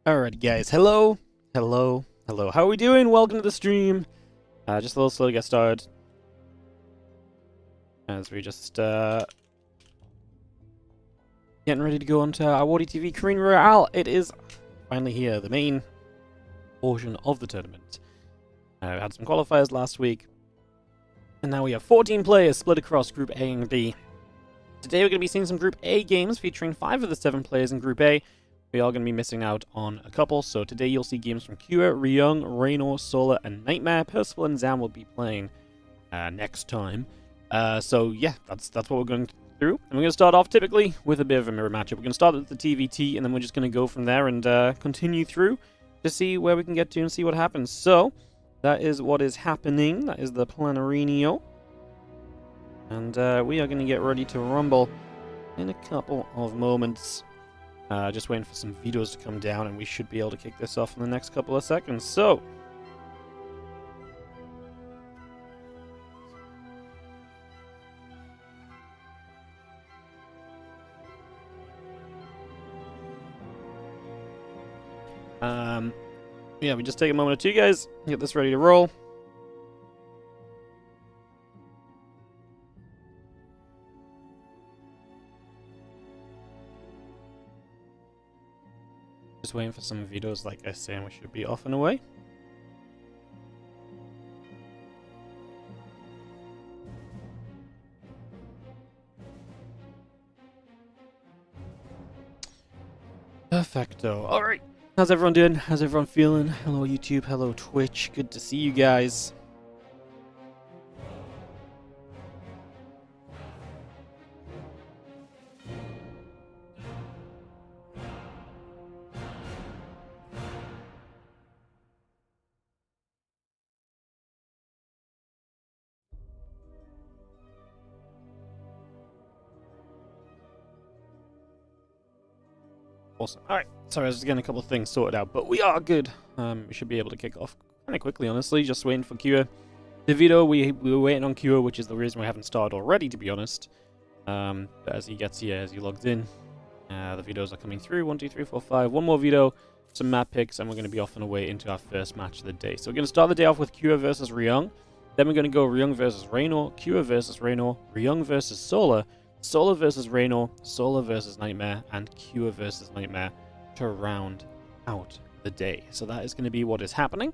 Alright guys, hello, hello, hello. How are we doing? Welcome to the stream. Just a little slow to get started. As we just getting ready to go onto our WardiTV Korean Royale. It is finally here, the main portion of the tournament. We had some qualifiers last week, and now we have 14 players split across Group A and B. Today we're going to be seeing some Group A games featuring 5 of the 7 players in Group A. We are going to be missing out on a couple, so today you'll see games from Kua, Ryung, Rainor, Solar, and Nightmare. Percival and Zam will be playing next time. So yeah, that's what we're going through. And we're going to start off typically with a bit of a mirror matchup. We're going to start at the TVT, and then we're just going to go from there and continue through to see where we can get to and see what happens. So that is what is happening. That is the Planarinho. And we are going to get ready to rumble in a couple of moments. Just waiting for some videos to come down, and we should be able to kick this off in the next couple of seconds. So, yeah, we just take a moment or two, guys, get this ready to roll. Just waiting for some videos, like I say, and we should be off and away. Perfecto. Alright. How's everyone doing? How's everyone feeling? Hello YouTube, hello Twitch. Good to see you guys. Awesome. Alright, sorry, I was just getting a couple of things sorted out, but we are good. We should be able to kick off kind of quickly, honestly. Just waiting for Kua. The video, we were waiting on Kua, which is the reason we haven't started already, to be honest. But as he gets here, as he logs in, the videos are coming through. 1, 2, 3, 4, 5. One more video, some map picks, and we're going to be off and away into our first match of the day. So we're going to start the day off with Kua versus Ryong. Then we're going to go Ryung versus Reynor, Kua versus Rainor, Ryung versus Solar, Solar versus Reynor, Solar versus Nightmare, and Kua versus Nightmare to round out the day. So that is going to be what is happening.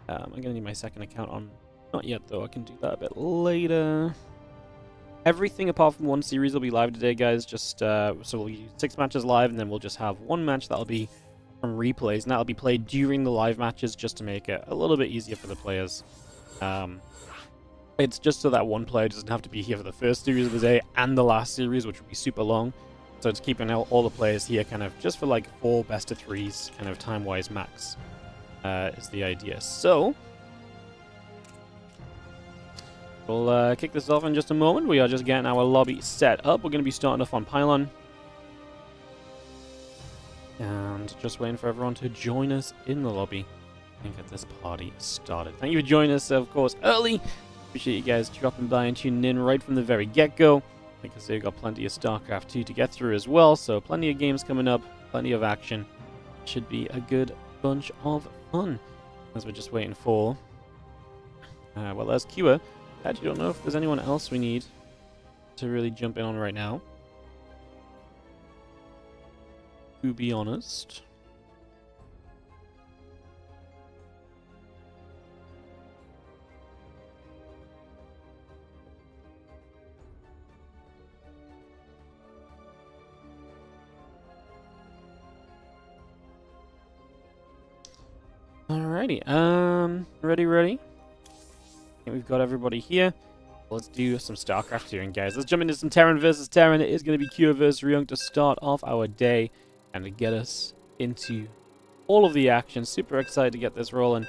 I'm going to need my second account on. Not yet, though. I can do that a bit later. Everything apart from one series will be live today, guys. Just so we'll use 6 matches live, and then we'll just have one match that'll be from replays, and that'll be played during the live matches just to make it a little bit easier for the players. It's just so that one player doesn't have to be here for the first series of the day and the last series, which would be super long. So it's keeping all the players here kind of just for like 4 best of 3s, kind of time-wise max, is the idea. So, we'll kick this off in just a moment. We are just getting our lobby set up. We're going to be starting off on Pylon. And just waiting for everyone to join us in the lobby and get this party started. Thank you for joining us, of course, early. Appreciate you guys dropping by and tuning in right from the very get-go. Like I say, we've got plenty of StarCraft 2 to get through as well, so plenty of games coming up, plenty of action. Should be a good bunch of fun. As we're just waiting for... well, there's Kua. I actually don't know if there's anyone else we need to really jump in on right now, to be honest. Alrighty, ready? I think we've got everybody here. Let's do some StarCraft here, guys. Let's jump into some Terran versus Terran. It is going to be Kua versus Ryung to start off our day and to get us into all of the action. Super excited to get this rolling.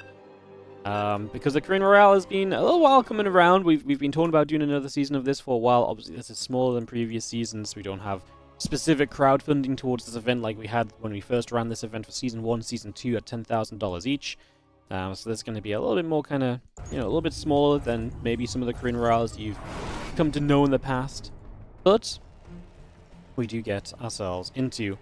Because the Korean Royale has been a little while coming around. We've been talking about doing another season of this for a while. Obviously, this is smaller than previous seasons. We don't have specific crowdfunding towards this event like we had when we first ran this event for Season 1, Season 2 at $10,000 each. So this is going to be a little bit more kind of, a little bit smaller than maybe some of the Korean Royales you've come to know in the past. But we do get ourselves into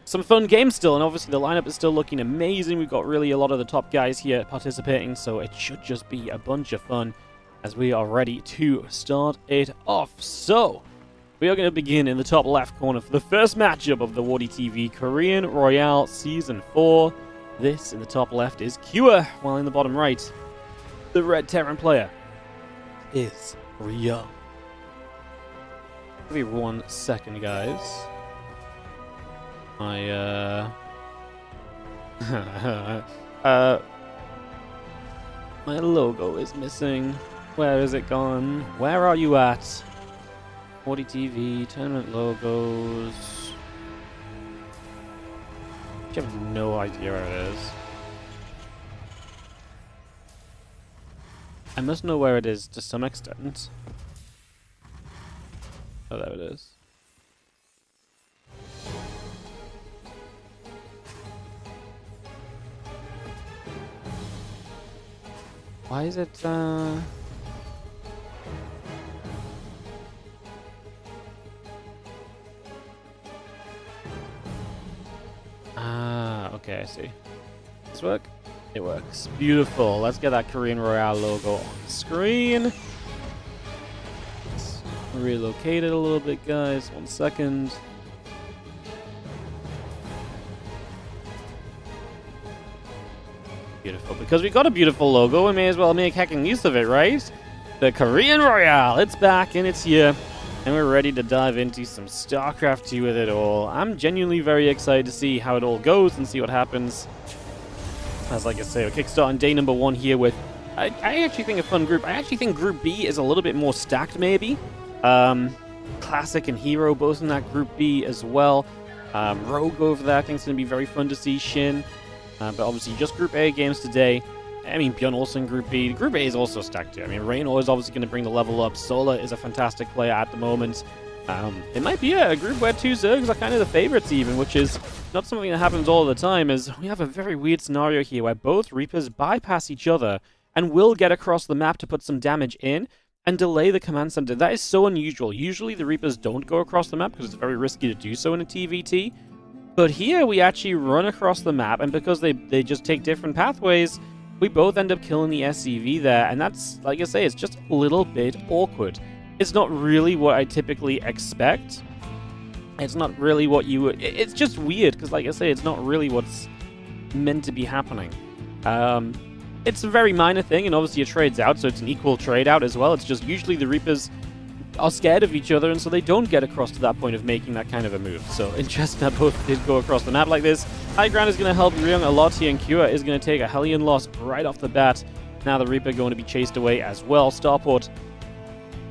some fun games still, and obviously the lineup is still looking amazing. We've got really a lot of the top guys here participating, so it should just be a bunch of fun as we are ready to start it off. So, we are going to begin in the top left corner for the first matchup of the WardiTV Korean Royale Season 4. This in the top left is Kua, while in the bottom right, the red Terran player is Ryung. Give me 1 second, guys. My logo is missing. Where is it gone? Where are you at? WardiTV, tournament logos. I have no idea where it is. I must know where it is to some extent. Oh, there it is. Why is it, okay, I see. Does this work? It works. Beautiful. Let's get that Korean Royale logo on the screen. Let's relocate it a little bit, guys. 1 second. Beautiful. Because we got a beautiful logo, we may as well make heckin' use of it, right? The Korean Royale. It's back and it's here. And we're ready to dive into some StarCraft 2 with it all. I'm genuinely very excited to see how it all goes and see what happens. As like I say, we're kickstarting day number 1 here with, I actually think a fun group. I actually think Group B is a little bit more stacked, maybe. Classic and Hero both in that Group B as well. Rogue over there I think it's going to be very fun to see. Shin. But obviously just Group A games today. I mean, Bjorn also in Group B. Group A is also stacked too. I mean, Reynor is obviously going to bring the level up. Sola is a fantastic player at the moment. It might be a group where 2 Zergs are kind of the favorites even, which is not something that happens all the time, as we have a very weird scenario here where both Reapers bypass each other and will get across the map to put some damage in and delay the command center. That is so unusual. Usually the Reapers don't go across the map because it's very risky to do so in a TVT. But here we actually run across the map, and because they just take different pathways, we both end up killing the SCV there, and that's, like I say, it's just a little bit awkward. It's not really what I typically expect. It's not really what you would... It's just weird, because like I say, it's not really what's meant to be happening. It's a very minor thing, and obviously it trades out, so it's an equal trade out as well. It's just usually the Reapers are scared of each other, and so they don't get across to that point of making that kind of a move. So interesting that both did go across the map like this. High ground is going to help Ryung a lot here, and Kua is going to take a Hellion loss right off the bat. Now the Reaper going to be chased away as well. Starport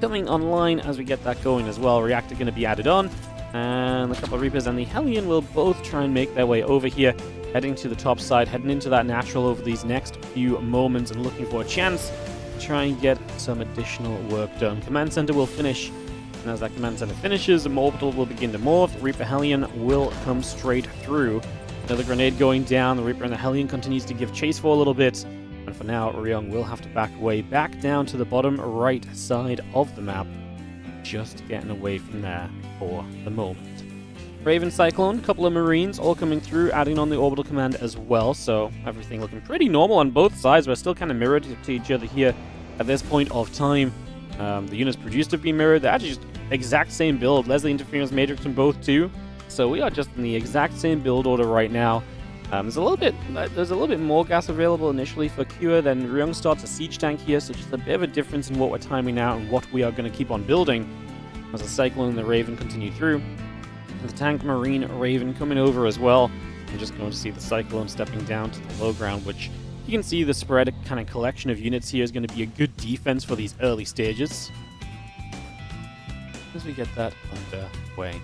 coming online as we get that going as well. Reactor going to be added on, and a couple of Reapers and the Hellion will both try and make their way over here, heading to the top side, heading into that natural over these next few moments and looking for a chance to try and get some additional work done. Command center will finish, and as that command center finishes, the orbital will begin to morph. Reaper Hellion will come straight through. Another grenade going down. The Reaper and the Hellion continues to give chase for a little bit, and for now Ryong will have to back away back down to the bottom right side of the map, just getting away from there for the moment. Raven Cyclone, a couple of Marines all coming through, adding on the orbital command as well, so everything looking pretty normal on both sides. We're still kind of mirrored to each other here at this point of time. The units produced have been mirrored. They're actually just exact same build. Leslie Interference Matrix in both too. So we are just in the exact same build order right now. There's a little bit more gas available initially for Kua, then Ryung starts a siege tank here, so just a bit of a difference in what we're timing out and what we are going to keep on building as the Cyclone and the Raven continue through. The tank, Marine, Raven coming over as well. We're just going to see the Cyclone stepping down to the low ground, which you can see the spread kind of collection of units here is going to be a good defense for these early stages. As we get that underway.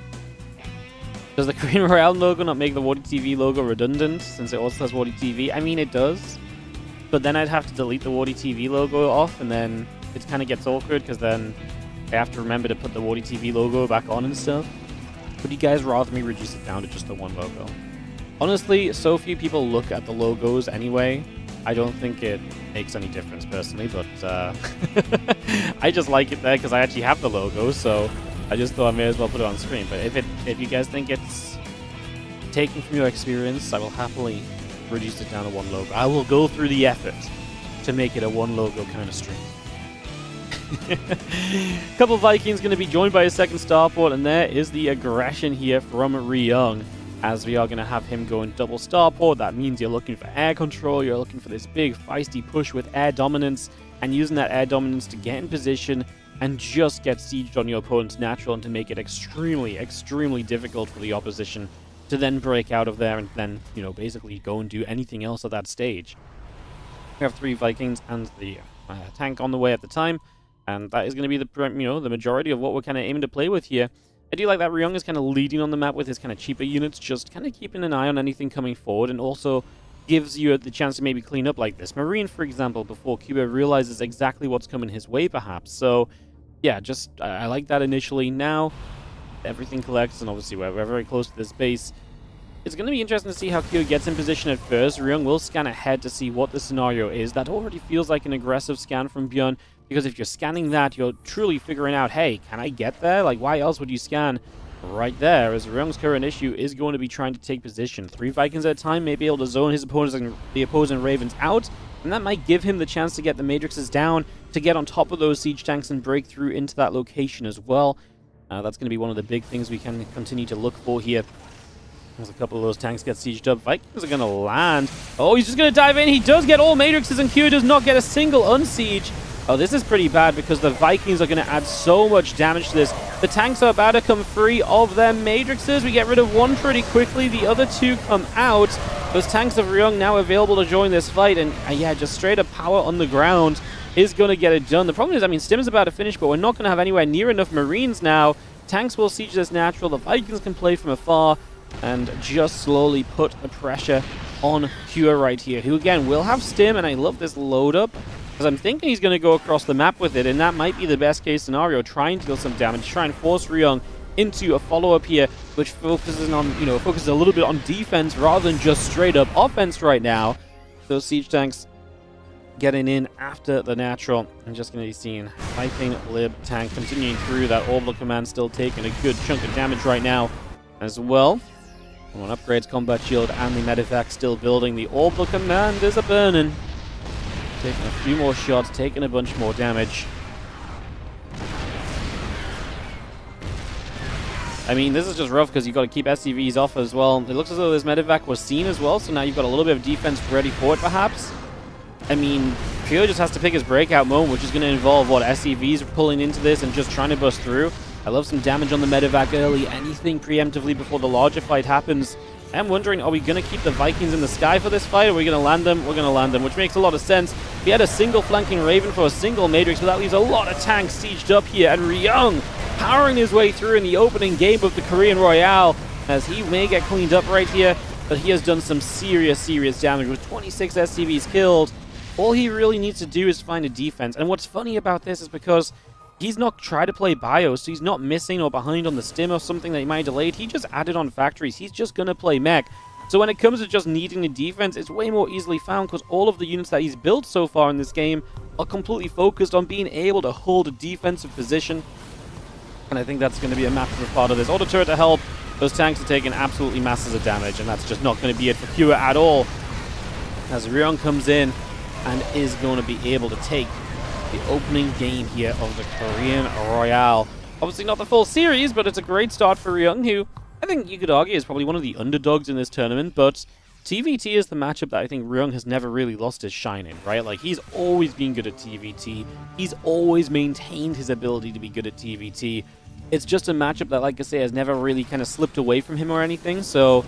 Does the Korean Royale logo not make the WardiTV logo redundant, since it also has WardiTV? I mean, it does. But then I'd have to delete the WardiTV logo off, and then it kind of gets awkward, because then I have to remember to put the WardiTV logo back on and stuff. Would you guys rather me reduce it down to just the one logo? Honestly, so few people look at the logos anyway. I don't think it makes any difference personally, but I just like it there because I actually have the logo, so I just thought I may as well put it on screen. But if you guys think it's taking from your experience, I will happily reduce it down to one logo. I will go through the effort to make it a one logo kind of stream. Couple Vikings going to be joined by a second starport, and there is the aggression here from Ryung, as we are going to have him going double starport. That means you're looking for air control, you're looking for this big feisty push with air dominance, and using that air dominance to get in position and just get sieged on your opponent's natural, and to make it extremely, extremely difficult for the opposition to then break out of there and then, you know, basically go and do anything else at that stage. We have 3 Vikings and the tank on the way at the time, and that is going to be the, you know, the majority of what we're kind of aiming to play with here. I do like that Ryong is kind of leading on the map with his kind of cheaper units, just kind of keeping an eye on anything coming forward, and also gives you the chance to maybe clean up like this Marine, for example, before Cuba realizes exactly what's coming his way, perhaps. So, yeah, just, I like that initially. Now, everything collects, and obviously we're very close to this base. It's going to be interesting to see how Kyo gets in position at first. Ryung will scan ahead to see what the scenario is. That already feels like an aggressive scan from Bjorn, because if you're scanning that, you're truly figuring out, hey, can I get there? Like, why else would you scan right there? As Ryung's current issue is going to be trying to take position. 3 Vikings at a time may be able to zone his opponents and the opposing Ravens out, and that might give him the chance to get the Matrixes down, to get on top of those siege tanks and break through into that location as well. That's going to be one of the big things we can continue to look for here. As a couple of those tanks get sieged up, Vikings are going to land. Oh, he's just going to dive in. He does get all Matrixes, and Q does not get a single unsiege. Oh, this is pretty bad, because the Vikings are going to add so much damage to this. The tanks are about to come free of their Matrixes. We get rid of one pretty quickly. The other 2 come out. Those tanks of Ryung now available to join this fight, and yeah, just straight up power on the ground is going to get it done. The problem is, I mean, Stim's about to finish, but we're not going to have anywhere near enough Marines now. Tanks will siege this natural. The Vikings can play from afar and just slowly put the pressure on Cure right here, who again will have Stim, and I love this load up, because I'm thinking he's going to go across the map with it, and that might be the best case scenario, try and deal some damage, try and force Ryung into a follow-up here, which focuses on, you know, focuses a little bit on defense rather than just straight up offense right now. Those siege tanks getting in after the natural, and just going to be seeing Viking Lib tank continuing through that orbital command, still taking a good chunk of damage right now as well. On upgrades, combat shield, and the medevac still building. The orbital command is a burning. Taking a few more shots, taking a bunch more damage. I mean, this is just rough because you've got to keep SCVs off as well. It looks as though this medevac was seen as well, so now you've got a little bit of defense ready for it, perhaps. I mean, Pure just has to pick his breakout moment, which is going to involve, what, SCVs pulling into this and just trying to bust through. I love some damage on the medevac early, anything preemptively before the larger fight happens. I'm wondering, are we going to keep the Vikings in the sky for this fight, or are we going to land them? We're going to land them, which makes a lot of sense. We had a single flanking Raven for a single Matrix, but that leaves a lot of tanks sieged up here, and Ryung powering his way through in the opening game of the Korean Royale, as he may get cleaned up right here, but he has done some serious, serious damage with 26 SCVs killed. All he really needs to do is find a defense, and what's funny about this is because he's not tried to play BIOS, so he's not missing or behind on the stim or something that he might have delayed. He just added on factories. He's just going to play mech. So when it comes to just needing the defense, it's way more easily found, because all of the units that he's built so far in this game are completely focused on being able to hold a defensive position. And I think that's going to be a massive part of this. Auto turret to help. Those tanks are taking absolutely masses of damage, and that's just not going to be it for Kua at all. As Ryong comes in and is going to be able to take the opening game here of the Korean Royale. Obviously not the full series, but it's a great start for Ryung, who I think you could argue is probably one of the underdogs in this tournament, but TVT is the matchup that I think Ryung has never really lost his shine in, right? Like, he's always been good at TVT. He's always maintained his ability to be good at TVT. It's just a matchup that, like I say, has never really kind of slipped away from him or anything, so,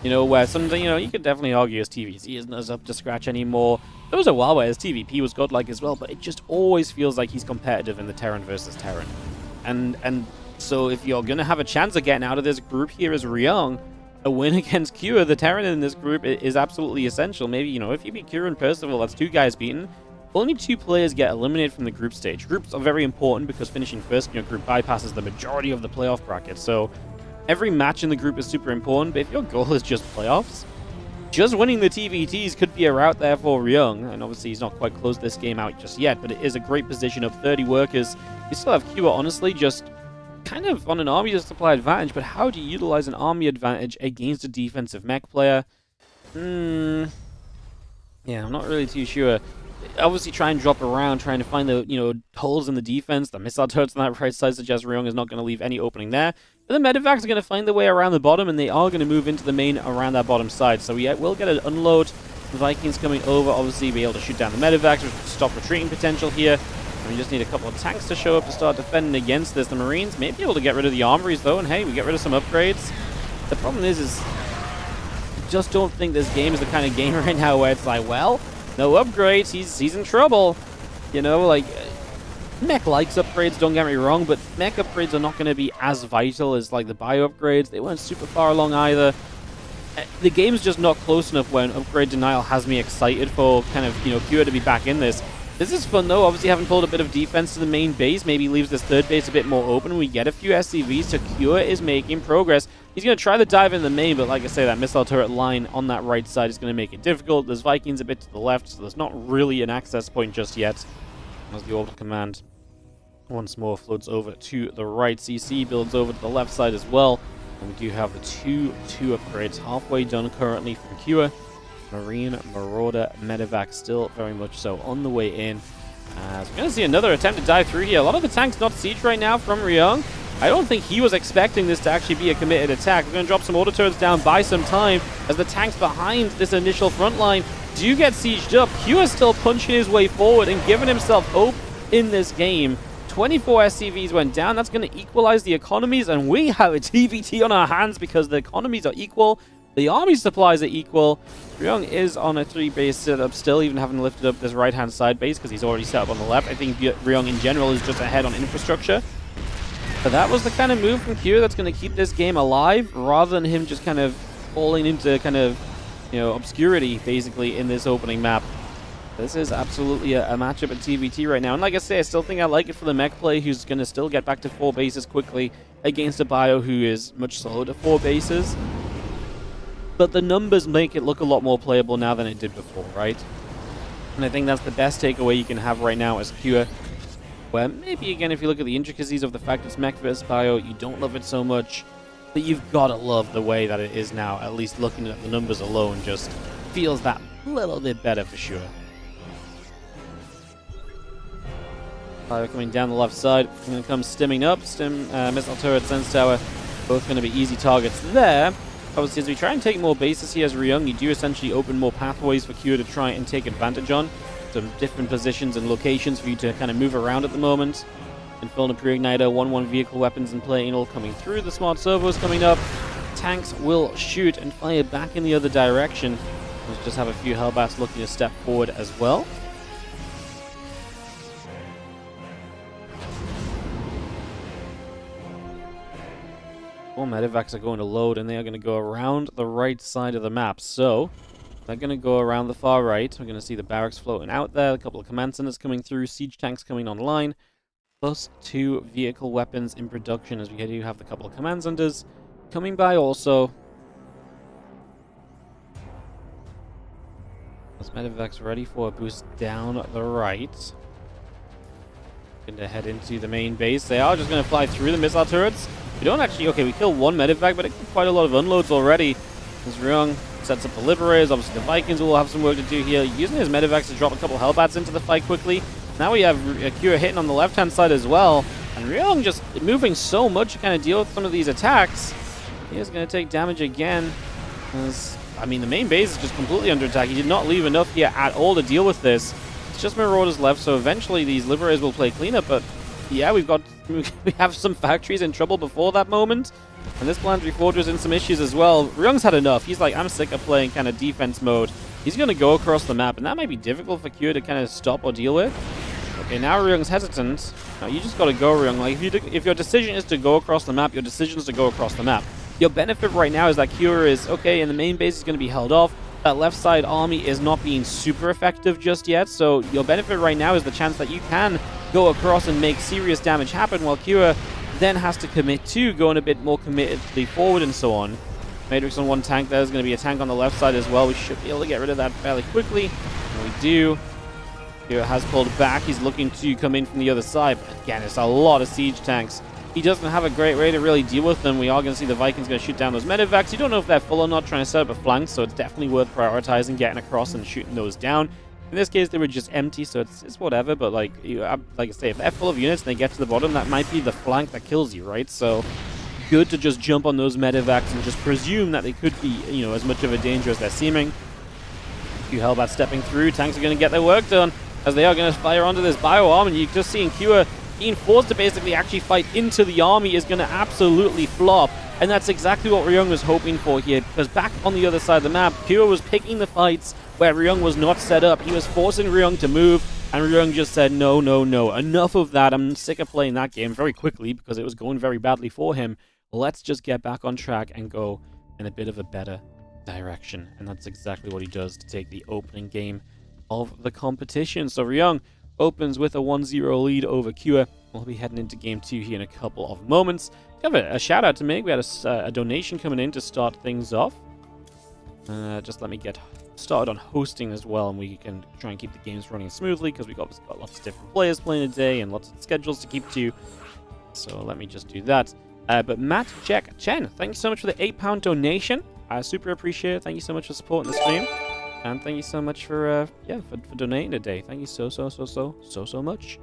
you know, where something, you know, you could definitely argue his TVT isn't as up to scratch anymore. There was a while where his TVP was godlike as well, but it just always feels like he's competitive in the Terran versus Terran. And so if you're going to have a chance of getting out of this group here as Ryung, a win against Kua, the Terran in this group, is absolutely essential. Maybe, you know, if you beat Kua and Percival, that's 2 guys beaten. Only 2 players get eliminated from the group stage. Groups are very important because finishing first in your group bypasses the majority of the playoff bracket. So every match in the group is super important, but if your goal is just playoffs, just winning the TVTs could be a route there for Ryung, and obviously he's not quite closed this game out just yet, but it is a great position of 30 workers. You still have Kua, honestly, just kind of on an army supply advantage, but how do you utilize an army advantage against a defensive mech player? Yeah, I'm not really too sure. Obviously, try and drop around, trying to find the holes in the defense. The missile turrets on that right side suggest Ryung is not going to leave any opening there. But the medevacs are going to find their way around the bottom, and they are going to move into the main around that bottom side. So we will get an unload. The Vikings coming over, obviously, be able to shoot down the medevacs, which will stop retreating potential here. And we just need a couple of tanks to show up to start defending against this. The Marines may be able to get rid of the armories, though, and hey, we get rid of some upgrades. The problem is I just don't think this game is the kind of game right now where it's like, well, no upgrades, he's in trouble. Like, mech likes upgrades, don't get me wrong, but mech upgrades are not going to be as vital as, like, the bio upgrades. They weren't super far along either. The game's just not close enough when upgrade denial has me excited for kind of, Kua to be back in this. This is fun, though. Obviously, having pulled a bit of defense to the main base maybe leaves this third base a bit more open. We get a few SCVs, so Kua is making progress. He's going to try the dive in the main, but like I say, that missile turret line on that right side is going to make it difficult. There's Vikings a bit to the left, so there's not really an access point just yet. As the orbital command once more floats over to the right. CC builds over to the left side as well. And we do have the two upgrades halfway done currently from Kua. Marine, Marauder, Medevac still very much so on the way in. As we're going to see another attempt to dive through here. A lot of the tanks not siege right now from Ryung. I don't think he was expecting this to actually be a committed attack. We're going to drop some auto turrets down, buy some time, as the tanks behind this initial front line do get sieged up. Kua is still punching his way forward and giving himself hope in this game. 24 SCVs went down. That's going to equalize the economies, and we have a TVT on our hands because the economies are equal. The army supplies are equal. Ryung is on a 3-base setup still, even having lifted up this right-hand side base because he's already set up on the left. I think Ryung in general is just ahead on infrastructure. But that was the kind of move from Kua that's going to keep this game alive, rather than him just kind of falling into kind of, obscurity, basically, in this opening map. This is absolutely a matchup at TVT right now. And like I say, I still think I like it for the mech play, who's going to still get back to 4 bases quickly against a bio who is much slower to 4 bases. But the numbers make it look a lot more playable now than it did before, right? And I think that's the best takeaway you can have right now as Kua. Where maybe, again, if you look at the intricacies of the fact it's mech versus bio, you don't love it so much. But you've got to love the way that it is now. At least looking at the numbers alone just feels that little bit better for sure. Bio coming down the left side. Going to come stimming up. Missile turret, sense tower. Both going to be easy targets there. Obviously, as we try and take more bases here as Ryung, you do essentially open more pathways for Kua to try and take advantage on. Some different positions and locations for you to kind of move around at the moment. Infernal Pre-Igniter, 1-1 vehicle weapons in play, all coming through. The smart servos coming up. Tanks will shoot and fire back in the other direction. We'll just have a few Hellbats looking to step forward as well. All medevacs are going to load, and they are going to go around the right side of the map. So they're going to go around the far right. We're going to see the barracks floating out there, a couple of command centers coming through, siege tanks coming online, plus 2 vehicle weapons in production, as we do have the couple of command centers coming by also. Those medevacs ready for a boost down the right. Going to head into the main base. They are just going to fly through the missile turrets. We don't actually... Okay, we killed 1 medevac, but it did quite a lot of unloads already. As Ryung sets up the Liberators. Obviously, the Vikings will have some work to do here. Using his medevacs to drop a couple Hellbats into the fight quickly. Now we have Kua hitting on the left-hand side as well. And Ryung just moving so much to kind of deal with some of these attacks. He is going to take damage again. I mean, the main base is just completely under attack. He did not leave enough here at all to deal with this. It's just Marauders left, so eventually these Liberators will play cleanup, but yeah, we have some factories in trouble before that moment. And this Planetary Fortress in some issues as well. Ryung's had enough. He's like, I'm sick of playing kind of defense mode. He's going to go across the map, and that might be difficult for Kua to kind of stop or deal with. Okay, now Ryung's hesitant. No, you just got to go, Ryung. Like, if your decision is to go across the map, your decision is to go across the map. Your benefit right now is that Kua is, okay, and the main base is going to be held off. That left side army is not being super effective just yet, so your benefit right now is the chance that you can go across and make serious damage happen, while Kua then has to commit to going a bit more committedly forward and so on. Matrix on 1 tank, there's going to be a tank on the left side as well. We should be able to get rid of that fairly quickly, and we do. Kua has pulled back. He's looking to come in from the other side, but again, it's a lot of siege tanks he doesn't have a great way to really deal with them. We are going to see the Vikings going to shoot down those medevacs. You don't know if they're full or not, trying to set up a flank, so it's definitely worth prioritizing, getting across and shooting those down. In this case, they were just empty, so it's whatever, but like I say, if they're full of units and they get to the bottom, that might be the flank that kills you, right? So good to just jump on those medevacs and just presume that they could be, you know, as much of a danger as they're seeming. Q Hellbat stepping through. Tanks are going to get their work done as they are going to fire onto this bio-arm, and you just seeing Q being forced to basically actually fight into the army is going to absolutely flop. And that's exactly what Ryung was hoping for here, because back on the other side of the map, Q was picking the fights where Ryung was not set up. He was forcing Ryung to move, and Ryung just said, no, no, no, enough of that. I'm sick of playing that game very quickly because it was going very badly for him. Let's just get back on track and go in a bit of a better direction. And that's exactly what he does to take the opening game of the competition. So Ryung opens with a 1-0 lead over Q. We'll be heading into game 2 here in a couple of moments. We have a shout out to make. We had a donation coming in to start things off. Just let me get started on hosting as well, and we can try and keep the games running smoothly because we've got lots of different players playing today and lots of schedules to keep to. So let me just do that. But Matt Jack Chen, thank you so much for the £8 donation. I super appreciate it. Thank you so much for supporting the stream. And thank you so much for donating today. Thank you so much.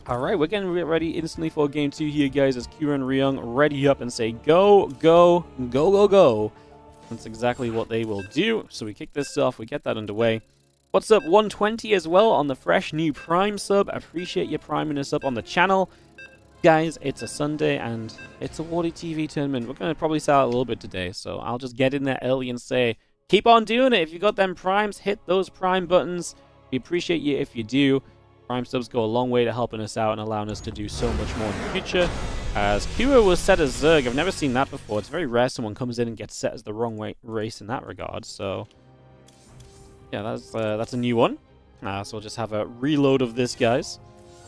Alright, we're getting ready instantly for game 2 here, guys, as Q and Ryung ready up and say go, go, go, go, go. That's exactly what they will do. So we kick this off, we get that underway. What's up, 120 as well on the fresh new Prime sub. I appreciate you priming us up on the channel. Guys, it's a Sunday and it's a WardiTV tournament. We're going to probably sell out a little bit today, so I'll just get in there early and say, keep on doing it. If you got them primes, hit those prime buttons. We appreciate you if you do. Prime subs go a long way to helping us out and allowing us to do so much more in the future. As Kua was set as Zerg, I've never seen that before. It's very rare someone comes in and gets set as the wrong race in that regard. So, yeah, that's a new one. So we'll just have a reload of this, guys.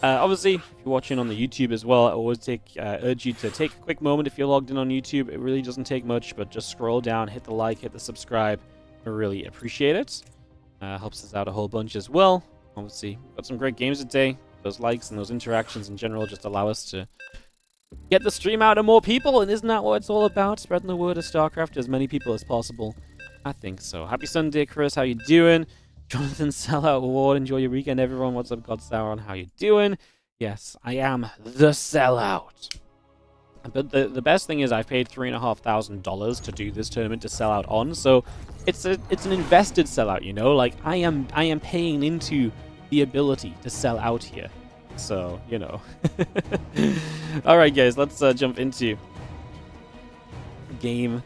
Obviously, if you're watching on the YouTube as well, I always urge you to take a quick moment if you're logged in on YouTube. It really doesn't take much, but just scroll down, hit the like, hit the subscribe. I really appreciate it. Helps us out a whole bunch as well. Obviously, got some great games today. Those likes and those interactions in general just allow us to get the stream out to more people, and isn't that what it's all about? Spreading the word of StarCraft to as many people as possible. I think so. Happy Sunday, Chris. How you doing? Jonathan Sellout Award. Enjoy your weekend, everyone. What's up, God Sauron? How you doing? Yes, I am the sellout. But the best thing is I've paid $3,500 to do this tournament to sell out on, so it's an invested sellout, you know? Like, I am paying into the ability to sell out here. So, you know. Alright, guys, let's jump into game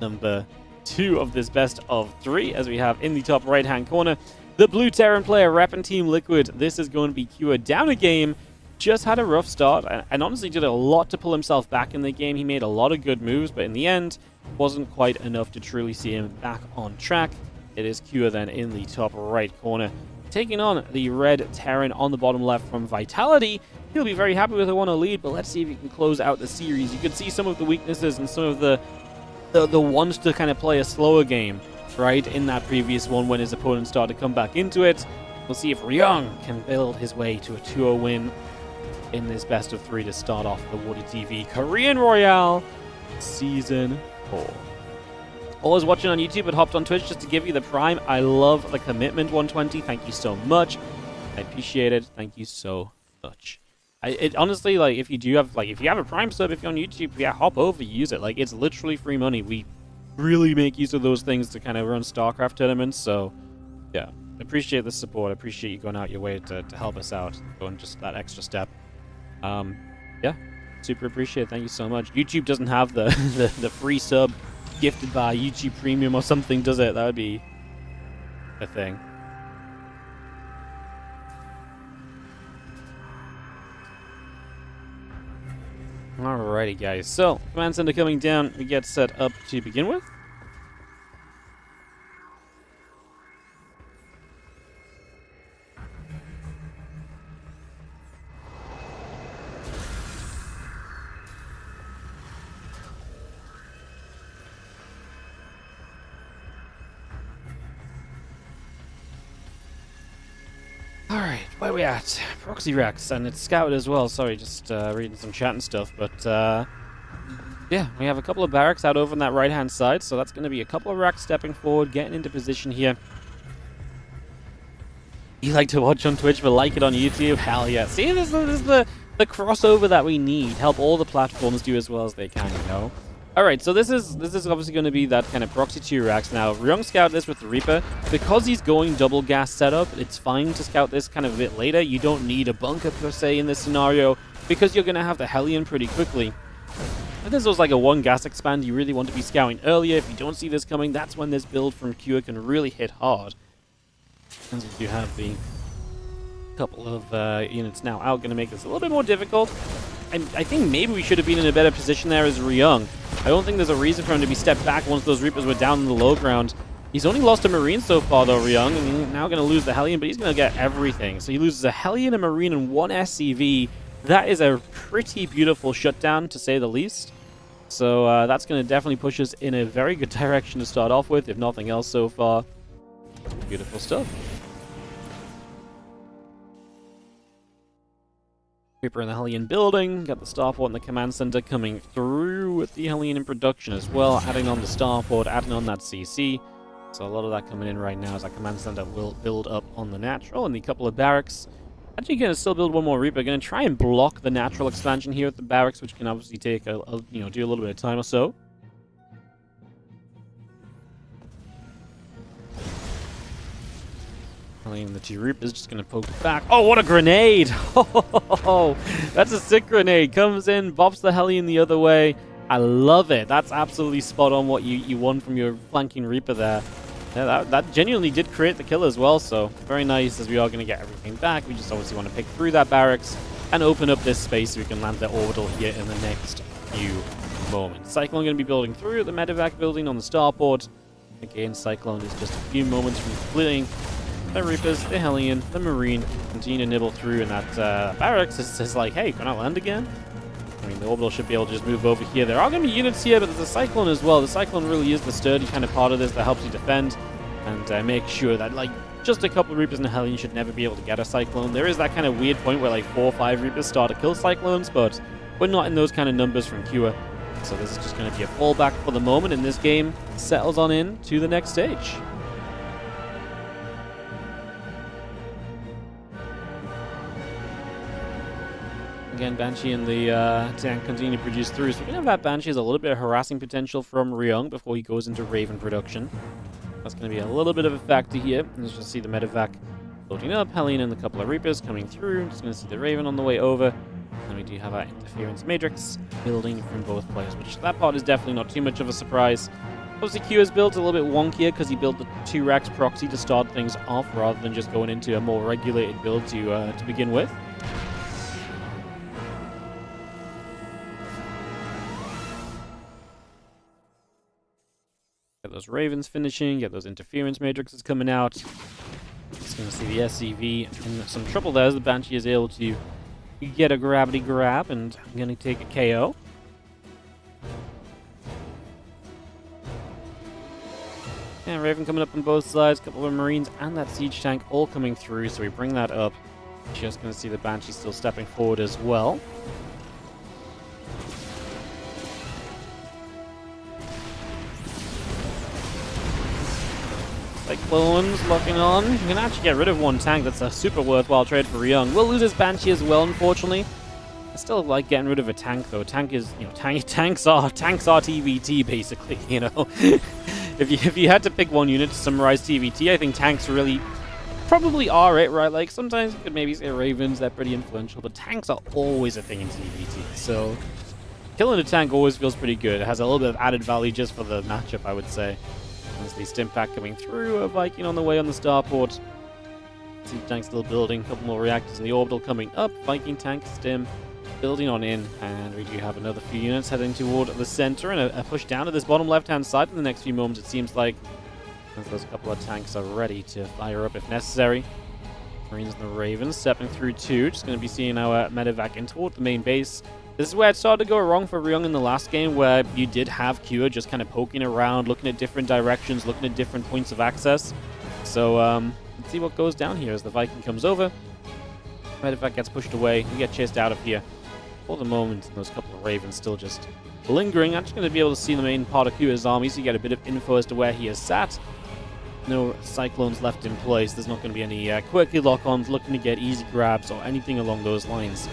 number 2 of this best of 3, as we have in the top right-hand corner the blue Terran player repping Team Liquid. This is going to be Q down a game. Just had a rough start, and honestly did a lot to pull himself back in the game. He made a lot of good moves, but in the end, wasn't quite enough to truly see him back on track. It is Q then in the top right corner, taking on the red Terran on the bottom left from Vitality. He'll be very happy with a 1-0 lead, but let's see if he can close out the series. You can see some of the weaknesses and some of the ones to kind of play a slower game, right, in that previous one when his opponent started to come back into it. We'll see if Ryong can build his way to a 2-0 win in this best of 3 to start off the WardiTV Korean Royale Season 4. Always watching on YouTube, but hopped on Twitch just to give you the prime. I love the commitment, 120. Thank you so much. I appreciate it. Thank you so much. It honestly, like, if you have a prime sub, if you're on YouTube, yeah, hop over, use it. Like, it's literally free money. We really make use of those things to kind of run StarCraft tournaments. So, yeah, appreciate the support. Appreciate you going out your way to help us out, going just that extra step. Yeah, super appreciate it. Thank you so much. YouTube doesn't have the free sub gifted by YouTube Premium or something, does it? That would be a thing. Alrighty, guys. So, command center coming down. We get set up to begin with. Alright, where we at? Proxy Rex, and it's scouted as well. Sorry, just reading some chat and stuff, but yeah, we have a couple of barracks out over on that right-hand side, so that's going to be a couple of racks stepping forward, getting into position here. You like to watch on Twitch, but like it on YouTube? Hell yeah. See, this is the crossover that we need. Help all the platforms do as well as they can, you know? Alright, so this is obviously going to be that kind of proxy 2 racks. Now, Ryung scouted this with the Reaper. Because he's going double gas setup, it's fine to scout this kind of a bit later. You don't need a bunker per se in this scenario, because you're going to have the Hellion pretty quickly. If this was like a 1 gas expand, you really want to be scouting earlier. If you don't see this coming, that's when this build from Cure can really hit hard. As we do have the couple of units now out, going to make this a little bit more difficult. And I think maybe we should have been in a better position there as Ryung. I don't think there's a reason for him to be stepped back once those Reapers were down in the low ground. He's only lost a Marine so far though, Ryung, and he's now going to lose the Hellion, but he's going to get everything. So he loses a Hellion, a Marine, and 1 SCV. That is a pretty beautiful shutdown, to say the least. So that's going to definitely push us in a very good direction to start off with, if nothing else so far. Beautiful stuff. Reaper in the Hellion building, got the Starport and the Command Center coming through with the Hellion in production as well, adding on the Starport, adding on that CC. So a lot of that coming in right now as that Command Center will build up on the natural and the couple of barracks. Actually going to still build one more Reaper, going to try and block the natural expansion here at the barracks, which can obviously take do a little bit of time or so. The 2 Reapers just going to poke it back. Oh, what a grenade! Oh, that's a sick grenade. Comes in, bops the Hellion the other way. I love it. That's absolutely spot on what you won from your flanking Reaper there. Yeah, that genuinely did create the kill as well, so very nice as we are going to get everything back. We just obviously want to pick through that barracks and open up this space so we can land the orbital here in the next few moments. Cyclone going to be building through the medevac building on the starport. Again, Cyclone is just a few moments from completing. The Reapers, the Hellion, the Marine continue to nibble through, and that barracks is like, hey, can I land again? I mean, the orbital should be able to just move over here. There are going to be units here, but there's a Cyclone as well. The Cyclone really is the sturdy kind of part of this that helps you defend and make sure that, like, just a couple of Reapers and a Hellion should never be able to get a Cyclone. There is that kind of weird point where, like, 4 or 5 Reapers start to kill Cyclones, but we're not in those kind of numbers from Cure. So this is just going to be a fallback for the moment, and this game settles on in to the next stage. Again, Banshee and the tank continue to produce through, so we're going to have that Banshee as a little bit of harassing potential from Ryung before he goes into Raven production. That's going to be a little bit of a factor here. Let's just see the medevac loading up, Hellion and a couple of Reapers coming through. Just going to see the Raven on the way over. And we do have our interference matrix building from both players, which that part is definitely not too much of a surprise. Obviously, Q has built a little bit wonkier because he built the 2 racks proxy to start things off rather than just going into a more regulated build to begin with. Get those Ravens finishing, get those interference matrices coming out. Just going to see the SCV in some trouble there as the Banshee is able to get a gravity grab, and I'm going to take a KO. And Raven coming up on both sides, a couple of Marines and that siege tank all coming through, so we bring that up. Just going to see the Banshee still stepping forward as well. Cyclones locking on. We can actually get rid of 1 tank. That's a super worthwhile trade for Ryung. We'll lose his Banshee as well, unfortunately. I still like getting rid of a tank, though. Tank is, you know, tanks are TVT, basically, you know. if you had to pick 1 unit to summarize TVT, I think tanks really probably are it, right? Like, sometimes you could maybe say Ravens, they're pretty influential, but tanks are always a thing in TVT. So, killing a tank always feels pretty good. It has a little bit of added value just for the matchup, I would say. There's the stim pack coming through, a Viking on the way on the starport. Siege tank still building, a couple more reactors in the orbital coming up. Viking tank, stim, building on in, and we do have another few units heading toward the center and a push down to this bottom left-hand side in the next few moments, it seems like. As those couple of tanks are ready to fire up if necessary. Marines and the Ravens stepping through too. Just going to be seeing our medevac in toward the main base. This is where it started to go wrong for Ryung in the last game, where you did have Cure just kind of poking around, looking at different directions, looking at different points of access. So see what goes down here as the Viking comes over. Medevac gets pushed away. We get chased out of here. For the moment, those couple of Ravens still just lingering. I'm just going to be able to see the main part of Kura's army, so you get a bit of info as to where he is sat. No Cyclones left in place. There's not going to be any quirky lock-ons looking to get easy grabs or anything along those lines.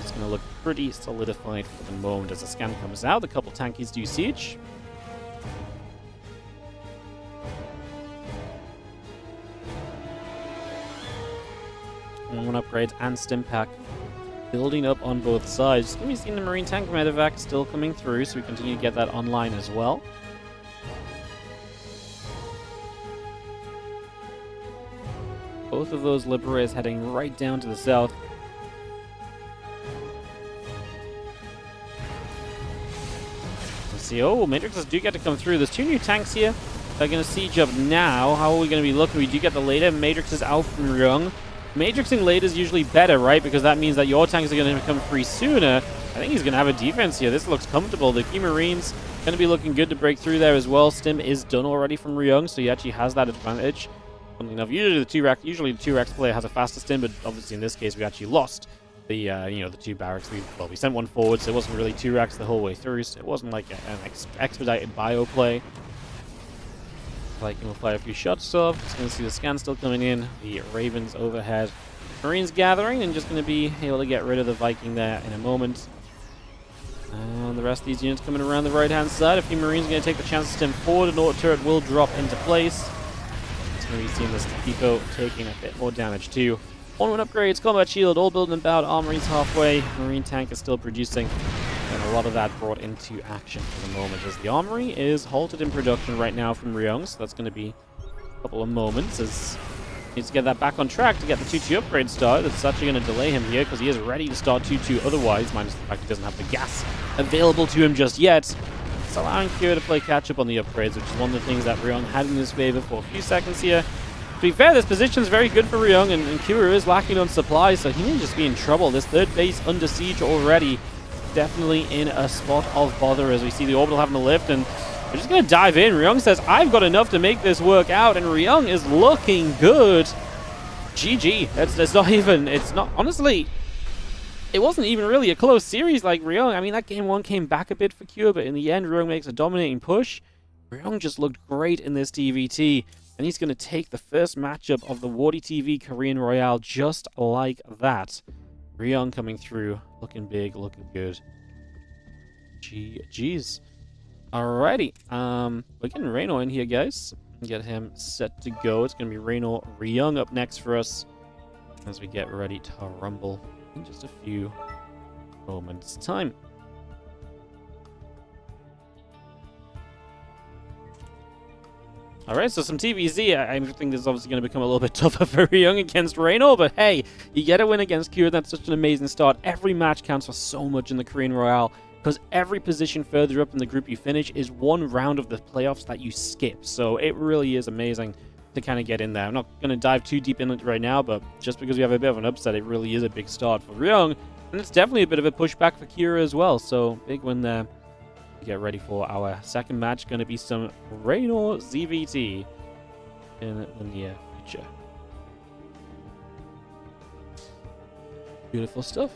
It's going to look pretty solidified for the moment as the scan comes out. A couple tankies do siege. One upgrades and stim pack building up on both sides. Going to be seeing the Marine tank medevac still coming through, so we continue to get that online as well. Both of those Liberators heading right down to the south. Let's see. Oh, Matrixes do get to come through. There's two new tanks here. They're going to siege up now. How are we going to be looking? We do get the later. Matrix is out from Ryung. Matrixing late is usually better, right? Because that means that your tanks are going to become free sooner. I think he's going to have a defense here. This looks comfortable. The few Marines going to be looking good to break through there as well. Stim is done already from Ryung, so he actually has that advantage. Funnily enough, usually the 2-Rex player has a faster Stim, but obviously in this case we actually lost the the two barracks. We sent one forward, so it wasn't really 2-Rex the whole way through. So it wasn't like an expedited bio play. Viking will fire a few shots off. Just going to see the scan still coming in. The Ravens overhead. Marines gathering and just going to be able to get rid of the Viking there in a moment. And the rest of these units coming around the right-hand side. A few Marines are going to take the chance to stem forward. An auto turret will drop into place. It's going to be seeing this Pico taking a bit more damage too. 1-1 upgrades, combat shield, all building about. Armory's halfway. Marine tank is still producing. And a lot of that brought into action for the moment as the armory is halted in production right now from Ryong, so that's going to be a couple of moments as he needs to get that back on track to get the 2-2 upgrade started. It's actually going to delay him here because he is ready to start 2-2 otherwise, minus the fact he doesn't have the gas available to him just yet. It's allowing Kira to play catch up on the upgrades, which is one of the things that Ryong had in his favor for a few seconds here. To be fair, this position is very good for Ryong, and Kira is lacking on supplies, so he may just be in trouble. This third base under siege already. Definitely in a spot of bother as we see the orbital having a lift, and we're just going to dive in. Ryung says, I've got enough to make this work out, and Ryung is looking good. GG. It's not, honestly, it wasn't even really a close series like Ryung. I mean, that game one came back a bit for Cure, but in the end, Ryung makes a dominating push. Ryung just looked great in this TVT, and he's going to take the first matchup of the WardiTV Korean Royale just like that. Ryung coming through, looking big, looking good. GG's. Alrighty, we're getting Rainor in here, guys. Get him set to go. It's going to be Rainor Ryung up next for us as we get ready to rumble in just a few moments' time. Alright, so some TVZ. I think this is obviously going to become a little bit tougher for Ryung against Rainor, but hey, you get a win against Kure. That's such an amazing start. Every match counts for so much in the Korean Royale, because every position further up in the group you finish is one round of the playoffs that you skip. So it really is amazing to kind of get in there. I'm not going to dive too deep in it right now, but just because we have a bit of an upset, it really is a big start for Ryung, and it's definitely a bit of a pushback for Kure as well. So big win there. Get ready for our second match. Going to be some Rainor ZVT in the near future. Beautiful stuff.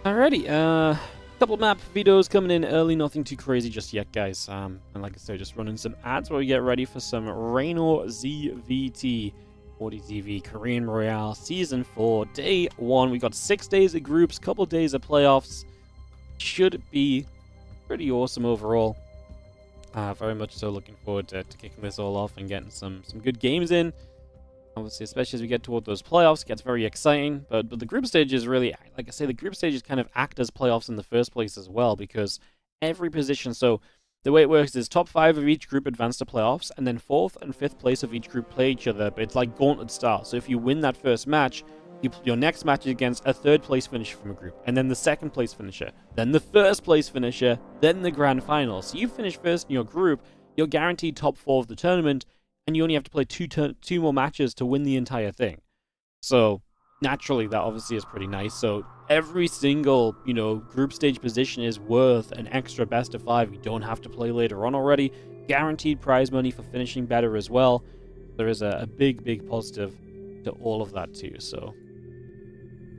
Alrighty, couple of map videos coming in early, nothing too crazy just yet, guys. And like I said, just running some ads while we get ready for some Rainor ZVT, WardiTV Korean Royale Season 4, Day 1. We got 6 days of groups, couple days of playoffs. Should be pretty awesome overall. Very much so looking forward to kicking this all off and getting some good games in. Obviously, especially as we get toward those playoffs, it gets very exciting. But the group stage is really, like I say, the group stages kind of act as playoffs in the first place as well, because every position. So the way it works is top 5 of each group advance to playoffs, and then 4th and 5th place of each group play each other. But it's like gauntlet style. So if you win that first match, your next match is against a 3rd place finisher from a group, and then the 2nd place finisher, then the 1st place finisher, then the grand final. So you finish first in your group, you're guaranteed top 4 of the tournament, and you only have to play two more matches to win the entire thing. So naturally, that obviously is pretty nice. So every single, group stage position is worth an extra best of 5. You don't have to play later on already. Guaranteed prize money for finishing better as well. There is a big, big positive to all of that too. So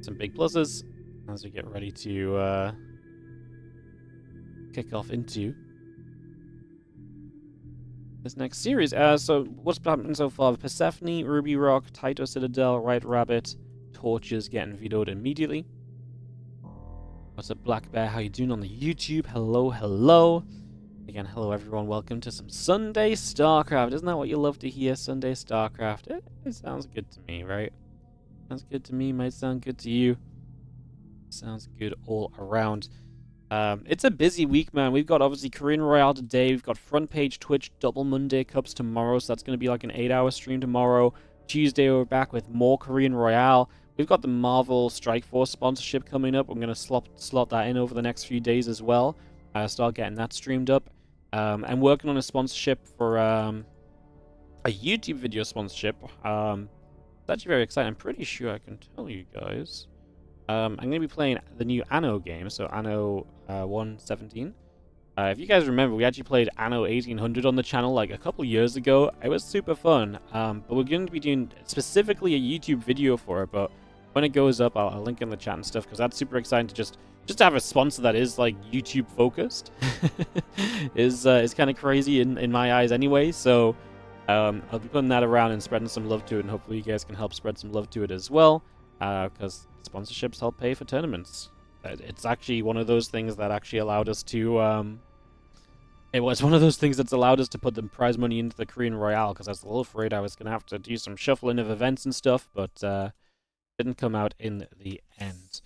some big pluses as we get ready to kick off into this next series. So what's happening so far? Persephone, Ruby Rock, Taito Citadel, White Rabbit, Torches getting vetoed immediately. What's up, Black Bear? How you doing on the YouTube? Hello, hello. Again, hello everyone. Welcome to some Sunday StarCraft. Isn't that what you love to hear? Sunday StarCraft. It sounds good to me, right? Sounds good to me. Might sound good to you. Sounds good all around. It's a busy week, man. We've got obviously Korean Royale today. We've got front page Twitch double Monday Cups tomorrow, so that's going to be like an 8-hour stream tomorrow. Tuesday we're back with more Korean Royale. We've got the Marvel Strike Force sponsorship coming up. I'm going to slot that in over the next few days as well. Start getting that streamed up. I'm working on a sponsorship for a YouTube video sponsorship. It's actually very exciting. I'm pretty sure I can tell you guys. I'm going to be playing the new Anno game, so Anno 1.17. If you guys remember, we actually played Anno 1800 on the channel like a couple years ago. It was super fun, but we're going to be doing specifically a YouTube video for it, but when it goes up, I'll link in the chat and stuff, because that's super exciting to just have a sponsor that is like YouTube focused. is kind of crazy in my eyes anyway, so I'll be putting that around and spreading some love to it, and hopefully you guys can help spread some love to it as well, because sponsorships help pay for tournaments. It's actually one of those things that actually allowed us to it was one of those things that's allowed us to put the prize money into the Korean Royale, because I was a little afraid I was going to have to do some shuffling of events and stuff, but didn't come out in the end.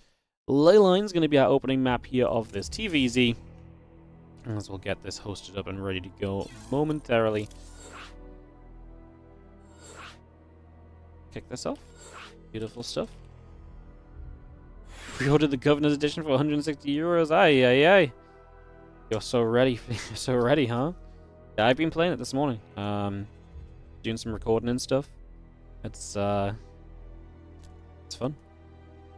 Leyline's going to be our opening map here of this TVZ, as we'll get this hosted up and ready to go momentarily. Kick this off. Beautiful stuff. Pre-ordered the Governor's Edition for 160 euros. Aye, aye, aye. You're so ready. You're so ready, huh? Yeah, I've been playing it this morning. Doing some recording and stuff. It's fun.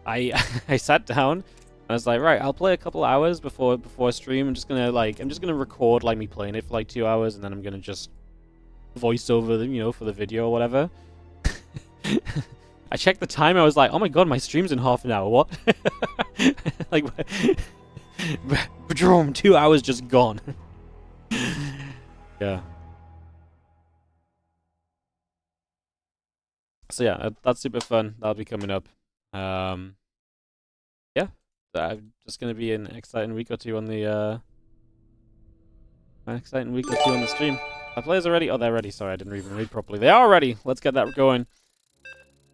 I sat down and I was like, right, I'll play a couple hours before I stream. I'm just gonna record like me playing it for like 2 hours, and then I'm gonna just voice over them, for the video or whatever. I checked the time. I was like, oh my god, my stream's in half an hour. What? Like, Jerome, 2 hours just gone. Yeah. So yeah, that's super fun. That'll be coming up. Yeah, just gonna be an exciting week or two on the stream. Our players are ready. Oh, they're ready. Sorry, I didn't even read properly. They are ready. Let's get that going.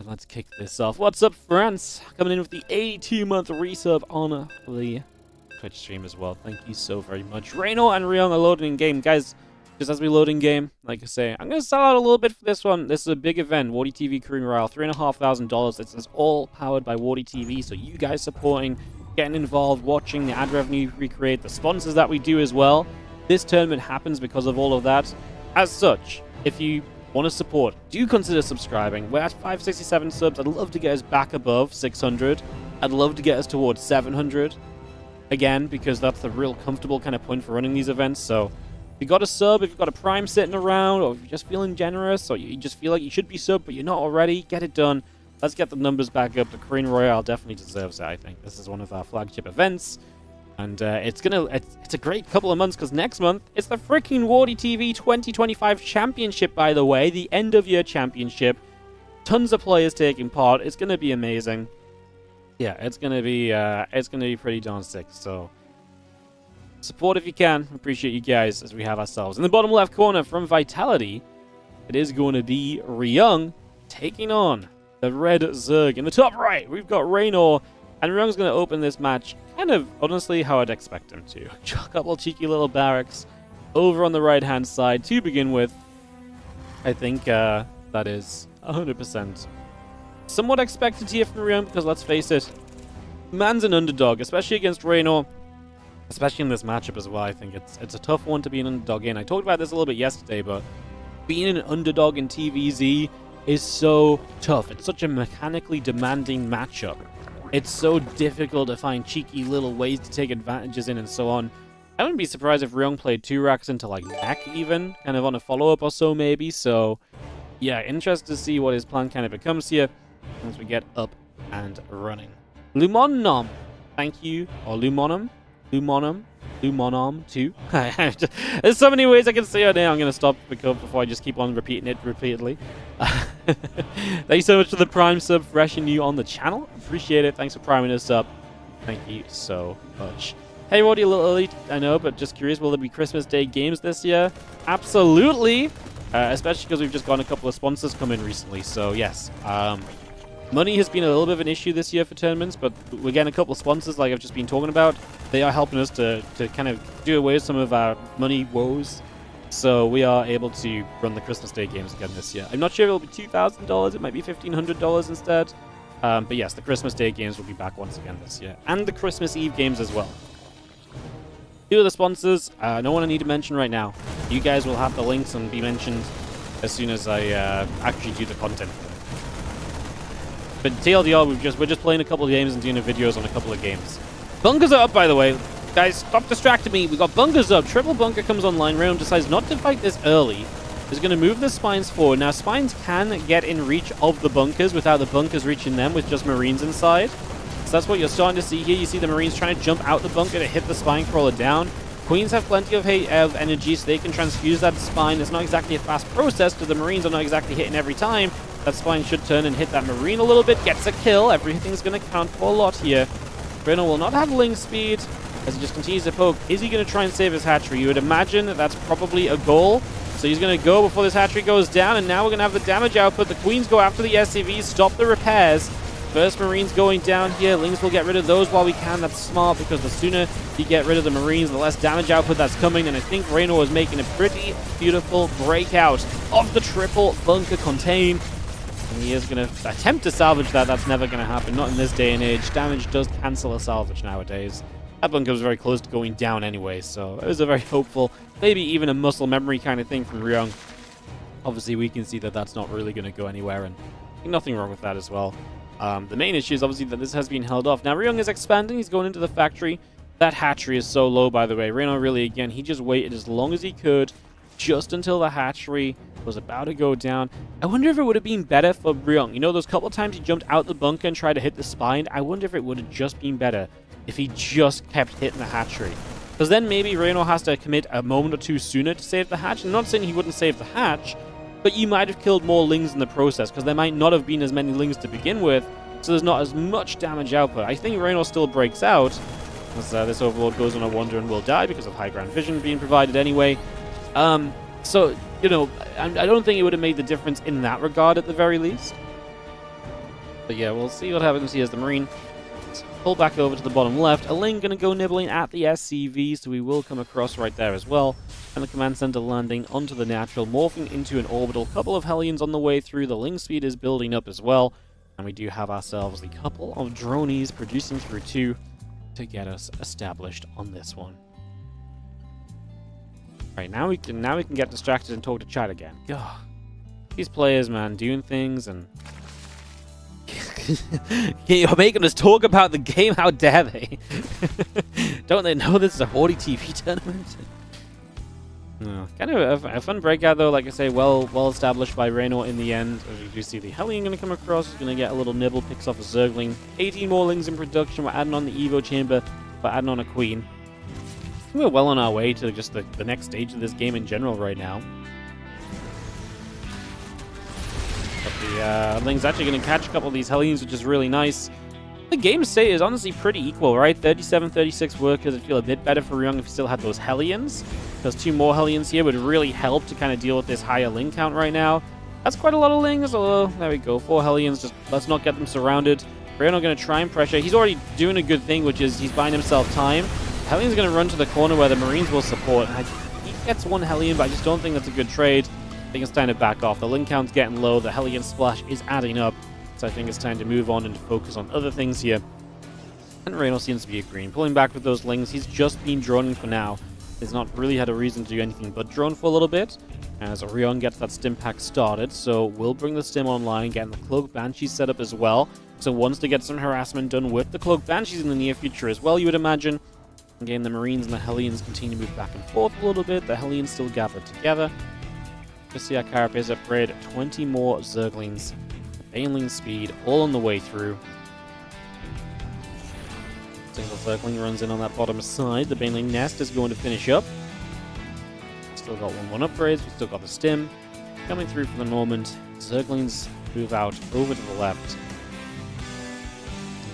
Let's kick this off. What's up, France? Coming in with the 82-month resub on the Twitch stream as well. Thank you so very much. Reynor and Ryong are loading in game. Guys, just as we load in game, like I say, I'm going to sell out a little bit for this one. This is a big event. WardiTV Korean Royale, $3,500. It's all powered by WardiTV. So you guys supporting, getting involved, watching the ad revenue we create, the sponsors that we do as well. This tournament happens because of all of that. As such, if you want to support, do consider subscribing. We're at 567 subs. I'd love to get us back above 600. I'd love to get us towards 700 again, because that's the real comfortable kind of point for running these events. So if you got a sub, if you've got a prime sitting around, or if you're just feeling generous, or you just feel like you should be sub but you're not already, get it done. Let's get the numbers back up. The Korean Royale definitely deserves it. I think this is one of our flagship events, and it's a great couple of months, because next month it's the freaking WardiTV 2025 Championship, by the way, the end of year championship. Tons of players taking part. It's gonna be amazing. Yeah, it's gonna be pretty darn sick. So support if you can. Appreciate you guys, as we have ourselves in the bottom left corner from Vitality. It is going to be Ryung taking on the red Zerg. In the top right, we've got Rainor, and Ryung's going to open this match kind of, honestly, how I'd expect him to. A couple cheeky little barracks over on the right-hand side to begin with. I think that is 100% somewhat expected here from Ryung, because let's face it, man's an underdog, especially against Reynor, especially in this matchup as well. I think it's a tough one to be an underdog in. I talked about this a little bit yesterday, but being an underdog in TVZ is so tough. It's such a mechanically demanding matchup. It's so difficult to find cheeky little ways to take advantages in and so on. I wouldn't be surprised if Ryung played 2 racks into like mech even, kind of on a follow-up or so maybe. So yeah, interested to see what his plan kind of becomes here once we get up and running. Lumonnom, thank you, or Lumonum 2. There's so many ways I can say it now. I'm going to stop before I just keep on repeating it repeatedly. Thank you so much for the Prime sub, fresh and new on the channel. Appreciate it. Thanks for priming us up. Thank you so much. Hey, Roddy, a little early, I know, but just curious, will there be Christmas Day games this year? Absolutely! Especially because we've just gotten a couple of sponsors come in recently, so yes. Money has been a little bit of an issue this year for tournaments, but we're getting a couple of sponsors like I've just been talking about. They are helping us to kind of do away with some of our money woes. So we are able to run the Christmas Day games again this year. I'm not sure if it'll be $2,000, it might be $1,500 instead. But yes, the Christmas Day games will be back once again this year. And the Christmas Eve games as well. 2 of the sponsors, no one I need to mention right now. You guys will have the links and be mentioned as soon as I actually do the content for them. But TLDR, we're just playing a couple of games and doing videos on a couple of games. Bunkers are up, by the way. Guys, stop distracting me. We got bunkers up. Triple bunker comes online. Rainor decides not to fight this early. He's going to move the spines forward. Now, spines can get in reach of the bunkers without the bunkers reaching them with just marines inside. So that's what you're starting to see here. You see the marines trying to jump out the bunker to hit the spine crawler down. Queens have plenty of energy, so they can transfuse that spine. It's not exactly a fast process, because the marines are not exactly hitting every time. That spine should turn and hit that marine a little bit, gets a kill. Everything's going to count for a lot here. Reynor will not have ling speed as he just continues to poke. Is he going to try and save his hatchery? You would imagine that that's probably a goal. So he's going to go before this hatchery goes down, and now we're going to have the damage output. The queens go after the SCVs, stop the repairs. First marines going down here. Lings will get rid of those while we can. That's smart, because the sooner you get rid of the marines, the less damage output that's coming. And I think Reynor is making a pretty beautiful breakout of the triple bunker contain. And he is going to attempt to salvage that. That's never going to happen. Not in this day and age. Damage does cancel a salvage nowadays. That bunker was very close to going down anyway, so it was a very hopeful, maybe even a muscle memory kind of thing from Ryung. Obviously, we can see that that's not really going to go anywhere, and nothing wrong with that as well. The main issue is obviously that this has been held off. Now, Ryung is expanding. He's going into the factory. That hatchery is so low, by the way. Reynor really, again, he just waited as long as he could, just until the hatchery was about to go down. I wonder if it would have been better for Ryung. You know, those couple of times he jumped out the bunker and tried to hit the spine. I wonder if it would have just been better if he just kept hitting the hatchery. Because then maybe Reynor has to commit a moment or two sooner to save the hatch. I'm not saying he wouldn't save the hatch, but you might have killed more lings in the process, because there might not have been as many lings to begin with, so there's not as much damage output. I think Reynor still breaks out, as this overlord goes on a wander and will die because of high ground vision being provided anyway. So, you know, I don't think it would have made the difference in that regard at the very least. But yeah, we'll see what happens here as the marine pull back over to the bottom left. A ling going to go nibbling at the SCV, so we will come across right there as well. And the command center landing onto the natural, morphing into an orbital. Couple of Hellions on the way through. The ling speed is building up as well. And we do have ourselves a couple of dronies producing through 2 to get us established on this one. Right, now we can get distracted and talk to chat again. God, these players, man, doing things and you're making us talk about the game. How dare they? Don't they know this is a WardiTV tournament? No. Kind of a fun breakout, though. Like I say, well established by Reynor in the end. As you do see the Hellion going to come across. He's going to get a little nibble, picks off a Zergling. 18 more lings in production. We're adding on the Evo chamber. We're adding on a Queen. We're well on our way to just the next stage of this game in general right now. But the Ling's actually going to catch a couple of these Hellions, which is really nice. The game state is honestly pretty equal, right? 37, 36 workers. It'd feel a bit better for Ryung if he still had those Hellions, because 2 more Hellions here would really help to kind of deal with this higher Ling count right now. That's quite a lot of Lings. Oh, there we go. 4 Hellions. Just let's not get them surrounded. Reynor going to try and pressure. He's already doing a good thing, which is he's buying himself time. Hellion's going to run to the corner where the Marines will support. He gets 1 Hellion, but I just don't think that's a good trade. I think it's time to back off. The Ling count's getting low. The Hellion splash is adding up. So I think it's time to move on and focus on other things here. And Reynor seems to be agreeing. Pulling back with those Lings. He's just been droning for now. He's not really had a reason to do anything but drone for a little bit. As Ryong gets that stim pack started, so we'll bring the stim online, getting the Cloak Banshees set up as well. So wants to get some harassment done with the Cloak Banshees in the near future as well, you would imagine. Again, the Marines and the Hellions continue to move back and forth a little bit. The Hellions still gathered together. Just see our Carapace upgrade, 20 more Zerglings. Baneling speed, all on the way through. Single Zergling runs in on that bottom side. The Baneling nest is going to finish up. Still got 1-1 upgrades. We still got the stim. Coming through for the moment. Zerglings move out over to the left.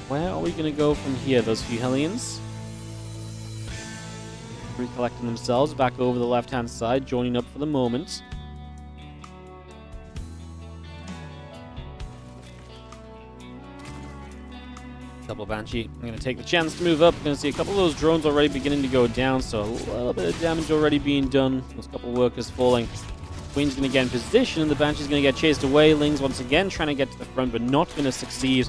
Where are we going to go from here? Those few Hellions recollecting themselves back over the left-hand side, joining up for the moment. Double Banshee. I'm going to take the chance to move up. I'm going to see a couple of those drones already beginning to go down, so a little bit of damage already being done. Those couple of workers falling. Queen's going to get in position, and the Banshee's going to get chased away. Ling's once again trying to get to the front, but not going to succeed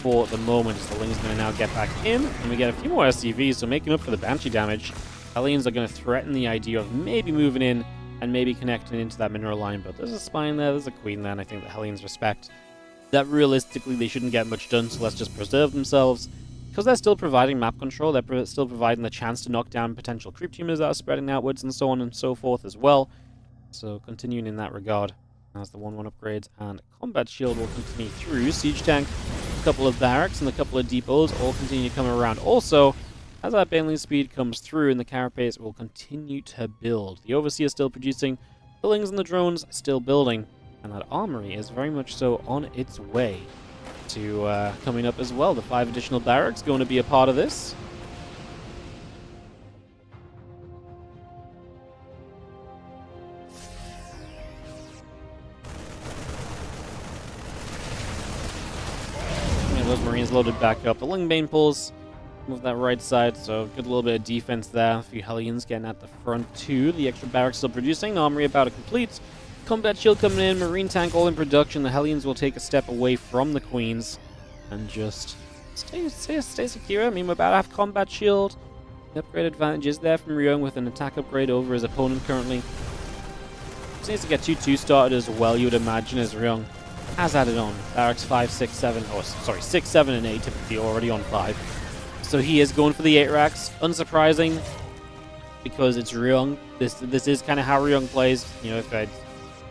for the moment. So Ling's going to now get back in, and we get a few more SCVs, so making up for the Banshee damage. Hellions are going to threaten the idea of maybe moving in and maybe connecting into that mineral line, but there's a spine there, there's a queen there, and I think the Hellions respect that realistically they shouldn't get much done, so let's just preserve themselves. Because they're still providing map control, they're still providing the chance to knock down potential creep tumors that are spreading outwards and so on and so forth as well. So continuing in that regard, as the 1-1 upgrades and combat shield will continue through. Siege tank, a couple of barracks and a couple of depots all continue to come around. Also, as that baneling speed comes through and the carapace will continue to build. The Overseer still producing, the Lings and the drones still building. And that armory is very much so on its way to coming up as well. The 5 additional barracks going to be a part of this. Yeah, those Marines loaded back up. The Lingbane pulls, move that right side, so good little bit of defense there. A few Hellions getting at the front too. The extra barracks still producing. Armory about to complete. Combat shield coming in, marine tank all in production. The Hellions will take a step away from the Queens and just stay secure. I mean, we're about to have combat shield. The upgrade advantage is there from Ryung with an attack upgrade over his opponent currently. Just needs to get 2-2 started as well, you would imagine, as Ryung has added on. Barracks 5, 6, 7, oh sorry, 6, 7, and 8 typically already on 5. So he is going for the 8 racks. Unsurprising because it's Ryung. This is kind of how Ryung plays. You know, if I'd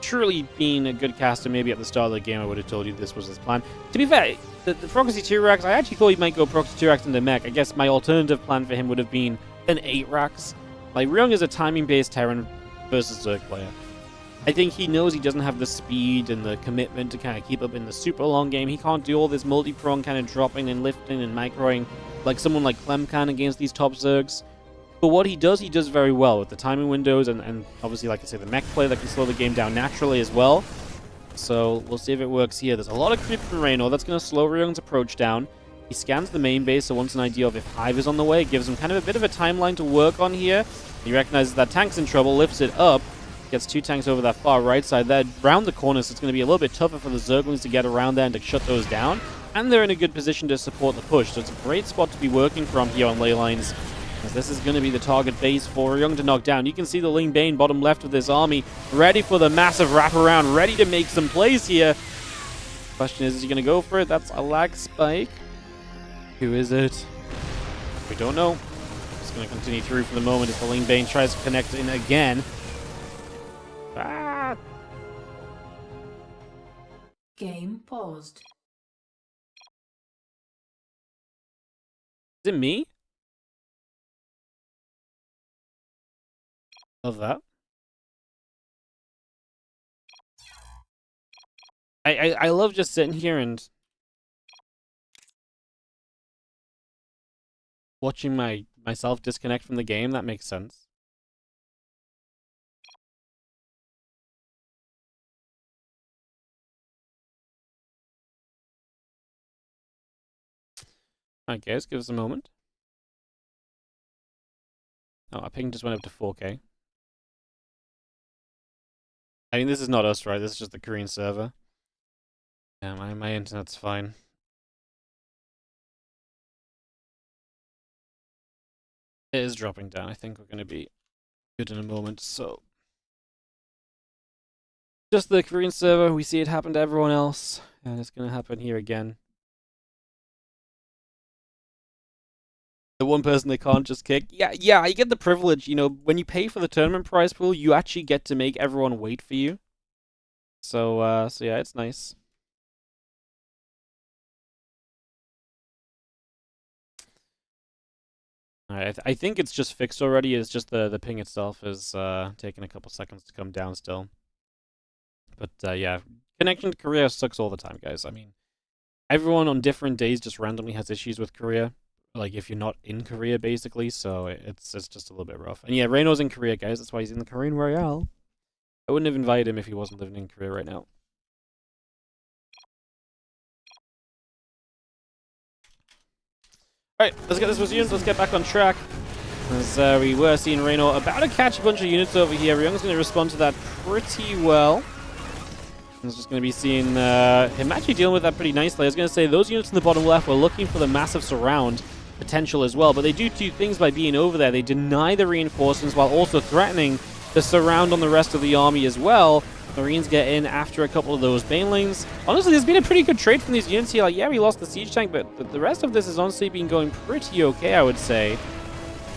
truly being a good caster, maybe at the start of the game, I would have told you this was his plan. To be fair, the Proxy 2 racks, I actually thought he might go Proxy 2 racks into mech. I guess my alternative plan for him would have been an 8 racks. Like, Ryung is a timing-based Terran versus Zerg player. I think he knows he doesn't have the speed and the commitment to kind of keep up in the super long game. He can't do all this multi-prong kind of dropping and lifting and microing like someone like Clem can against these top Zergs. But what he does very well with the timing windows and obviously, like I say, the mech play that can slow the game down naturally as well. So we'll see if it works here. There's a lot of creep from Rainor. That's going to slow Ryung's approach down. He scans the main base, so once an idea of if Hive is on the way, it gives him kind of a bit of a timeline to work on here. He recognizes that tank's in trouble, lifts it up, gets 2 tanks over that far right side there, round the corner, so it's going to be a little bit tougher for the Zerglings to get around there and to shut those down. And they're in a good position to support the push, so it's a great spot to be working from here on ley lines. As this is going to be the target base for Ryung to knock down. You can see the Ling Bane bottom left of this army, ready for the massive wraparound, ready to make some plays here. Question is he going to go for it? That's a lag spike. Who is it? We don't know. Just going to continue through for the moment if the Ling Bane tries to connect in again. Ah! Game paused. Is it me? Love that. I love just sitting here and watching myself disconnect from the game. That makes sense. Alright guys, give us a moment. Oh, our ping just went up to 4K. I mean, this is not us, right? This is just the Korean server. Yeah, my internet's fine. It is dropping down. I think we're going to be good in a moment, so... Just the Korean server, we see it happen to everyone else, and it's going to happen here again. The one person they can't just kick. Yeah, you get the privilege, you know, when you pay for the tournament prize pool, you actually get to make everyone wait for you. So yeah, it's nice. Alright, I think it's just fixed already. It's just the ping itself is taking a couple seconds to come down still. But yeah, connection to Korea sucks all the time, guys. I mean, everyone on different days just randomly has issues with Korea. Like, if you're not in Korea, basically. So it's just a little bit rough. And yeah, Reynor's in Korea, guys. That's why he's in the Korean Royale. I wouldn't have invited him if he wasn't living in Korea right now. Alright, let's get this resumed. Let's get back on track. As we were seeing Reynor about to catch a bunch of units over here. Ryung's going to respond to that pretty well. I was just going to be seeing him actually dealing with that pretty nicely. I was going to say, those units in the bottom left were looking for the massive surround potential as well. But they do two things by being over there. They deny the reinforcements while also threatening the surround on the rest of the army as well. Marines get in after a couple of those banelings. Honestly, there's been a pretty good trade from these units here. Like, yeah, we lost the siege tank, but the rest of this has honestly been going pretty okay, I would say.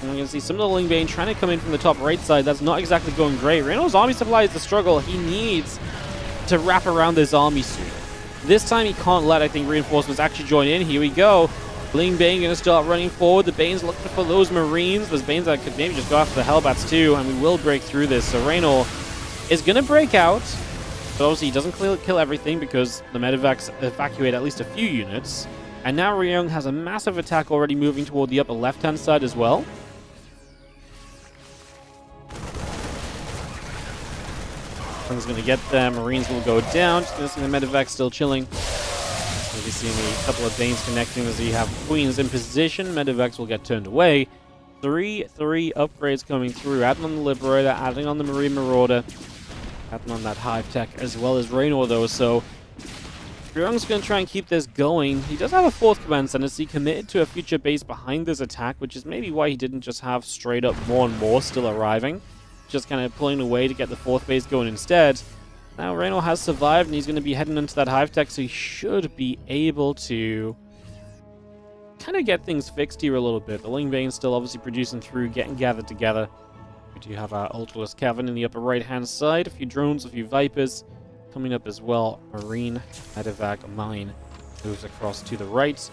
And we're going to see some of the Ling Bane trying to come in from the top right side. That's not exactly going great. Reynor's army supply is the struggle. He needs to wrap around this army soon. This time he can't let, I think, reinforcements actually join in. Here we go. Ling Bane going to start running forward. The Bane's looking for those Marines. There's Banes that could maybe just go after the Hellbats too, and we will break through this. So Reynor is going to break out, but obviously he doesn't kill everything because the medevacs evacuate at least a few units. And now Ryung has a massive attack already moving toward the upper left-hand side as well. Ryung's going to get there. Marines will go down. Just going to see the medevacs still chilling. We'll be seeing a couple of Danes connecting as you have Queens in position. Medevacs will get turned away. 3 upgrades coming through. Adding on the Liberator, adding on the Marine Marauder, adding on that Hive Tech, as well as Rainor, though. So Ryung's going to try and keep this going. He does have a 4th command center, so he committed to a future base behind this attack, which is maybe why he didn't just have straight up more and more still arriving. Just kind of pulling away to get the 4th base going instead. Now Rainor has survived, and he's going to be heading into that Hive Tech, so he should be able to kind of get things fixed here a little bit. The Ling Bane's still obviously producing through, getting gathered together. We do have our Ultraless Cavern in the upper right-hand side. A few drones, a few Vipers coming up as well. Marine, Medevac, Mine moves across to the right.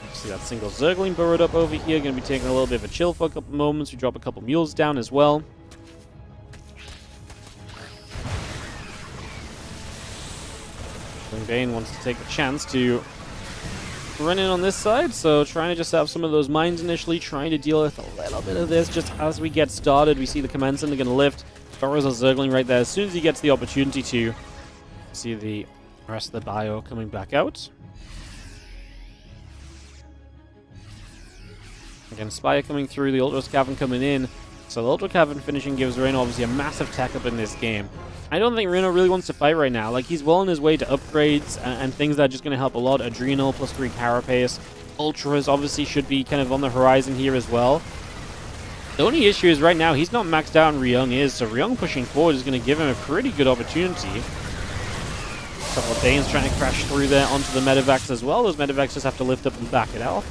You see that single Zergling burrowed up over here. Going to be taking a little bit of a chill for a couple moments. We drop a couple Mules down as well. Bane wants to take the chance to run in on this side, so trying to just have some of those mines initially, trying to deal with a little bit of this just as we get started. We see the command center going to lift. Burrows are Zergling right there. As soon as he gets the opportunity to, see the rest of the bio coming back out. Again, Spire coming through, the Ultra's Cavern coming in. So the Ultra Cavern finishing gives Reynor obviously a massive tech up in this game. I don't think Reynor really wants to fight right now. Like, he's well on his way to upgrades and things that are just going to help a lot. Adrenal, +3 Carapace. Ultras obviously should be kind of on the horizon here as well. The only issue is right now he's not maxed out and Ryung is, so Ryung pushing forward is going to give him a pretty good opportunity. A couple of Danes trying to crash through there onto the medevacs as well. Those medevacs just have to lift up and back it off.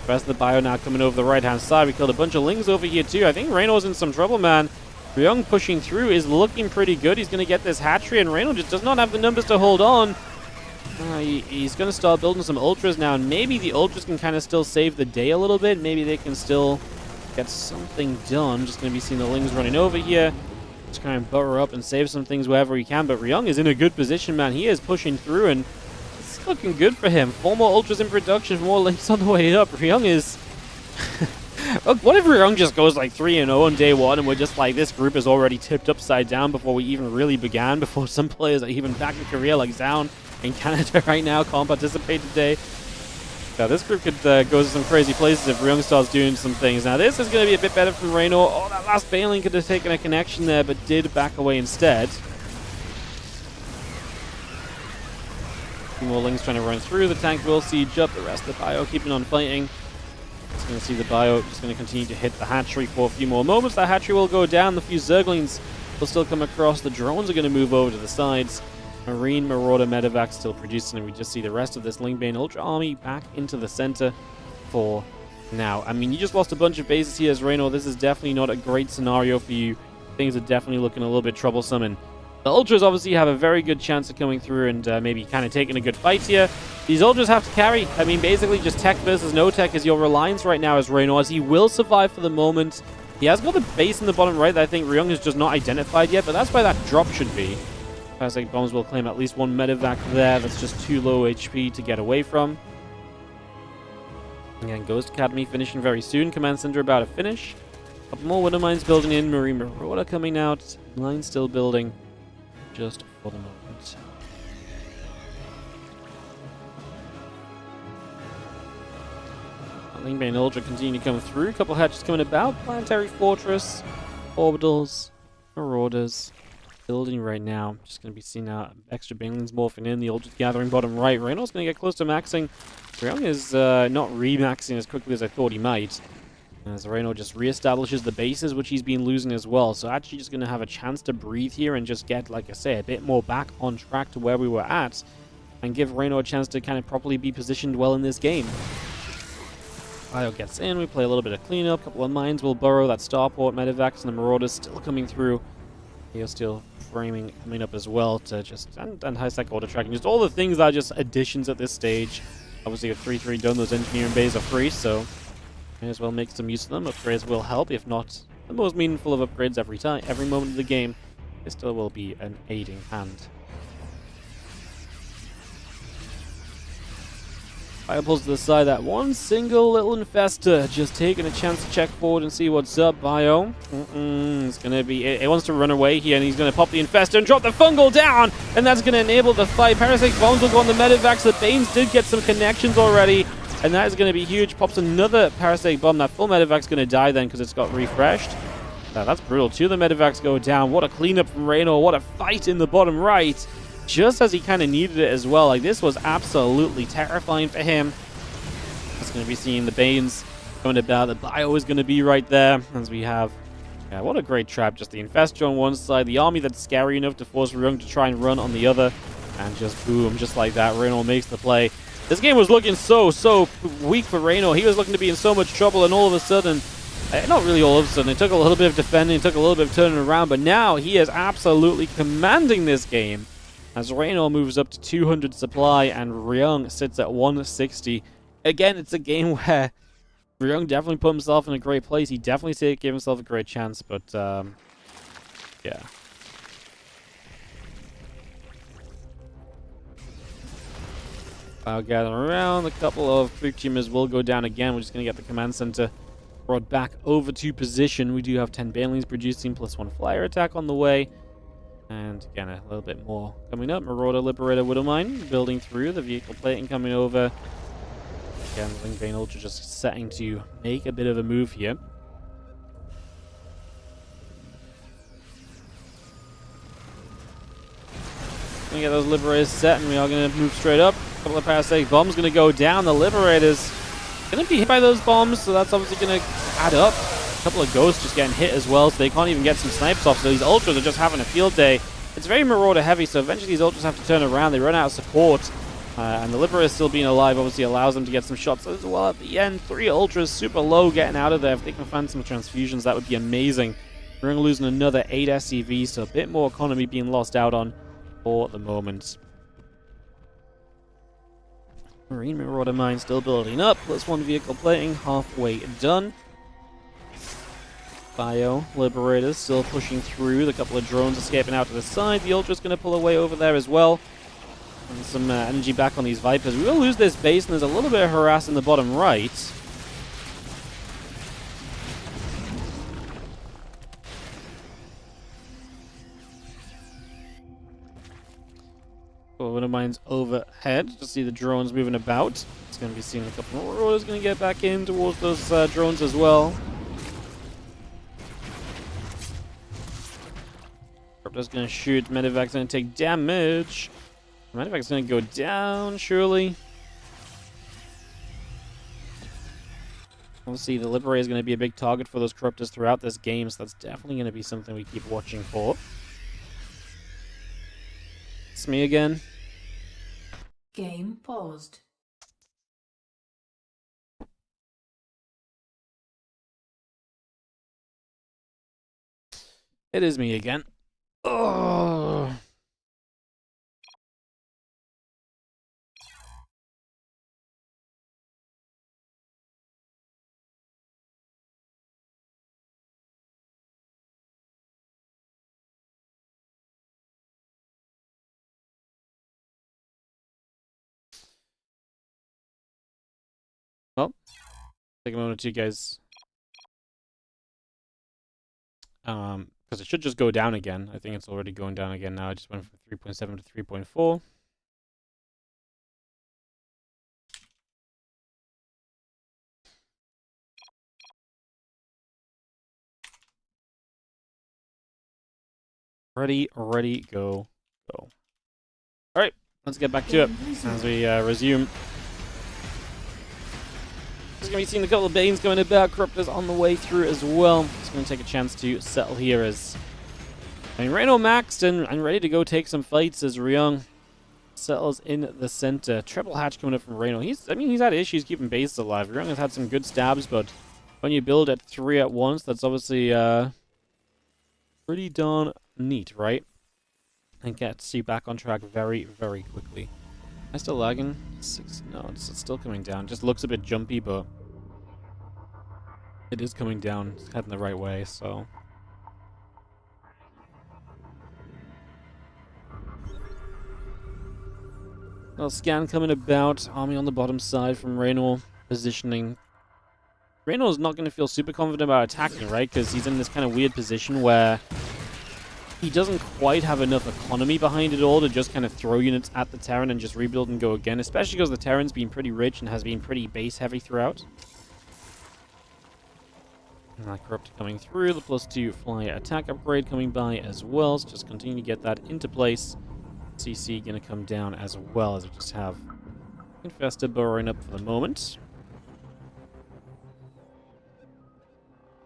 The rest of the bio now coming over the right-hand side. We killed a bunch of Lings over here too. I think Reynor's in some trouble, man. Ryung pushing through is looking pretty good. He's going to get this hatchery, and Reynor just does not have the numbers to hold on. He's going to start building some Ultras now, and maybe the Ultras can kind of still save the day a little bit. Maybe they can still get something done. Just going to be seeing the Lings running over here. Just try and burrow up and save some things wherever he can. But Ryung is in a good position, man. He is pushing through, and it's looking good for him. 4 more Ultras in production, 4 more Lings on the way up. Ryung is... What if Ryung just goes like 3-0 on day 1 and we're just like, this group is already tipped upside down before we even really began, before some players are even back in Korea like Zaun in Canada right now can't participate today. Yeah, this group could go to some crazy places if Ryung starts doing some things. Now, this is going to be a bit better from Reynor. Oh, that last Baneling could have taken a connection there, but did back away instead. Two more Lings trying to run through. The tank will siege up. The rest of the bio keeping on fighting. Just going to see the bio just going to continue to hit the hatchery for a few more moments. That hatchery will go down. The few Zerglings will still come across. The drones are going to move over to the sides. Marine, Marauder, Medevac still producing, and we just see the rest of this Lingbane Ultra army back into the center for now. I mean, you just lost a bunch of bases here as Rainor. This is definitely not a great scenario for you. Things are definitely looking a little bit troublesome, and the Ultras obviously have a very good chance of coming through and maybe kind of taking a good fight here. These Ultras have to carry. I mean, basically just tech versus no tech is your reliance right now as Rainor, as he will survive for the moment. He has got the base in the bottom right that I think Ryung has just not identified yet, but that's where that drop should be. Parasite Bombs will claim at least one medevac there. That's just too low HP to get away from. Again, Ghost Academy finishing very soon. Command Center about to finish. A couple more Winter Mines building in. Marine Marauder coming out. Line still building. Just for the moment. Lingbane Ultra continue to come through. A couple hatches coming about. Planetary Fortress. Orbitals. Marauders. Building right now. Just going to be seeing extra Banelings morphing in. The Ultra's gathering bottom right. Reynor's going to get close to maxing. Ryong is not re-maxing as quickly as I thought he might. As Reynor just re-establishes the bases, which he's been losing as well. So actually just going to have a chance to breathe here and just get, like I say, a bit more back on track to where we were at. And give Reynor a chance to kind of properly be positioned well in this game. Bio gets in. We play a little bit of cleanup. A couple of mines will burrow. That Starport, Medevacs, and the Marauders still coming through. Steel framing coming up as well to just and high stack auto tracking, just all the things that are just additions at this stage. Obviously with 3-3 done, those engineering bays are free, so may as well make some use of them. Upgrades will help, if not the most meaningful of upgrades every moment of the game. It still will be an aiding hand. Bio pulls to the side, that one single little infestor just taking a chance to check forward and see what's up. Bio, it's gonna be, it wants to run away here, and he's gonna pop the infestor and drop the fungal down, and that's gonna enable the fight. Parasite Bombs will go on the Medevacs. The Banes did get some connections already, and that is gonna be huge. Pops another Parasite Bomb. That full Medevac's gonna die then because it's got refreshed. That's brutal. Two of the Medevacs go down. What a cleanup from Reynor. What a fight in the bottom right. Just as he kind of needed it as well. Like, this was absolutely terrifying for him. It's going to be seeing the Banes coming about. The Bio is going to be right there. As we have... Yeah, what a great trap. Just the Infestor on one side. The army that's scary enough to force Ryung to try and run on the other. And just boom, just like that. Reynor makes the play. This game was looking so weak for Reynor. He was looking to be in so much trouble, and all of a sudden... not really all of a sudden. It took a little bit of defending. It took a little bit of turning around. But now he is absolutely commanding this game. As Reynor moves up to 200 supply and Ryung sits at 160. Again, it's a game where Ryung definitely put himself in a great place. He definitely gave himself a great chance, but yeah. I'll gather around. A couple of creep teamers will go down again. We're just going to get the command center brought back over to position. We do have 10 Banelings producing, plus 1 flyer attack on the way. And again, a little bit more coming up. Marauder, Liberator, Widowmine building through. The vehicle plating coming over. Again, Lingbane Ultra just setting to make a bit of a move here. Gonna get those Liberators set, and we are gonna move straight up. A couple of Parasite Bombs gonna go down. The Liberators gonna be hit by those bombs, so that's obviously gonna add up. A couple of Ghosts just getting hit as well, so they can't even get some snipes off, so these Ultras are just having a field day. It's very Marauder heavy, so eventually these Ultras have to turn around. They run out of support, and the Liberator still being alive obviously allows them to get some shots as well at the end. 3 Ultras super low getting out of there. If they can find some transfusions, that would be amazing. We're going to lose another 8 SCVs, so a bit more economy being lost out on for the moment. Marine Marauder mine still building up, plus 1 vehicle plating, halfway done. Bio, Liberators still pushing through. The couple of drones escaping out to the side. The Ultra's going to pull away over there as well. And some energy back on these Vipers. We will lose this base, and there's a little bit of harass in the bottom right. One of mine's overhead. Just see the drones moving about. It's going going to be seeing a couple more orders going to get back in towards those drones as well. Corruptor's going to shoot. Medevac's going to take damage. Medevac's going to go down, surely. Obviously, the Liberator is going to be a big target for those Corruptors throughout this game, so that's definitely going to be something we keep watching for. It's me again. Game paused. It is me again. Oh. Well, take a moment to you guys. Because it should just go down again. I think it's already going down again now. I just went from 3.7 to 3.4. Ready, go. Alright, let's get back to it as we resume. Just going to be seeing a couple of Banes going about. Corruptors on the way through as well. Just going to take a chance to settle here as... I mean, Reynor maxed and ready to go take some fights as Ryung settles in the center. Triple hatch coming up from Reynor. He's had issues keeping bases alive. Ryung has had some good stabs, but when you build at 3 at once, that's obviously pretty darn neat, right? And gets you back on track very, very quickly. Am I still lagging? 6? No, it's still coming down. Just looks a bit jumpy, but it is coming down. It's heading the right way, so... Well, scan coming about. Army on the bottom side from Rainor. Positioning. Rainor's not going to feel super confident about attacking, right? Because he's in this kind of weird position where he doesn't quite have enough economy behind it all to just kind of throw units at the Terran and just rebuild and go again. Especially because the Terran's been pretty rich and has been pretty base heavy throughout. And that Corruptor coming through. The +2 fly attack upgrade coming by as well. So just continue to get that into place. CC going to come down as well as we just have Infestor burrowing up for the moment.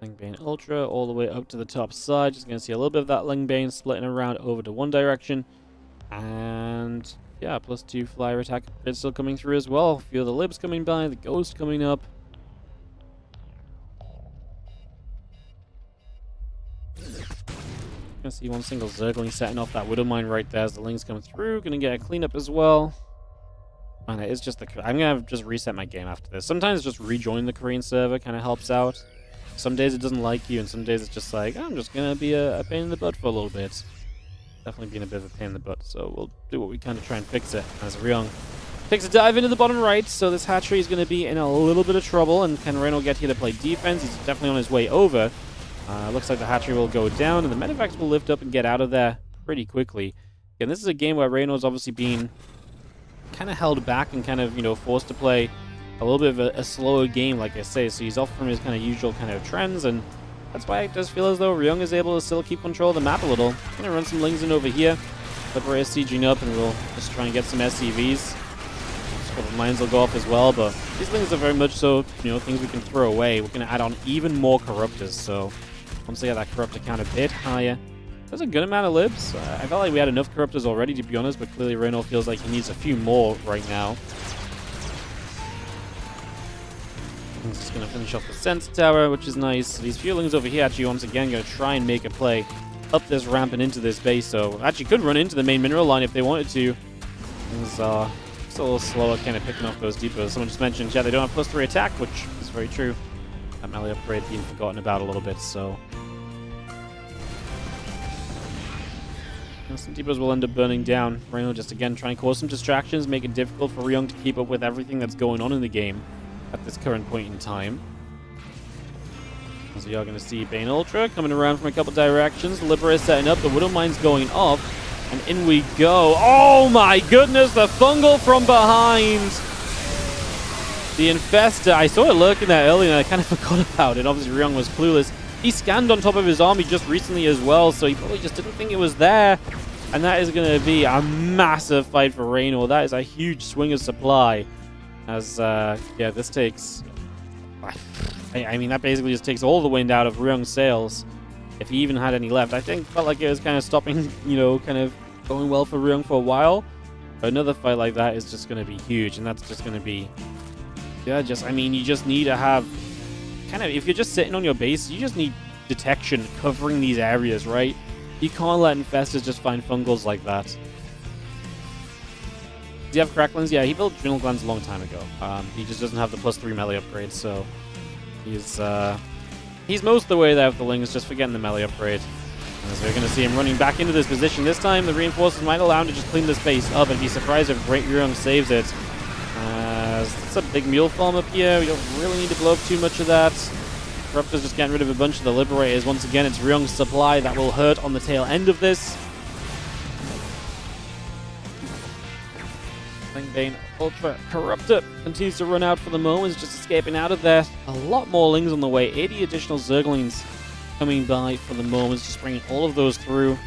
Lingbane Ultra all the way up to the top side. Just going to see a little bit of that Lingbane splitting around over to one direction. And yeah, +2 flyer attack is still coming through as well. A few of the Libs coming by, the Ghost coming up. Gonna see one single Zergling setting off that Widowmine right there as the Lings come through. Gonna get a cleanup as well. And it is just the... I'm gonna just reset my game after this. Sometimes just rejoin the Korean server kind of helps out. Some days it doesn't like you, and some days it's just like, I'm just gonna be a pain in the butt for a little bit. Definitely being a bit of a pain in the butt, so we'll do what we can to try and fix it. As Ryong takes a dive into the bottom right, so this hatchery is gonna be in a little bit of trouble, and can Reynor get here to play defense? He's definitely on his way over. Looks like the hatchery will go down, and the medevacs will lift up and get out of there pretty quickly. Again, this is a game where Reynor's obviously been kind of held back and kind of, you know, forced to play a little bit of a slower game, like I say. So he's off from his kind of usual kind of trends, and that's why it does feel as though Ryung is able to still keep control of the map a little. Gonna run some Lings in over here. Liberator sieging up, and we'll just try and get some SCVs. A couple of mines will go off as well, but these Lings are very much so, you know, things we can throw away. We're gonna add on even more Corruptors, so once they get that Corruptor count a bit higher, there's a good amount of Libs. I felt like we had enough Corruptors already, to be honest, but clearly Reynor feels like he needs a few more right now. He's just going to finish off the Sense Tower, which is nice. These Fuelings over here actually once again going to try and make a play up this ramp and into this base, so actually could run into the main mineral line if they wanted to. Things just a little slower kind of picking off those depots. Someone just mentioned, yeah, they don't have +3 attack, which is very true. That melee upgrade being forgotten about a little bit, so... some depots will end up burning down. Reynor just again trying to cause some distractions, make it difficult for Ryung to keep up with everything that's going on in the game at this current point in time. So you're going to see Bane Ultra coming around from a couple directions. The Liberator setting up, the Widowmine's going off, and in we go. Oh my goodness, the Fungal from behind! The Infestor, I saw it lurking there earlier and I kind of forgot about it. Obviously, Ryung was clueless. He scanned on top of his army just recently as well, so he probably just didn't think it was there. And that is going to be a massive fight for Rainor. That is a huge swing of supply. As, yeah, this takes... I mean, that basically just takes all the wind out of Ryung's sails. If he even had any left. I think felt like it was kind of stopping, you know, kind of going well for Ryung for a while. But another fight like that is just going to be huge. And that's just going to be... Yeah, I mean, you just need to have... Kind of, if you're just sitting on your base, you just need detection covering these areas, right? You can't let Infestors just find fungals like that. Does he have Cracklings? Yeah, he built Adrenal Glands a long time ago. He just doesn't have the +3 melee upgrade, so... He's most of the way there with the Lings, just forgetting the melee upgrade. As we're going to see him running back into this position. This time, the reinforcements might allow him to just clean this base up and be surprised if Great Ryung saves it. It's a big mule farm up here. We don't really need to blow up too much of that. Corruptor's just getting rid of a bunch of the Liberators. Once again, it's Ryung's supply that will hurt on the tail end of this. Bane Ultra Corruptor continues to run out for the moment, just escaping out of there. A lot more Lings on the way, 80 additional Zerglings coming by for the moment, just bringing all of those through.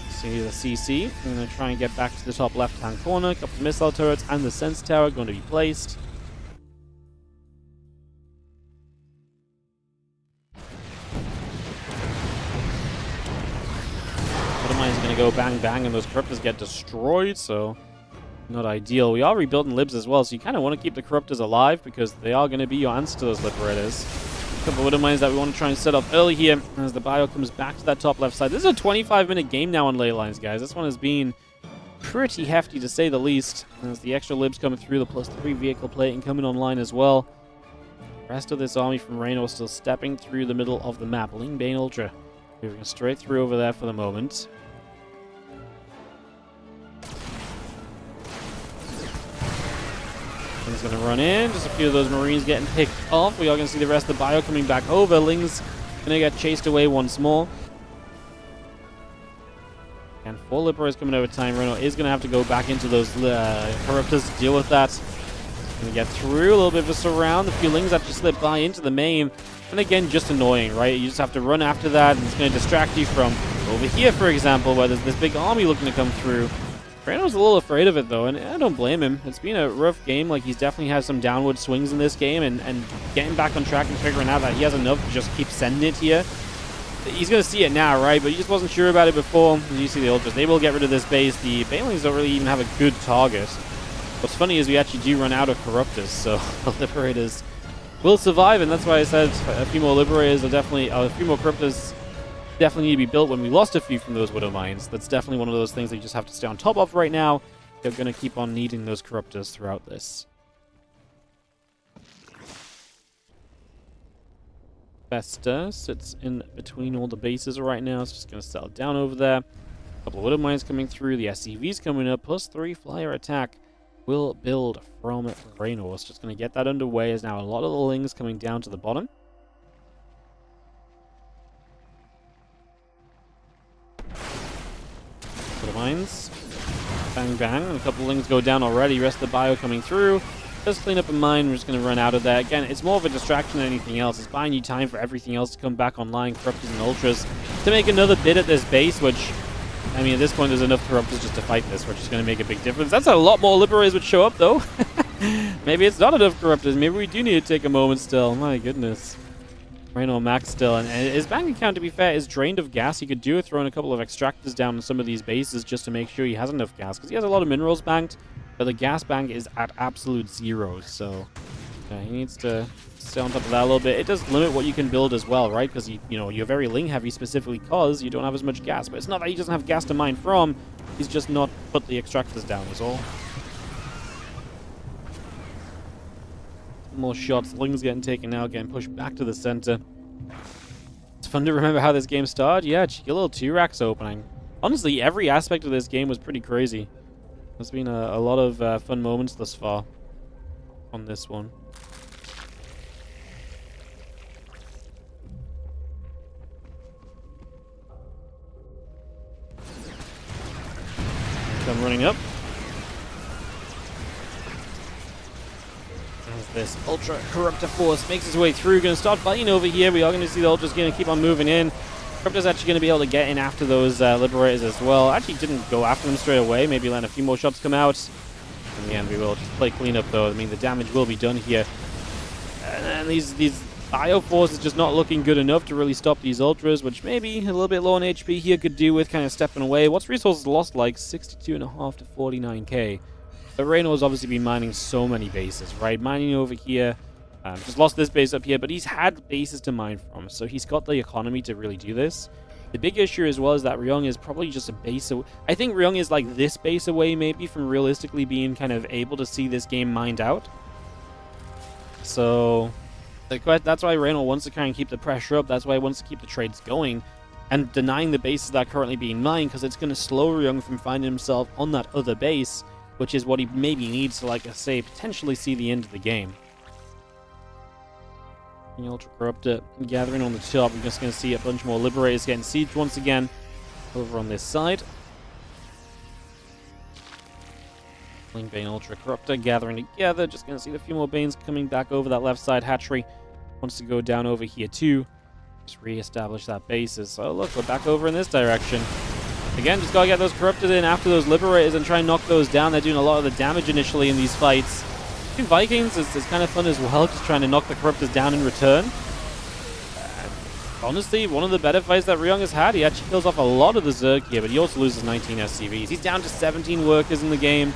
See the CC. I'm going to try and get back to the top left-hand corner. A couple of missile turrets and the Sense Tower going to be placed. Otherwise, he's going to go bang bang and those Corruptors get destroyed, so... Not ideal. We are rebuilding Libs as well, so you kind of want to keep the Corruptors alive because they are going to be your answer to those Liberators. A couple of Widow Mines that we want to try and set up early here as the bio comes back to that top left side. This is a 25-minute game now on ley lines, guys. This one has been pretty hefty to say the least. As the extra Libs coming through, the +3 vehicle plating coming online as well. The rest of this army from Reynor still stepping through the middle of the map. Ling Bane Ultra moving straight through over there for the moment. He's going to run in. Just a few of those Marines getting picked off. We are going to see the rest of the bio coming back over. Ling's going to get chased away once more. And 4 Liberators coming over time. Reynor is going to have to go back into those Corruptors to deal with that. Going to get through a little bit of a surround. A few Lings actually slip by into the main. And again, just annoying, right? You just have to run after that, and it's going to distract you from over here, for example, where there's this big army looking to come through. Reynor's a little afraid of it, though, and I don't blame him. It's been a rough game. Like, he's definitely had some downward swings in this game, and getting back on track and figuring out that he has enough to just keep sending it here. He's going to see it now, right? But he just wasn't sure about it before. You see the Ultras. They will get rid of this base. The Banelings don't really even have a good target. What's funny is we actually do run out of Corruptors, so the Liberators will survive, and that's why I said a few more Liberators are definitely... a few more Corruptors definitely need to be built when we lost a few from those Widow Mines. That's definitely one of those things that you just have to stay on top of right now. You're going to keep on needing those Corruptors throughout this. Festa sits in between all the bases right now. It's just going to settle down over there. A couple of Widow Mines coming through. The SCVs coming up. +3 flyer attack will build from Rainor. It's just going to get that underway as now a lot of the Lings coming down to the bottom. Mines. Bang, bang. And a couple of Lings go down already. Rest of the bio coming through. Just clean up a mine. We're just going to run out of that. Again, it's more of a distraction than anything else. It's buying you time for everything else to come back online. Corruptors and Ultras to make another bid at this base, which, I mean, at this point, there's enough Corruptors just to fight this, which is going to make a big difference. That's a lot more Liberators would show up, though. Maybe it's not enough Corruptors. Maybe we do need to take a moment still. My goodness. Rainor max still, and his bank account, to be fair, is drained of gas. He could do with throwing a couple of extractors down on some of these bases just to make sure he has enough gas, because he has a lot of minerals banked, but the gas bank is at absolute zero, so yeah, he needs to stay on top of that a little bit. It does limit what you can build as well, right? Because you're very Ling heavy specifically because you don't have as much gas, but it's not that he doesn't have gas to mine from. He's just not put the extractors down is all. More shots. Ling's getting taken out, getting pushed back to the center. It's fun to remember how this game started. Yeah, cheeky little 2-racks opening. Honestly, every aspect of this game was pretty crazy. There's been a lot of fun moments thus far on this one. Come running up. this Ultra Corruptor Force makes its way through. Going to start fighting over here. We are going to see the Ultra's going to keep on moving in. Corruptor's actually going to be able to get in after those Liberators as well. Actually didn't go after them straight away. Maybe let a few more shots come out. In the end, we will just play cleanup though. I mean, the damage will be done here. And these Bio Force is just not looking good enough to really stop these Ultras, which maybe a little bit low on HP here could do with kind of stepping away. What's resources lost like? 62.5 to 49k. But Reynor has obviously been mining so many bases, right? Mining over here. Just lost this base up here, but he's had bases to mine from, so he's got the economy to really do this. The big issue as well is that Ryong is probably just a base away. I think Ryong is like this base away maybe from realistically being kind of able to see this game mined out. So that's why Rainor wants to kind of keep the pressure up. That's why he wants to keep the trades going and denying the bases that are currently being mined, because it's going to slow Ryong from finding himself on that other base, which is what he maybe needs to, like I say, potentially see the end of the game. The Ultra Corruptor gathering on the top. We're just going to see a bunch more Liberators getting sieged once again over on this side. Bane Ultra Corruptor gathering together. Just going to see a few more Banes coming back over that left side. Hatchery wants to go down over here too. Just re-establish that bases. So look, we're back over in this direction. Again, just got to get those Corruptors in after those Liberators and try and knock those down. They're doing a lot of the damage initially in these fights. Vikings is kind of fun as well, just trying to knock the Corruptors down in return. Honestly, one of the better fights that Ryung has had. He actually kills off a lot of the Zerg here, but he also loses 19 SCVs. He's down to 17 workers in the game.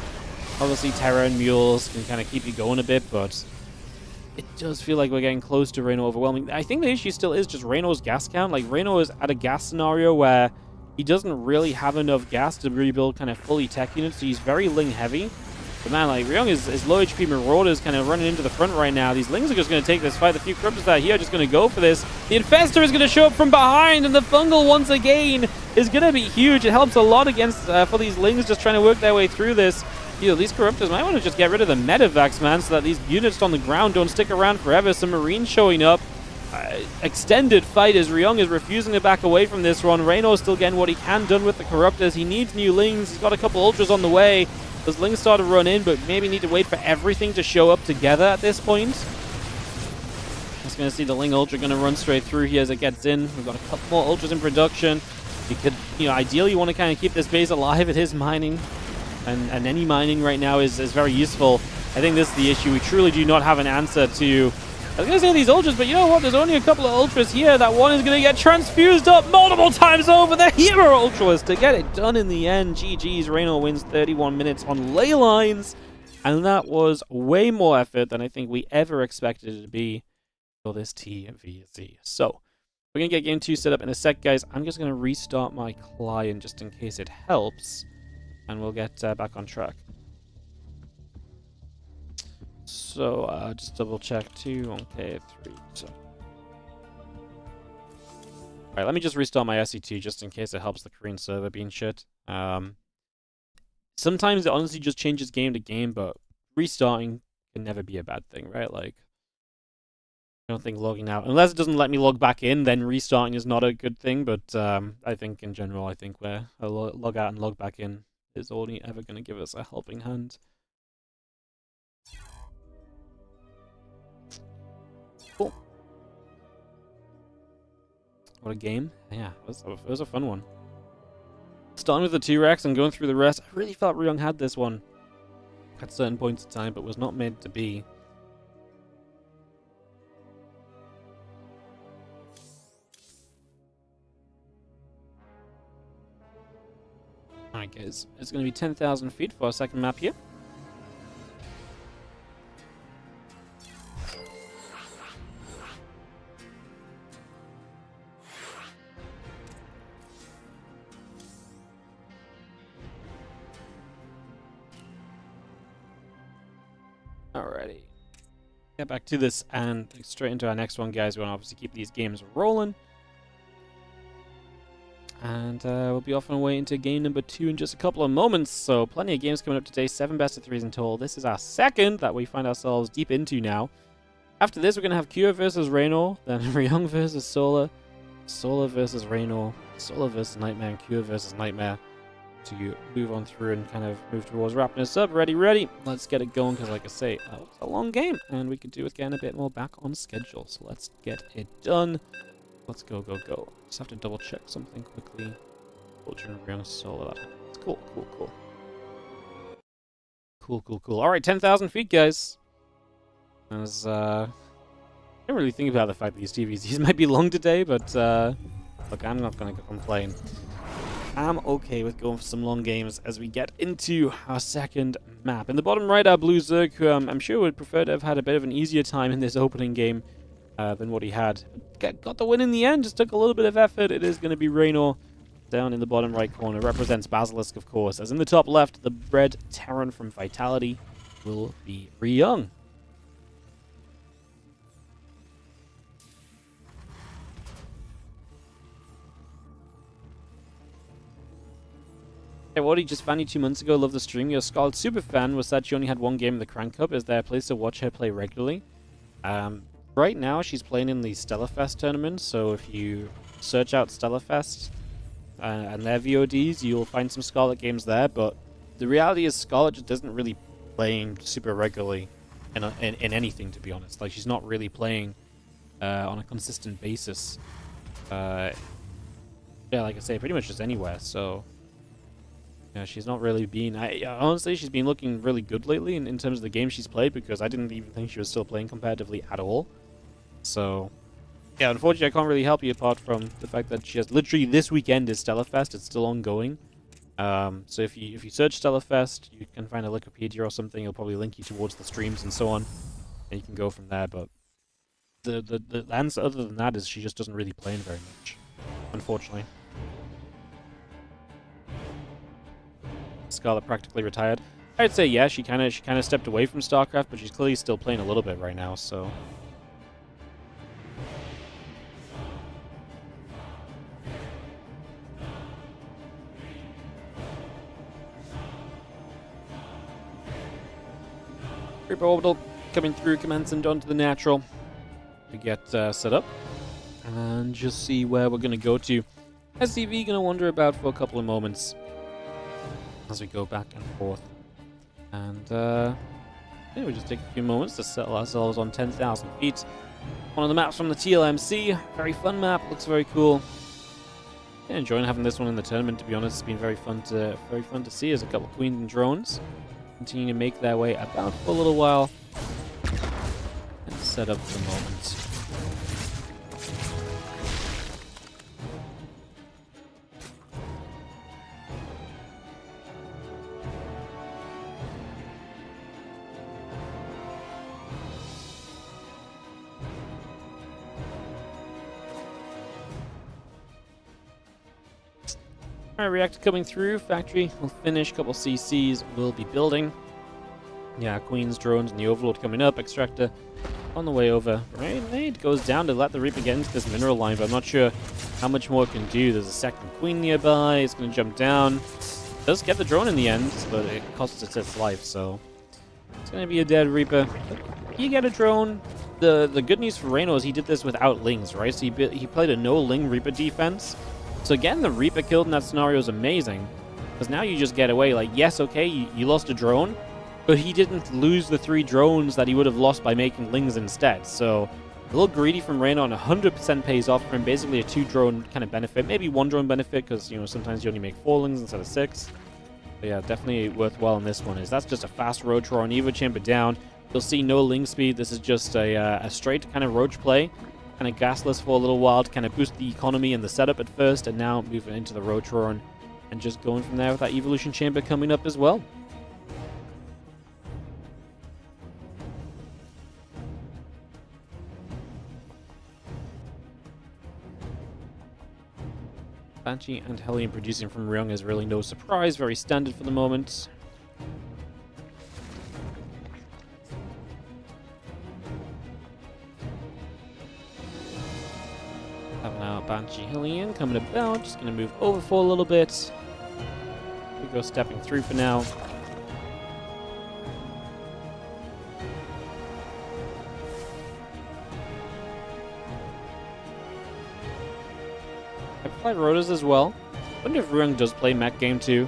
Obviously, Terra and Mules can kind of keep you going a bit, but it does feel like we're getting close to Reynor overwhelming. I think the issue still is just Reynor's gas count. Like, Reynor is at a gas scenario where he doesn't really have enough gas to rebuild kind of fully tech units, so he's very Ling heavy. But man, like, Ryung is low HP Marauders kind of running into the front right now. These Lings are just going to take this fight. The few Corruptors that are here are just going to go for this. The Infestor is going to show up from behind, and the Fungal once again is going to be huge. It helps a lot against for these Lings just trying to work their way through this. You know, these Corruptors might want to just get rid of the Medivacs, man, so that these units on the ground don't stick around forever. Some Marines showing up. Extended fight as Ryung is refusing to back away from this one. Reynor still getting what he can done with the Corruptors. He needs new Lings. He's got a couple Ultras on the way. Those Lings start to run in, but maybe need to wait for everything to show up together at this point. Just going to see the Ling Ultra going to run straight through here as it gets in. We've got a couple more Ultras in production. You could, you know, ideally you want to kind of keep this base alive. It is mining, and any mining right now is very useful. I think this is the issue. We truly do not have an answer to... I was going to say these Ultras, but you know what? There's only a couple of Ultras here. That one is going to get transfused up multiple times over. The Hero Ultras to get it done in the end. GG's. Rainor wins 31 minutes on ley lines. And that was way more effort than I think we ever expected it to be for this TVZ. So, we're going to get game 2 set up in a sec, guys. I'm just going to restart my client just in case it helps. And we'll get back on track. So, just double check 2, okay, 3, so. Alright, let me just restart my SE2 just in case it helps the Korean server being shit. Sometimes it honestly just changes game to game, but restarting can never be a bad thing, right? Like, I don't think logging out, unless it doesn't let me log back in, then restarting is not a good thing, but I think in general, I think where a log out and log back in is only ever going to give us a helping hand. Cool. What a game. Yeah, it was a fun one. Starting with the T-Rex and going through the rest, I really felt Ryung had this one at certain points of time, but was not meant to be. Alright guys, it's going to be 10,000 feet for our second map here. Alrighty. Get back to this and straight into our next one, guys. We want to obviously keep these games rolling. And we'll be off and away into game number 2 in just a couple of moments. So plenty of games coming up today. 7 best of 3s in total. This is our second that we find ourselves deep into now. After this, we're going to have Kyo versus Rainor. Then Ryung versus Solar. Solar versus Rainor. Solar versus Nightmare. And Kyo versus Nightmare. to move on through and kind of move towards wrapping this up. Ready. Let's get it going because, like I say, it's a long game and we could do with getting a bit more back on schedule. So let's get it done. Let's go. Just have to double check something quickly. Children of Ryung solo. That's cool. Cool. All right, 10,000 feet, guys. As I didn't really think about the fact that these TVs might be long today, but look, I'm not going to complain. I'm okay with going for some long games as we get into our second map. In the bottom right, our Blue Zerg, who I'm sure would prefer to have had a bit of an easier time in this opening game than what he had. Got the win in the end, just took a little bit of effort. It is going to be Reynor down in the bottom right corner. Represents Basilisk, of course. As in the top left, the red Terran from Vitality will be Ryung. Hey, Wardy just found you 2 months ago. Love the stream. Your Scarlet super fan was that she only had one game in the Crank Cup. Is there a place to watch her play regularly? Right now, she's playing in the Stellarfest tournament. So if you search out Stellarfest and their VODs, you'll find some Scarlet games there. But the reality is, Scarlet just isn't really playing super regularly in anything, to be honest. Like, she's not really playing on a consistent basis. Yeah, like I say, pretty much just anywhere. So yeah, she's not really been... honestly, she's been looking really good lately in terms of the games she's played, because I didn't even think she was still playing competitively at all. So, yeah, unfortunately, I can't really help you apart from the fact that she has... Literally, this weekend is Stellarfest. It's still ongoing. So if you search Stellarfest, you can find a Wikipedia or something. It'll probably link you towards the streams and so on. And you can go from there, but... The answer other than that is she just doesn't really play very much, unfortunately. Scarlet practically retired. I'd say yeah, she kind of stepped away from StarCraft, but she's clearly still playing a little bit right now. So Reaper Orbital coming through, commands and onto the natural. We get set up and just see where we're gonna go to. SCV gonna wander about for a couple of moments as we go back and forth. And yeah, we just take a few moments to settle ourselves on 10,000 feet. One of the maps from the TLMC. Very fun map, looks very cool. Yeah, enjoying having this one in the tournament, to be honest. It's been very fun to see as a couple of queens and drones continue to make their way about for a little while and set up for the moment. Alright, reactor coming through. Factory will finish. Couple CCs will be building. Yeah, Queen's drones and the Overlord coming up. Extractor on the way over. Grenade goes down to let the Reaper get into this mineral line, but I'm not sure how much more it can do. There's a second Queen nearby. It's going to jump down. Does get the drone in the end, but it costs it its life, so it's going to be a dead Reaper. You get a drone. The good news for Reynor is he did this without Lings, right? So he played a no-Ling Reaper defense. So getting the Reaper killed in that scenario is amazing, because now you just get away. Like, yes, okay, you lost a drone, but he didn't lose the 3 drones that he would have lost by making Lings instead. So a little greedy from Reynor, and 100% pays off for him. Basically a 2-drone kind of benefit, maybe 1-drone benefit, because, you know, sometimes you only make 4 Lings instead of 6. But yeah, definitely worthwhile in this one. That's just a fast Roach Roar on Evo Chamber down. You'll see no Ling speed. This is just a straight kind of Roach play. Kind of gasless for a little while to kind of boost the economy and the setup at first, and now moving into the Roach Roar and just going from there with that Evolution Chamber coming up as well. Banshee and Hellion producing from Ryung is really no surprise, very standard for the moment. Now Banshee Hellion coming about, just going to move over for a little bit. We go stepping through for now. I play Rotas as well. Wonder if Ryung does play mech game too.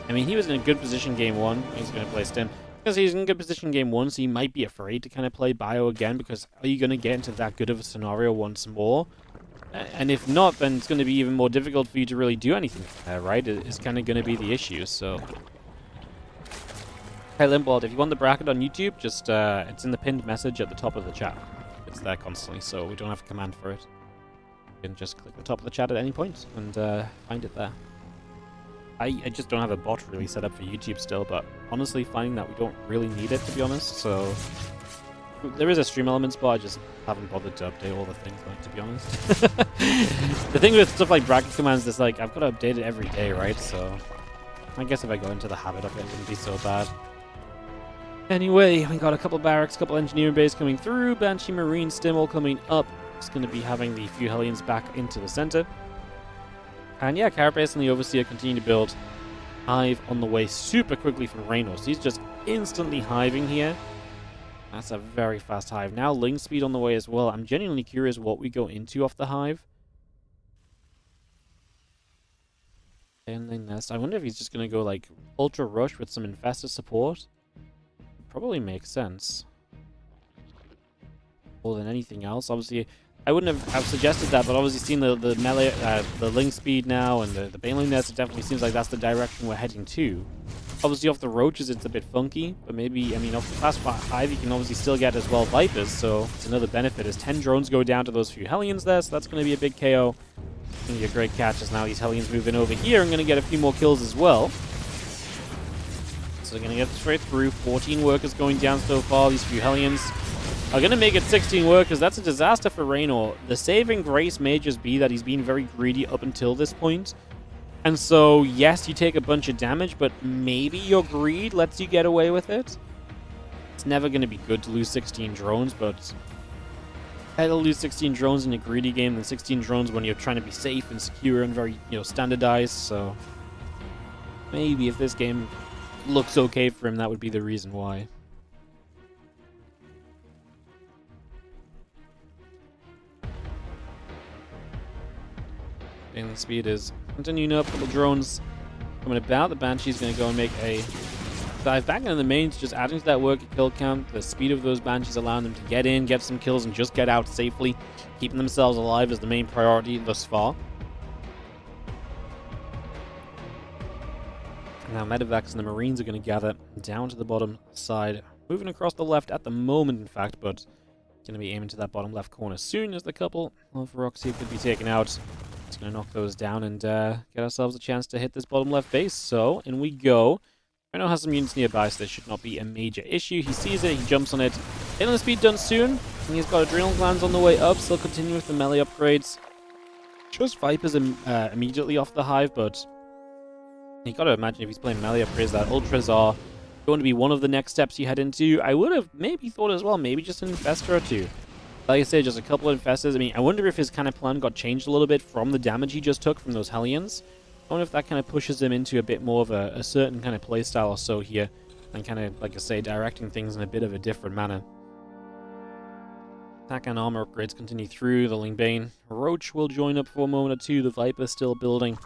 I mean, he was in a good position game 1. He's going to play Stim. Because he's in good position game 1, so he might be afraid to kind of play Bio again, because are you going to get into that good of a scenario once more? And if not, then it's going to be even more difficult for you to really do anything there, right? It's kind of going to be the issue, so... Hey, Limbold, if you want the bracket on YouTube, just, it's in the pinned message at the top of the chat. It's there constantly, so we don't have a command for it. You can just click the top of the chat at any point and find it there. I just don't have a bot really set up for YouTube still, but honestly finding that we don't really need it, to be honest, so... There is a stream elements bot, I just haven't bothered to update all the things, like, to be honest. The thing with stuff like bracket commands is, like, I've got to update it every day, right, so... I guess if I go into the habit of it, it wouldn't be so bad. Anyway, we got a couple barracks, couple engineering bays coming through, Banshee Marine Stim all coming up. Just going to be having the few Hellions back into the center. And yeah, Carapace and the Overseer continue to build. Hive on the way super quickly from Reynor. So he's just instantly hiving here. That's a very fast hive. Now Ling speed on the way as well. I'm genuinely curious what we go into off the hive. And then nest. I wonder if he's just going to go like Ultra Rush with some Infestor support. Probably makes sense. More than anything else. Obviously, I wouldn't have suggested that, but obviously seeing the melee, the Ling speed now and the Baneling nest, it definitely seems like that's the direction we're heading to. Obviously off the Roaches it's a bit funky, but maybe, I mean, off the fast hive you can obviously still get as well Vipers, so it's another benefit as 10 drones go down to those few Hellions there, so that's going to be a big KO. Going to be a great catch as now these Hellions move in over here and going to get a few more kills as well. So they're going to get straight through. 14 workers going down so far. These few Hellions are going to make it 16 workers. That's a disaster for Rainor. The saving grace may just be that he's been very greedy up until this point. And so, yes, you take a bunch of damage, but maybe your greed lets you get away with it. It's never going to be good to lose 16 drones, but better to lose 16 drones in a greedy game than 16 drones when you're trying to be safe and secure and very, standardized. So maybe if this game looks okay for him, that would be the reason why. And the speed is continuing up. Couple drones coming about. The Banshee's going to go and make a dive back into the mains, just adding to that worker kill count. The speed of those Banshees allowing them to get in, get some kills, and just get out safely. Keeping themselves alive is the main priority thus far. Now Medivacs and the Marines are going to gather down to the bottom side. Moving across the left at the moment, in fact, but going to be aiming to that bottom left corner soon as the couple of Roxy could be taken out. It's going to knock those down and get ourselves a chance to hit this bottom left base. So, in we go. Reynor has some units nearby, so this should not be a major issue. He sees it, he jumps on it. Getting the speed done soon. And he's got Adrenal Glands on the way up, still continue with the melee upgrades. Just Vipers immediately off the hive, but you got to imagine if he's playing melee upgrades that Ultras are going to be one of the next steps you head into. I would have maybe thought as well, maybe just an Infestor or two. Like I said, just a couple of Infestors. I mean, I wonder if his kind of plan got changed a little bit from the damage he just took from those Hellions. I wonder if that kind of pushes him into a bit more of a certain kind of playstyle or so here, and kind of, like I say, directing things in a bit of a different manner. Attack and armor upgrades continue through. The Lingbane Roach will join up for a moment or two. The Viper's still building.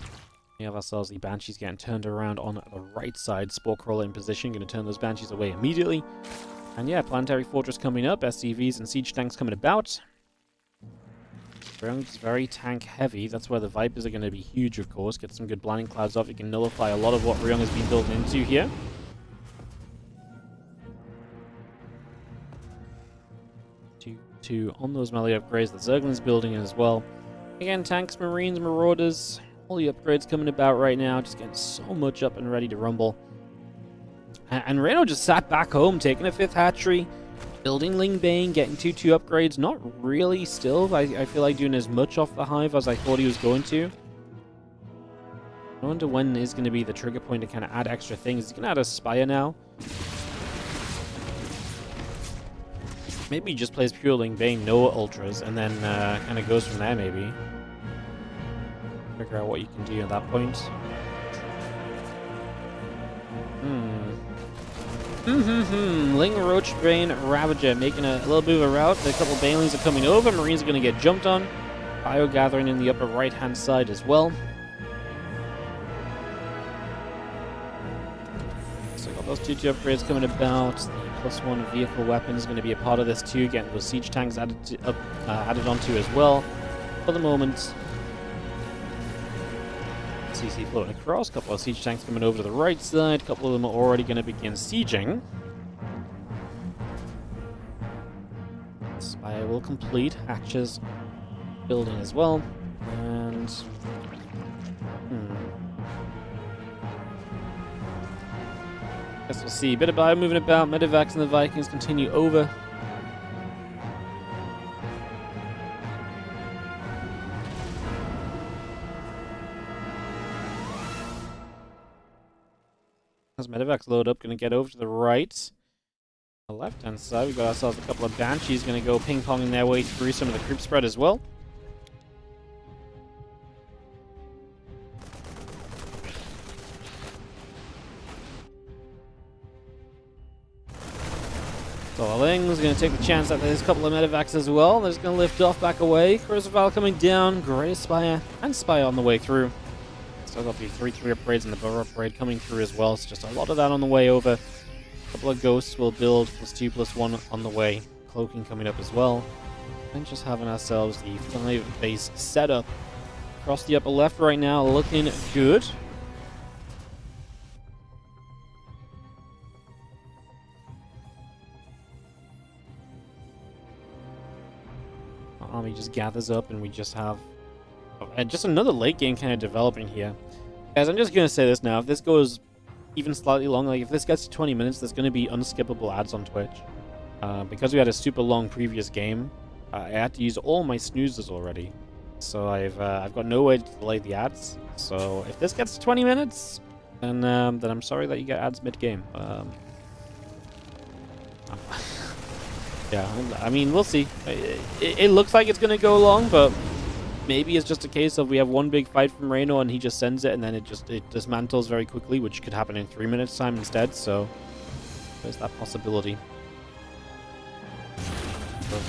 We have ourselves the Banshees getting turned around on the right side. Spore Crawler in position, going to turn those Banshees away immediately. And yeah, Planetary Fortress coming up, SCVs and Siege Tanks coming about. Ryung is very tank heavy, that's where the Vipers are going to be huge, of course. Get some good Blinding Clouds off, you can nullify a lot of what Ryung has been built into here. Two on those melee upgrades, the Zerglin's building as well. Again, tanks, Marines, Marauders, all the upgrades coming about right now, just getting so much up and ready to rumble. And Reynor just sat back home, taking a 5th hatchery, building Lingbane, getting 2 upgrades. Not really still. I feel like doing as much off the hive as I thought he was going to. I wonder when is going to be the trigger point to kind of add extra things. He's going to add a Spire now. Maybe he just plays pure Lingbane, no Ultras, and then kind of goes from there maybe. Figure out what you can do at that point. Ling, Roach, Bane, Ravager making a little bit of a route. A couple Banelings are coming over. Marines are going to get jumped on. Bio gathering in the upper right-hand side as well. So we got those 2 upgrades coming about. The +1 vehicle weapon is going to be a part of this too, getting those siege tanks added onto as well. For the moment, CC floating across, a couple of siege tanks coming over to the right side, a couple of them are already going to begin sieging. Spire will complete, hatches building as well, and guess we'll see. A bit of bio moving about, Medivacs and the Vikings continue over. As Medivacs load up, going to get over to the right. On the left-hand side, we've got ourselves a couple of Banshees going to go ping-ponging their way through some of the creep spread as well. So Ling's going to take the chance that there's a couple of Medivacs as well. They're just going to lift off back away. Crucible coming down. Great Spire and Spire on the way through. Still got the 3-3 upgrades and the Burrow upgrade coming through as well. It's just a lot of that on the way over. A couple of Ghosts will build +2/+1 on the way. Cloaking coming up as well. And just having ourselves the 5 base setup across the upper left right now. Looking good. Our army just gathers up and we just have just another late game kind of developing here. Guys, I'm just going to say this now. If this goes even slightly long, like if this gets to 20 minutes, there's going to be unskippable ads on Twitch. Because we had a super long previous game, I had to use all my snoozers already. So I've got no way to delay the ads. So if this gets to 20 minutes, then I'm sorry that you get ads mid-game. Yeah, I mean, we'll see. It looks like it's going to go long, but maybe it's just a case of we have one big fight from Reynor and he just sends it and then it dismantles very quickly, which could happen in 3 minutes time instead, so there's that possibility.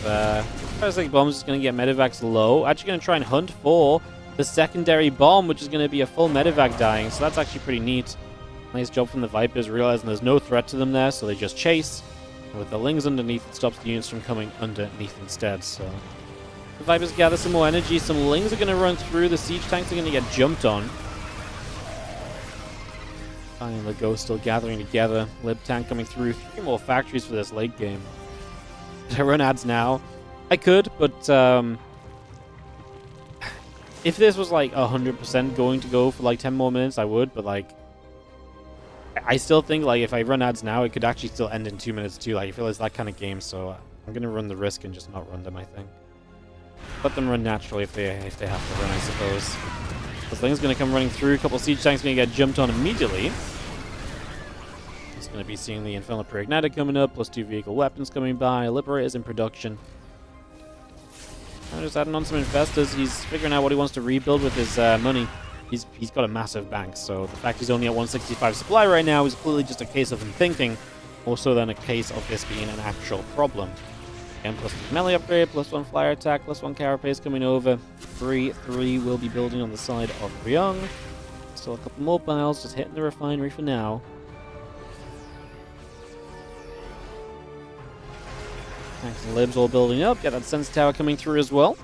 Parasitic Bomb's just going to get Medivacs low. Actually going to try and hunt for the secondary bomb, which is going to be a full Medivac dying, so that's actually pretty neat. Nice job from the Vipers, realizing there's no threat to them there, so they just chase. And with the Lings underneath, it stops the units from coming underneath instead, so the Vipers gather some more energy. Some Lings are going to run through. The siege tanks are going to get jumped on. And the Ghost still gathering together. Lib tank coming through. 3 more factories for this late game. Could I run ads now? I could, but if this was like 100% going to go for like 10 more minutes, I would. But like, I still think like if I run ads now, it could actually still end in 2 minutes too. Like, I feel it's that kind of game, so I'm going to run the risk and just not run them, I think. Let them run naturally if they have to run, I suppose. Sling's going to come running through. A couple of siege tanks going to get jumped on immediately. It's going to be seeing the Infernal Pre-Igniter coming up, +2 vehicle weapons coming by, Liberators in production. I'm just adding on some investors. He's figuring out what he wants to rebuild with his money. He's got a massive bank, so the fact he's only at 165 supply right now is clearly just a case of him thinking, more so than a case of this being an actual problem. And +2 melee upgrade, +1 flyer attack, +1 carapace coming over. 3 will be building on the side of Ryung. Still a couple more piles, just hitting the refinery for now. Tanks and libs all building up. Get that sense tower coming through as well.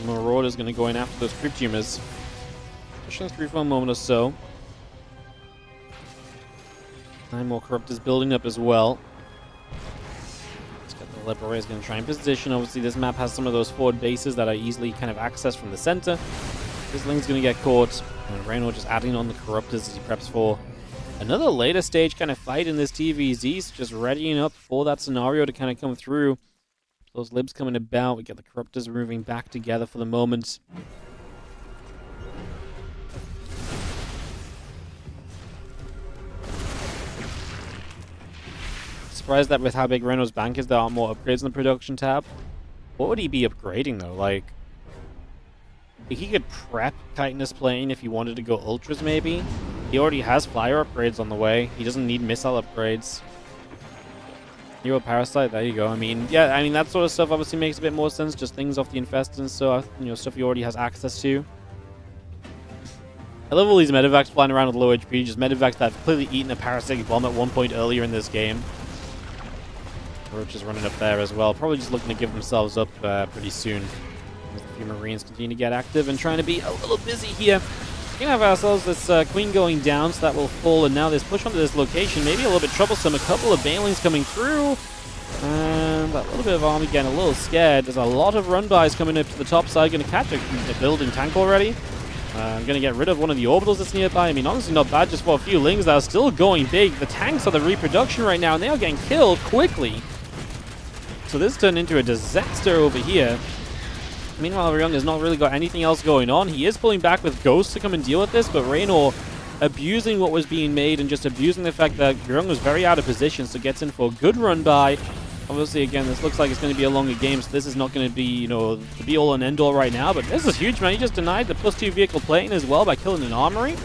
Marauder's going to go in after those creep tumors. Pushing through for a moment or so. 9 more corruptors building up as well. Let's get the Liberator's going to try and position. Obviously, this map has some of those forward bases that are easily kind of accessed from the center. This Ling's going to get caught. And Rainor just adding on the corruptors as he preps for another later stage kind of fight in this TVZ. So just readying up for that scenario to kind of come through. Those libs coming about. We get the corruptors moving back together for the moment. Surprised that with how big Reynor's bank is, there aren't more upgrades in the production tab. What would he be upgrading though? Like, he could prep chitinous plane if he wanted to go ultras maybe. He already has flyer upgrades on the way. He doesn't need missile upgrades. Hero Parasite, there you go. I mean, yeah, I mean, that sort of stuff obviously makes a bit more sense. Just things off the Infestants, so, stuff he already has access to. I love all these medevacs flying around with low HP, just medevacs that have completely eaten a Parasitic Bomb at one point earlier in this game. Roach is running up there as well, probably just looking to give themselves up pretty soon. As a few Marines continue to get active and trying to be a little busy here. We're going to have ourselves this Queen going down, so that will fall, and now this push onto this location, maybe a little bit troublesome. A couple of Banelings coming through, and a little bit of army getting a little scared. There's a lot of run-bys coming up to the top side. Going to catch a building tank already. I'm going to get rid of one of the orbitals that's nearby. I mean, honestly, not bad just for a few Lings that are still going big. The tanks are the reproduction right now, and they are getting killed quickly. So this turned into a disaster over here. Meanwhile, Ryung has not really got anything else going on. He is pulling back with Ghosts to come and deal with this, but Reynor abusing what was being made and just abusing the fact that Ryung was very out of position, so gets in for a good run by. Obviously, again, this looks like it's going to be a longer game, so this is not going to be, the be-all and end-all right now, but this is huge, man. He just denied the +2 vehicle plating as well by killing an armory.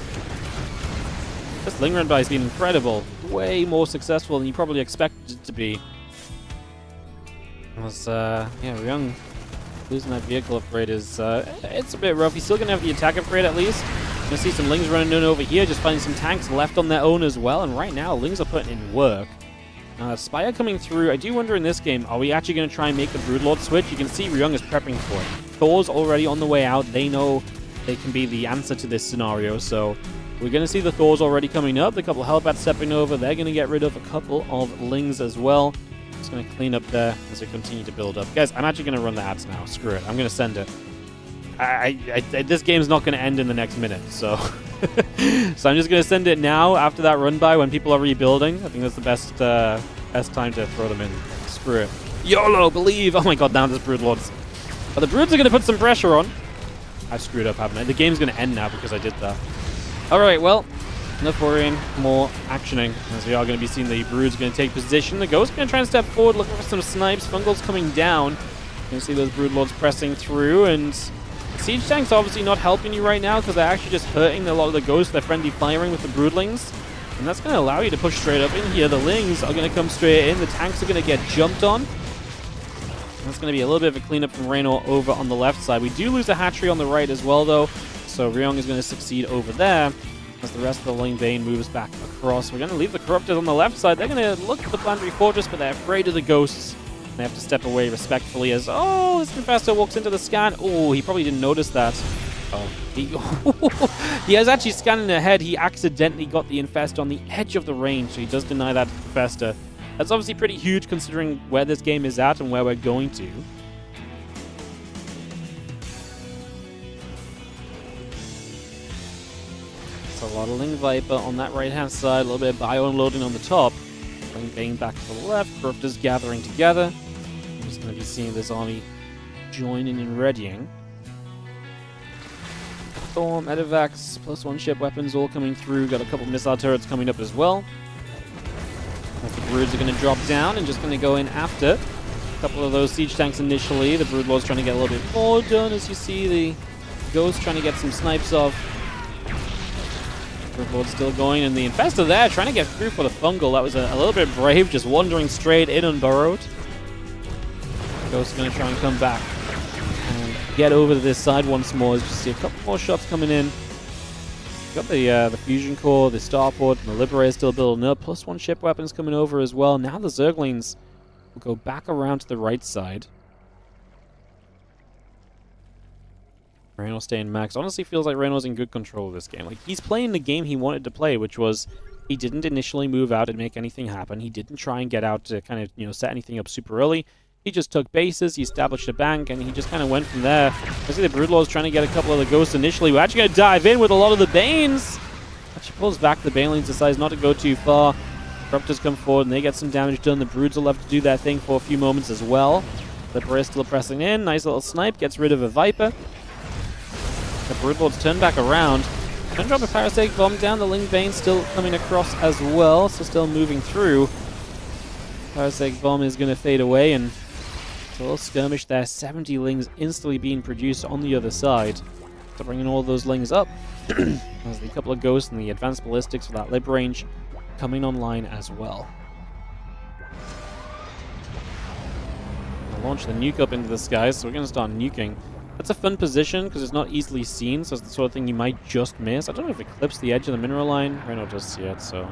This Ling run by has been incredible. Way more successful than you probably expected it to be. Ryung losing that vehicle upgrade is, it's a bit rough. He's still going to have the attack upgrade at least. Going to see some Lings running in over here, just finding some tanks left on their own as well, and right now, Lings are putting in work. Spire coming through. I do wonder in this game, are we actually going to try and make the Broodlord switch? You can see Ryung is prepping for it. Thor's already on the way out. They know they can be the answer to this scenario, so we're going to see the Thors already coming up. A couple of Hellbats stepping over. They're going to get rid of a couple of Lings as well. Just going to clean up there as we continue to build up. Guys, I'm actually going to run the ads now. Screw it. I'm going to send it. This game's not going to end in the next minute, so... So I'm just going to send it now after that run by when people are rebuilding. I think that's the best time to throw them in. Screw it. YOLO, believe! Oh my god, now there's Broodlords. But the Broods are going to put some pressure on. I've screwed up, haven't I? The game's going to end now because I did that. Alright, well, enough worrying, more actioning. As we are going to be seeing the Brood's going to take position. The Ghost's going to try and step forward, looking for some snipes. Fungal's coming down. You can see those Broodlords pressing through, and Siege Tank's obviously not helping you right now because they're actually just hurting a lot of the Ghosts. They're friendly firing with the Broodlings. And that's going to allow you to push straight up in here. The Lings are going to come straight in. The tanks are going to get jumped on. That's going to be a little bit of a cleanup from Rainor over on the left side. We do lose a hatchery on the right as well, though. So Ryong is going to succeed over there as the rest of the Ling Bane moves back across. We're going to leave the Corrupted on the left side. They're going to look at the Planetary Fortress, but they're afraid of the Ghosts. They have to step away respectfully as, oh, this Infestor walks into the scan. Oh, he probably didn't notice that. Oh, he has actually scanned ahead. He accidentally got the Infestor on the edge of the range, so he does deny that Infestor. That's obviously pretty huge considering where this game is at and where we're going to. It's a lot of Ling Viper on that right-hand side, a little bit of bio unloading on the top. Ling Bane back to the left, Corruptors gathering together. I'm just going to be seeing this army joining and readying. Storm, Medivacs, +1 ship weapons all coming through. Got a couple missile turrets coming up as well. As the Broods are going to drop down and just going to go in after a couple of those siege tanks initially. The Broodlord's trying to get a little bit more done as you see the Ghost trying to get some snipes off. Broodlord's still going, and the Infestor there trying to get through for the Fungal. That was a little bit brave, just wandering straight in unburrowed. Ghost's going to try and come back and get over to this side once more. As you see a couple more shots coming in. Got the Fusion Core, the Starport, and the Liberator still building up. +1 ship weapons coming over as well. Now the Zerglings will go back around to the right side. Rainor staying max. Honestly feels like Rainor's in good control of this game. Like, he's playing the game he wanted to play, which was he didn't initially move out and make anything happen. He didn't try and get out to kind of, set anything up super early. He just took bases, he established a bank, and he just kind of went from there. I see the Broodlord's trying to get a couple of the Ghosts initially. We're actually going to dive in with a lot of the Banes. Actually pulls back the Banelings, decides not to go too far. Corruptors come forward and they get some damage done. The Broods are left to do their thing for a few moments as well. The Liberator still pressing in. Nice little snipe, gets rid of a Viper. The Broodlord's turned back around. Gonna drop a Parasitic Bomb down. The Ling Bane still coming across as well, so still moving through. Parasitic Bomb is going to fade away, and it's a little skirmish there. 70 Lings instantly being produced on the other side. So bringing all those Lings up. There's a couple of Ghosts and the Advanced Ballistics for that Lib range coming online as well. launch the nuke up into the sky, so we're going to start nuking. That's a fun position because it's not easily seen, so it's the sort of thing you might just miss. I don't know if it clips the edge of the mineral line. Reynor does see it, so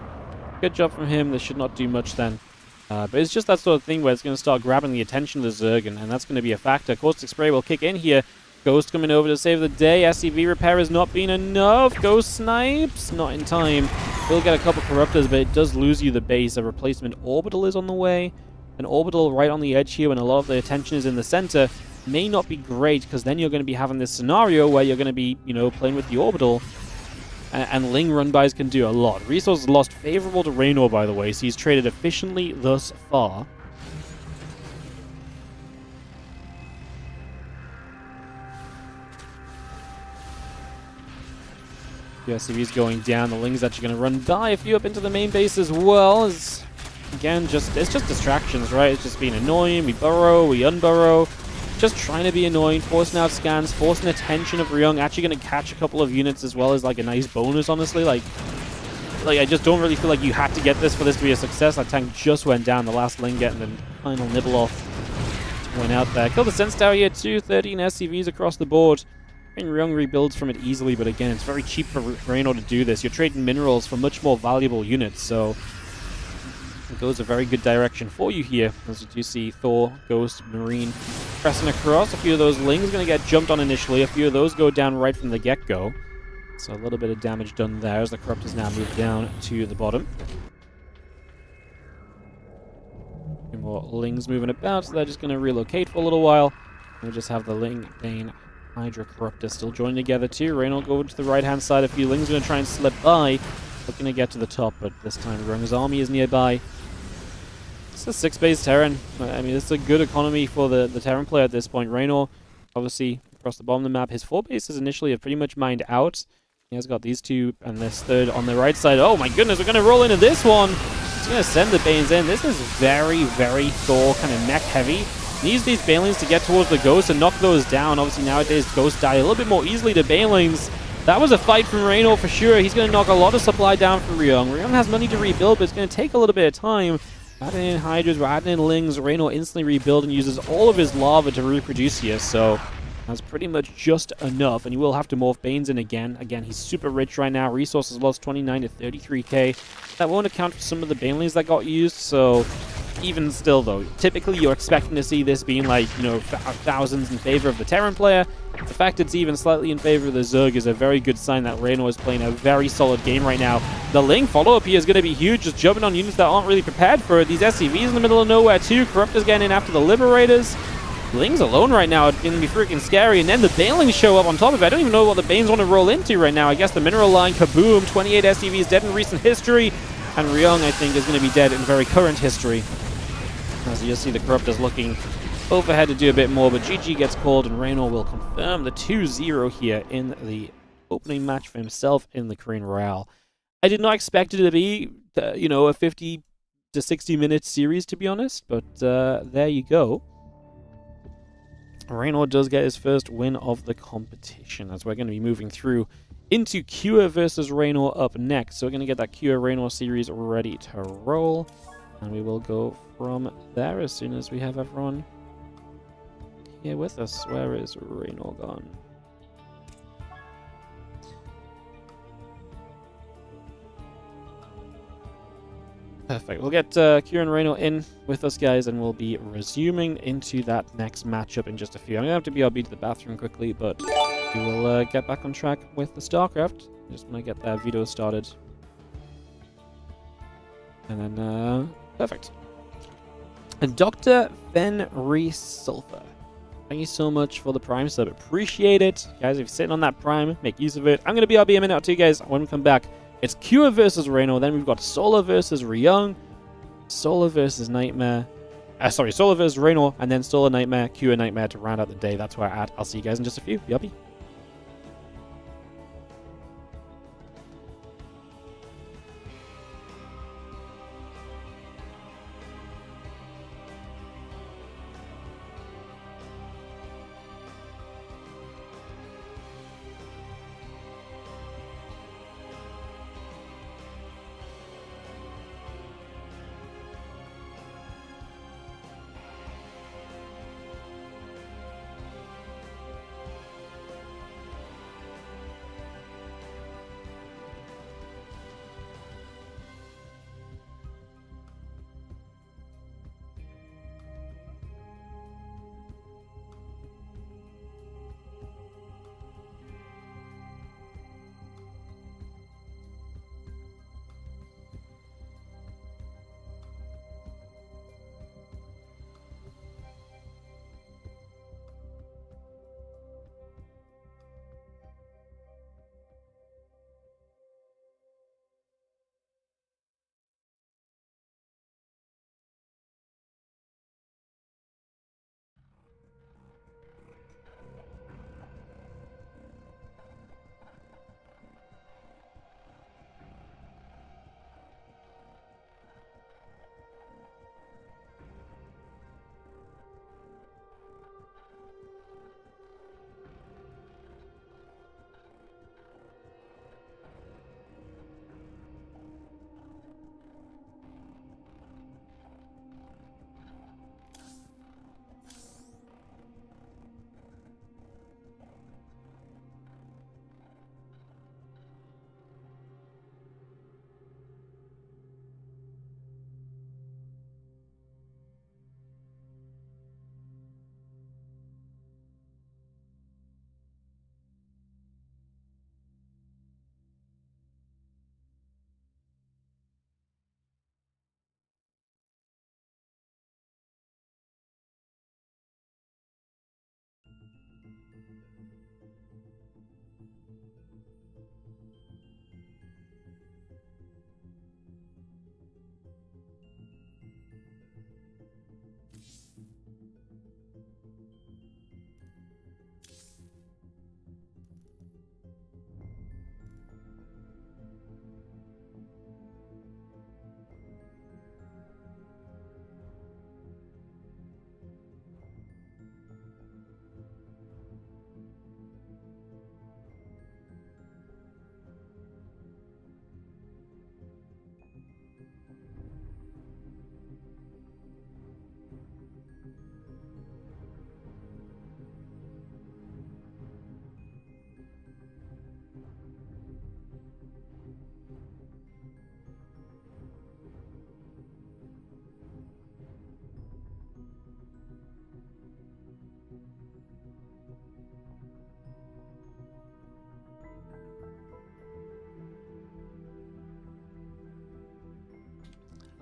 good job from him. This should not do much then. But it's just that sort of thing where it's going to start grabbing the attention of the Zerg, and that's going to be a factor. Caustic Spray will kick in here. Ghost coming over to save the day. SCV repair has not been enough. Ghost snipes. Not in time. We'll get a couple corruptors, but it does lose you the base. A replacement orbital is on the way. An orbital right on the edge here when a lot of the attention is in the center may not be great, because then you're going to be having this scenario where you're going to be, you know, playing with the orbital. And Ling run-bys can do a lot. Resources lost favorable to Rainor, by the way, so he's traded efficiently thus far. The SCV's going down. The Ling's actually going to run by a few up into the main base as well. Again, it's just distractions, right? It's just being annoying. We burrow, we unburrow. Just trying to be annoying, forcing out scans, forcing attention of Ryung. Actually going to catch a couple of units as well as like a nice bonus, honestly. Like I just don't really feel like you had to get this for this to be a success. That tank just went down. The last Ling getting the final nibble off went out there. Killed the Sense Tower here too. 13 SCVs across the board. And Ryung rebuilds from it easily, but again, it's very cheap for Reynor to do this. You're trading minerals for much more valuable units, so it goes a very good direction for you here. As you do see Thor, Ghost, Marine pressing across. A few of those Lings going to get jumped on initially. A few of those go down right from the get-go. So a little bit of damage done there as the Corruptors now move down to the bottom. A few more Lings moving about, so they're just going to relocate for a little while. We'll just have the Ling, Bane, Hydra, Corruptor still joining together too. Reynor go to the right-hand side. A few Lings going to try and slip by. Looking to get to the top, but this time Ryung's army is nearby. It's a 6-base Terran. I mean, it's a good economy for the Terran player at this point. Reynor, obviously, across the bottom of the map. His 4 bases initially have pretty much mined out. He has got these 2 and this 3rd on the right side. Oh my goodness, we're going to roll into this one. He's going to send the Banes in. This is very, very Thor kind of mech heavy. Needs these Banelings to get towards the Ghost and knock those down. Obviously, nowadays, Ghosts die a little bit more easily to Banelings. That was a fight from Reynor for sure. He's going to knock a lot of supply down from Ryung. Ryung has money to rebuild, but it's going to take a little bit of time. Adding in Hydras, we're adding in Lings. Reynor instantly rebuilds and uses all of his lava to reproduce here, so that's pretty much just enough. And he will have to morph Banes in again. Again, he's super rich right now. Resources lost 29 to 33k. That won't account for some of the Banelings that got used, so even still, though, typically you're expecting to see this being like, you know, thousands in favor of the Terran player. The fact it's even slightly in favor of the Zerg is a very good sign that Reynor is playing a very solid game right now. The Ling follow-up here is going to be huge, just jumping on units that aren't really prepared for it. These SCVs in the middle of nowhere too. Corruptors getting in after the Liberators. Ling's alone right now. It's going to be freaking scary. And then the Banelings show up on top of it. I don't even know what the Banes want to roll into right now. I guess the mineral line, kaboom. 28 SCVs dead in recent history. And Ryung, I think, is going to be dead in very current history. As you just see the Corruptors looking overhead to do a bit more, but GG gets called, and Reynor will confirm the 2-0 here in the opening match for himself in the Korean Royale. I did not expect it to be, you know, a 50 to 60 minute series, to be honest, but there you go. Reynor does get his first win of the competition, as we're going to be moving through into Kua versus Reynor up next. So we're going to get that Kua Reynor series ready to roll, and we will go from there as soon as we have everyone here with us. Where is Reynor gone? Perfect. We'll get Kieran Reynor in with us, guys, and we'll be resuming into that next matchup in just a few. I'm going to have to BRB to the bathroom quickly, but we will get back on track with the StarCraft. Just want to get that video started. And then, perfect. And Dr. Fenry Sulfur, thank you so much for the Prime sub. Appreciate it. Guys, if you're sitting on that Prime, make use of it. I'm going to BRB a minute or two, guys. When we come back, it's Kua versus Reynor. Then we've got Solar versus Ryung. Solar versus Nightmare. Solar versus Reynor. And then Solar Nightmare, Kua Nightmare to round out the day. That's where we're at. I'll see you guys in just a few. BRB.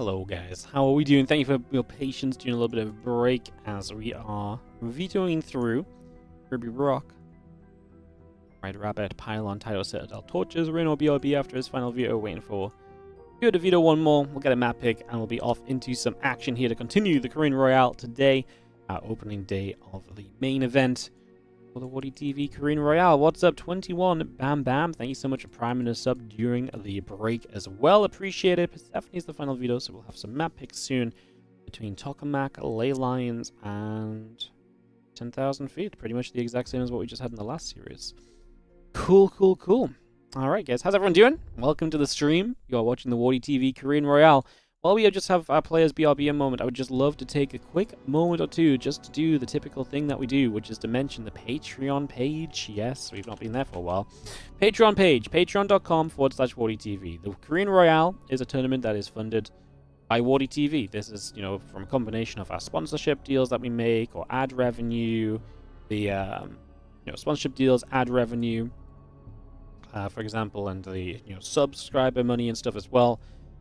Hello guys, how are we doing? Thank you for your patience during a little bit of a break as we are vetoing through Ruby Rock, Red Rabbit, Pylon, Tidal Citadel, Torches, Reynor BRB after his final veto, waiting for Good to veto one more. We'll get a map pick and we'll be off into some action here to continue the Korean Royale today, our opening day of the main event for the WardiTV Korean Royale. What's up, 21 Bam Bam? Thank you so much for priming us up during the break as well. Appreciate it. Persephone's the final veto, so we'll have some map picks soon between Tokamak, Ley Lines, and 10,000 feet. Pretty much the exact same as what we just had in the last series. Cool, cool, cool. Alright guys, how's everyone doing? Welcome to the stream. You are watching the WardiTV Korean Royale. While we just have our players BRB a moment, I would just love to take a quick moment or two just to do the typical thing that we do, which is to mention the Patreon page. Yes, we've not been there for a while. Patreon page, patreon.com/WardiTV. The Korean Royale is a tournament that is funded by WardiTV. This is, you know, from a combination of our sponsorship deals that we make, or ad revenue, the, sponsorship deals, ad revenue, for example, and the, subscriber money and stuff as well.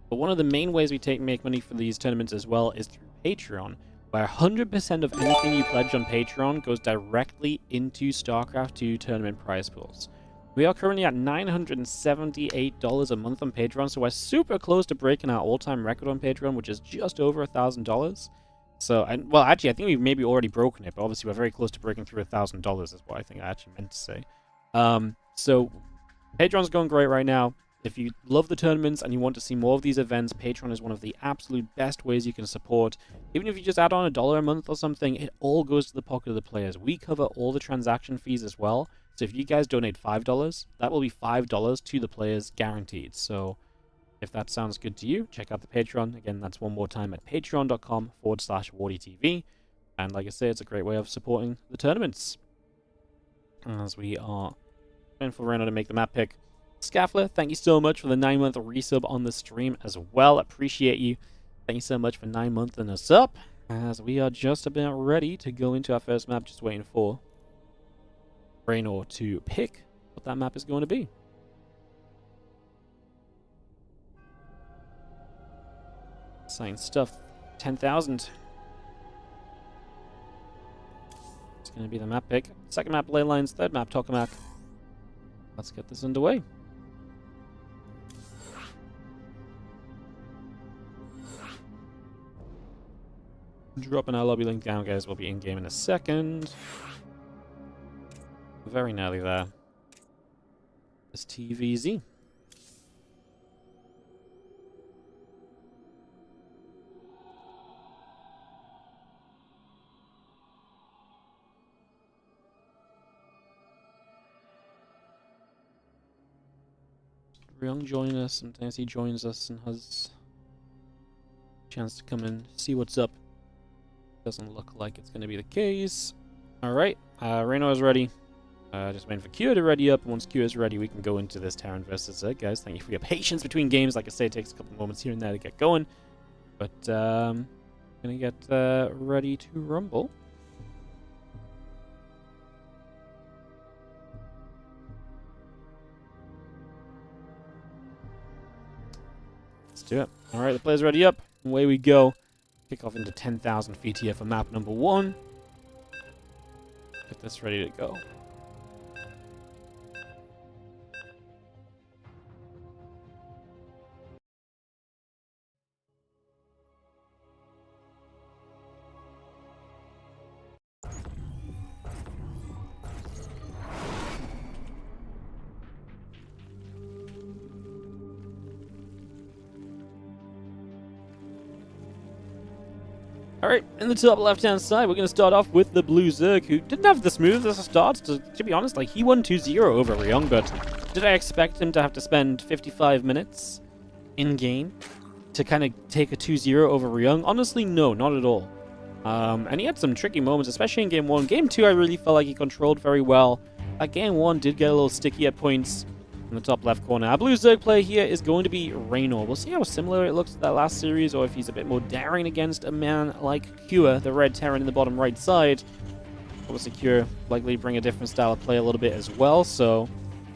But one of the main ways we make money for these tournaments as well is through Patreon, where 100% of anything you pledge on Patreon goes directly into StarCraft 2 tournament prize pools. We are currently at $978 a month on Patreon, so we're super close to breaking our all-time record on Patreon, which is just over $1,000. So, well, actually, I think we've maybe already broken it, but obviously we're very close to breaking through $1,000 is what I think I actually meant to say. So, Patreon's going great right now. If you love the tournaments and you want to see more of these events, Patreon is one of the absolute best ways you can support. Even if you just add on $1 a month or something, it all goes to the pocket of the players. We cover all the transaction fees as well. So if you guys donate $5, that will be $5 to the players guaranteed. So if that sounds good to you, check out the Patreon. Again, that's one more time at patreon.com/WardiTV. And like I say, it's a great way of supporting the tournaments. As we are waiting for Reynor to make the map pick. Scaffler, thank you so much for the 9-month resub on the stream as well. Appreciate you. Thank you so much for 9-monthing us up. As we are just about ready to go into our first map, just waiting for Rainor to pick what that map is going to be. Exciting stuff. 10,000. It's going to be the map pick. Second map, Ley Lines. Third map, Tokamak. Let's get this underway. Dropping our lobby link down, guys. We'll be in game in a second. Very nearly there. It's TVZ. Ryung joining us. Sometimes he joins us and has a chance to come and see what's up. Doesn't look like it's going to be the case. Alright, Reynor is ready. Just waiting for Q to ready up. Once Q is ready, we can go into this Terran versus Zerg, guys. Thank you for your patience between games. Like I say, it takes a couple moments here and there to get going. But, gonna get ready to rumble. Let's do it. Alright, the player's ready up. Away we go. Kick off into 10,000 feet here for map number 1. Get this ready to go. Alright, in the top left-hand side, we're going to start off with the blue Zerg, who didn't have the smoothest of starts, to be honest. Like, he won 2-0 over Ryong, but did I expect him to have to spend 55 minutes in-game to kind of take a 2-0 over Ryong? Honestly, no, not at all. And he had some tricky moments, especially in Game 1. Game 2, I really felt like he controlled very well. Game 1 did get a little sticky at points. In the top left corner, our blue Zerg player here is going to be Reynor. We'll see how similar it looks to that last series, or if he's a bit more daring against a man like Kua, the red Terran in the bottom right side. Obviously, Kua likely bring a different style of play a little bit as well, so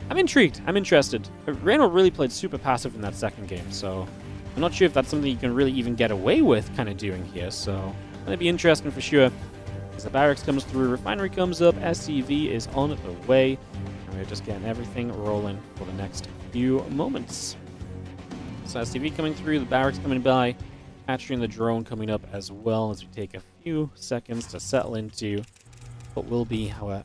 I'm intrigued. I'm interested. Reynor really played super passive in that second game, so I'm not sure if that's something you can really even get away with kind of doing here, so it's going to be interesting for sure. As the barracks comes through, refinery comes up, SCV is on the way, and we're just getting everything rolling for the next few moments. So SCV coming through, the barracks coming by, hatchery and the drone coming up as well as we take a few seconds to settle into what will be our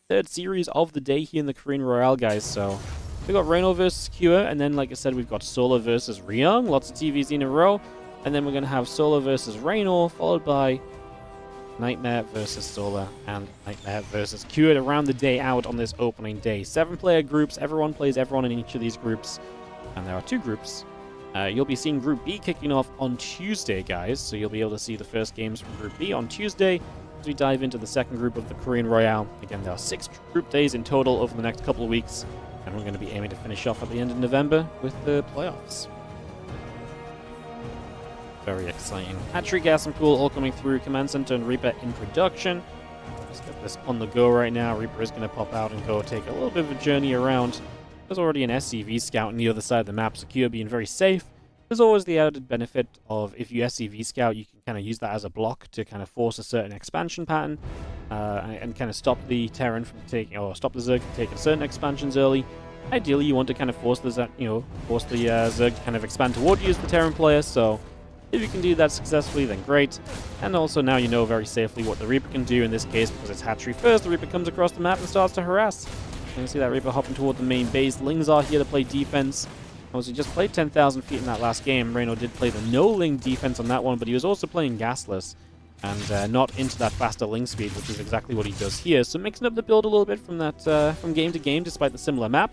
third series of the day here in the Korean Royale, guys. So we got Reynor versus Cure, and then, like I said, we've got Solo versus Ryung. Lots of TVs in a row. And then we're going to have Solo versus Rainor, followed by Nightmare versus Solar, and Nightmare versus Cure around the day out on this opening day. 7-player groups. Everyone plays everyone in each of these groups. And there are 2 groups. You'll be seeing Group B kicking off on Tuesday, guys. So you'll be able to see the first games from Group B on Tuesday as we dive into the second group of the Korean Royale. Again, there are 6 group days in total over the next couple of weeks. And we're going to be aiming to finish off at the end of November with the playoffs. Very exciting. Hatchery, gas, and pool all coming through. Command Center and Reaper in production. Let's get this on the go right now. Reaper is going to pop out and go take a little bit of a journey around. There's already an SCV scout on the other side of the map, secure, being very safe. There's always the added benefit of if you SCV scout, you can kind of use that as a block to kind of force a certain expansion pattern and kind of stop the Terran from taking, or stop the Zerg from taking certain expansions early. Ideally, you want to kind of force the Zerg to kind of expand toward you as the Terran player. So if you can do that successfully, then great. And also now you know very safely what the Reaper can do in this case, because it's hatchery first. The Reaper comes across the map and starts to harass. You can see that Reaper hopping toward the main base. Lings are here to play defense. Obviously, just played 10,000 feet in that last game. Reynor did play the no-ling defense on that one, but he was also playing gasless and not into that faster ling speed, which is exactly what he does here. So mixing up the build a little bit from that from game to game, despite the similar map.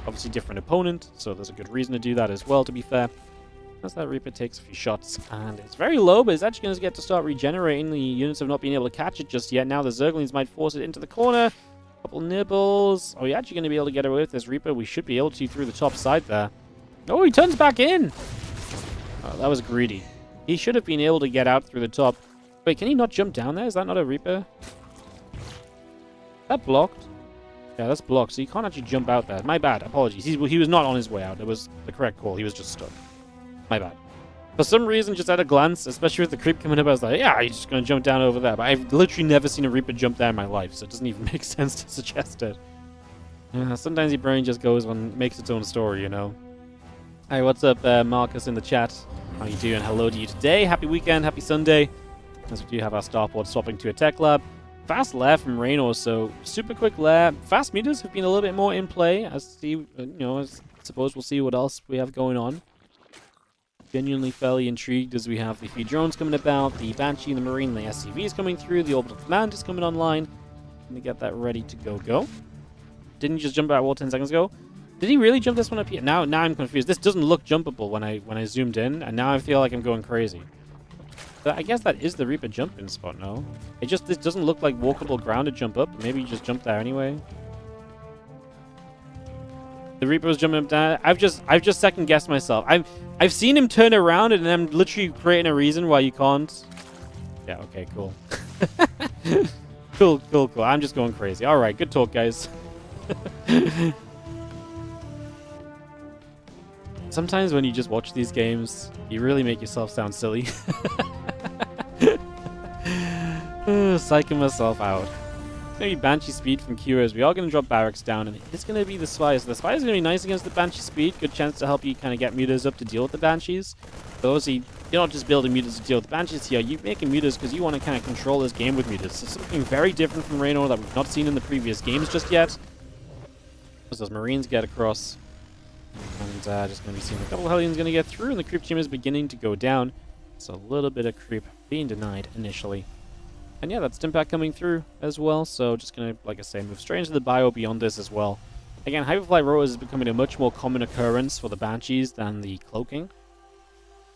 Obviously, different opponent, so there's a good reason to do that as well, to be fair. As that Reaper takes a few shots, and it's very low, but it's actually going to get to start regenerating. The units have not been able to catch it just yet. Now the Zerglings might force it into the corner. Couple nibbles. Oh, you're actually going to be able to get away with this Reaper. We should be able to through the top side there. Oh, he turns back in. Oh, that was greedy. He should have been able to get out through the top. Wait, can he not jump down there? Is that not a Reaper? Is that blocked? Yeah, that's blocked, so you can't actually jump out there. My bad. Apologies. He was not on his way out. It was the correct call. He was just stuck. My bad. For some reason, just at a glance, especially with the creep coming up, I was like, yeah, he's just going to jump down over there. But I've literally never seen a Reaper jump there in my life, so it doesn't even make sense to suggest it. Sometimes your brain just goes and makes its own story, you know. Hey, what's up, Marcus in the chat? How you doing? Hello to you today. Happy weekend, happy Sunday. As we do have our starport swapping to a tech lab. Fast lair from Reynor, so super quick lair. Fast meters have been a little bit more in play. I suppose we'll see what else we have going on. Genuinely fairly intrigued as we have the few drones coming about, the Banshee, the Marine, the SCV is coming through, the Orbital Command is coming online. Let me get that ready to go. Didn't he just jump out wall 10 seconds ago? Did he really jump this one up here? Now I'm confused. This doesn't look jumpable when I zoomed in, and now I feel like I'm going crazy. But I guess that is the Reaper jumping spot, no? This doesn't look like walkable ground to jump up. Maybe you just jump there anyway. The Reaper was jumping up down. I've just second guessed myself. I've seen him turn around and I'm literally creating a reason why you can't. Yeah, okay, cool. Cool. I'm just going crazy. Alright, good talk, guys. Sometimes when you just watch these games, you really make yourself sound silly. Psyching myself out. Maybe Banshee speed from Cures. We are going to drop barracks down, and it's going to be the Spires. The Spires are going to be nice against the Banshee speed. Good chance to help you kind of get mutas up to deal with the Banshees. But obviously, you're not just building mutas to deal with the Banshees here. You're making mutas because you want to kind of control this game with mutas. So something very different from Reynor that we've not seen in the previous games just yet. As those Marines get across. And just going to be seeing a couple of Hellions going to get through, and the creep team is beginning to go down. So a little bit of creep being denied initially. And yeah, that's Stimpack coming through as well, so just going to, like I say, move straight into the bio beyond this as well. Again, Hyperfly Rotors is becoming a much more common occurrence for the Banshees than the Cloaking.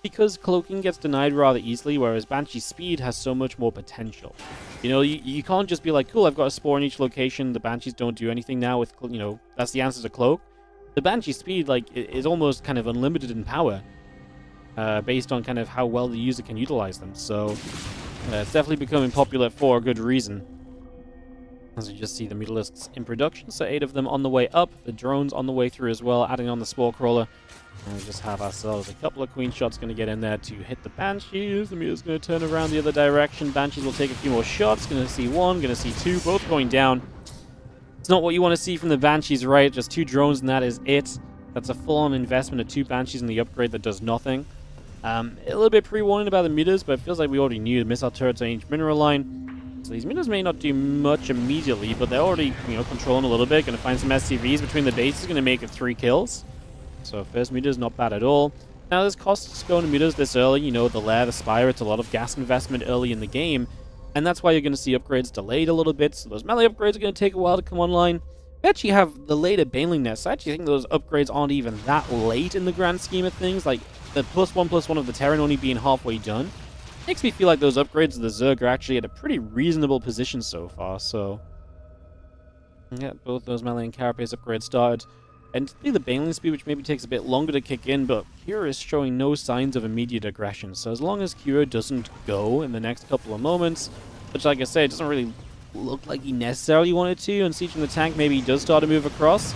Because Cloaking gets denied rather easily, whereas Banshee Speed has so much more potential. You know, you can't just be like, cool, I've got a spore in each location, the Banshees don't do anything now with, you know, that's the answer to Cloak. The Banshee Speed, like, is almost kind of unlimited in power, based on kind of how well the user can utilize them, so... it's definitely becoming popular for a good reason. As you just see the mutalisks in production, so 8 of them on the way up, the drones on the way through as well, adding on the spore crawler. And we just have ourselves a couple of queen shots going to get in there to hit the banshees. The muta's going to turn around the other direction. Banshees will take a few more shots. Going to see 1, going to see 2, both going down. It's not what you want to see from the banshees, right? Just 2 drones and that is it. That's a full-on investment of 2 banshees in the upgrade that does nothing. A little bit pre-warning about the mutas, but it feels like we already knew the missile turrets on each mineral line. So these mutas may not do much immediately, but they're already, controlling a little bit. Going to find some SCVs between the bases, going to make it 3 kills. So first muta is not bad at all. Now there's costs going to mutas this early. The lair, the spire, it's a lot of gas investment early in the game. And that's why you're going to see upgrades delayed a little bit. So those melee upgrades are going to take a while to come online. We actually have the later Baneling nests. I actually think those upgrades aren't even that late in the grand scheme of things. Like the +1/+1 of the Terran only being halfway done. Makes me feel like those upgrades of the Zerg are actually at a pretty reasonable position so far, so... yeah, both those melee and carapace upgrades started. And the Baneling speed, which maybe takes a bit longer to kick in, but Kira is showing no signs of immediate aggression. So as long as Kira doesn't go in the next couple of moments, which like I say, it doesn't really look like he necessarily wanted to, and Siege from the tank maybe he does start to move across,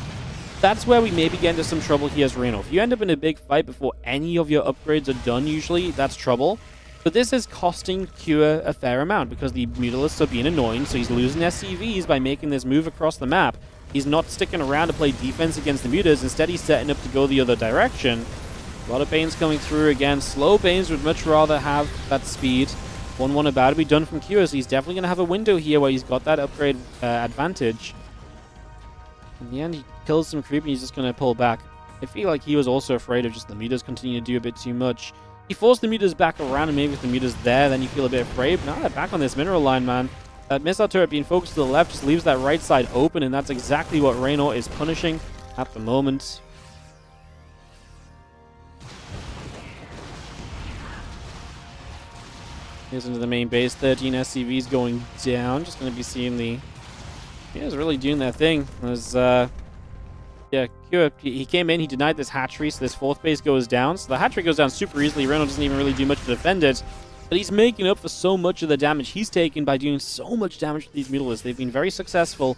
that's where we maybe get into some trouble here as Reynor. If you end up in a big fight before any of your upgrades are done usually, that's trouble. But this is costing Kua a fair amount because the mutalisks are being annoying, so he's losing SCVs by making this move across the map. He's not sticking around to play defense against the mutas. Instead, he's setting up to go the other direction. A lot of Banes coming through again. Slow Banes would much rather have that speed. 1-1 about to be done from Kua, so he's definitely going to have a window here where he's got that upgrade advantage. In the end, he kills some creep and he's just going to pull back. I feel like he was also afraid of just the mutas continuing to do a bit too much. He forced the mutas back around, and maybe if the mutas there, then you feel a bit afraid. But now they're back on this mineral line, man. That missile turret being focused to the left just leaves that right side open, and that's exactly what Reynor is punishing at the moment. Here's into the main base. 13 SCVs going down. Just going to be seeing the... yeah, it's really doing their thing. There's, yeah, Kua, he came in, he denied this hatchery, so this 4th base goes down. So the hatchery goes down super easily. Reynor doesn't even really do much to defend it. But he's making up for so much of the damage he's taken by doing so much damage to these mutalisks. They've been very successful.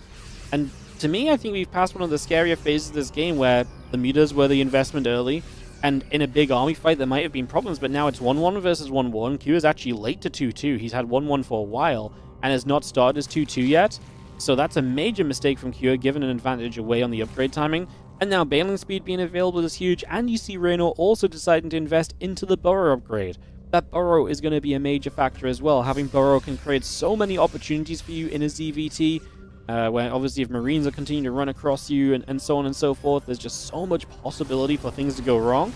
And to me, I think we've passed one of the scarier phases of this game where the mutas were the investment early. And in a big army fight, there might have been problems, but now it's 1-1 versus 1-1. Q is actually late to 2-2. He's had 1-1 for a while and has not started his 2-2 yet. So that's a major mistake from Q, given an advantage away on the upgrade timing. And now Baneling speed being available is huge, and you see Reynor also deciding to invest into the burrow upgrade. That burrow is going to be a major factor as well. Having burrow can create so many opportunities for you in a ZVT, where obviously if Marines are continuing to run across you and so on and so forth, there's just so much possibility for things to go wrong.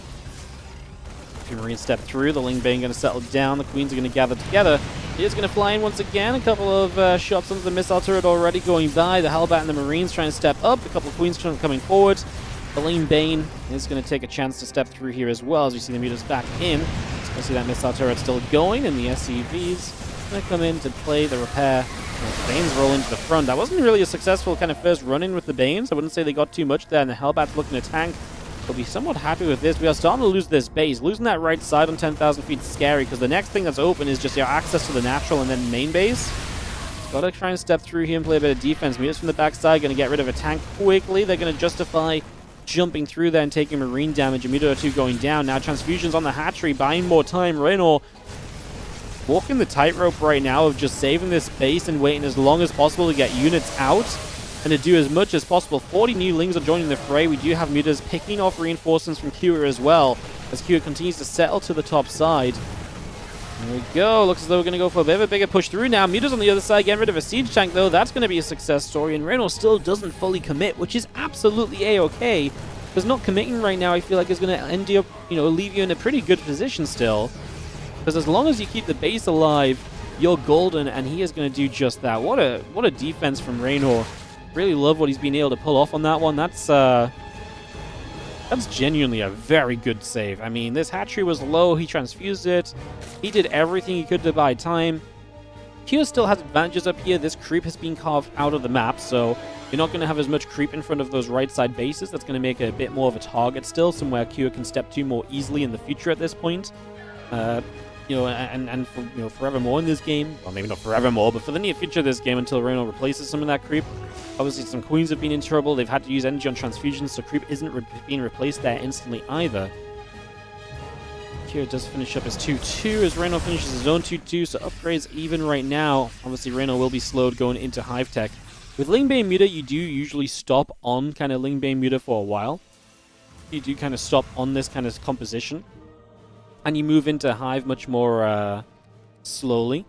If your Marines step through, the Ling Bane going to settle down, the Queens are going to gather together. He is going to fly in once again, a couple of shots onto the missile turret already going by, the Hellbat and the Marines trying to step up, a couple of Queens coming forward. The Ling Bane is going to take a chance to step through here as well, as we see the mutas back in. I see that missile turret still going, and the SCVs going to come in to play the repair. The Banes roll into the front. That wasn't really a successful kind of first run-in with the Banes. I wouldn't say they got too much there, and the Hellbat's looking to tank. They'll be somewhat happy with this. We are starting to lose this base. Losing that right side on 10,000 feet is scary, because the next thing that's open is just your access to the natural and then main base. Got to try and step through here and play a bit of defense. Mutas from the backside going to get rid of a tank quickly. They're going to justify jumping through there and taking Marine damage. A muta or two going down. Now transfusions on the hatchery, buying more time. Reynor walking the tightrope right now of just saving this base and waiting as long as possible to get units out and to do as much as possible. 40 new Lings are joining the fray. We do have mutas picking off reinforcements from Kua as well, as Kua continues to settle to the top side. There we go. Looks as though we're going to go for a bit of a bigger push through now. Mutas on the other side, getting rid of a siege tank, though. That's going to be a success story, and Reynor still doesn't fully commit, which is absolutely A-okay. Because not committing right now, I feel like, is going to end you up, leave you in a pretty good position still. Because as long as you keep the base alive, you're golden, and he is going to do just that. What a defense from Reynor. Really love what he's been able to pull off on that one. That's genuinely a very good save. I mean, this hatchery was low. He transfused it. He did everything he could to buy time. Kua still has advantages up here. This creep has been carved out of the map, so you're not going to have as much creep in front of those right side bases. That's going to make it a bit more of a target still, somewhere Kua can step to more easily in the future at this point. and for, forevermore in this game. Well, maybe not forevermore, but for the near future of this game until Reynor replaces some of that creep. Obviously, some queens have been in trouble. They've had to use energy on transfusions, so creep isn't being replaced there instantly either. Kira does finish up his 2-2 as Reynor finishes his own 2-2, so upgrades even right now. Obviously, Reynor will be slowed going into Hive Tech. With Lingbane Muta, you do usually stop on kind of Lingbane Muta for a while. You do kind of stop on this kind of composition. And you move into Hive much more slowly.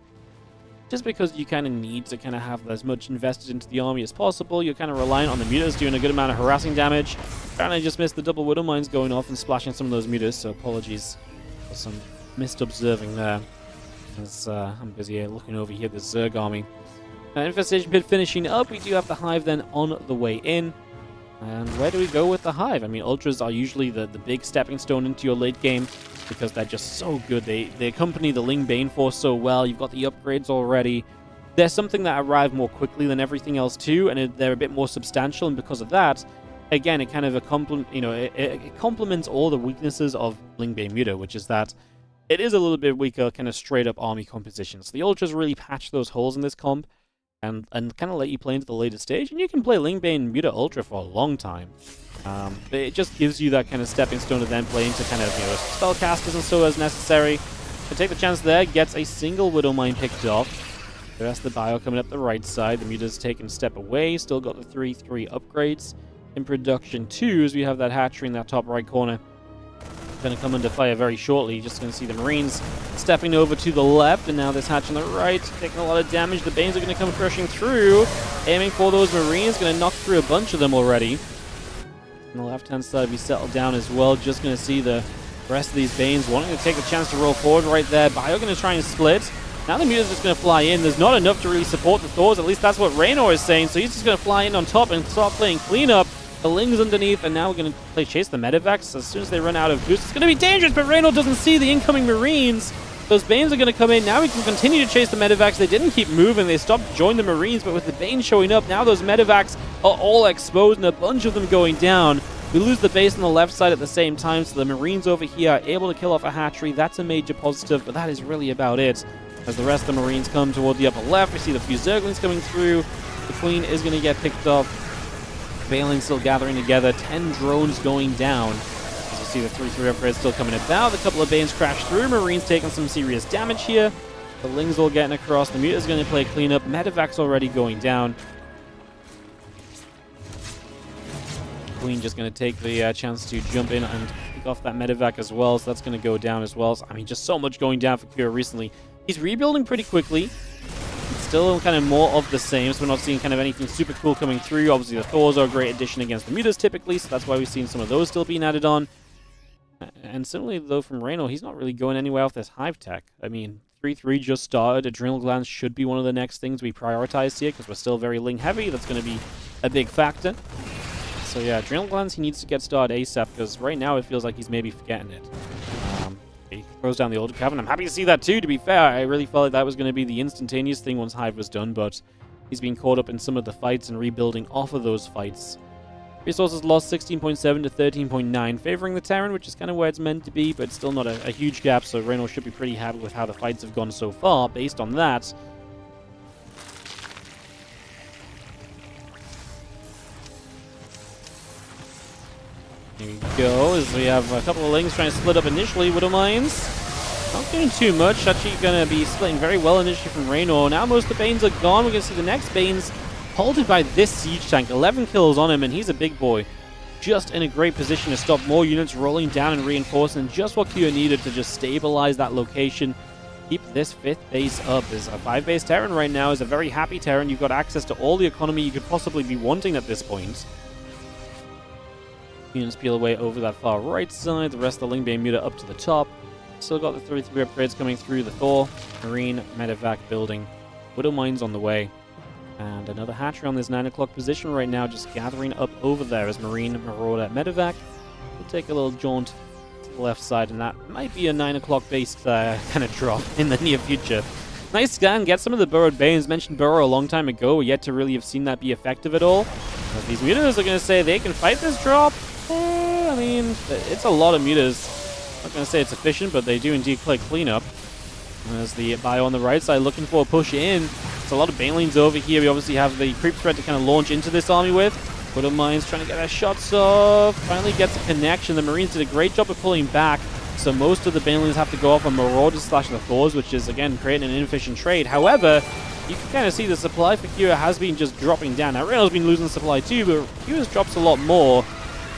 Just because you kind of need to kind of have as much invested into the army as possible. You're kind of reliant on the mutas doing a good amount of harassing damage. And I just missed the double Widow Mines going off and splashing some of those mutas, so apologies for some missed observing there. As I'm busy looking over here, the Zerg army. Infestation Pit finishing up. We do have the Hive then on the way in. And where do we go with the Hive? I mean, Ultras are usually the big stepping stone into your late game because they're just so good. They accompany the Ling Bane Force so well. You've got the upgrades already. They're something that arrive more quickly than everything else too, and they're a bit more substantial. And because of that, again, it kind of it complements all the weaknesses of Ling Bane Muta, which is that it is a little bit weaker, kind of straight up army composition. So the Ultras really patch those holes in this comp. And kind of let you play into the later stage, and you can play Lingbane Muta Ultra for a long time. But it just gives you that kind of stepping stone to then play into kind of, spellcasters and so as necessary. So take the chance there, gets a single Widow Mine picked off. The rest of the bio coming up the right side. The Muta's taken a step away, still got the 3-3 upgrades. In production 2, as we have that hatchery in that top right corner. Going to come under fire very shortly. You're just going to see the Marines stepping over to the left, and now this hatch on the right taking a lot of damage. The Banes are going to come crushing through, aiming for those Marines. Going to knock through a bunch of them already. On the left-hand side, we settle down as well. Just going to see the rest of these Banes wanting to take the chance to roll forward right there. Bio going to try and split. Now the Muta's just going to fly in. There's not enough to really support the Thors. At least that's what Reynor is saying. So he's just going to fly in on top and start playing cleanup. The Ling's underneath, and now we're going to play chase the Medivacs. As soon as they run out of boost, it's going to be dangerous, but Reynor doesn't see the incoming Marines. Those Banes are going to come in. Now we can continue to chase the Medivacs. They didn't keep moving. They stopped joining the Marines, but with the Banes showing up, now those Medivacs are all exposed, and a bunch of them going down. We lose the base on the left side at the same time, so the Marines over here are able to kill off a hatchery. That's a major positive, but that is really about it. As the rest of the Marines come toward the upper left, we see the few Zerglings coming through. The Queen is going to get picked off. Veiling still gathering together, 10 drones going down. As you see the 3-3 upgrades still coming about. A couple of Banes crash through. Marines taking some serious damage here. The Lings all getting across. The Muta's going to play cleanup. Medivac's already going down. Queen just going to take the chance to jump in and pick off that Medivac as well. So that's going to go down as well. So, I mean, just so much going down for Kira recently. He's rebuilding pretty quickly. Still kind of more of the same, so we're not seeing kind of anything super cool coming through. Obviously, the Thors are a great addition against the Mutas typically, so that's why we've seen some of those still being added on. And similarly, though, from Reynor, he's not really going anywhere off this Hive Tech. I mean, 3-3 just started. Adrenal glands should be one of the next things we prioritize here, because we're still very Ling heavy. That's going to be a big factor. So yeah, Adrenal glands, he needs to get started ASAP, because right now it feels like he's maybe forgetting it. He throws down the Ultra Cav. I'm happy to see that too, to be fair. I really felt like that was going to be the instantaneous thing once Hive was done, but he's been caught up in some of the fights and rebuilding off of those fights. Resources lost 16.7 to 13.9, favoring the Terran, which is kind of where it's meant to be, but still not a huge gap, so Reynor should be pretty happy with how the fights have gone so far, based on that. Here we go, as we have a couple of Lings trying to split up initially. Widow Mines, not doing too much. Actually going to be splitting very well initially from Reynor. Now most of the Banes are gone. We're going to see the next Banes halted by this Siege Tank. 11 kills on him, and he's a big boy. Just in a great position to stop more units rolling down and reinforcing. Just what Kira needed to just stabilize that location. Keep this 5th base up. There's a 5-base Terran right now. Is a very happy Terran. You've got access to all the economy you could possibly be wanting at this point. Units peel away over that far right side. The rest of the Lingbane Muta up to the top. Still got the 3-3 upgrades coming through. The Thor, Marine, Medivac building. Widow Mines on the way. And another hatchery on this 9 o'clock position right now, just gathering up over there as Marine, Marauder, Medivac. We'll take a little jaunt to the left side, and that might be a 9 o'clock base kind of drop in the near future. Nice scan, get some of the Burrowed Banes. Mentioned Burrow a long time ago, yet to really have seen that be effective at all. But these Mutas are going to say they can fight this drop. I mean, it's a lot of Mutas. I'm not going to say it's efficient, but they do indeed play cleanup. There's the bio on the right side looking for a push in. There's a lot of banelings over here. We obviously have the creep threat to kind of launch into this army with. Widow Mines trying to get their shots off. Finally gets a connection. The Marines did a great job of pulling back. So most of the banelings have to go off on Marauders / the Thors, which is, again, creating an inefficient trade. However, you can kind of see the supply for Kira has been just dropping down. Now, Reynor's been losing supply too, but Kira's drops a lot more.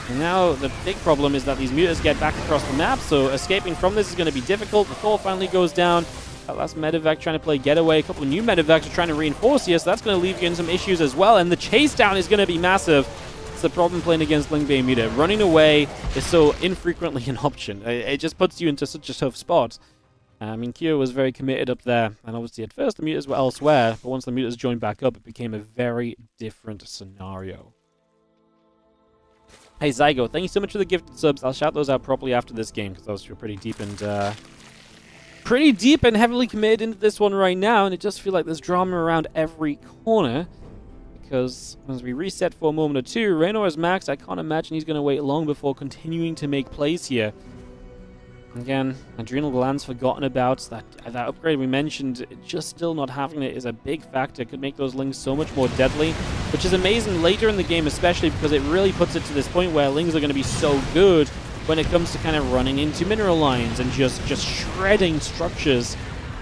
And now the big problem is that these mutas get back across the map, so escaping from this is going to be difficult. The Thor finally goes down. That last medevac trying to play getaway. A couple of new medevacs are trying to reinforce here, so that's going to leave you in some issues as well. And the chase down is going to be massive. It's the problem playing against Lingbane Muta. Running away is so infrequently an option. It just puts you into such a tough spot. I mean, Kira was very committed up there, and obviously at first the mutas were elsewhere, but once the mutas joined back up, it became a very different scenario. Hey Zygo, thank you so much for the gifted subs. I'll shout those out properly after this game, because those are pretty deep and heavily committed into this one right now, and it just feels like there's drama around every corner. Because as we reset for a moment or two, Reynor is maxed. I can't imagine he's going to wait long before continuing to make plays here. Again, adrenal glands forgotten about. That upgrade we mentioned, just still not having it is a big factor. Could make those Lings so much more deadly, which is amazing later in the game, especially because it really puts it to this point where Lings are going to be so good when it comes to kind of running into mineral lines and just shredding structures.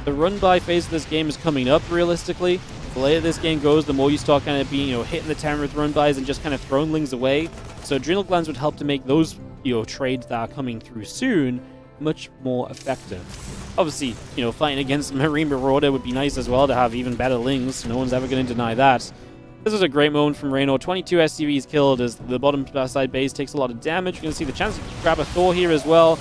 The run-by phase of this game is coming up, realistically. The later this game goes, the more you start kind of being, hitting the 10 with run-bys and just kind of throwing Lings away. So adrenal glands would help to make those, trades that are coming through soon much more effective. Obviously, fighting against Marine Marauder would be nice as well to have even better Lings. No one's ever going to deny that. This was a great moment from Reynor. 22 SCVs killed as the bottom side base takes a lot of damage. You're going to see the chance to grab a Thor here as well.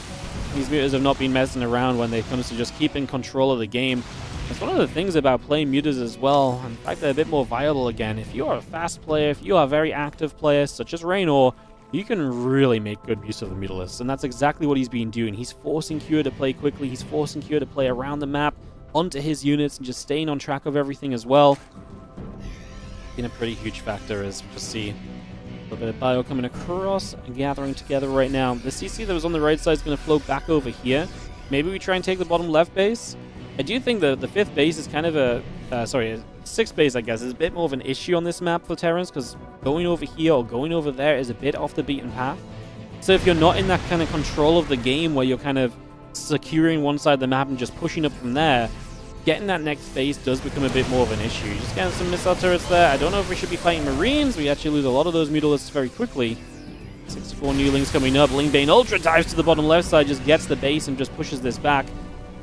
These mutas have not been messing around when it comes to just keeping control of the game. That's one of the things about playing mutas as well. In fact, they're a bit more viable again. If you are a fast player, if you are a very active player, such as Reynor, you can really make good use of the Mutalisks, and that's exactly what he's been doing. He's forcing Kira to play quickly, he's forcing Kira to play around the map, onto his units, and just staying on track of everything as well. Been a pretty huge factor, as we just see a little bit of bio coming across and gathering together right now. The CC that was on the right side is going to float back over here. Maybe we try and take the bottom left base. I do think the fifth base is kind of a sixth base, I guess, is a bit more of an issue on this map for Terrans, because going over here or going over there is a bit off the beaten path. So if you're not in that kind of control of the game where you're kind of securing one side of the map and just pushing up from there, getting that next base does become a bit more of an issue. Just getting some missile turrets there. I don't know if we should be fighting Marines. We actually lose a lot of those Mutalisks very quickly. 64 new Lings coming up. Lingbane Ultra dives to the bottom left side, just gets the base and just pushes this back.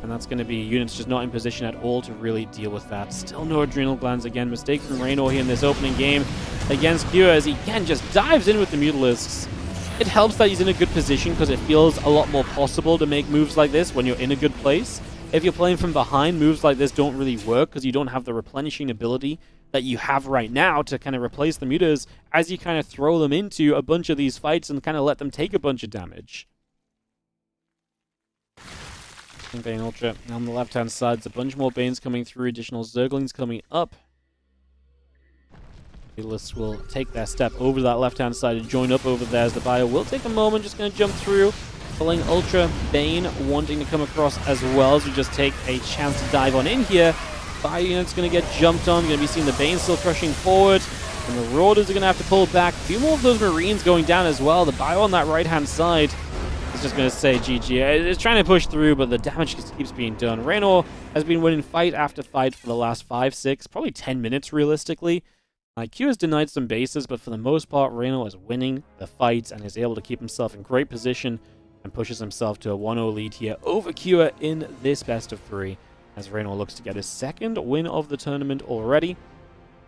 And that's going to be units just not in position at all to really deal with that. Still no adrenal glands. Again, mistake from Rainor here in this opening game against Kira as he, again, just dives in with the Mutalisks. It helps that he's in a good position because it feels a lot more possible to make moves like this when you're in a good place. If you're playing from behind, moves like this don't really work because you don't have the replenishing ability that you have right now to kind of replace the mutas as you kind of throw them into a bunch of these fights and kind of let them take a bunch of damage. Bane Ultra on the left-hand side. There's a bunch more Banes coming through, additional Zerglings coming up. The list will take their step over that left-hand side and join up over there as the bio will take a moment, just going to jump through. Pulling Ultra, Bane wanting to come across as well, so we just take a chance to dive on in here. Bio unit's going to get jumped on, going to be seeing the Bane still crushing forward. And the Marauders are going to have to pull back. A few more of those Marines going down as well. The bio on that right-hand side is just going to say GG. It's trying to push through, but the damage just keeps being done. Rainor has been winning fight after fight for the last 5, 6, probably 10 minutes realistically. Q has denied some bases, but for the most part, Rainor is winning the fights and is able to keep himself in great position and pushes himself to a 1-0 lead here over Q in this best of 3 as Rainor looks to get his second win of the tournament already.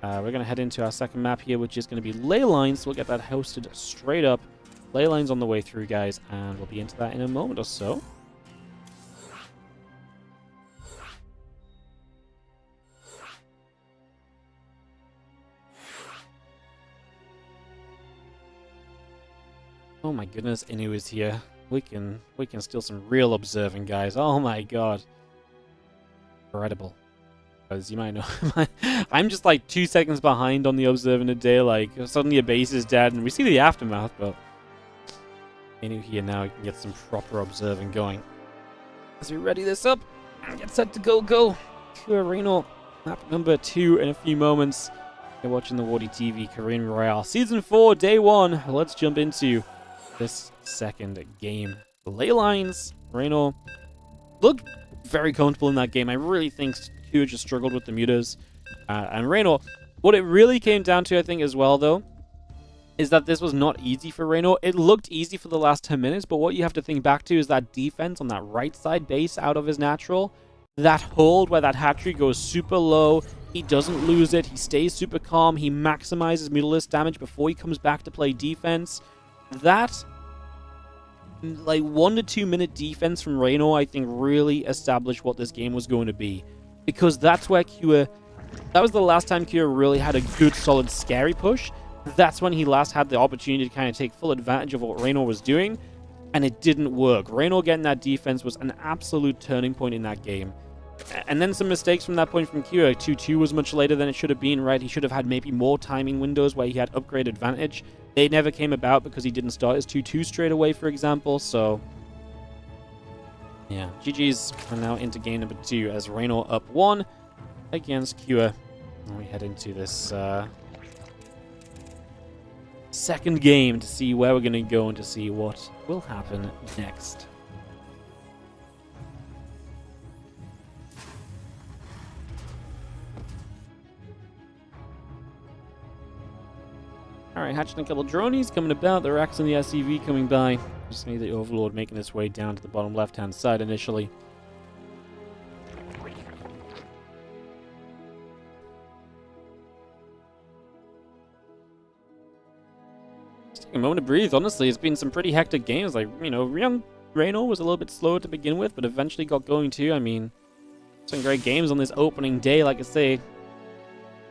We're going to head into our second map here, which is going to be Ley Lines. We'll get that hosted straight up. Ley Lines on the way through, guys, and we'll be into that in a moment or so. Oh my goodness, Inu is here. We can steal some real observing, guys. Oh my god. Incredible. As you might know, I'm just like 2 seconds behind on the observing a day. Like, suddenly a base is dead, and we see the aftermath, but Inu here now, we can get some proper observing going. As we ready this up, Get set to go. Kua Reynor, map number 2 in a few moments. You're watching the WardiTV Korean Royale Season 4, Day 1. Let's jump into this second game. The ley lines, Reynor looked very comfortable in that game. I really think Kua just struggled with the mutas. And Reynor, what it really came down to, I think, as well, though, is that this was not easy for Reynor. It looked easy for the last 10 minutes, but what you have to think back to is that defense on that right side base out of his natural. That hold where that hatchery goes super low. He doesn't lose it. He stays super calm. He maximizes Mutalisk damage before he comes back to play defense. That, like, 1 to 2 minute defense from Reynor, I think, really established what this game was going to be. Because that's where Kua... That was the last time Kua really had a good, solid, scary push. That's when he last had the opportunity to kind of take full advantage of what Reynor was doing, and it didn't work. Reynor getting that defense was an absolute turning point in that game. And then some mistakes from that point from Kua. 2-2 was much later than it should have been, right? He should have had maybe more timing windows where he had upgrade advantage. They never came about because he didn't start his 2-2 straight away, for example, so... yeah, GG's are now into game number 2 as Reynor up 1 against Kua. And we head into this... second game to see where we're going to go and to see what will happen next. Alright, hatching a couple dronies coming about. The Rax and the SCV coming by. Just need the Overlord making its way down to the bottom left-hand side initially. A moment to breathe. Honestly, it's been some pretty hectic games. Like, you know, Ryung Reynor was a little bit slower to begin with, but eventually got going too. I mean, some great games on this opening day. Like I say,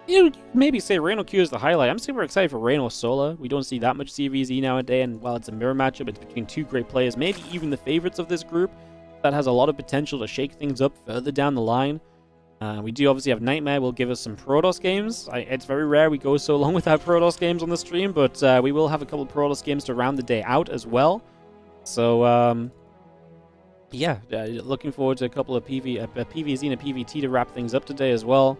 you maybe say Reynor Q is the highlight. I'm super excited for Reynor Solar. We don't see that much CVZ nowadays, and while it's a mirror matchup, it's between two great players, maybe even the favorites of this group. That has a lot of potential to shake things up further down the line. We do obviously have Nightmare will give us some Protoss games. It's very rare we go so long without Protoss games on the stream, but we will have a couple of Protoss games to round the day out as well. So, yeah, looking forward to a couple of PvZ and a PvT to wrap things up today as well.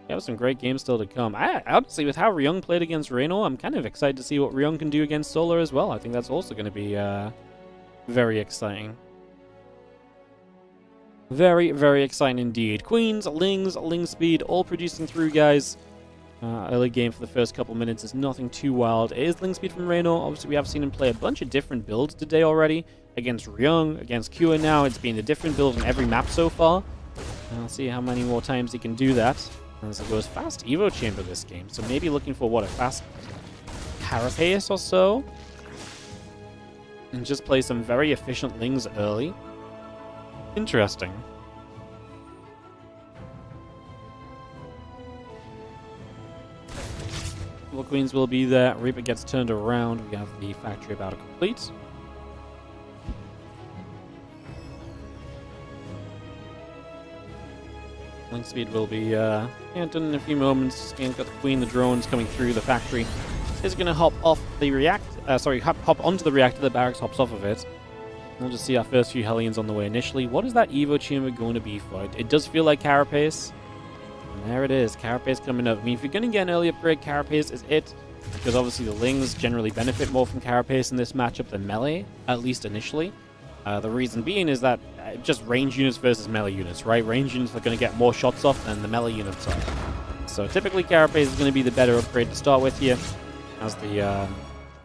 We have some great games still to come. Honestly, with how Ryung played against Reynor, I'm kind of excited to see what Ryung can do against Solar as well. I think that's also going to be very exciting. Very, very exciting indeed. Queens, Lings, Ling Speed, all producing through, guys. Early game for the first couple minutes is nothing too wild. It is Ling Speed from Reynor. Obviously, we have seen him play a bunch of different builds today already. Against Ryung, against Kua now. It's been a different build on every map so far. I'll see how many more times he can do that. As it goes fast Evo Chamber this game. So maybe looking for, what, a fast Carapace or so? And just play some very efficient Lings early. Interesting. Well, Queens will be there. Reaper gets turned around. We have the factory about to complete. Link speed will be done in a few moments. Got the Queen, the drones coming through. The factory is going to hop off the hop onto the reactor. The barracks hops off of it. We'll just see our first few Hellions on the way initially. What is that Evo Chamber going to be for? It does feel like Carapace. And there it is. Carapace coming up. I mean, if you're going to get an early upgrade, Carapace is it. Because obviously the Lings generally benefit more from Carapace in this matchup than melee, at least initially. The reason being is that just range units versus melee units, right? Range units are going to get more shots off than the melee units are. So typically Carapace is going to be the better upgrade to start with here. As the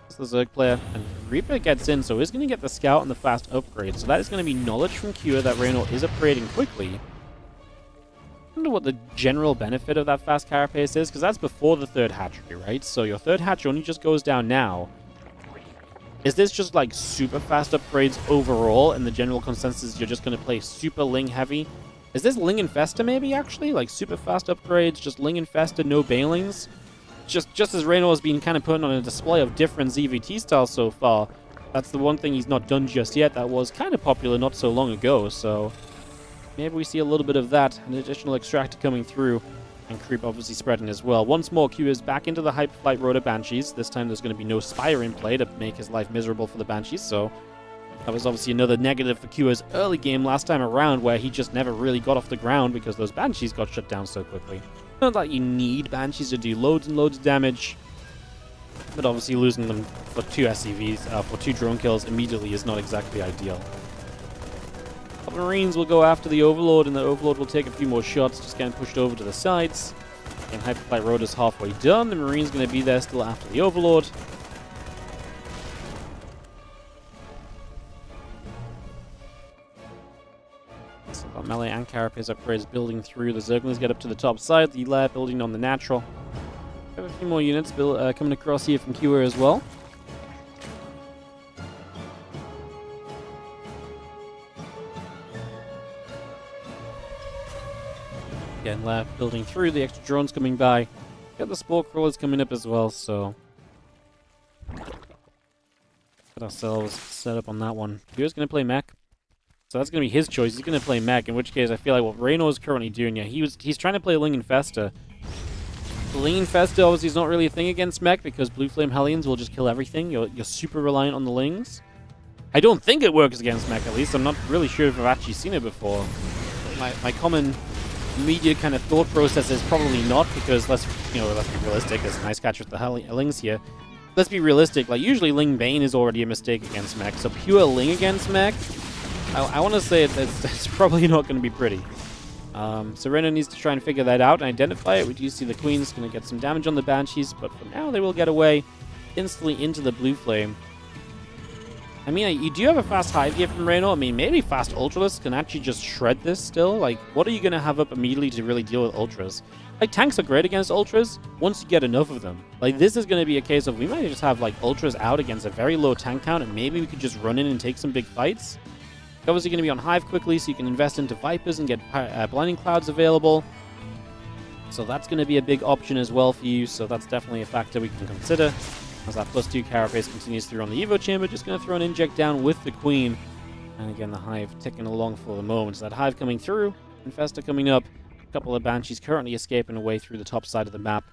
Zerg player. And Reaper gets in, so he's going to get the Scout and the fast upgrade. So that is going to be knowledge from Kua that Reynor is upgrading quickly. I wonder what the general benefit of that fast Carapace is, because that's before the third hatchery, right? So your third hatchery only just goes down now. Is this just like super fast upgrades overall, and the general consensus you're just going to play super Ling heavy? Is this Ling Infesta maybe, actually? Like super fast upgrades, just Ling Infesta, no Bailings? Just as Reynor has been kind of putting on a display of different ZVT styles so far, that's the one thing he's not done just yet that was kind of popular not so long ago, so maybe we see a little bit of that, an additional extractor coming through, and creep obviously spreading as well. Once more, Q is back into the Hyperflight Rotor Banshees. This time there's going to be no Spire in play to make his life miserable for the Banshees, so That was obviously another negative for Kyo's early game last time around, where he just never really got off the ground because those Banshees got shut down so quickly. Not that you need Banshees to do loads and loads of damage, but obviously losing them for 2 SCVs, for 2 drone kills immediately is not exactly ideal. The Marines will go after the Overlord, and the Overlord will take a few more shots, just getting pushed over to the sides. And Hyperflight Road is halfway done. The Marine's going to be there still after the Overlord. So got melee and carapace upgrades building through. The Zerglings get up to the top side. The Lair building on the natural. We have a few more units coming across here from Kua as well. Again, Lair building through. The extra drones coming by. Got the Spore Crawlers coming up as well, so get ourselves set up on that one. Kua's going to play mech. So that's going to be his choice. He's going to play mech, in which case I feel like what Reynor is currently doing, yeah, he's trying to play Ling Infesta. Ling Infesta obviously is not really a thing against mech because Blue Flame Hellions will just kill everything. You're super reliant on the Lings. I don't think it works against mech, at least. I'm not really sure if I've actually seen it before. My common media kind of thought process is probably not, because let's be realistic. There's a nice catch with the Lings here. Let's be realistic. Like, usually Ling Bane is already a mistake against mech, so pure Ling against mech, I want to say it's probably not going to be pretty. So Reynor needs to try and figure that out and identify it. We do see the Queen's going to get some damage on the Banshees, but for now they will get away instantly into the Blue Flame. I mean, you do have a fast hive here from Reynor. I mean, maybe fast Ultralisk can actually just shred this still. Like, what are you going to have up immediately to really deal with Ultras? Like, tanks are great against Ultras once you get enough of them. Like, this is going to be a case of we might just have, like, Ultras out against a very low tank count, and maybe we could just run in and take some big fights. You're obviously going to be on hive quickly, so you can invest into Vipers and get Blinding Clouds available. So that's going to be a big option as well for you, so that's definitely a factor we can consider. As that +2 Carapace continues through on the Evo Chamber, just going to throw an Inject down with the Queen. And again, the Hive ticking along for the moment. So that Hive coming through, Infesta coming up, a couple of Banshees currently escaping away through the top side of the map.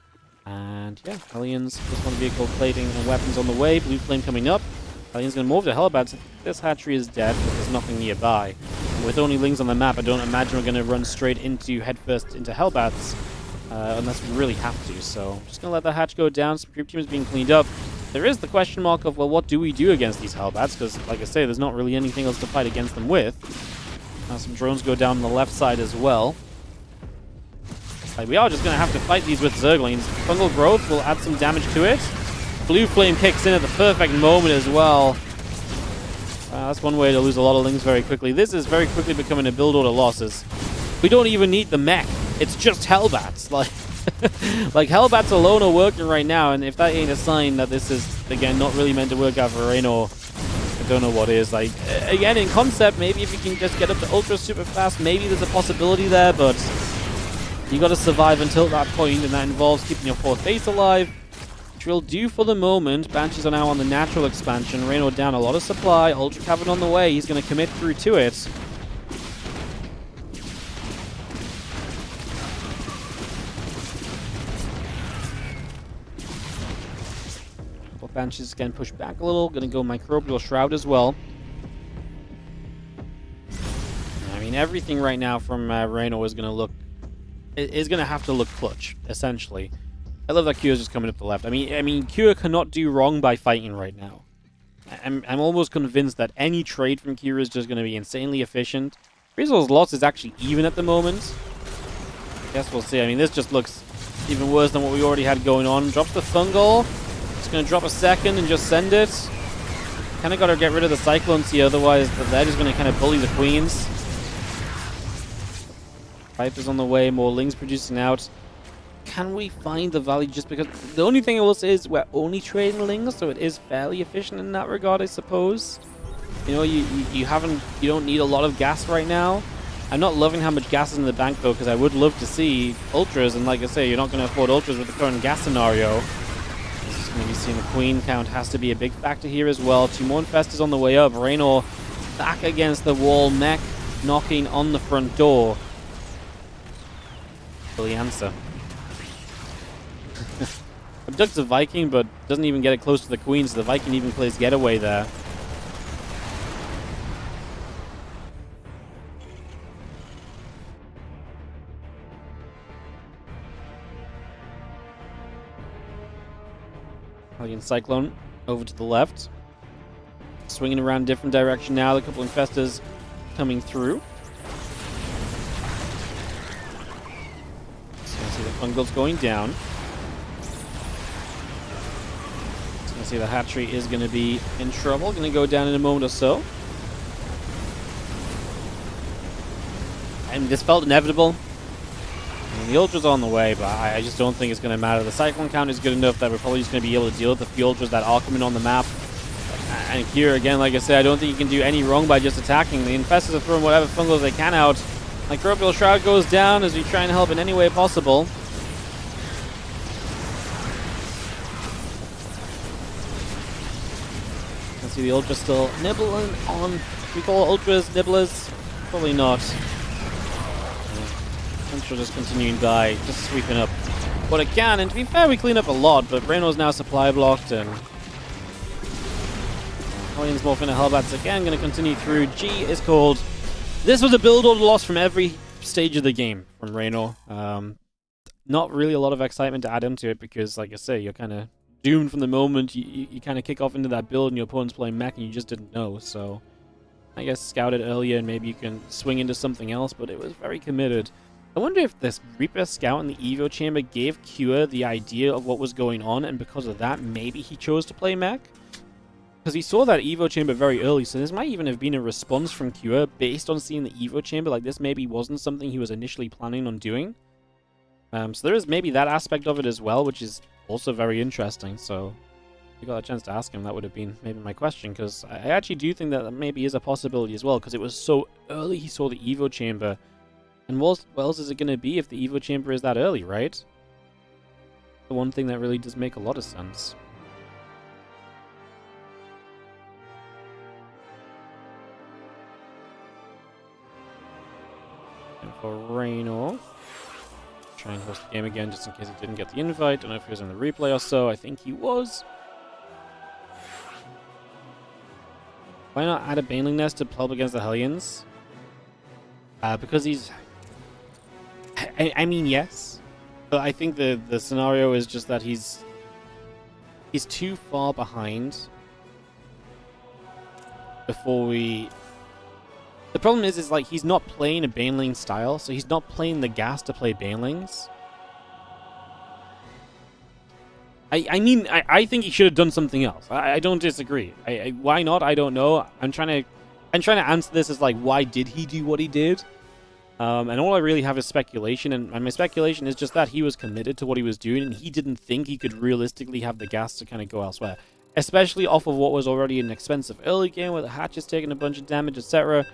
And yeah, Hellions, just one vehicle plating and weapons on the way. Blue Flame coming up. Hellions going to move to Hellbats. This hatchery is dead, but there's nothing nearby. And with only Lings on the map, I don't imagine we're going to run straight into headfirst into Hellbats. Unless we really have to, so just gonna let the hatch go down. Some creep team is being cleaned up. There is the question mark of, well, what do we do against these Hellbats? Because, like I say, there's not really anything else to fight against them with. Some drones go down on the left side as well. Like, we are just gonna have to fight these with Zerglings. Fungal Growth will add some damage to it. Blue Flame kicks in at the perfect moment as well. That's one way to lose a lot of Lings very quickly. This is very quickly becoming a build order losses. We don't even need the mech. It's just Hellbats. Like Hellbats alone are working right now, and if that ain't a sign that this is, again, not really meant to work out for Rainor, I don't know what is. Like, again, in concept, maybe if you can just get up to Ultra super fast, maybe there's a possibility there, but you got to survive until that point, and that involves keeping your 4th base alive, which will do for the moment. Banshees are now on the natural expansion. Rainor down a lot of supply. Ultra Cavern on the way. He's going to commit through to it. Banshees again pushed back a little. Gonna go Microbial Shroud as well. I mean, everything right now from Reynor is gonna have to look clutch, essentially. I love that Kua is just coming up the left. I mean, Kua cannot do wrong by fighting right now. I'm almost convinced that any trade from Kua is just gonna be insanely efficient. Resource loss is actually even at the moment. Guess we'll see. I mean, this just looks even worse than what we already had going on. Drops the Fungal. Going to drop a second and just send it. Kind of got to get rid of the Cyclones here, otherwise they're just going to kind of bully the Queens. Vipers on the way, more Lings producing out. Can we find the value? Just because the only thing I will say is we're only trading Lings, so it is fairly efficient in that regard, I suppose. You know, you don't need a lot of gas right now. I'm not loving how much gas is in the bank though, because I would love to see Ultras, and like I say, you're not going to afford Ultras with the current gas scenario. Maybe seeing the Queen count has to be a big factor here as well. 2 more Infestors on the way up. Rainor back against the wall. Mech knocking on the front door. Will he answer? Abducts a Viking, but doesn't even get it close to the Queen, so the Viking even plays getaway there. Hellion Cyclone over to the left. Swinging around a different direction now. A couple Infestors coming through. So you see the Fungals going down. So you see the hatchery is going to be in trouble. Going to go down in a moment or so. And this felt inevitable. I mean, the Ultra's on the way, but I just don't think it's going to matter. The Cyclone count is good enough that we're probably just going to be able to deal with the few Ultras that are coming on the map. And here, again, like I said, I don't think you can do any wrong by just attacking. The Infestors are throwing whatever Fungals they can out. Microbial Shroud goes down as we try and help in any way possible. You can see the Ultra still nibbling on. We call Ultras nibblers? Probably not. Ultra just continuing by, just sweeping up what it can. And to be fair, we clean up a lot, but Reynor's now supply blocked, and Hellions morphing into Hellbats again, going to continue through. G is called. This was a build order loss from every stage of the game from Reynor. Not really a lot of excitement to add into it because, like I say, you're kind of doomed from the moment you kind of kick off into that build and your opponent's playing mech and you just didn't know. So I guess scout it earlier and maybe you can swing into something else, but it was very committed. I wonder if this Reaper Scout in the Evo Chamber gave Cure the idea of what was going on, and because of that, maybe he chose to play mech? Because he saw that Evo Chamber very early, so this might even have been a response from Cure based on seeing the Evo Chamber. Like, this maybe wasn't something he was initially planning on doing. So there is maybe that aspect of it as well, which is also very interesting. So if you got a chance to ask him, that would have been maybe my question, because I actually do think that maybe is a possibility as well, because it was so early he saw the Evo Chamber. And what else is it going to be if the Evo Chamber is that early, right? The one thing that really does make a lot of sense. And for Rainor, try and host the game again just in case he didn't get the invite. Don't know if he was in the replay or so. I think he was. Why not add a Baneling Nest to help against the Hellions? Because he's... I mean, yes. But I think the scenario is just that he's too far behind before we... The problem is like, he's not playing a Baneling style, so he's not playing the gas to play Banelings. I mean, I think he should have done something else. I don't disagree. Why not? I don't know. I'm trying to answer this as like, why did he do what he did? And all I really have is speculation, and my speculation is just that he was committed to what he was doing, and he didn't think he could realistically have the gas to kind of go elsewhere. Especially off of what was already an expensive early game, where the hatches taking a bunch of damage, etc.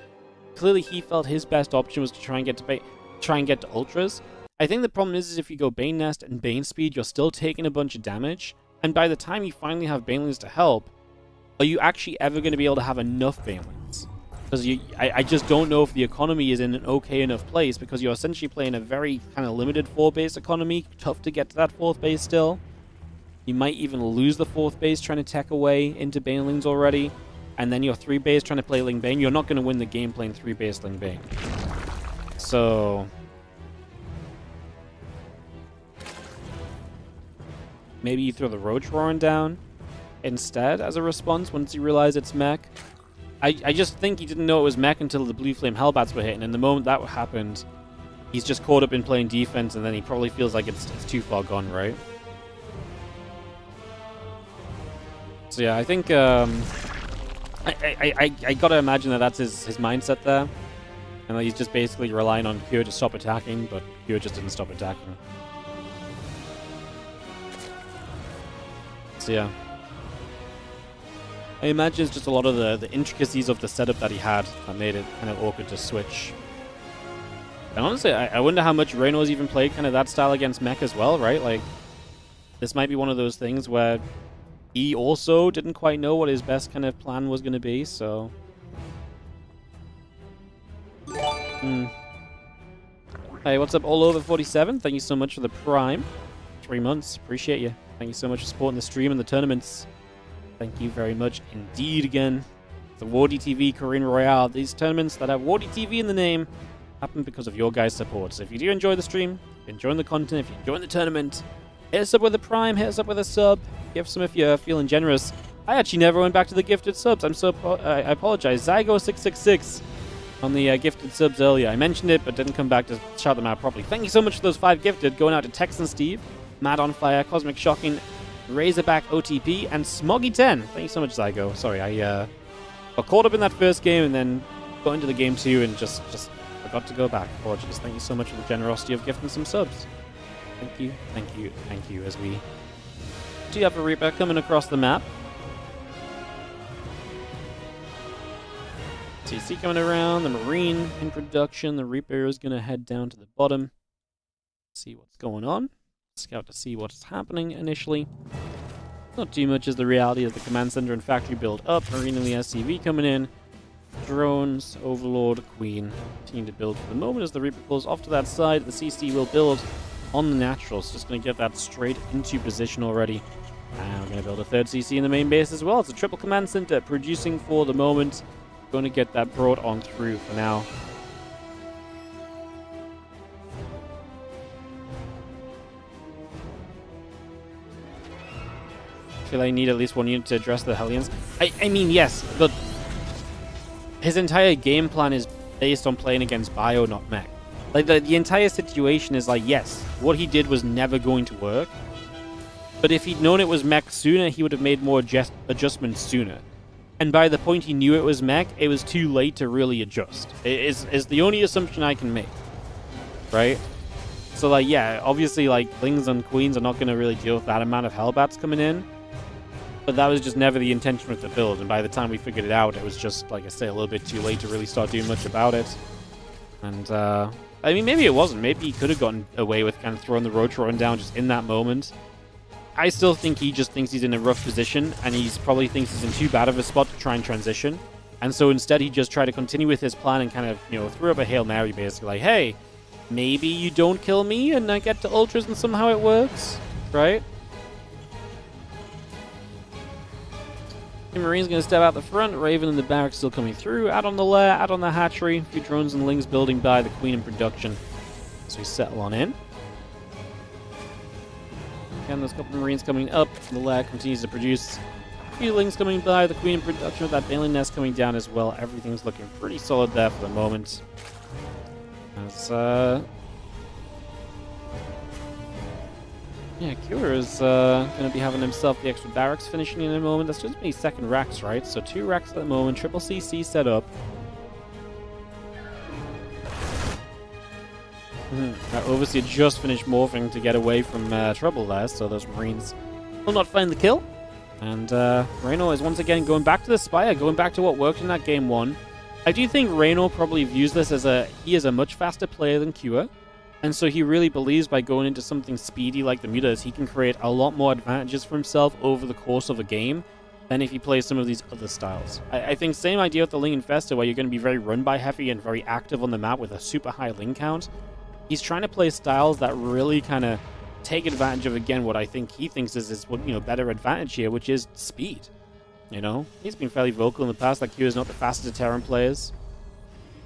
Clearly, he felt his best option was to try and get to Ultras. I think the problem is if you go Bane Nest and Bane Speed, you're still taking a bunch of damage, and by the time you finally have Banelings to help, are you actually ever going to be able to have enough Banelings? Because I just don't know if the economy is in an okay enough place, because you're essentially playing a very kind of limited 4-base economy, tough to get to that 4th base still. You might even lose the 4th base trying to tech away into Banelings already, and then your 3-base trying to play Ling Bane. You're not going to win the game playing 3-base Ling Bane. So... maybe you throw the Roach Roaring down instead as a response once you realize it's mech. I just think he didn't know it was mech until the Blue Flame Hellbats were hitting, and the moment that happened, he's just caught up in playing defense, and then he probably feels like it's too far gone, right? So yeah, I think I gotta imagine that that's his mindset there, and that he's just basically relying on Cure to stop attacking, but Cure just didn't stop attacking. So yeah. I imagine it's just a lot of the intricacies of the setup that he had that made it kind of awkward to switch. And honestly, I wonder how much Reynor's even played kind of that style against mech as well, right? Like, this might be one of those things where he also didn't quite know what his best kind of plan was going to be, so... Hey, what's up, all over 47? Thank you so much for the Prime. 3 months, appreciate you. Thank you so much for supporting the stream and the tournaments. Thank you very much indeed again. The WardiTV Korean Royale. These tournaments that have WardiTV in the name happen because of your guys' support. So if you do enjoy the stream, if you're enjoying the content, if you're enjoying the tournament, hit us up with a Prime, hit us up with a sub, gift some if you're feeling generous. I actually never went back to the gifted subs. I apologize. Zygo666 on the gifted subs earlier. I mentioned it, but didn't come back to shout them out properly. Thank you so much for those 5 gifted. Going out to Texan Steve, Mad on Fire, Cosmic Shocking, Razorback OTP, and Smoggy10. Thank you so much, Zygo. Sorry, I got caught up in that first game and then got into the game 2 and just forgot to go back. Apologies. Thank you so much for the generosity of gifting some subs. Thank you, thank you, thank you. As we do have a Reaper coming across the map. TC coming around, the Marine in production. The Reaper is going to head down to the bottom, see what's going on. Scout to see what's happening initially. Not too much is the reality of the command center and factory build up. Marine and the SCV coming in. Drones, Overlord, Queen. Continue to build for the moment as the Reaper pulls off to that side. The CC will build on the naturals. Just going to get that straight into position already. And we're going to build a 3rd CC in the main base as well. It's a triple command center producing for the moment. Going to get that brought on through for now. I feel like I need at least one unit to address the Hellions. I mean, yes, but his entire game plan is based on playing against Bio, not Mech. Like, the entire situation is like, yes, what he did was never going to work. But if he'd known it was Mech sooner, he would have made more adjustments sooner. And by the point he knew it was Mech, it was too late to really adjust. Is the only assumption I can make. Right? So, like, yeah, obviously, like, Lings and Queens are not going to really deal with that amount of Hellbats coming in. But that was just never the intention with the build. And by the time we figured it out, it was just, like I say, a little bit too late to really start doing much about it. And, I mean, maybe it wasn't. Maybe he could have gotten away with kind of throwing the Rotron down just in that moment. I still think he just thinks he's in a rough position, and he's probably thinks he's in too bad of a spot to try and transition. And so instead he just tried to continue with his plan and kind of, you know, threw up a Hail Mary basically like, hey, maybe you don't kill me and I get to Ultras and somehow it works, right? The Marine's going to step out the front, Raven and the barracks still coming through, out on the lair, out on the hatchery, a few drones and Lings building by, the Queen in production as we settle on in. Again, there's a couple of Marines coming up. The lair continues to produce. A few Lings coming by. The Queen in production with that Baleen Nest coming down as well. Everything's looking pretty solid there for the moment. As, yeah, Cure is going to be having himself the extra barracks finishing in a moment. That's just me 2nd racks, right? So 2 racks at the moment. Triple CC set up. That Overseer just finished morphing to get away from trouble there, so those Marines will not find the kill. And Reynor is once again going back to the Spire, going back to what worked in that game 1. I do think Reynor probably views this as he is a much faster player than Cure, and so he really believes by going into something speedy like the Mutas, he can create a lot more advantages for himself over the course of a game than if he plays some of these other styles. I think same idea with the Ling Infestor, where you're going to be very run-by heavy and very active on the map with a super high Ling count. He's trying to play styles that really kind of take advantage of, again, what I think he thinks is his, you know, better advantage here, which is speed. You know? He's been fairly vocal in the past that Cure is not the fastest of Terran players.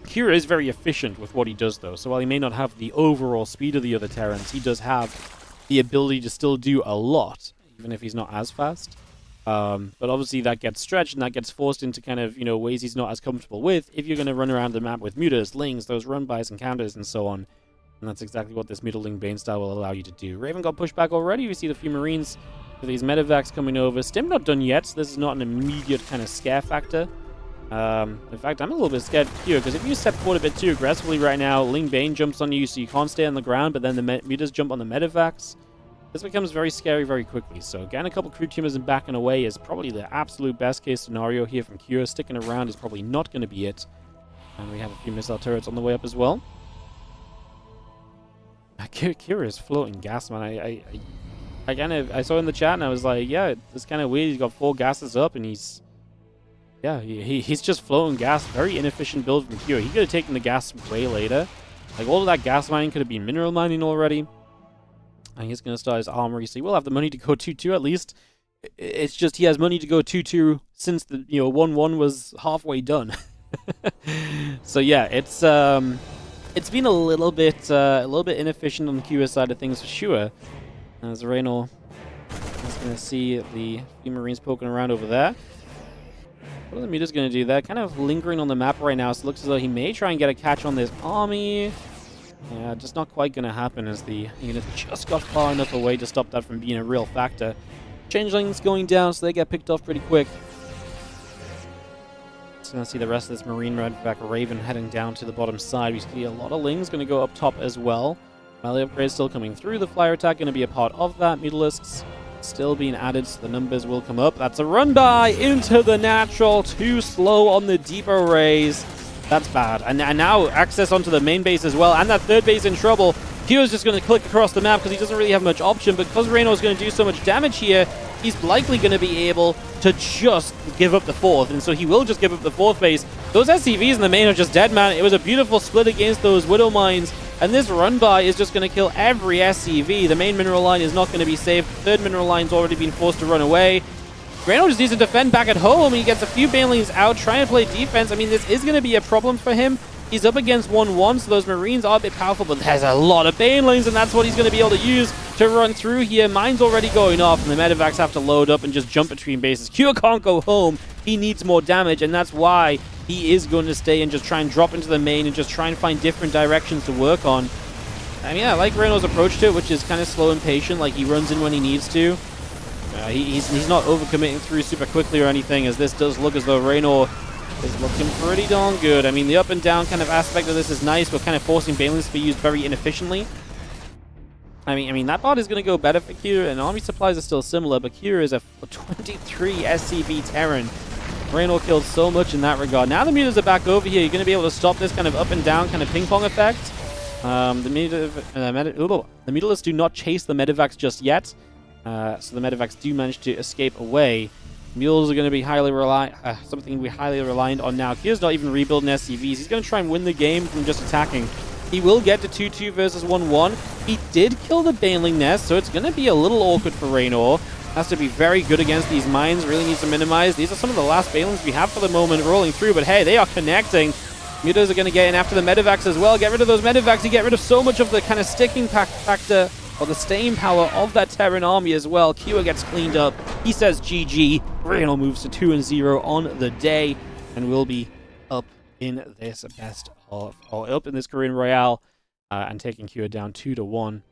Cure is very efficient with what he does, though, so while he may not have the overall speed of the other Terrans, he does have the ability to still do a lot, even if he's not as fast. But obviously that gets stretched and that gets forced into kind of, you know, ways he's not as comfortable with if you're going to run around the map with Mutas, Lings, those run-bys and counters and so on. And that's exactly what this Mutal-Ling Bane style will allow you to do. Raven got pushed back already. We see the few Marines with these medevacs coming over. Stim not done yet, so this is not an immediate kind of scare factor. In fact, I'm a little bit scared for Cure, because if you step forward a bit too aggressively right now, Ling Bane jumps on you so you can't stay on the ground, but then the Mutas jump on the medevacs. This becomes very scary very quickly. So again, a couple crew tumors and backing away is probably the absolute best case scenario here from Cure. Sticking around is probably not going to be it. And we have a few missile turrets on the way up as well. Cure is floating gas, man. I saw in the chat and I was like, yeah, it's kind of weird. He's got 4 gases up and he's just floating gas. Very inefficient build from Cure. He could have taken the gas way later. Like, all of that gas mining could have been mineral mining already. And he's going to start his armory, so he will have the money to go 2-2 at least. It's just he has money to go 2-2 since the 1-1 was halfway done. So yeah, it's been a little bit inefficient on the Cure side of things for sure. As Rainor Just going to see the few Marines poking around over there. What are the Mutas going to do? They're kind of lingering on the map right now, so it looks as though he may try and get a catch on this army. Yeah, just not quite going to happen as the unit just got far enough away to stop that from being a real factor. Changelings going down, so they get picked off pretty quick. Just going to see the rest of this Marine Redback Raven heading down to the bottom side. We see a lot of Lings going to go up top as well. Melee upgrades still coming through. The flyer attack going to be a part of that. Mutalisks still being added, so the numbers will come up. That's a run by into the natural. Too slow on the deep arrays. That's bad. And now access onto the main base as well. And that third base in trouble. Kyo's just going to click across the map because he doesn't really have much option. But because Reynor is going to do so much damage here, he's likely going to be able to just give up the fourth. And so he will just give up the fourth base. Those SCVs in the main are just dead, man. It was a beautiful split against those Widow Mines. And this run-by is just going to kill every SCV. The main mineral line is not going to be saved. The third mineral line's already been forced to run away. Reynor just needs to defend back at home. He gets a few Banelings out, trying to play defense. I mean, this is going to be a problem for him. He's up against 1-1, so those Marines are a bit powerful, but there's a lot of Banelings, and that's what he's going to be able to use to run through here. Mine's already going off, and the Medivacs have to load up and just jump between bases. Kyo can't go home. He needs more damage, and that's why he is going to stay and just try and drop into the main and just try and find different directions to work on. I mean, I like Reynor's approach to it, which is kind of slow and patient. Like, he runs in when he needs to. He's not overcommitting through super quickly or anything, as this does look as though Reynor is looking pretty darn good. I mean, the up and down kind of aspect of this is nice. We're kind of forcing Banelings to be used very inefficiently. I mean, that bot is going to go better for Kira, and army supplies are still similar, but Kira is a 23 SCV Terran. Reynor killed so much in that regard. Now the Mutas are back over here. You're going to be able to stop this kind of up and down kind of ping pong effect. The Mutalisks do not chase the Medivacs just yet, so the Medivacs do manage to escape away. Mules are going to be something we're highly reliant on now. Kyo's not even rebuilding SCVs. He's going to try and win the game from just attacking. He will get to 2-2 versus 1-1. He did kill the Baneling nest, so it's going to be a little awkward for Reynor. Has to be very good against these mines. Really needs to minimize. These are some of the last Banelings we have for the moment rolling through, but hey, they are connecting. Mutas are going to get in after the Medivacs as well. Get rid of those Medivacs. You get rid of so much of the kind of sticking factor or the staying power of that Terran army as well. Kua gets cleaned up. He says GG. Reynor moves to 2-0 on the day and will be up in this up in this Korean Royale and taking Kua down 2-1.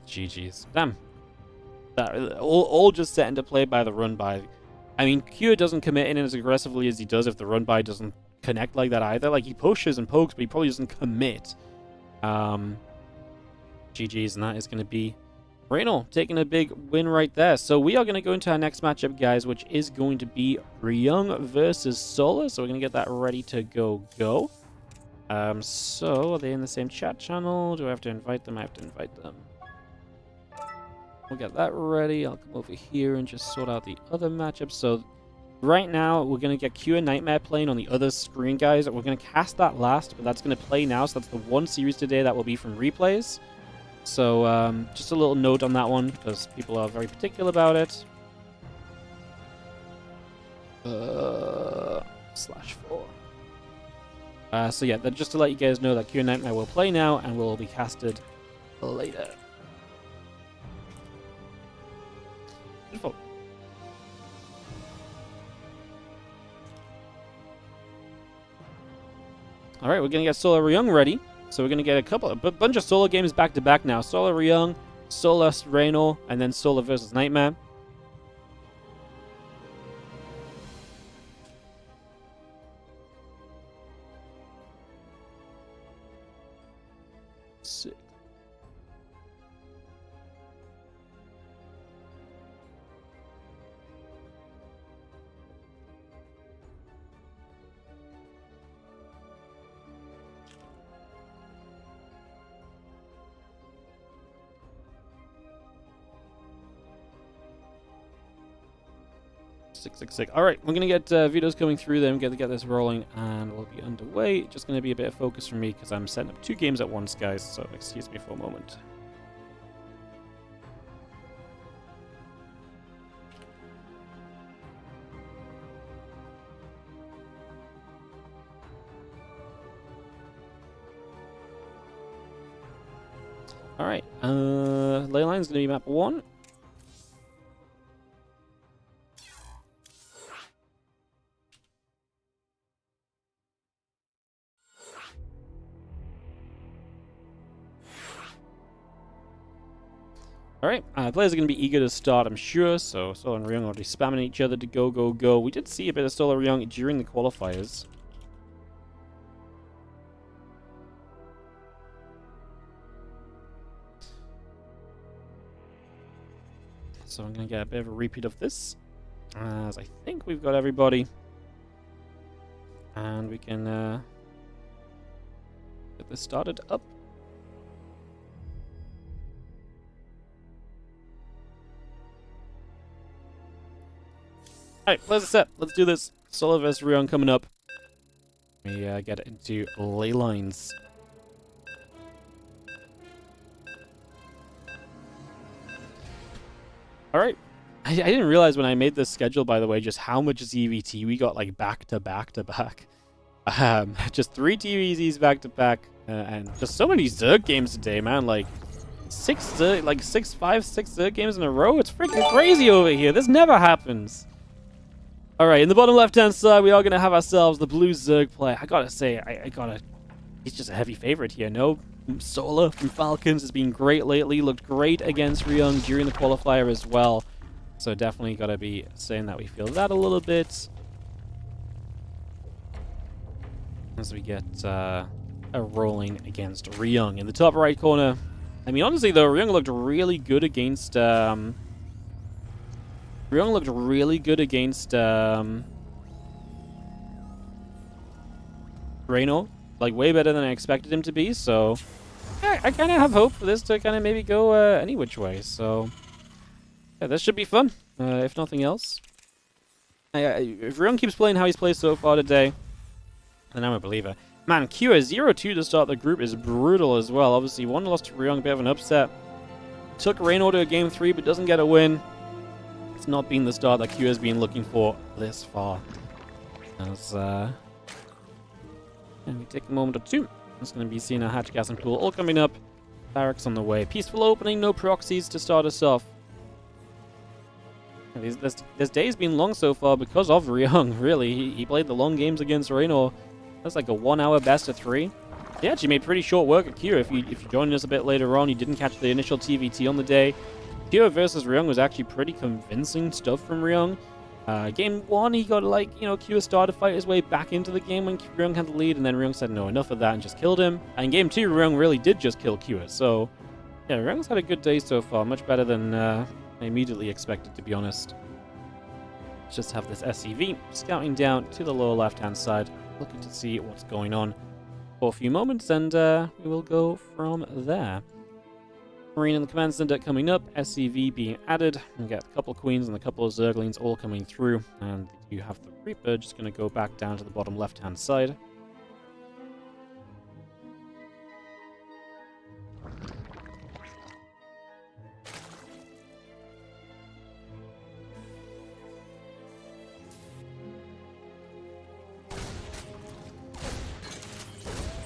GG's. Damn. That all just set into play by the run-by. I mean, Kua doesn't commit in as aggressively as he does if the run-by doesn't connect like that either. Like, he pushes and pokes, but he probably doesn't commit. GG's, and that is going to be Reynor taking a big win right there. So we are going to go into our next matchup, guys, which is going to be Ryung versus Solar. So we're going to get that ready to go. So are they in the same chat channel? Do I have to invite them? I have to invite them. We'll get that ready. I'll come over here and just sort out the other matchups. So right now, we're going to get Q and Nightmare playing on the other screen, guys. We're going to cast that last, but that's going to play now. So that's the one series today that will be from replays. So just a little note on that one, because people are very particular about it. /4. So yeah, just to let you guys know that Q and Nightmare will play now and will be casted later. Beautiful. All right, we're gonna get Solar Ryung ready. So we're gonna get a bunch of solo games back to back now. Solar Ryung, Solar Reynor, and then Solar versus Nightmare. Sick. Sick. All right, we're gonna get videos coming through them, get this rolling, and we'll be underway. Just gonna be a bit of focus for me because I'm setting up 2 games at once, guys. So excuse me for a moment. All right, Leyline's gonna be map 1. Alright, players are going to be eager to start, I'm sure. So Solar and Ryung are already spamming each other to go, go, go. We did see a bit of Solar and Ryung during the qualifiers. So I'm going to get a bit of a repeat of this, as I think we've got everybody. And we can get this started up. Alright, players are set. Let's do this. Solar vs. Ryong coming up. We get into ley lines. Alright. I didn't realize when I made this schedule, by the way, just how much ZVT we got, like, back to back to back. Just 3 TVZs back to back, and just so many Zerg games today, man. Like, 6 Zerg games in a row. It's freaking crazy over here. This never happens. Alright, in the bottom left-hand side, we are going to have ourselves the blue Zerg player. I gotta say, he's just a heavy favorite here, no? Solar from Falcons has been great lately, looked great against Ryung during the qualifier as well. So definitely gotta be saying that we feel that a little bit. As we get a rolling against Ryung. In the top right corner, I mean, honestly though, Ryung looked really good against... Ryung looked really good against Reynor. Like, way better than I expected him to be, so... I kind of have hope for this to kind of maybe go any which way, so... Yeah, this should be fun, if nothing else. If Ryung keeps playing how he's played so far today, then I'm a believer. Man, Q is 0-2 to start the group is brutal as well. Obviously, one loss to Ryung, a bit of an upset. Took Rainor to a game 3, but doesn't get a win. It's not been the start that Q has been looking for this far. As, and we take a moment or two. It's going to be seeing our hatch, gas, and pool all coming up. Barracks on the way. Peaceful opening, no proxies to start us off. This day's been long so far because of Ryung, really. He played the long games against Rainor. That's like a 1 hour best of 3. He actually made pretty short work at Q. If you joined us a bit later on, you didn't catch the initial TVT on the day. Q versus Ryung was actually pretty convincing stuff from Ryung. Game 1, he got, like, you know, Q started to fight his way back into the game when Ryung had the lead, and then Ryung said no, enough of that, and just killed him. And in Game 2, Ryung really did just kill Q. So, yeah, Ryung's had a good day so far, much better than I immediately expected, to be honest. Let's just have this SCV scouting down to the lower left-hand side, looking to see what's going on for a few moments, and we will go from there. Marine in the command center coming up, SCV being added. We get a couple of queens and a couple of zerglings all coming through, and you have the Reaper just going to go back down to the bottom left-hand side.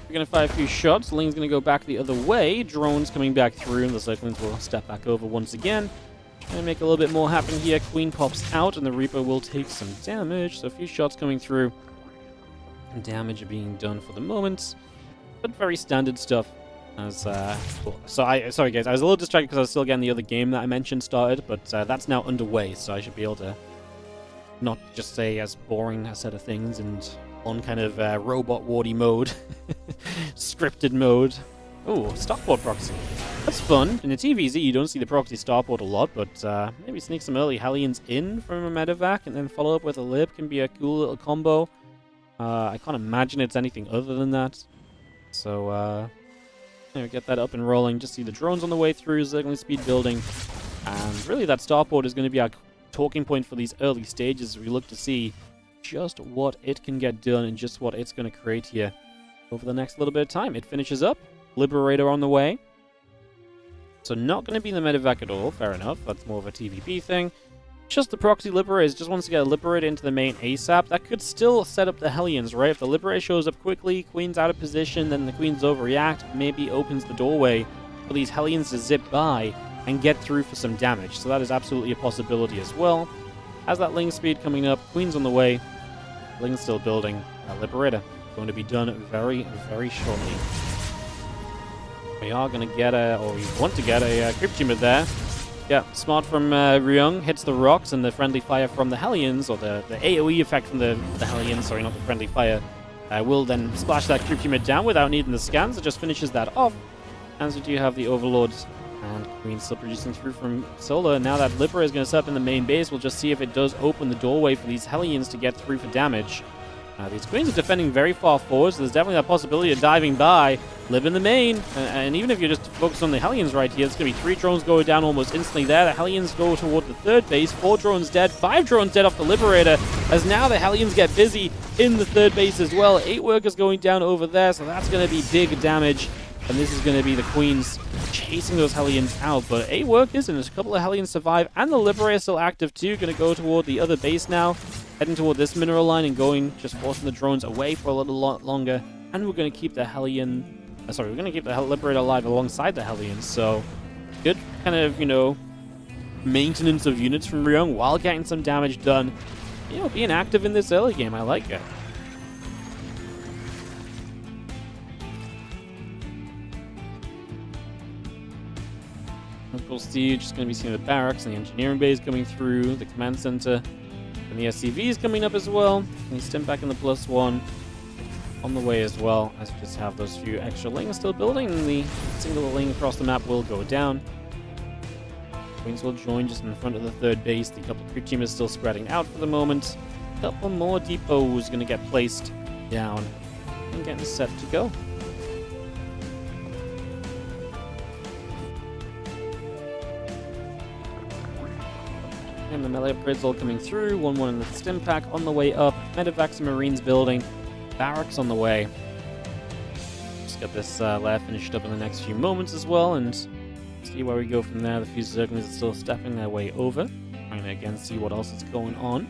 We're going to fire a few shots. Ling's going to go back the other way. Drones coming back through, and the Zerglings will step back over once again. Trying to make a little bit more happen here. Queen pops out, and the Reaper will take some damage. So a few shots coming through. And damage being done for the moment. But very standard stuff. As cool. Sorry guys, I was a little distracted because I was still getting the other game that I mentioned started, but that's now underway, so I should be able to not just say as boring a set of things and on kind of robot wardy mode, scripted mode. Oh, starport proxy. That's fun. In the TVZ, you don't see the proxy starport a lot, but maybe sneak some early Hellions in from a medevac and then follow up with a lib can be a cool little combo. I can't imagine it's anything other than that. So, get that up and rolling. Just see the drones on the way through, Zergling speed building. And really that starport is going to be our talking point for these early stages as we look to see just what it can get done and just what it's going to create here over the next little bit of time. It finishes up. Liberator on the way. So not going to be in the medevac at all. Fair enough. That's more of a TVP thing. Just the proxy Liberator just wants to get a Liberator into the main ASAP. That could still set up the Hellions, right? If the Liberator shows up quickly, Queen's out of position, then the Queen's overreact, maybe opens the doorway for these Hellions to zip by and get through for some damage. So that is absolutely a possibility as well. Has that Ling speed coming up. Queen's on the way. Ling's still building. Liberator going to be done very, very shortly. We are going to get or we want to get a Crypt Tumor there. Yeah, smart from Ryung, hits the rocks, and the friendly fire from the Hellions, or the AoE effect from the Hellions, sorry, not the friendly fire, will then splash that creep unit down without needing the scans. It just finishes that off. And we do have the Overlords and Queen still producing through from Solar. Now that Libera is going to set up in the main base, we'll just see if it does open the doorway for these Hellions to get through for damage. These Queens are defending very far forward, so there's definitely that possibility of diving by. Live in the main, and even if you're just focused on the Hellions right here, it's going to be 3 drones going down almost instantly there. The Hellions go toward the third base, 4 drones dead, 5 drones dead off the Liberator, as now the Hellions get busy in the third base as well. 8 workers going down over there, so that's going to be big damage, and this is going to be the Queens chasing those Hellions out, but 8 workers and a couple of Hellions survive, and the Liberator still active too, going to go toward the other base now, heading toward this mineral line and going, just forcing the drones away for a little longer, and we're going to keep the Hellion... we're going to keep the Liberator alive alongside the Hellions, so good kind of, maintenance of units from Ryong while getting some damage done. Being active in this early game, I like it. We'll see, just going to be seeing the barracks and the engineering base coming through, the command center, and the SCV is coming up as well. And he's still back in the +1. On the way as well, as we just have those few extra lanes still building, and the single lane across the map will go down. Queens will join just in front of the third base. The couple creep team is still spreading out for the moment. A couple more depots going to get placed down and getting set to go. And the melee upgrades all coming through. 1-1 in the stim pack on the way up. Medevacs and Marines building. Barracks on the way. Just get this lair finished up in the next few moments as well, and see where we go from there. The few Zerglings are still stepping their way over, trying to again see what else is going on.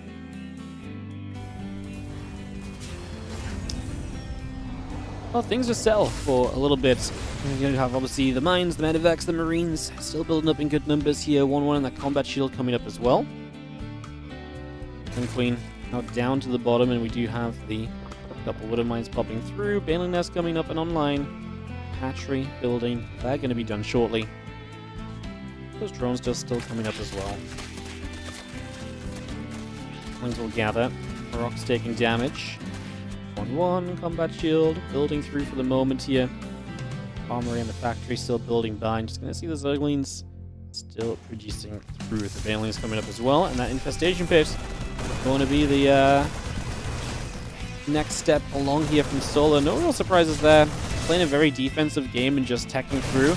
Well, things are settled for a little bit. You have obviously the mines, the medevacs, the Marines still building up in good numbers here. 1-1 and that combat shield coming up as well. And Queen now down to the bottom, and we do have the couple Widow Mines popping through. Baneling Nest coming up and online. Hatchery building. They're going to be done shortly. Those drones just still coming up as well. Wings will gather. Rock's taking damage. 1-1. Combat shield. Building through for the moment here. Armory and the factory still building by. I'm just going to see the Zerglings still producing through. The Banelings coming up as well. And that infestation pit going to be the next step along here from Solar. No real surprises there. Playing a very defensive game and just teching through.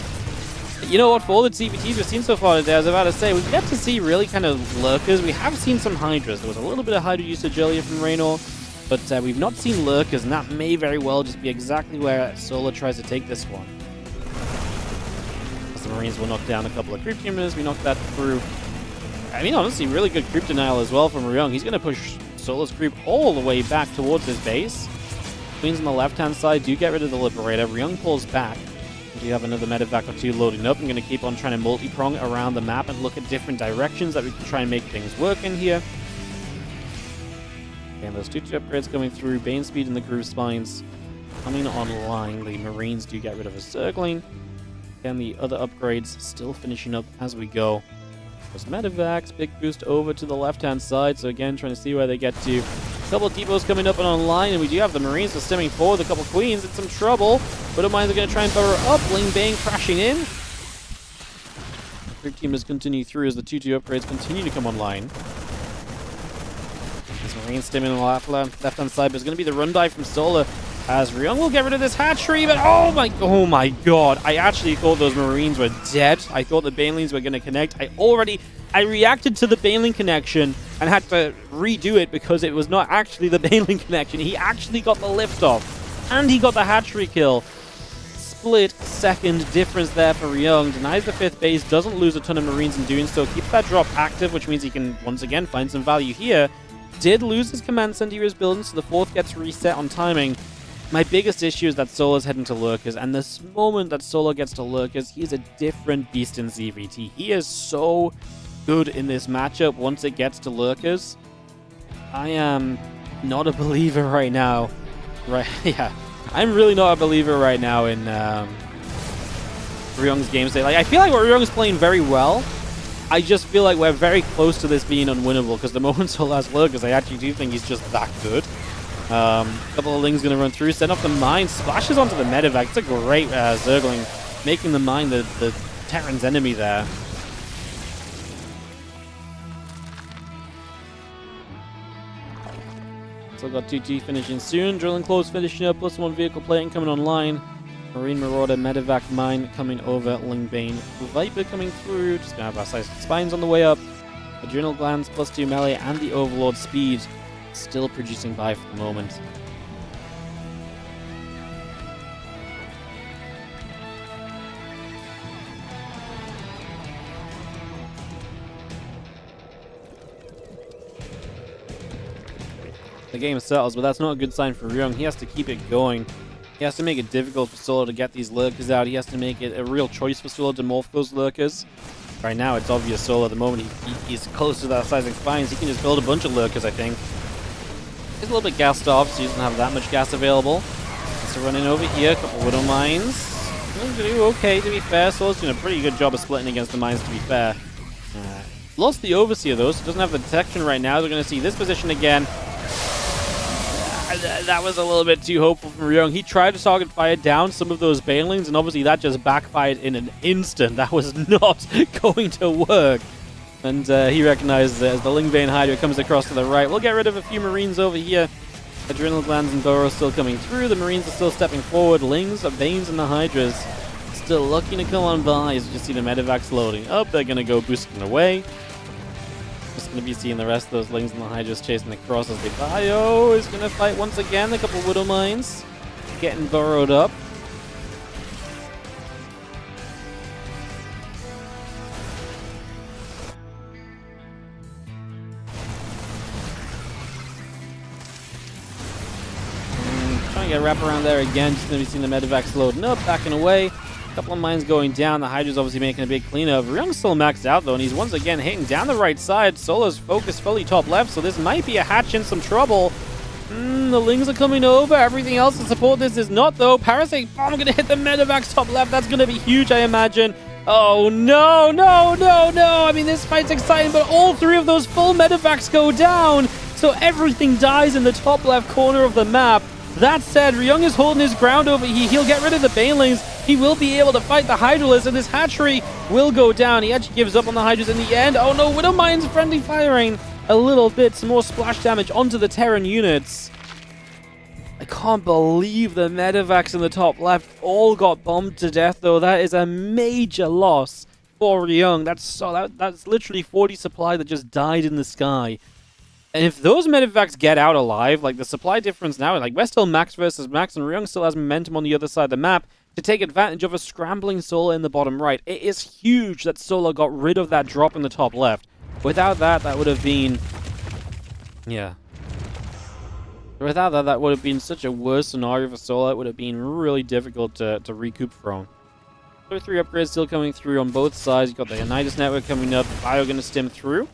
You know what, for all the TVTs we've seen so far today, I was about to say, we've yet to see really kind of lurkers. We have seen some Hydras. There was a little bit of Hydra usage earlier from Rainor, but we've not seen lurkers, and that may very well just be exactly where Solar tries to take this one. As the Marines will knock down a couple of creep teamers, we knock that through. I mean, honestly, really good creep denial as well from Ryung. He's going to push Solar's creep all the way back towards his base. Queens on the left-hand side do get rid of the Liberator. Ryung pulls back. We have another medevac or two loading up. I'm going to keep on trying to multi-prong around the map and look at different directions that we can try and make things work in here. And those 2-2 upgrades coming through. Bane Speed and the Groove Spines coming online. The Marines do get rid of a Zergling. And the other upgrades still finishing up as we go. Those medevacs, big boost over to the left-hand side. So again, trying to see where they get to. A couple of depots coming up and online, and we do have the Marines just stemming forward. A couple of Queens in some trouble. Widow Mines are going to try and burrow up. Bling Bang crashing in. The creep teamers continue through as the 2-2 upgrades continue to come online. This Marine stemming on the left-hand side, but it's going to be the run dive from Solar. As Ryong will get rid of this hatchery, but oh my god, I actually thought those Marines were dead. I thought the Banelings were going to connect. I reacted to the Baneling connection and had to redo it because it was not actually the Baneling connection. He actually got the lift off, and he got the hatchery kill. Split second difference there for Ryong. Denies the 5th base, doesn't lose a ton of Marines in doing so. Keeps that drop active, which means he can once again find some value here. Did lose his command center he was building, so the 4th gets reset on timing. My biggest issue is that Solar's heading to Lurkers, and this moment that Solar gets to Lurkers, he's a different beast in ZVT. He is so good in this matchup once it gets to Lurkers. I am not a believer right now. Right, yeah. I'm really not a believer right now in Ryong's game state. Like, I feel like Ryong's playing very well. I just feel like we're very close to this being unwinnable, because the moment Soul has lurkers, I actually do think he's just that good. Couple of Lings going to run through, send off the mine, splashes onto the medevac. It's a great Zergling, making the mine the Terran's enemy there. Still got 2T finishing soon, drilling close finishing up, plus 1 vehicle plating coming online. Marine Marauder, medevac mine coming over, Lingbane Viper coming through, just gonna have our Seismic Spines on the way up. Adrenal Glands, plus 2 melee, and the Overlord speed still producing by for the moment. The game settles, but that's not a good sign for Ryung. He has to keep it going. He has to make it difficult for Solo to get these lurkers out. He has to make it a real choice for Solo to morph those lurkers. Right now, it's obvious Solo, the moment he's close to that Seismic Spines, he can just build a bunch of lurkers, I think. He's a little bit gassed off, so he doesn't have that much gas available. So running over here, a couple of Widow Mines. Going to do okay, to be fair. Solo's doing a pretty good job of splitting against the mines, to be fair. Lost the Overseer, though, so doesn't have the detection right now. They're going to see this position again. That was a little bit too hopeful from Ryong. He tried to target fire down some of those Banelings, and obviously that just backfired in an instant. That was not going to work. And he recognizes it as the Lingbane Hydra comes across to the right. We'll get rid of a few Marines over here. Adrenal Glands and Burrows still coming through. The Marines are still stepping forward. Lings, Banes, and the Hydras still looking to come on by as you just see the medevacs loading up. They're going to go boosting away. Just going to be seeing the rest of those Lings and the Hydras chasing across as they bio is going to fight once again. A couple of Widow Mines getting burrowed up. Trying to get a wrap around there again. Just going to be seeing the medevacs loading up, backing away. A couple of mines going down. The Hydra's obviously making a big cleanup. Ryung's still maxed out, though, and he's once again hitting down the right side. Solo's focused fully top left, so this might be a hatch in some trouble. The Lings are coming over. Everything else to support this is not, though. Parasite Bomb going to hit the medevacs top left. That's going to be huge, I imagine. Oh, no, no, no, no. I mean, this fight's exciting, but all 3 of those full medevacs go down, so everything dies in the top left corner of the map. That said, Ryung is holding his ground over here. He'll get rid of the Banelings. He will be able to fight the Hydralisk, and this hatchery will go down. He actually gives up on the Hydras in the end. Oh no, Widow Mines friendly firing a little bit. Some more splash damage onto the Terran units. I can't believe the medevacs in the top left all got bombed to death, though. That is a major loss for Ryung. That's literally 40 supply that just died in the sky. And if those medevacs get out alive, like the supply difference now, like we're still max versus max, and Ryung still has momentum on the other side of the map to take advantage of a scrambling Solo in the bottom right. It is huge that Solo got rid of that drop in the top left. Without that, that would have been... yeah. Without that, that would have been such a worse scenario for Solo. It would have been really difficult to recoup from. So 3 upgrades still coming through on both sides. You've got the Unitas network coming up. Bio going to stem through.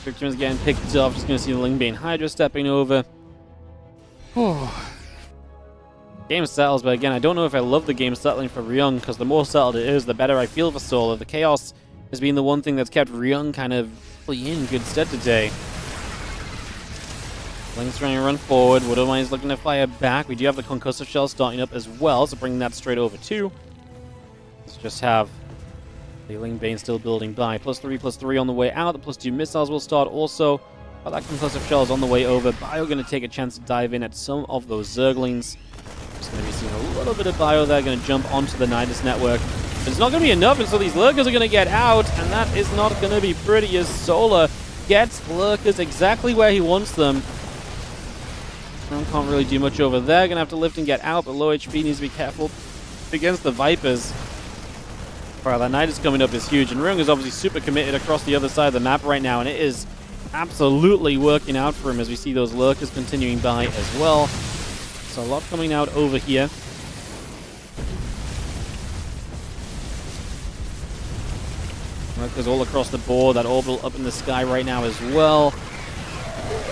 Victor's getting picked up. Just going to see the Lingbane Hydra stepping over. Game settles, but again, I don't know if I love the game settling for Ryung, because the more settled it is, the better I feel for Solo. The chaos has been the one thing that's kept Ryung kind of in good stead today. Ling's trying to run forward. Widow Mine's looking to fire back. We do have the concussive shell starting up as well, so bringing that straight over too. Let's just have the Lingbane still building by. +3/+3 on the way out. The +2 missiles will start also. But that concussive shell is on the way over. Bio going to take a chance to dive in at some of those Zerglings. Just going to be seeing a little bit of Bio there. Going to jump onto the Nidus network. But it's not going to be enough, and so these Lurkers are going to get out. And that is not going to be pretty as Solar gets Lurkers exactly where he wants them. Can't really do much over there. Going to have to lift and get out, but low HP needs to be careful against the Vipers. Wow, that Nidus coming up is huge, and Ryung is obviously super committed across the other side of the map right now, and it is absolutely working out for him as we see those Lurkers continuing by as well. So a lot coming out over here. Lurkers all across the board, that orbital up in the sky right now as well.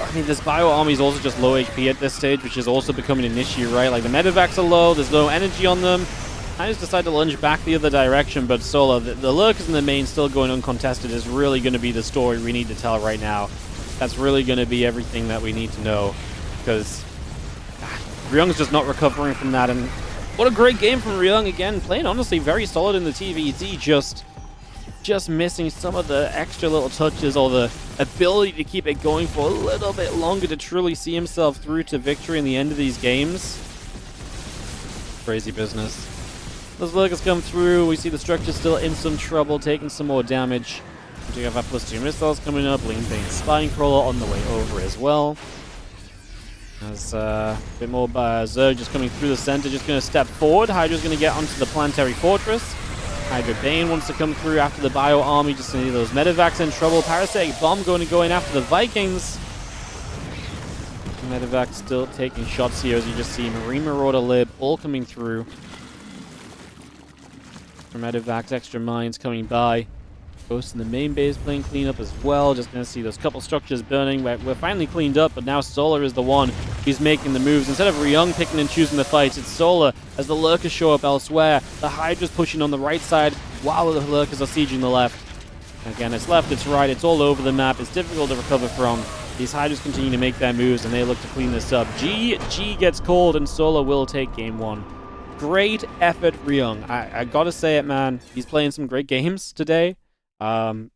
I mean, this bio army is also just low HP at this stage, which is also becoming an issue, right? Like, the medevacs are low, there's no energy on them. I just decided to lunge back the other direction, but Solar, the lurkers in the main still going uncontested is really going to be the story we need to tell right now. That's really going to be everything that we need to know, because Ryung's just not recovering from that, and what a great game from Ryung again, playing honestly very solid in the TVT, just missing some of the extra little touches or the ability to keep it going for a little bit longer to truly see himself through to victory in the end of these games. Crazy business. Those lurkers come through, we see the structure still in some trouble, taking some more damage. We have our +2 missiles coming up, Lean Bane Spine Crawler on the way over as well. There's a bit more Zerg just coming through the center, just going to step forward. Hydra's going to get onto the Planetary Fortress. Hydra Bane wants to come through after the Bio Army, just to need those medevacs in trouble. Parasitic Bomb going to go in after the Vikings. Medevac still taking shots here, as you just see Marine Marauder Lib all coming through. Medevacs, extra mines coming by. Ghost in the main base playing cleanup as well. Just going to see those couple structures burning. We're finally cleaned up, but now Solar is the one who's making the moves. Instead of Ryung picking and choosing the fights, it's Solar as the lurkers show up elsewhere. The Hydra's pushing on the right side while the lurkers are sieging the left. Again, it's left, it's right, it's all over the map. It's difficult to recover from. These Hydras continue to make their moves, and they look to clean this up. GG gets called, and Solar will take game one. Great effort, Ryung. I gotta say it, man. He's playing some great games today. I'm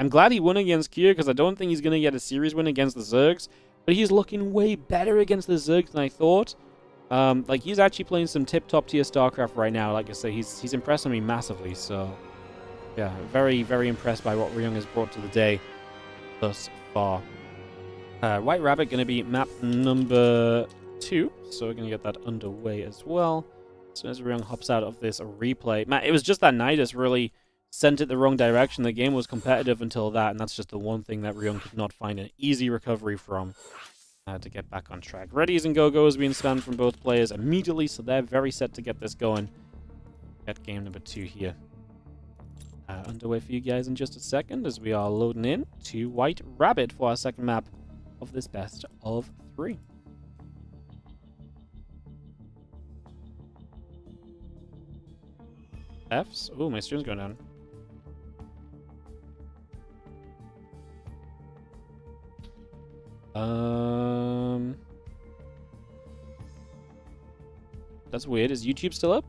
glad he won against Kier, because I don't think he's going to get a series win against the Zergs, but he's looking way better against the Zergs than I thought. Like, he's actually playing some tip-top tier StarCraft right now. Like I say, he's impressing me massively, so yeah, very, very impressed by what Ryung has brought to the day thus far. White Rabbit going to be map number 2, so we're going to get that underway as well. As soon as Ryung hops out of this replay. Man, it was just that Nidus really sent it the wrong direction. The game was competitive until that, and that's just the one thing that Ryung could not find an easy recovery from to get back on track. Readies and Go-Go's being spammed from both players immediately, so they're very set to get this going. Get game number 2 here. Underway for you guys in just a second as we are loading in to White Rabbit for our second map of this best of 3. Fs? Oh, my stream's going down. That's weird. Is YouTube still up?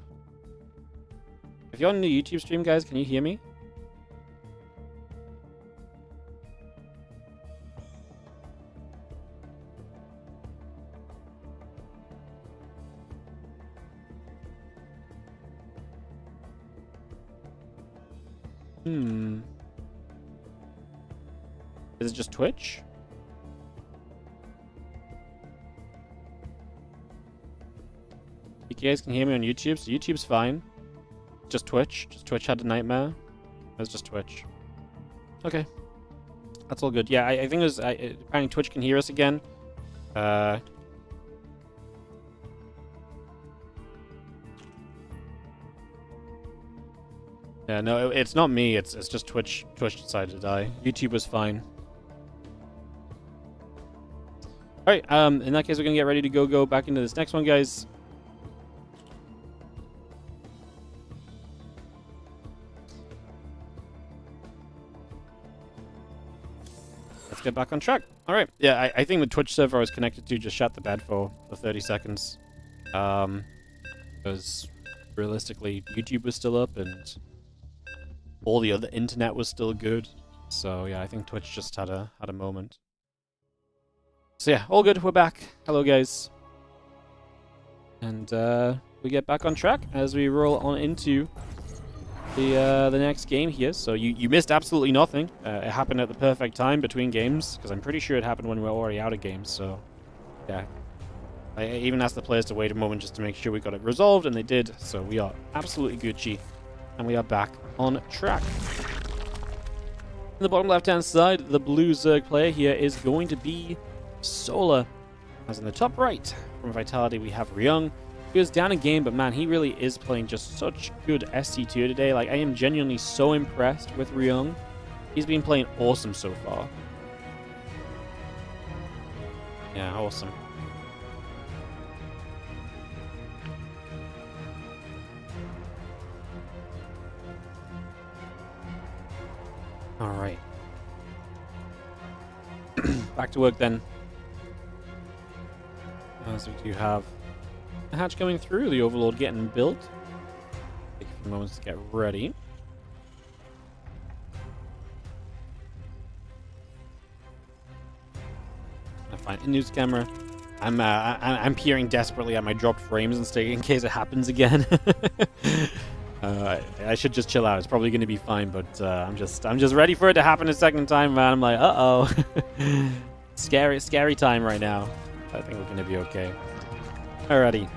If you're on the YouTube stream, guys, can you hear me? Is it just Twitch? You guys can hear me on YouTube, so YouTube's fine. Just Twitch. Just Twitch had a nightmare. It's just Twitch. Okay. That's all good. Yeah, I think there's... apparently Twitch can hear us again. Yeah, no, it's not me. It's just Twitch. Twitch decided to die. YouTube was fine. Alright, in that case, we're gonna get ready to go back into this next one, guys. Let's get back on track. Alright, yeah, I think the Twitch server I was connected to just shut the bed for 30 seconds. Because realistically, YouTube was still up and all the other internet was still good. So yeah, I think Twitch just had a moment. So yeah, all good. We're back. Hello, guys. And we get back on track as we roll on into the next game here. So you missed absolutely nothing. It happened at the perfect time between games, because I'm pretty sure it happened when we were already out of games. So yeah, I even asked the players to wait a moment just to make sure we got it resolved, and they did. So we are absolutely Gucci, and we are back on track. In the bottom left-hand side, the blue Zerg player here is going to be Solar. As in the top right, from Vitality, we have Ryung. He was down a game, but man, he really is playing just such good SC2 today. Like, I am genuinely so impressed with Ryung. He's been playing awesome so far. Yeah, awesome. Alright. Back to work then. So we do have a hatch coming through, the Overlord getting built. Take a few moments to get ready. I find a news camera. I'm peering desperately at my dropped frames and stay in case it happens again. I should just chill out. It's probably going to be fine, but I'm just ready for it to happen a second time, man. I'm like, uh-oh. Scary time right now. I think we're going to be okay. Alrighty.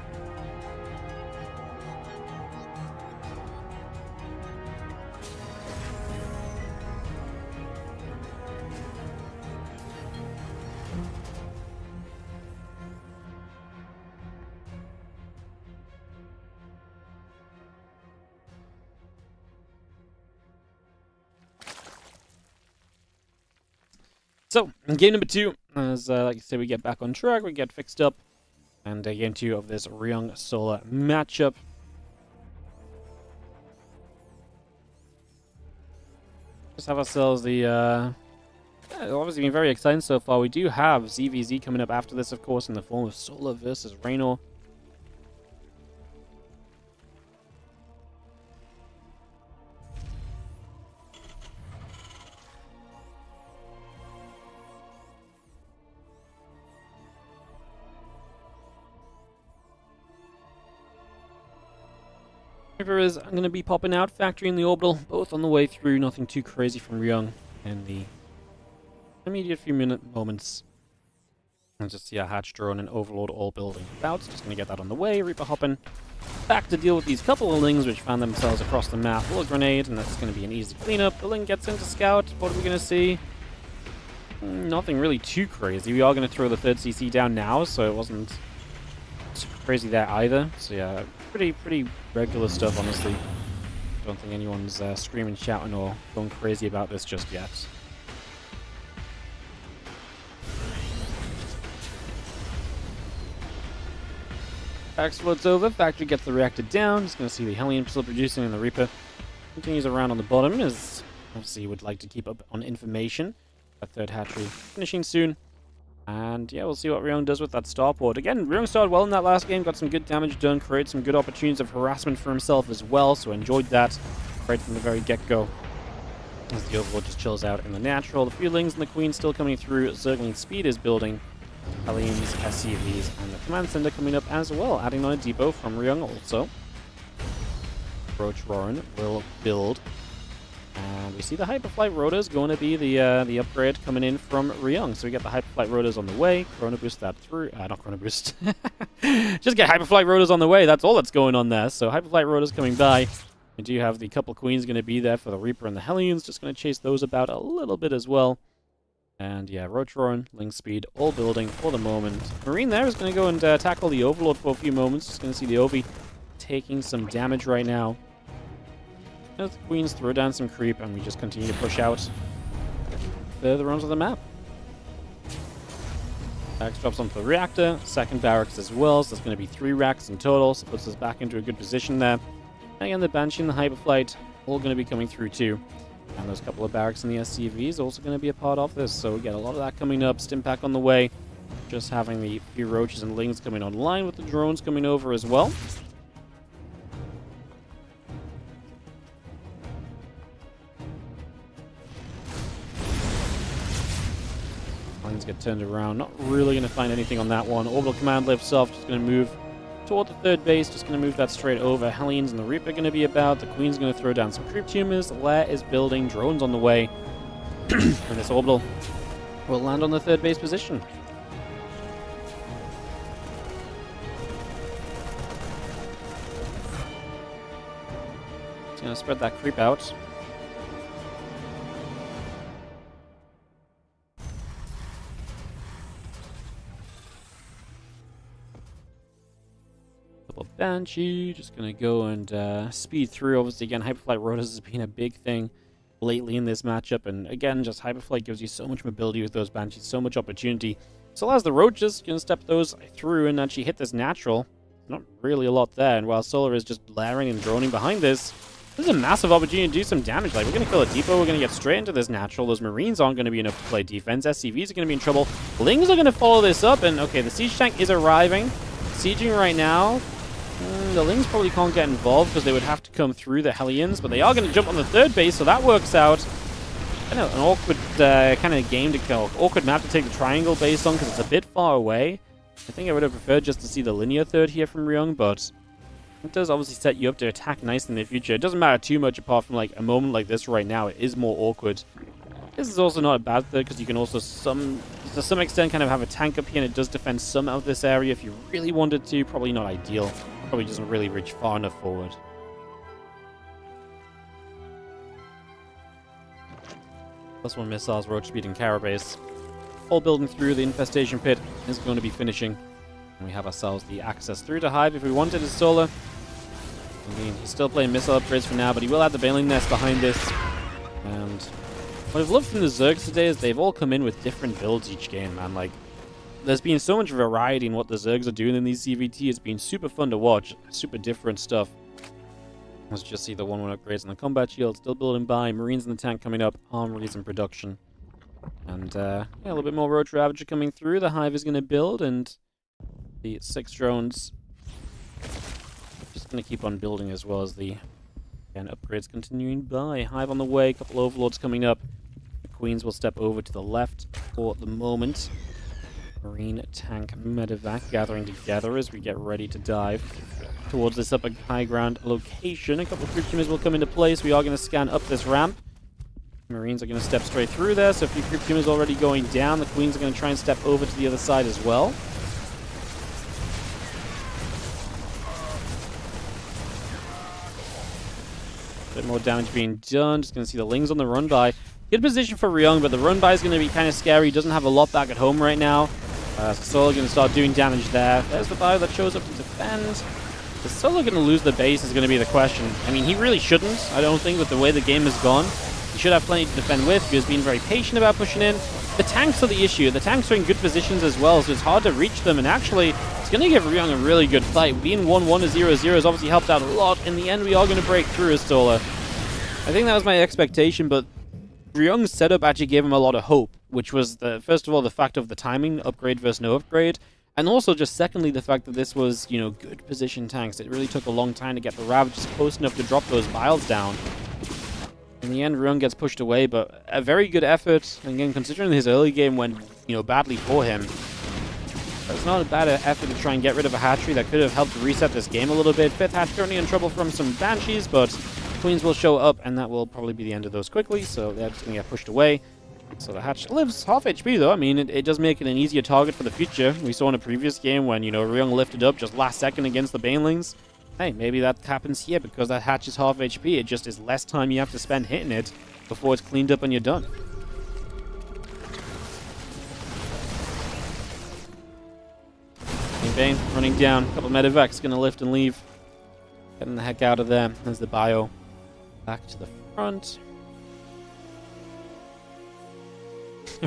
So, in game number 2, as like I said, we get back on track, we get fixed up, and game 2 of this Ryung solo matchup. Just have ourselves the, obviously been very exciting so far. We do have ZVZ coming up after this, of course, in the form of Solo versus Rainor. Reaper is going to be popping out, Factory and the Orbital, both on the way through. Nothing too crazy from Ryung in the immediate few moments. And just see a hatch drone and Overlord all building about. Just going to get that on the way. Reaper hopping back to deal with these couple of Lings which found themselves across the map. Little grenade, and that's going to be an easy cleanup. The Ling gets into scout. What are we going to see? Nothing really too crazy. We are going to throw the third CC down now, so it wasn't super crazy there either. So yeah, pretty regular stuff, honestly. Don't think anyone's screaming, shouting, or going crazy about this just yet. Explodes over, Factory gets the reactor down. Just going to see the Hellion still producing, and the Reaper continues around on the bottom, as obviously would like to keep up on information. A third hatchery finishing soon. And yeah, we'll see what Ryong does with that starport. Again, Ryong started well in that last game, got some good damage done, created some good opportunities of harassment for himself as well, so enjoyed that right from the very get-go. As the Overlord just chills out in the natural. The Feelings and the Queen still coming through. Zergling Speed is building. Hellions, SCVs, and the Command Center coming up as well, adding on a depot from Ryong also. Roach Roran will build. And we see the Hyperflight Rotors going to be the upgrade coming in from Ryung. So we get the Hyperflight Rotors on the way. Chrono Boost that through. Not Chrono Boost. Just get Hyperflight Rotors on the way. That's all that's going on there. So Hyperflight Rotors coming by. We do have the couple Queens going to be there for the Reaper and the Hellions. Just going to chase those about a little bit as well. And yeah, Roach Roran, Ling Speed, all building for the moment. Marine there is going to go and tackle the Overlord for a few moments. Just going to see the Ovi taking some damage right now. As the Queens throw down some creep, and we just continue to push out further onto the map. Barracks drops onto the reactor, second barracks as well, so there's going to be 3 racks in total, so puts us back into a good position there. And again, the Banshee and the Hyperflight all going to be coming through too. And those couple of barracks in the SCVs also going to be a part of this, so we get a lot of that coming up. Stimpak on the way, just having the few Roaches and Lings coming online with the drones coming over as well. Lings get turned around, not really going to find anything on that one. Orbital Command lifts off, just going to move toward the third base, just going to move that straight over. Hellions and the Reaper are going to be about. The Queen's going to throw down some creep tumors. Lair is building, drones on the way. And this Orbital will land on the third base position. It's going to spread that creep out. Banshee, just going to go and speed through. Obviously, again, Hyperflight Rotors has been a big thing lately in this matchup, and again, just Hyperflight gives you so much mobility with those Banshees, so much opportunity Still has the roaches, gonna step those through and actually hit this natural. Not really a lot there, and while Solar is just blaring and droning behind this is a massive opportunity to do some damage. Like, we're gonna kill a depot, we're gonna get straight into this natural. Those Marines aren't gonna be enough to play defense. SCVs are gonna be in trouble. Lings are gonna follow this up, and okay, the siege tank is arriving. Sieging right now. The Lings probably can't get involved because they would have to come through the Hellions, but they are gonna jump on the third base, so that works out. I know, an awkward kind of game to kill. Awkward map to take the triangle base on because it's a bit far away. I think I would have preferred just to see the linear third here from Ryung, but it does obviously set you up to attack nice in the future. It doesn't matter too much apart from like a moment like this right now. It is more awkward. This is also not a bad third because you can also to some extent kind of have a tank up here and it does defend some of this area if you really wanted to. Probably not ideal. Probably doesn't really reach far enough forward. +1 missiles, roach speed, and carapace. All building through the infestation pit is going to be finishing. And we have ourselves the access through to Hive if we wanted his Solar. I mean, he's still playing missile upgrades for now, but he will add the Baneling Nest behind this. And what I've loved from the Zergs today is they've all come in with different builds each game, man. Like, there's been so much variety in what the Zergs are doing in these CVT. It's been super fun to watch. Super different stuff. Let's just see the 1-1 upgrades on the combat shield. Still building by. Marines in the tank coming up. Armories in production. And, yeah, a little bit more Roach Ravager coming through. The Hive is going to build, and the 6 drones just going to keep on building as well as the, again, upgrades continuing by. Hive on the way. A couple Overlords coming up. The Queens will step over to the left for the moment. Marine tank medevac gathering together as we get ready to dive towards this upper high ground location. A couple of creep tumors will come into place. We are going to scan up this ramp. Marines are going to step straight through there, so a few creep tumors already going down. The Queens are going to try and step over to the other side as well. A bit more damage being done. Just going to see the Lings on the run by. Good position for Ryong, but the run by is going to be kind of scary. He doesn't have a lot back at home right now. So Solo going to start doing damage there. There's the bio that shows up to defend. Is Solo going to lose the base is going to be the question. I mean, he really shouldn't. I don't think with the way the game has gone. He should have plenty to defend with. He was being very patient about pushing in. The tanks are the issue. The tanks are in good positions as well, so it's hard to reach them. And actually, it's going to give Ryong a really good fight. Being 1-1 to 0-0 has obviously helped out a lot. In the end, we are going to break through as Solo. I think that was my expectation, but Ryong's setup actually gave him a lot of hope, which was, first of all, the fact of the timing, upgrade versus no upgrade, and also just secondly, the fact that this was, you know, good position tanks. It really took a long time to get the Ravagers close enough to drop those vials down. In the end, Ryung gets pushed away, but a very good effort. And again, considering his early game went, you know, badly for him, it's not a bad effort to try and get rid of a hatchery that could have helped reset this game a little bit. 5th hatch currently in trouble from some Banshees, but Queens will show up, and that will probably be the end of those quickly, so they're just going to get pushed away. So the hatch lives half HP, though. I mean, it does make it an easier target for the future. We saw in a previous game when, you know, Ryung lifted up just last second against the Banelings. Hey, maybe that happens here because that hatch is half HP. It just is less time you have to spend hitting it before it's cleaned up and you're done. Bane running down. A couple medevacs going to lift and leave. Getting the heck out of there. There's the bio. Back to the front.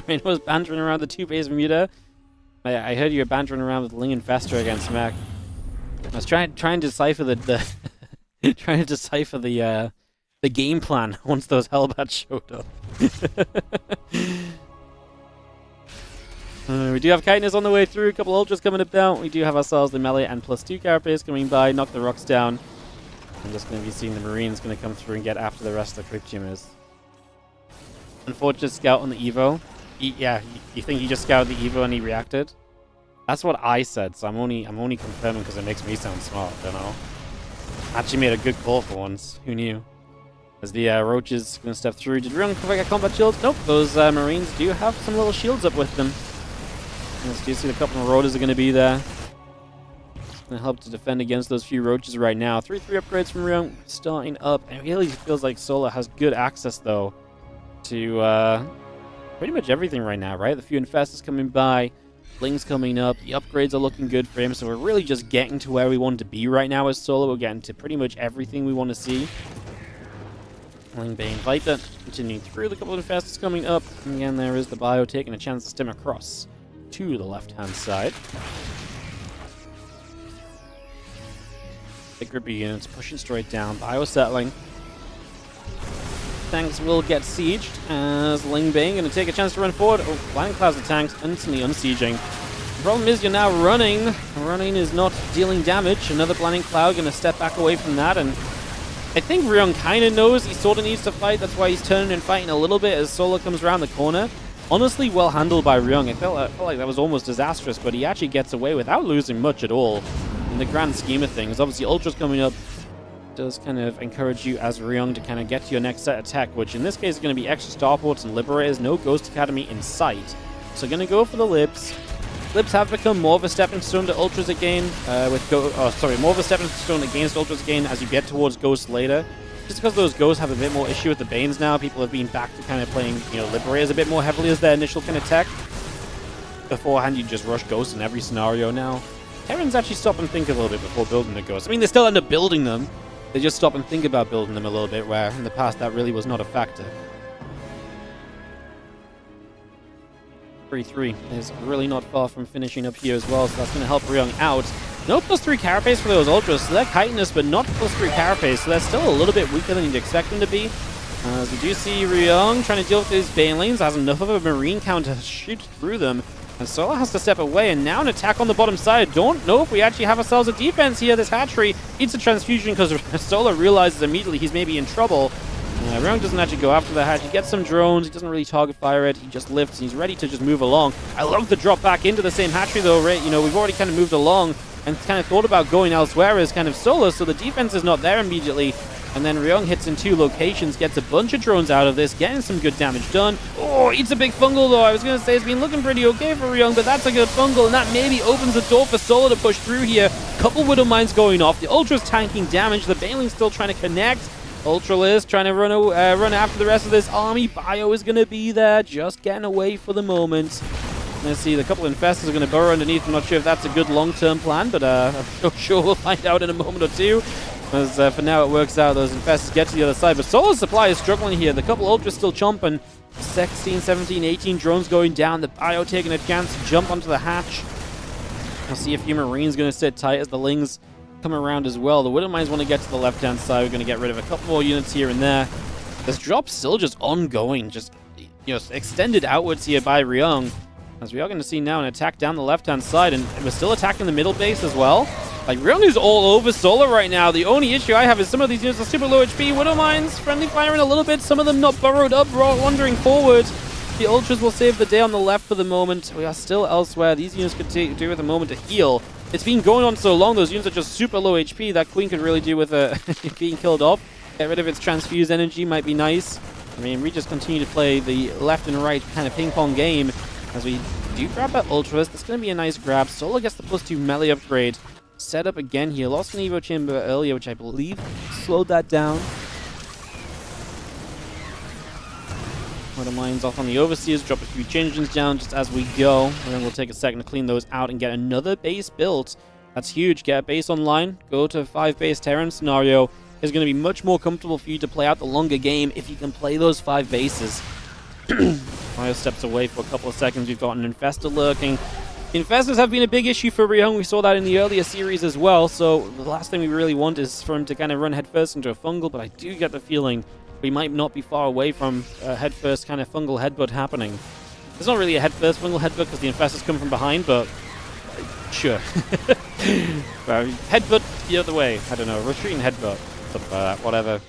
Rainor was bantering around the 2-base Bermuda. I heard you were bantering around with Ling and Fester against Mac. I was trying to decipher the game plan once those Hellbats showed up. We do have Chitinous on the way through. A couple Ultras coming up down. We do have ourselves the melee and +2 carapace coming by. Knock the rocks down. I'm just going to be seeing the Marines going to come through and get after the rest of the creep tumors. Unfortunate scout on the Evo. Yeah, you think he just scouted the Evo and he reacted? That's what I said, so I'm only confirming because it makes me sound smart, don't know. Actually made a good call for once. Who knew? As the Roaches going to step through. Did Ryung get combat shields? Nope, those Marines do have some little shields up with them. As you see, the couple of Roaches are going to be there. It's going to help to defend against those few Roaches right now. 3-3 upgrades from Ryung starting up. And it really feels like Sola has good access, though, to pretty much everything right now, right? The few Infestors coming by. Ling's coming up. The upgrades are looking good for him, so we're really just getting to where we want to be right now as Sola. We're getting to pretty much everything we want to see. Ling, Bane, Viper continuing through. The couple of Infestors coming up. And again, there is the bio taking a chance to stem across. to the left-hand side. The grippy units pushing straight down. Bio settling. Tanks will get sieged as Ling Bing going to take a chance to run forward. Oh, Blinding Clouds of tanks instantly unsieging. The problem is you're now running. Running is not dealing damage. Another Blinding Cloud going to step back away from that, and I think Ryung kind of knows he sort of needs to fight. That's why he's turning and fighting a little bit as Solar comes around the corner. Honestly, well handled by Ryung. I felt like that was almost disastrous, but he actually gets away without losing much at all in the grand scheme of things. Obviously, Ultra's coming up does kind of encourage you as Ryung to kind of get to your next set of tech, which in this case is going to be extra starports and liberators. No Ghost Academy in sight. So going to go for the libs. Libs have become more of a stepping stone to Ultras again, more of a stepping stone against Ultras again as you get towards Ghosts later. Just because those Ghosts have a bit more issue with the Banes now, people have been back to kind of playing, Liberators a bit more heavily as their initial kind of tech. Beforehand, you just rush Ghosts in every scenario now. Terrans actually stop and think a little bit before building the Ghosts. I mean, they still end up building them. They just stop and think about building them a little bit, where in the past that really was not a factor. 3-3 is really not far from finishing up here as well, so that's going to help Ryung out. No +3 carapace for those Ultras, so they're chitinous, but not +3 carapace, so they're still a little bit weaker than you'd expect them to be. As we do see Ryung trying to deal with these Banelings, has enough of a Marine count to shoot through them, and Solar has to step away, and now an attack on the bottom side. Don't know if we actually have ourselves a defense here. This hatchery needs a transfusion because Solar realizes immediately he's maybe in trouble. Ryung doesn't actually go after the hatch. He gets some drones. He doesn't really target fire it. He just lifts, and he's ready to just move along. I love the drop back into the same hatchery, though, right? We've already kind of moved along and kind of thought about going elsewhere as kind of Solar, so the defense is not there immediately. And then Ryung hits in 2 locations, gets a bunch of drones out of this, getting some good damage done. Oh, eats a big fungal, though. I was going to say it's been looking pretty okay for Ryung, but that's a good fungal, and that maybe opens the door for Solar to push through here. Couple Widow Mines going off. The Ultra's tanking damage. The Baneling's still trying to connect. Ultralisk trying to run after the rest of this army. Bio is going to be there, just getting away for the moment. Let's see, the couple of Infestors are going to burrow underneath. I'm not sure if that's a good long-term plan, but I'm sure we'll find out in a moment or two. As for now, it works out. Those Infestors get to the other side, but Solar Supply is struggling here. The couple Ultras still chomping. 16, 17, 18 drones going down. The Bio taking a chance to jump onto the hatch. We'll see a few Marines going to sit tight as the Lings come around as well. The Widow Mines want to get to the left-hand side. We're going to get rid of a couple more units here and there. This drop's still just ongoing, just extended outwards here by Ryung. As we are going to see now an attack down the left-hand side, and we're still attacking the middle base as well. Like, Ryung is all over Solar right now. The only issue I have is some of these units are super low HP. Widow Mines, friendly firing a little bit. Some of them not burrowed up, wandering forward. The Ultras will save the day on the left for the moment. We are still elsewhere. These units could do with a moment to heal. It's been going on so long, those units are just super low HP. That Queen could really do with being killed off. Get rid of its transfused energy might be nice. I mean, we just continue to play the left and right kind of ping-pong game. As we do grab that Ultras, that's going to be a nice grab. Solar gets the +2 melee upgrade. Set up again here. Lost an Evo Chamber earlier, which I believe slowed that down. Widow Mines off on the Overseers, drop a few engines down just as we go. And then we'll take a second to clean those out and get another base built. That's huge. Get a base online, go to a 5-base Terran scenario. It's going to be much more comfortable for you to play out the longer game if you can play those 5 bases. Fire steps away for a couple of seconds. We've got an Infestor lurking. Infestors have been a big issue for Ryung. We saw that in the earlier series as well. So the last thing we really want is for him to kind of run headfirst into a fungal, but I do get the feeling we might not be far away from a headfirst kind of fungal headbutt happening. It's not really a headfirst fungal headbutt because the Infestors come from behind, but sure. Headbutt the other way. I don't know. Retreating headbutt. Something like that. Whatever.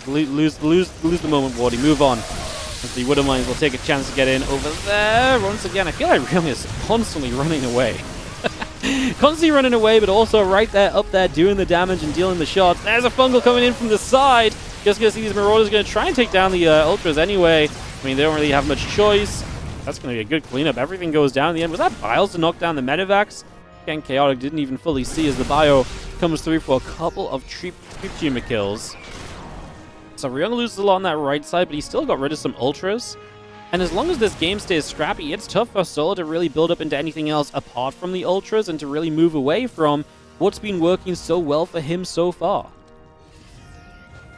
Lose the moment, Wardy. Move on. As the Widow Mines will take a chance to get in over there. Once again, I feel like Ryung is constantly running away. Constantly running away, but also right there, up there, doing the damage and dealing the shots. There's a fungal coming in from the side. Just going to see these Marauders going to try and take down the Ultras anyway. I mean, they don't really have much choice. That's going to be a good cleanup. Everything goes down in the end. Was that Biles to knock down the Medivacs? Again, Chaotic didn't even fully see as the Bio comes through for a couple of Troop Tumor kills. So Ryung loses a lot on that right side, but he's still got rid of some Ultras. And as long as this game stays scrappy, it's tough for Solar to really build up into anything else apart from the Ultras and to really move away from what's been working so well for him so far.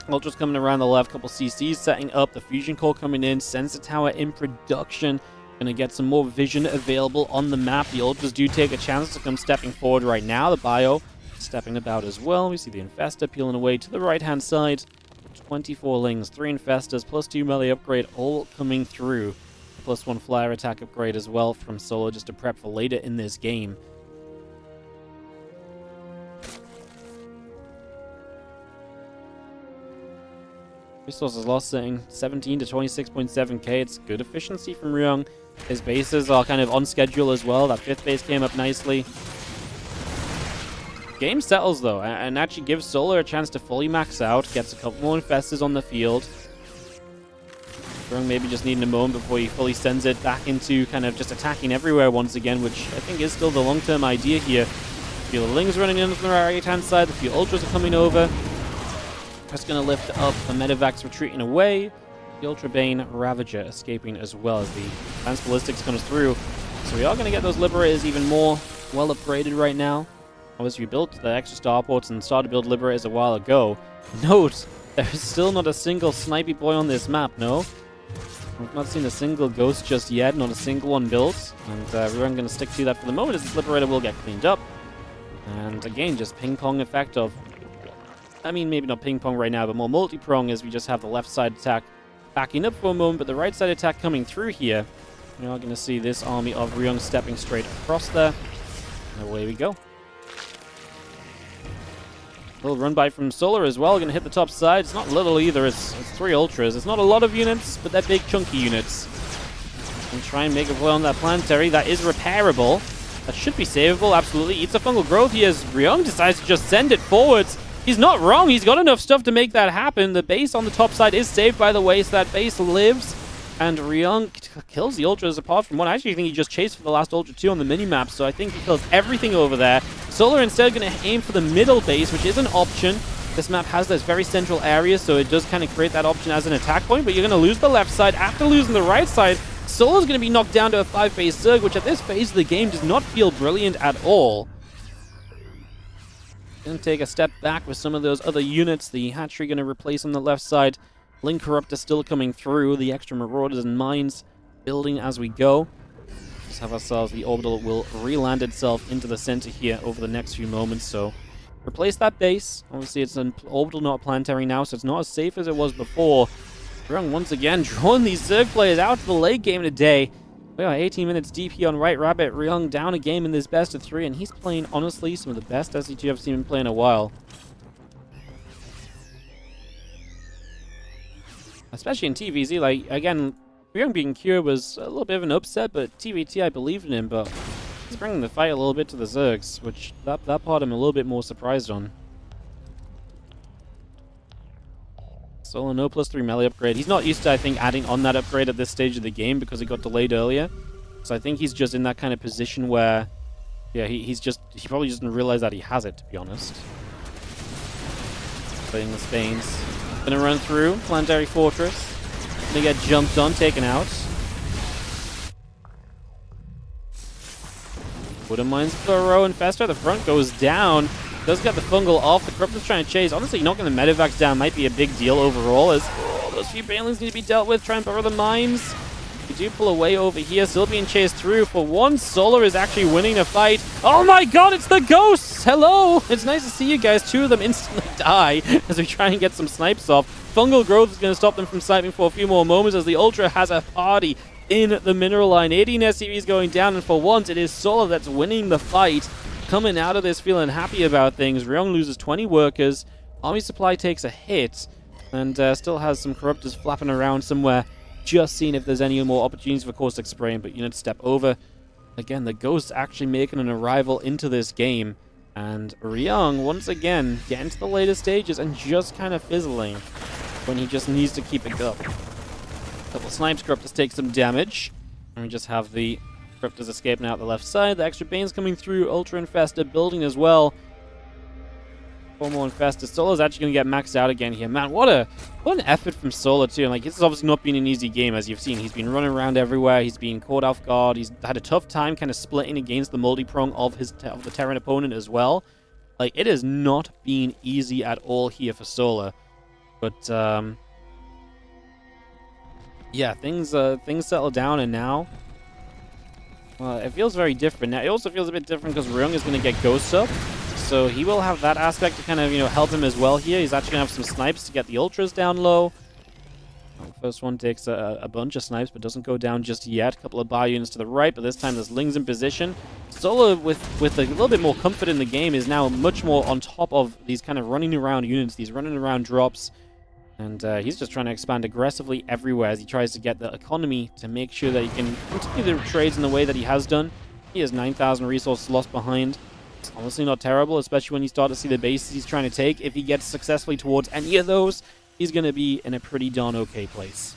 Ultras coming around the left, couple CCs setting up, the Fusion Core coming in, Sensor Tower in production. Gonna get some more vision available on the map. The Ultras do take a chance to come stepping forward right now. The Bio stepping about as well. We see the Infestor peeling away to the right-hand side. 24 Lings, 3 Infestors, plus 2 melee upgrade, all coming through. Plus 1 flyer attack upgrade as well from Solo, just to prep for later in this game. Resources lost setting 17 to 26.7k. It's good efficiency from Ryung. His bases are kind of on schedule as well. That 5th base came up nicely. Game settles though, and actually gives Solar a chance to fully max out. Gets a couple more Infestors on the field. Ryung maybe just needing a moment before he fully sends it back into kind of just attacking everywhere once again, which I think is still the long-term idea here. A few Lings running in from the right-hand side. A few Ultras are coming over. Just going to lift up the Medivacs retreating away. The Ultra Bane Ravager escaping as well as the Lance Ballistics comes through. So we are going to get those Liberators even more well upgraded right now. Obviously we built the extra starports and started to build Liberators a while ago. Note, there is still not a single snipey boy on this map, no? We've not seen a single ghost just yet, not a single one built. And we're going to stick to that for the moment as this Liberator will get cleaned up. And again, just ping-pong effect of... I mean, maybe not ping-pong right now, but more multi-prong as we just have the left side attack backing up for a moment, but the right side attack coming through here. We are going to see this army of Ryung stepping straight across there. And away we go. Little run by from Solar as well, going to hit the top side. It's not little either, it's 3 Ultras. It's not a lot of units, but they're big chunky units. And try and make a play on that planetary. That is repairable. That should be savable, absolutely. Eats a fungal growth here as Ryung decides to just send it forwards. He's not wrong. He's got enough stuff to make that happen. The base on the top side is saved, by the way, so that base lives. And Ryung kills the Ultras apart from one. I actually think he just chased for the last Ultra 2 on the minimap, so I think he kills everything over there. Solar instead going to aim for the middle base, which is an option. This map has this very central area, so it does kind of create that option as an attack point, but you're going to lose the left side. After losing the right side, Solar's going to be knocked down to a 5-base Zerg, which at this phase of the game does not feel brilliant at all. Going to take a step back with some of those other units. The hatchery going to replace on the left side. Link Corruptor still coming through. The extra Marauders and Mines building as we go. Just have ourselves, the Orbital will re-land itself into the center here over the next few moments. So replace that base. Obviously it's an Orbital, not planetary now, so it's not as safe as it was before. Ryung once again drawing these Zerg players out to the late game today. We are 18 minutes deep here on Right Rabbit. Ryung down a game in this best of 3, and he's playing, honestly, some of the best SC2 I've seen him play in a while. Especially in TVZ, like, again, Ryung being Cure was a little bit of an upset, but TVT, I believed in him, but he's bringing the fight a little bit to the Zergs, which that part I'm a little bit more surprised on. Solo no +3 melee upgrade. He's not used to, I think, adding on that upgrade at this stage of the game because it got delayed earlier. So I think he's just in that kind of position where, yeah, he probably just didn't realize that he has it, to be honest. Playing the Spains. Gonna run through Planetary Fortress. Gonna get jumped on, taken out. Wooden Mines Burrow Infestor. The front goes down. Does get the fungal off. The Corruptor's trying to chase. Honestly, knocking the Medivacs down might be a big deal overall, as those few Banelings need to be dealt with. Try and burrow the mines. We do pull away over here. Still being chased through. For once, Solar is actually winning a fight. Oh my god, it's the ghosts! Hello! It's nice to see you guys. 2 of them instantly die as we try and get some snipes off. Fungal growth is going to stop them from sniping for a few more moments as the Ultra has a party in the mineral line. 18 SCVs going down, and for once, it is Solar that's winning the fight. Coming out of this feeling happy about things. Ryong loses 20 workers. Army supply takes a hit. And still has some Corruptors flapping around somewhere. Just seeing if there's any more opportunities for caustic spraying. But units step over. Again, the Ghosts actually making an arrival into this game. And Ryong, once again, getting to the later stages and just kind of fizzling when he just needs to keep it up. Couple Snipes Corruptors take some damage. And we just have the Corruptors escaping out the left side. The extra Banes coming through. Ultra Infestor building as well. 4 more Infestors. Solar's actually going to get maxed out again here. Man, what an effort from Solar too. And like, this has obviously not been an easy game, as you've seen. He's been running around everywhere. He's been caught off guard. He's had a tough time kind of splitting against the multi-prong of the Terran opponent as well. Like, it has not been easy at all here for Solar. But yeah, things settle down, and now Well, it feels very different. Now, it also feels a bit different because Ryung is going to get ghosts up. So he will have that aspect to kind of, help him as well here. He's actually going to have some snipes to get the ultras down low. First one takes a bunch of snipes, but doesn't go down just yet. A couple of bar units to the right, but this time there's Lings in position. Solo, with a little bit more comfort in the game, is now much more on top of these kind of running around units, these running around drops. And he's just trying to expand aggressively everywhere as he tries to get the economy to make sure that he can continue the trades in the way that he has done. He has 9,000 resources lost behind. It's honestly not terrible, especially when you start to see the bases he's trying to take. If he gets successfully towards any of those, he's going to be in a pretty darn okay place.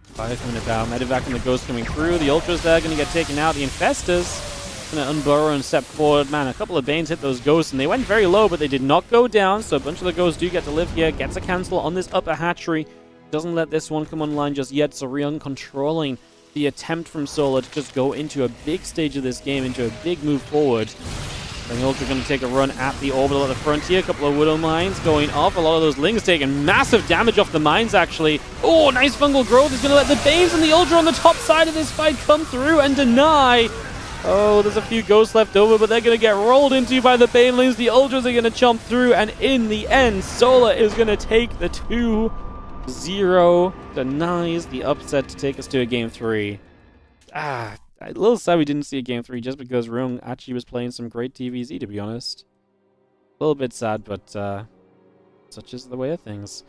Fire coming about, Medevac and the Ghost coming through. The Ultras there going to get taken out. The Infestors going to unburrow and step forward. Man, a couple of Banes hit those Ghosts, and they went very low, but they did not go down, so a bunch of the Ghosts do get to live here. Gets a cancel on this upper hatchery. Doesn't let this one come online just yet, so Ryung controlling the attempt from Solar to just go into a big stage of this game, into a big move forward. And the Ultra going to take a run at the orbital at the frontier. A couple of Widow Mines going off. A lot of those Lings taking massive damage off the mines, actually. Oh, nice fungal growth. He's going to let the Banes and the Ultra on the top side of this fight come through and deny. Oh, there's a few Ghosts left over, but they're going to get rolled into by the Banelings. The Ultras are going to chomp through, and in the end, Solar is going to take the 2-0. Denies the upset to take us to a Game 3. A little sad we didn't see a Game 3 just because Ryung actually was playing some great TVZ, to be honest. A little bit sad, but such is the way of things.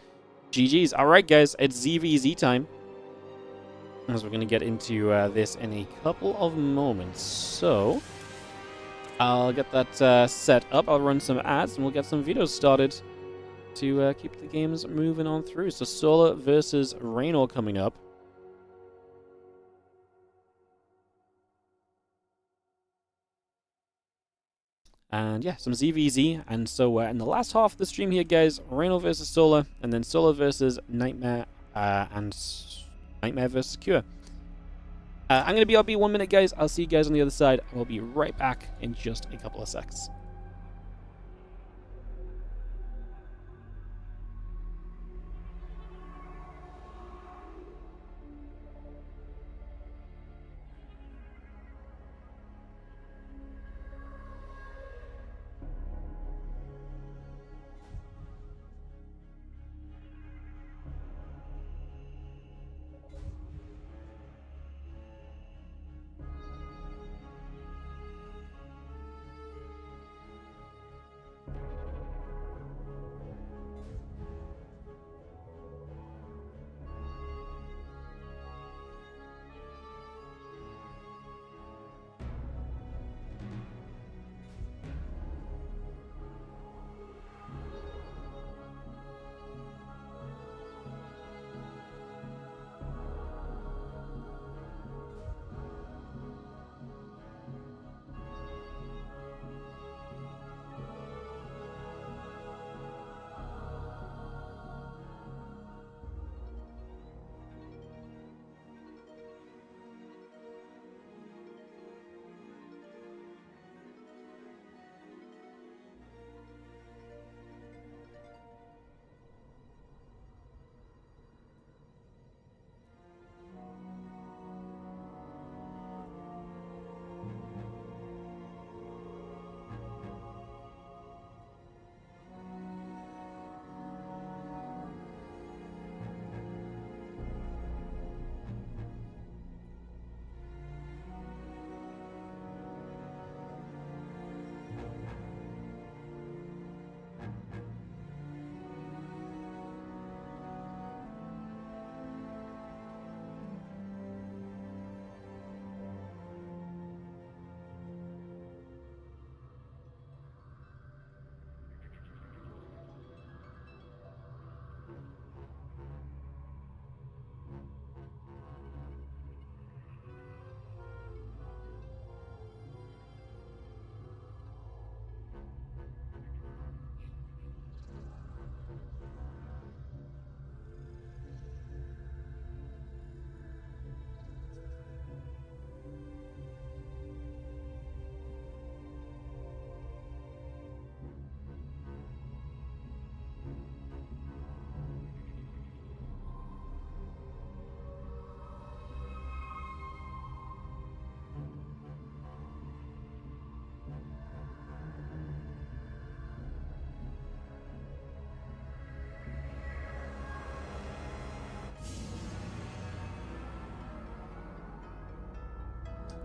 GG's. Alright, guys, it's ZVZ time. As we're going to get into this in a couple of moments. So, I'll get that set up. I'll run some ads, and we'll get some videos started to keep the games moving on through. So, Solar versus Rainor coming up. And yeah, some ZVZ. And so in the last half of the stream here, guys, Reynor versus Solar, and then Solar versus Nightmare, and Nightmare versus Cure. I'm going to be RB 1 minute, guys. I'll see you guys on the other side. I'll be right back in just a couple of secs.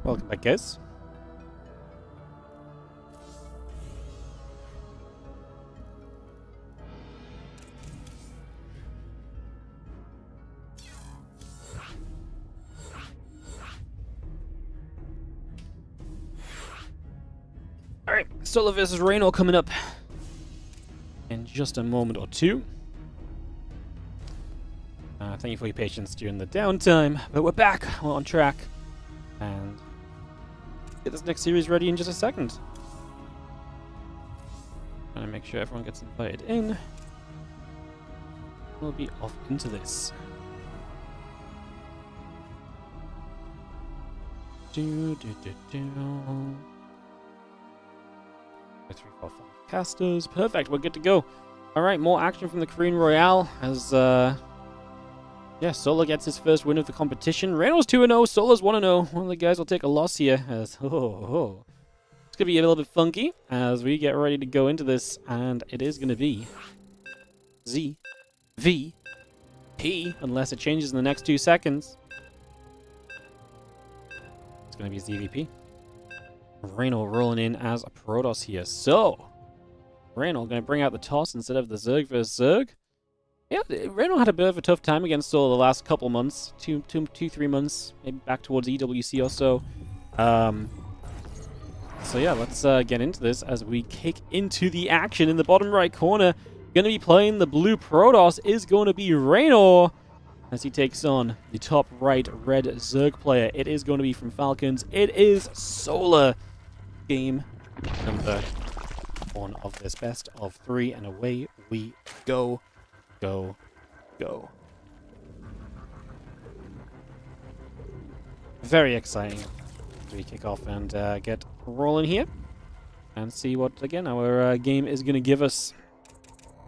Welcome back, guys. Alright, Solar versus Reynor coming up in just a moment or two. Thank you for your patience during the downtime, but we're back, we're on track, and get this next series ready in just a second. Trying to make sure everyone gets invited in. We'll be off into this. 3, 4, 5 casters. Perfect, we're good to go. Alright, more action from the Korean Royale as yeah, Solar gets his first win of the competition. Reynor's 2-0, Solar's 1-0. One of the guys will take a loss here as it's gonna be a little bit funky as we get ready to go into this, and it is gonna be ZVP unless it changes in the next 2 seconds. It's gonna be ZVP. Reynor rolling in as a Protoss here. So, Reynor going to bring out the toss instead of the Zerg versus Zerg. Yeah, Reynor had a bit of a tough time against Solar the last couple months. 3 months, maybe back towards EWC or so. So yeah, let's get into this as we kick into the action in the bottom right corner. Going to be playing the blue Protoss is going to be Reynor as he takes on the top right red Zerg player. It is going to be from Falcons. It is Solar. Game number 1 of this best of 3, and away we go. Go. Very exciting as we kick off and get rolling here and see what, again, our game is going to give us,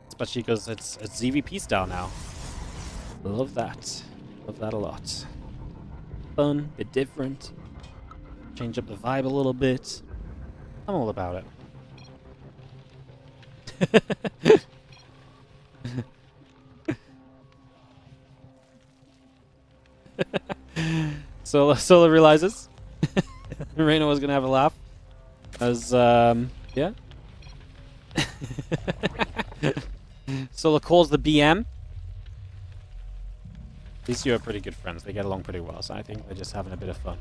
especially because it's ZVP style now. Love that a lot. Fun, bit different, change up the vibe a little bit. I'm all about it. Solar realizes Reynor was gonna have a laugh as yeah. Solar calls the BM. These two are pretty good friends. They get along pretty well, so I think they're just having a bit of fun.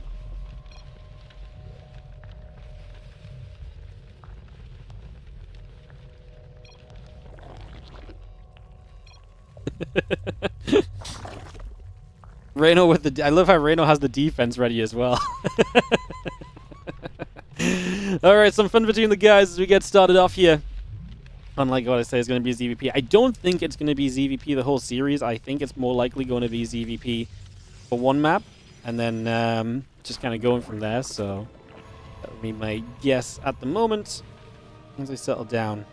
Reynor with the... I love how Reynor has the defense ready as well. Alright, some fun between the guys as we get started off here. Unlike what I say is going to be ZVP. I don't think it's going to be ZVP the whole series. I think it's more likely going to be ZVP for one map. And then just kind of going from there. So that would be my guess at the moment. As I settle down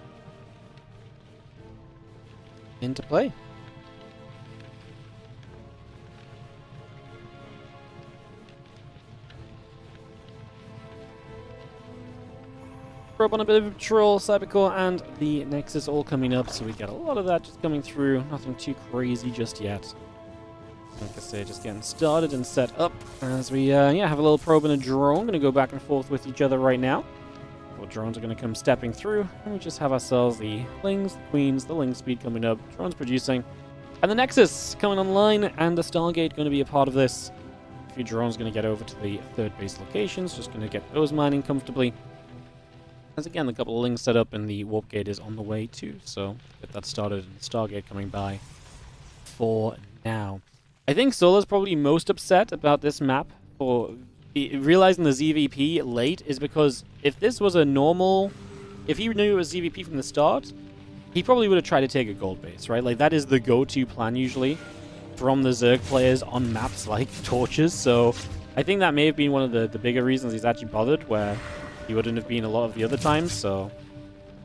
into play. On a bit of a patrol, Cybercore and the Nexus all coming up, so we get a lot of that just coming through. Nothing too crazy just yet. Like I say, just getting started and set up as we yeah, have a little probe and a drone. Gonna go back and forth with each other right now. Well, drones are gonna come stepping through, and we just have ourselves the Lings, the Queens, the Ling speed coming up, drones producing, and the Nexus coming online, and the Stargate gonna be a part of this. A few drones gonna get over to the third base locations, just gonna get those mining comfortably. As again, a couple of links set up and the warp gate is on the way too, so get that started and the Stargate coming by for now. I think Solar's probably most upset about this map for realizing the ZVP late is because if this was a normal... If he knew it was ZVP from the start, he probably would have tried to take a gold base, right? Like, that is the go-to plan usually from the Zerg players on maps like Torches, so I think that may have been one of the bigger reasons he's actually bothered, where he wouldn't have been a lot of the other times, so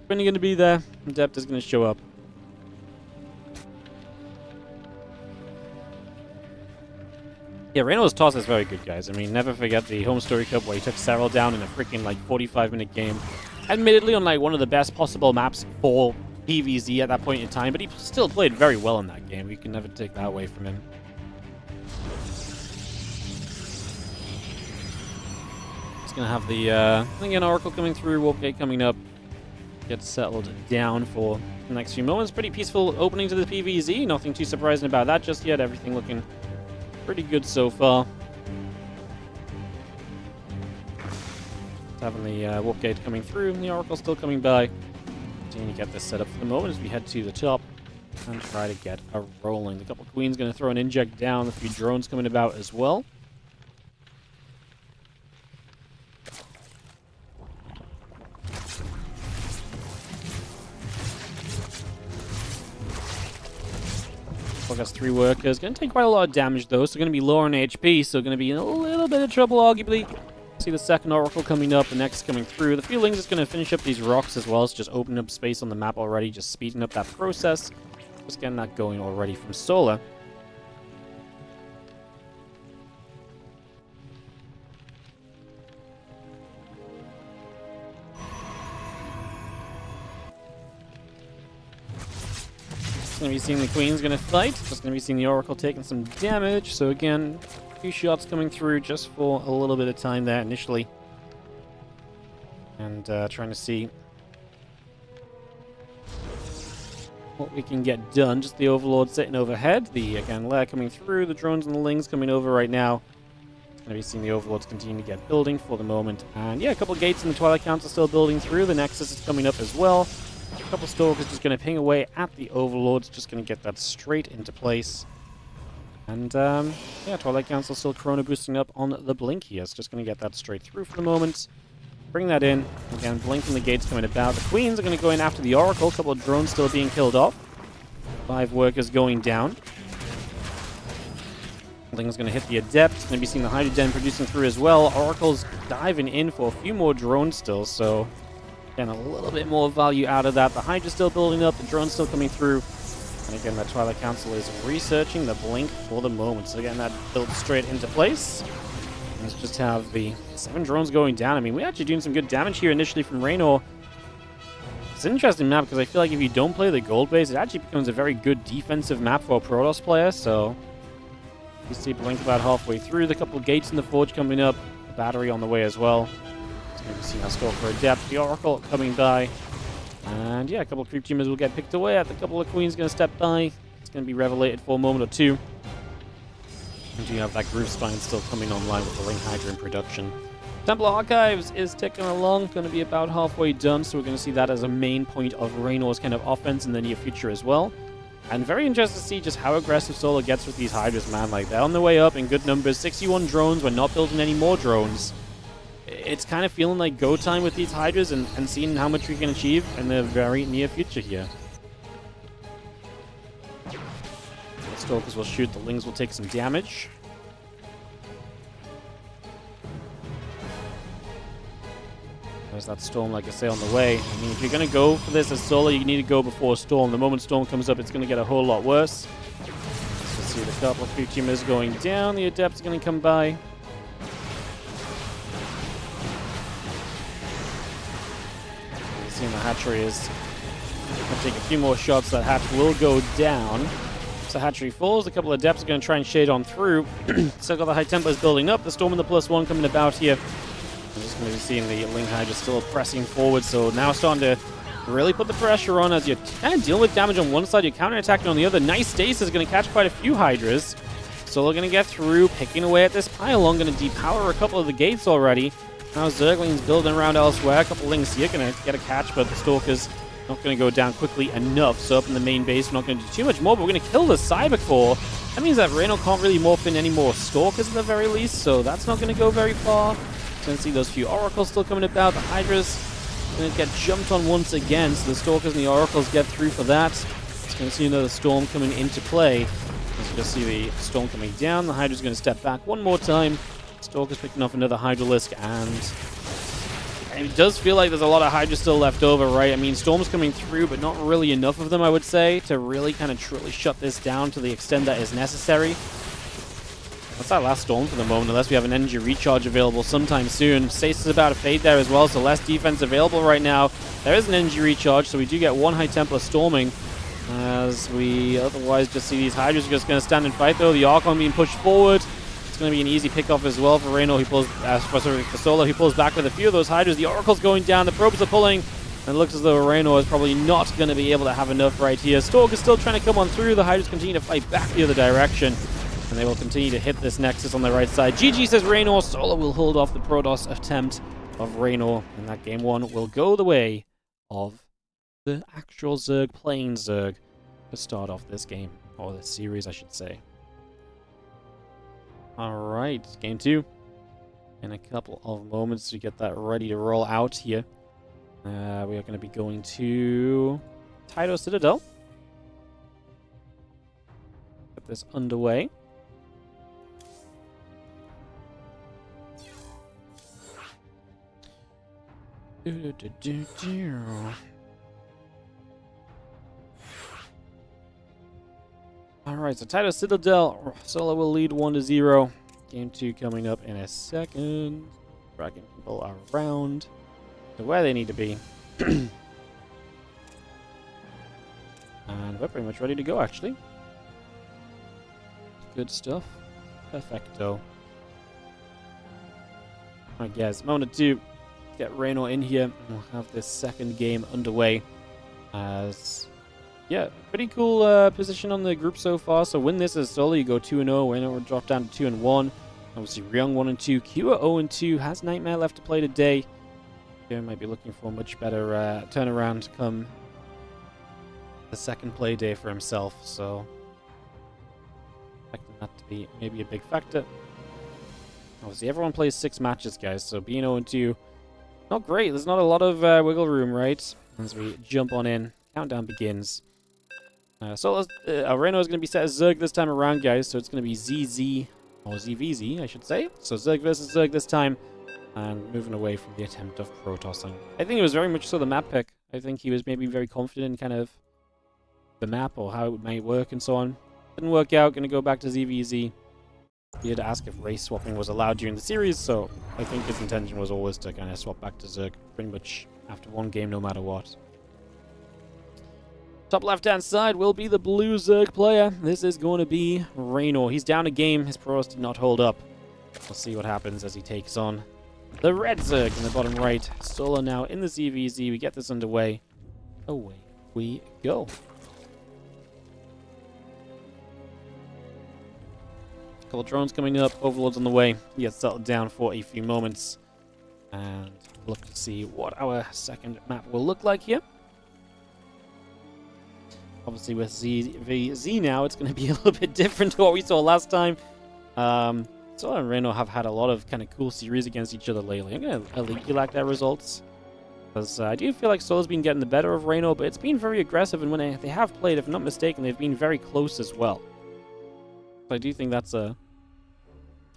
when you're going to be there, Adept is going to show up. Yeah, Reynor's toss is very good, guys. I mean, never forget the Home Story Cup where he took several down in a freaking, like, 45-minute game. Admittedly, on, like, one of the best possible maps for PvZ at that point in time, but he still played very well in that game. You can never take that away from him. going to have the, again, Oracle coming through, Warp Gate coming up. Get settled down for the next few moments. Pretty peaceful opening to the PvZ. Nothing too surprising about that just yet. Everything looking pretty good so far. Having the Warp Gate coming through, and the Oracle still coming by. Continuing to get this set up for the moment as we head to the top and try to get a rolling. The couple Queens going to throw an inject down. A few drones coming about as well. Has 3 workers. Going to take quite a lot of damage though, so going to be lower on HP, so going to be in a little bit of trouble arguably. See the second Oracle coming up, the next coming through. The few Lings is going to finish up these rocks as well, so just opening up space on the map already, just speeding up that process. Just getting that going already from Solar. Going to be seeing the Queen's going to fight. Just going to be seeing the Oracle taking some damage. So again, a few shots coming through just for a little bit of time there initially. And trying to see what we can get done. Just the Overlord sitting overhead. The, again, Lair coming through. The drones and the Lings coming over right now. Going to be seeing the Overlords continue to get building for the moment. And yeah, a couple of gates in the Twilight Council still building through. The Nexus is coming up as well. A couple Stalkers just going to ping away at the Overlords, just going to get that straight into place. And, yeah, Twilight Council still Chrono boosting up on the Blink here. It's just going to get that straight through for the moment. Bring that in. Again, Blink from the gates coming about. The Queens are going to go in after the Oracle. A couple of drones still being killed off. 5 workers going down. Bling's going to hit the Adept. Going to be seeing the Hydra Den producing through as well. Oracle's diving in for a few more drones still, so... Again, a little bit more value out of that. The Hydra's still building up, the drone's still coming through. And again, the Twilight Council is researching the Blink for the moment. So again, that builds straight into place. Let's just have the 7 drones going down. I mean, we're actually doing some good damage here initially from Reynor. It's an interesting map because I feel like if you don't play the gold base, it actually becomes a very good defensive map for a Protoss player. So you see Blink about halfway through. The couple gates in the Forge coming up. The battery on the way as well. Maybe see our Stalker Adept, the Oracle coming by. And yeah, a couple of Creep Teamers will get picked away at. A couple of Queens going to step by. It's going to be revelated for a moment or two. And you have that Groove Spine still coming online with the Ring Hydra in production. Templar Archives is ticking along, going to be about halfway done, so we're going to see that as a main point of Raynor's kind of offense in the near future as well. And very interested to see just how aggressive Solar gets with these Hydras, man. Like, they're on their way up in good numbers. 61 drones, we're not building any more drones. It's kind of feeling like go time with these Hydras and seeing how much we can achieve in the very near future here. The Stalkers will shoot, the Lings will take some damage. There's that Storm, like I say, on the way. I mean, if you're going to go for this as Solar, you need to go before Storm. The moment Storm comes up, it's going to get a whole lot worse. Let's see the couple of Creep Teamers going down. The Adept's going to come by. Seeing the hatchery is going to take a few more shots. That hatch will go down. So hatchery falls. A couple of Adepts are going to try and shade on through. Still got the High Templars building up. The Storm and the +1 coming about here. I'm just going to be seeing the Ling Hydra still pressing forward. So now starting to really put the pressure on as you're kind of dealing with damage on one side. You're counterattacking on the other. Nice Stasis is going to catch quite a few Hydras. So they're going to get through, picking away at this pylon. Going to depower a couple of the gates already. Now Zergling's building around elsewhere. A couple Lings here going to get a catch, but the Stalker's not going to go down quickly enough. So up in the main base, we're not going to do too much more, but we're going to kill the Cyber Core. That means that Reynor can't really morph in any more Stalkers at the very least, so that's not going to go very far. Going to see those few Oracles still coming about. The Hydra's going to get jumped on once again, so the Stalkers and the Oracles get through for that. It's going to see another Storm coming into play. As you can see the Storm coming down, the Hydra's going to step back one more time. Stalker's picking off another Hydralisk, and it does feel like there's a lot of Hydra still left over, right? I mean, Storm's coming through, but not really enough of them, I would say, to really kind of truly shut this down to the extent that is necessary. That's our last Storm for the moment, unless we have an energy recharge available sometime soon. Stasis is about to fade there as well, so less defense available right now. There is an energy recharge, so we do get one High Templar storming, as we otherwise just see these Hydras just going to stand and fight, though. The Archon being pushed forward. That's going to be an easy pick off as well for Reynor. He pulls, for Solo, he pulls back with a few of those Hydras. The Oracle's going down, the probes are pulling, and it looks as though Reynor is probably not going to be able to have enough right here. Stork is still trying to come on through. The Hydras continue to fight back the other direction, and they will continue to hit this Nexus on the right side. GG says Reynor. Solo will hold off the Protoss attempt of Reynor, and that game one will go the way of the actual Zerg playing Zerg to start off this game, or this series, I should say. Alright, game two. In a couple of moments to get that ready to roll out here. We are going to be going to Tyto Citadel. Get this underway. Alright, so Tyto Citadel, Solo will lead 1-0. Game 2 coming up in a second. Dragging people around to where they need to be. And we're pretty much ready to go, actually. Good stuff. Perfecto. Alright guys, moment to get Rainor in here. We'll have this second game underway. As... yeah, pretty cool position on the group so far. So win this as Solo, you go 2-0. Reynor will drop down to 2-1. Obviously, Ryung 1-2. Q at 0-2. Has Nightmare left to play today. Q might be looking for a much better turnaround to come the second play day for himself. So, expecting that to be maybe a big factor. Obviously, everyone plays 6 matches, guys. So being 0-2, not great. There's not a lot of wiggle room, right? As we jump on in, countdown begins. So Reynor is going to be set as Zerg this time around, guys. So it's going to be ZZ, or ZVZ, I should say. So Zerg versus Zerg this time. And moving away from the attempt of Protossing. I think it was very much so the map pick. I think he was maybe very confident in kind of the map or how it might work and so on. Didn't work out. Going to go back to ZVZ. He had asked if race swapping was allowed during the series. So I think his intention was always to kind of swap back to Zerg pretty much after one game, no matter what. Top left-hand side will be the blue Zerg player. This is going to be Reynor. He's down a game. His pros did not hold up. We'll see what happens as he takes on the red Zerg in the bottom right. Solo now in the ZVZ. We get this underway. Away we go. Couple drones coming up. Overlords on the way. We get settled down for a few moments. And look to see what our second map will look like here. Obviously, with ZVZ now, it's going to be a little bit different to what we saw last time. Solo and Reynor have had a lot of kind of cool series against each other lately. I'm going to elite like their results. Because I do feel like Solo's been getting the better of Reynor, but it's been very aggressive, and when they have played, if I'm not mistaken, they've been very close as well. So I do think that's a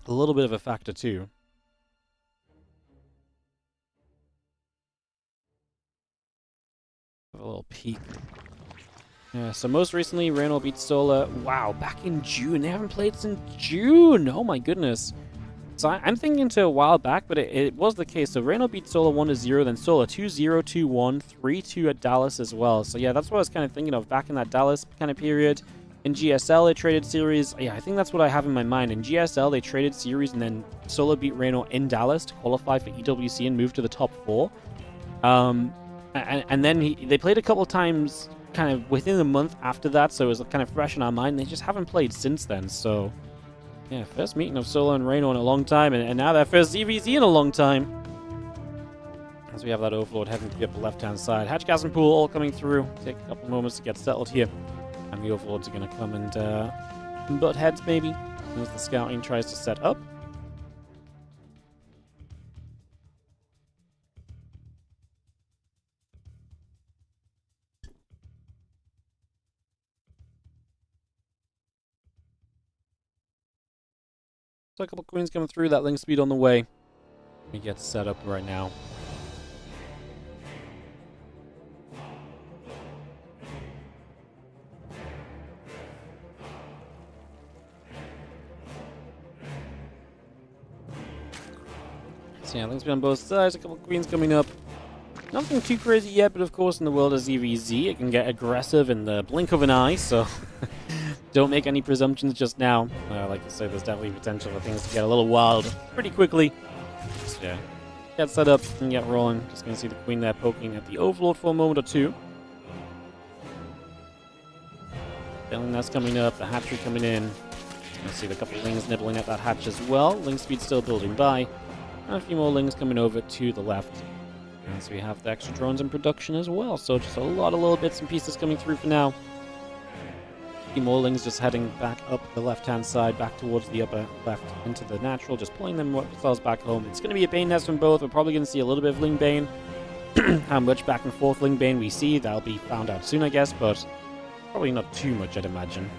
little bit of a factor too. Have a little peek. Yeah, so most recently, Reynor beat Solo. Wow, back in June. They haven't played since June. Oh my goodness. So I'm thinking to a while back, but it was the case. So Reynor beat Solo 1-0, then Solo 2-0, 2-1, 3-2 at Dallas as well. So yeah, that's what I was kind of thinking of back in that Dallas kind of period. In GSL, they traded series. Yeah, I think that's what I have in my mind. In GSL, they traded series, and then Solo beat Reynor in Dallas to qualify for EWC and move to the top 4. And then they played a couple of times kind of within a month after that, so it was kind of fresh in our mind. They just haven't played since then, so yeah, first meeting of Solo and Reynor in a long time, and now their first ZVZ in a long time. As we have that Overlord heading to the upper left-hand side. Hatch, gas, and pool all coming through. Take a couple moments to get settled here, and the Overlords are going to come and butt heads maybe as the scouting tries to set up. So a couple queens coming through, that link speed on the way. We get set up right now. So yeah, link speed on both sides, a couple queens coming up. Nothing too crazy yet, but of course in the world of ZVZ, it can get aggressive in the blink of an eye, so don't make any presumptions just now. Like you said, there's definitely potential for things to get a little wild pretty quickly. So yeah, get set up and get rolling. Just gonna see the queen there poking at the overlord for a moment or two. Feeling that's coming up, the hatchery coming in. Gonna see the couple of lings nibbling at that hatch as well. Ling speed still building by. And a few more lings coming over to the left. And so we have the extra drones in production as well. So just a lot of little bits and pieces coming through for now. A few more lings just heading back up the left-hand side, back towards the upper left into the natural, just pulling themselves back home. It's going to be a Bane nest from both. We're probably going to see a little bit of Ling Bane. How much back and forth Ling Bane we see, that'll be found out soon, I guess, but probably not too much, I'd imagine.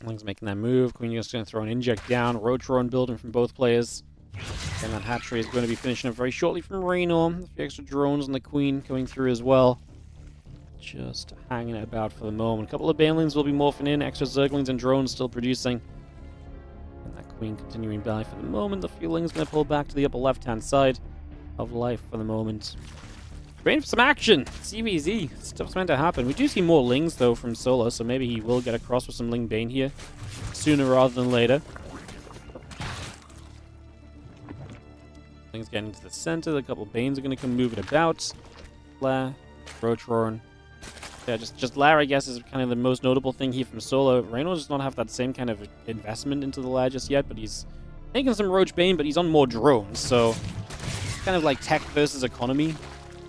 Ling's making that move. Queen just going to throw an inject down. Roach Roan building from both players. And that hatchery is going to be finishing up very shortly from Rainor. A few extra drones on the Queen coming through as well. Just hanging it about for the moment. A couple of Banelings will be morphing in. Extra Zerglings and drones still producing. And that Queen continuing by for the moment. The Fueling's going to pull back to the upper left-hand side of life for the moment. Waiting for some action! CVZ. Stuff's meant to happen. We do see more Lings, though, from Solo, so maybe he will get across with some Ling Bane here. Sooner rather than later. Ling's getting into the center. A couple Banes are going to come moving about. Lair, Roach Roaring. Yeah, just Lair, I guess, is kind of the most notable thing here from Solo. Reynor does not have that same kind of investment into the Lair just yet, but he's making some Roach Bane, but he's on more drones, so it's kind of like tech versus economy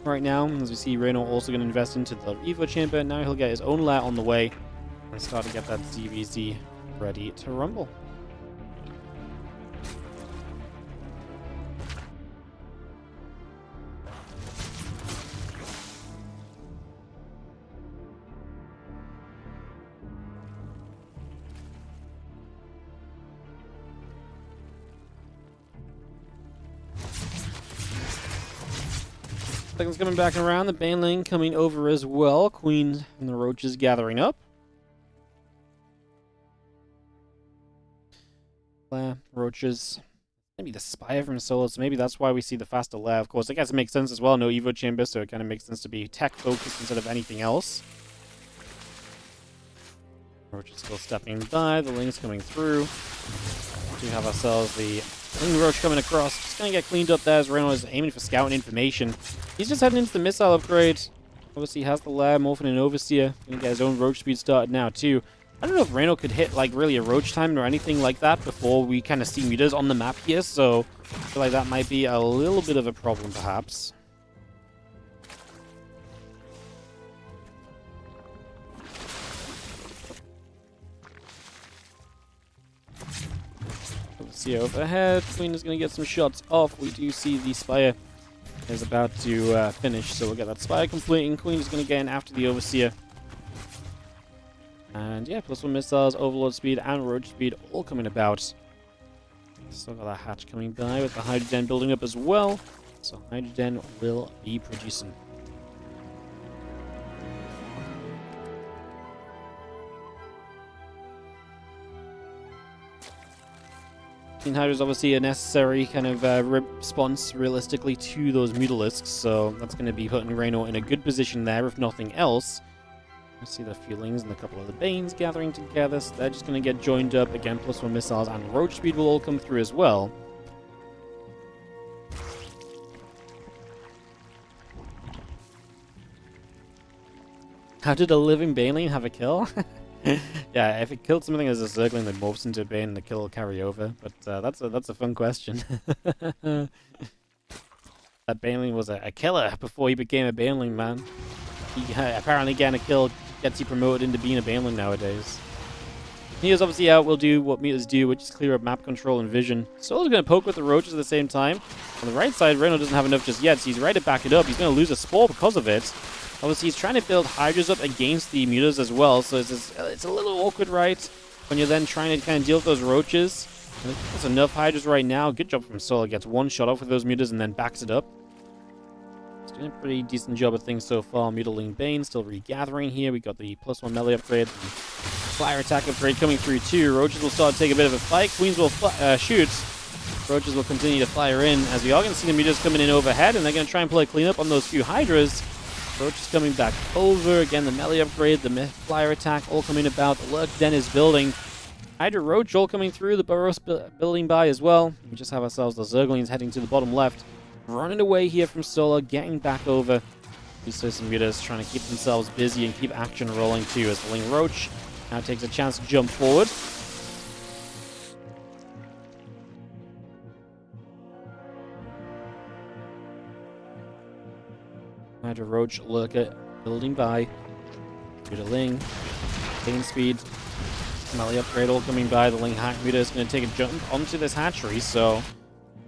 right now. As we see, Reynor also going to invest into the Evo Chamber. Now he'll get his own Lair on the way and start to get that ZVZ ready to rumble. Seconds coming back around, the Baneling coming over as well. Queen and the Roaches gathering up. Roaches. Maybe the Spire from Solo, so maybe that's why we see the faster Lair. Of course, I guess it makes sense as well. No Evo Chamber, so it kind of makes sense to be tech-focused instead of anything else. Roaches still stepping by, the Ling's coming through. We have ourselves the Ling Roach coming across. Just gonna get cleaned up there as Reynor is aiming for scouting information. He's just heading into the missile upgrade. Obviously, he has the Lair morphing in Overseer. Gonna get his own Roach speed started now, too. I don't know if Reynor could hit, like, really a Roach time or anything like that before we kind of see meters on the map here, so I feel like that might be a little bit of a problem, perhaps. See overhead, Queen is going to get some shots off. We do see the Spire is about to finish, so we'll get that Spire completing. Queen is going to get in after the Overseer. And yeah, +1 missiles, Overlord speed, and Roach speed all coming about. Still got that hatch coming by with the Hydrogen building up as well. So Hydrogen will be producing. Hydra is obviously a necessary kind of response, realistically, to those Mutalisks, so that's going to be putting Reynor in a good position there, if nothing else. I see the Feelings and a couple of the Banes gathering together, so they're just going to get joined up. Again, +1 missiles and Roach speed will all come through as well. How did a living Baneling have a kill? Yeah, if it killed something as a Zergling that morphs into a Bane, the kill will carry over. But that's a fun question. That Baneling was a killer before he became a Baneling, man. He apparently getting a kill gets you promoted into being a Baneling nowadays. Meter's obviously out, will do what Meters do, which is clear up map control and vision. Solo's going to poke with the Roaches at the same time. On the right side, Reynor doesn't have enough just yet, so he's ready to back it up. He's going to lose a Spore because of it. Obviously, he's trying to build Hydras up against the Mutas as well, so it's a little awkward, right? When you're then trying to kind of deal with those Roaches. I think there's enough Hydras right now. Good job from Solo. Gets one shot off with those Mutas and then backs it up. He's doing a pretty decent job of things so far. Mutaling Bane still regathering here. We got the +1 melee upgrade. Flyer attack upgrade coming through too. Roaches will start to take a bit of a fight. Queens will shoot. Roaches will continue to fire in as we are going to see the meters coming in overhead, and they're going to try and play clean up on those few Hydras. Roaches coming back over. Again, the melee upgrade, the flyer attack all coming about. The Lurk Den is building. Hydra Roach all coming through. The Burrows building by as well. We just have ourselves the Zerglings heading to the bottom left. Running away here from Solar, getting back over. Useless and Mutas trying to keep themselves busy and keep action rolling too as the Ling Roach now takes a chance to jump forward. Hydra Roach, Lurker, building by. Muta Ling, gain speed, melee upgrade all coming by. The Ling Hack Muta is going to take a jump onto this hatchery, so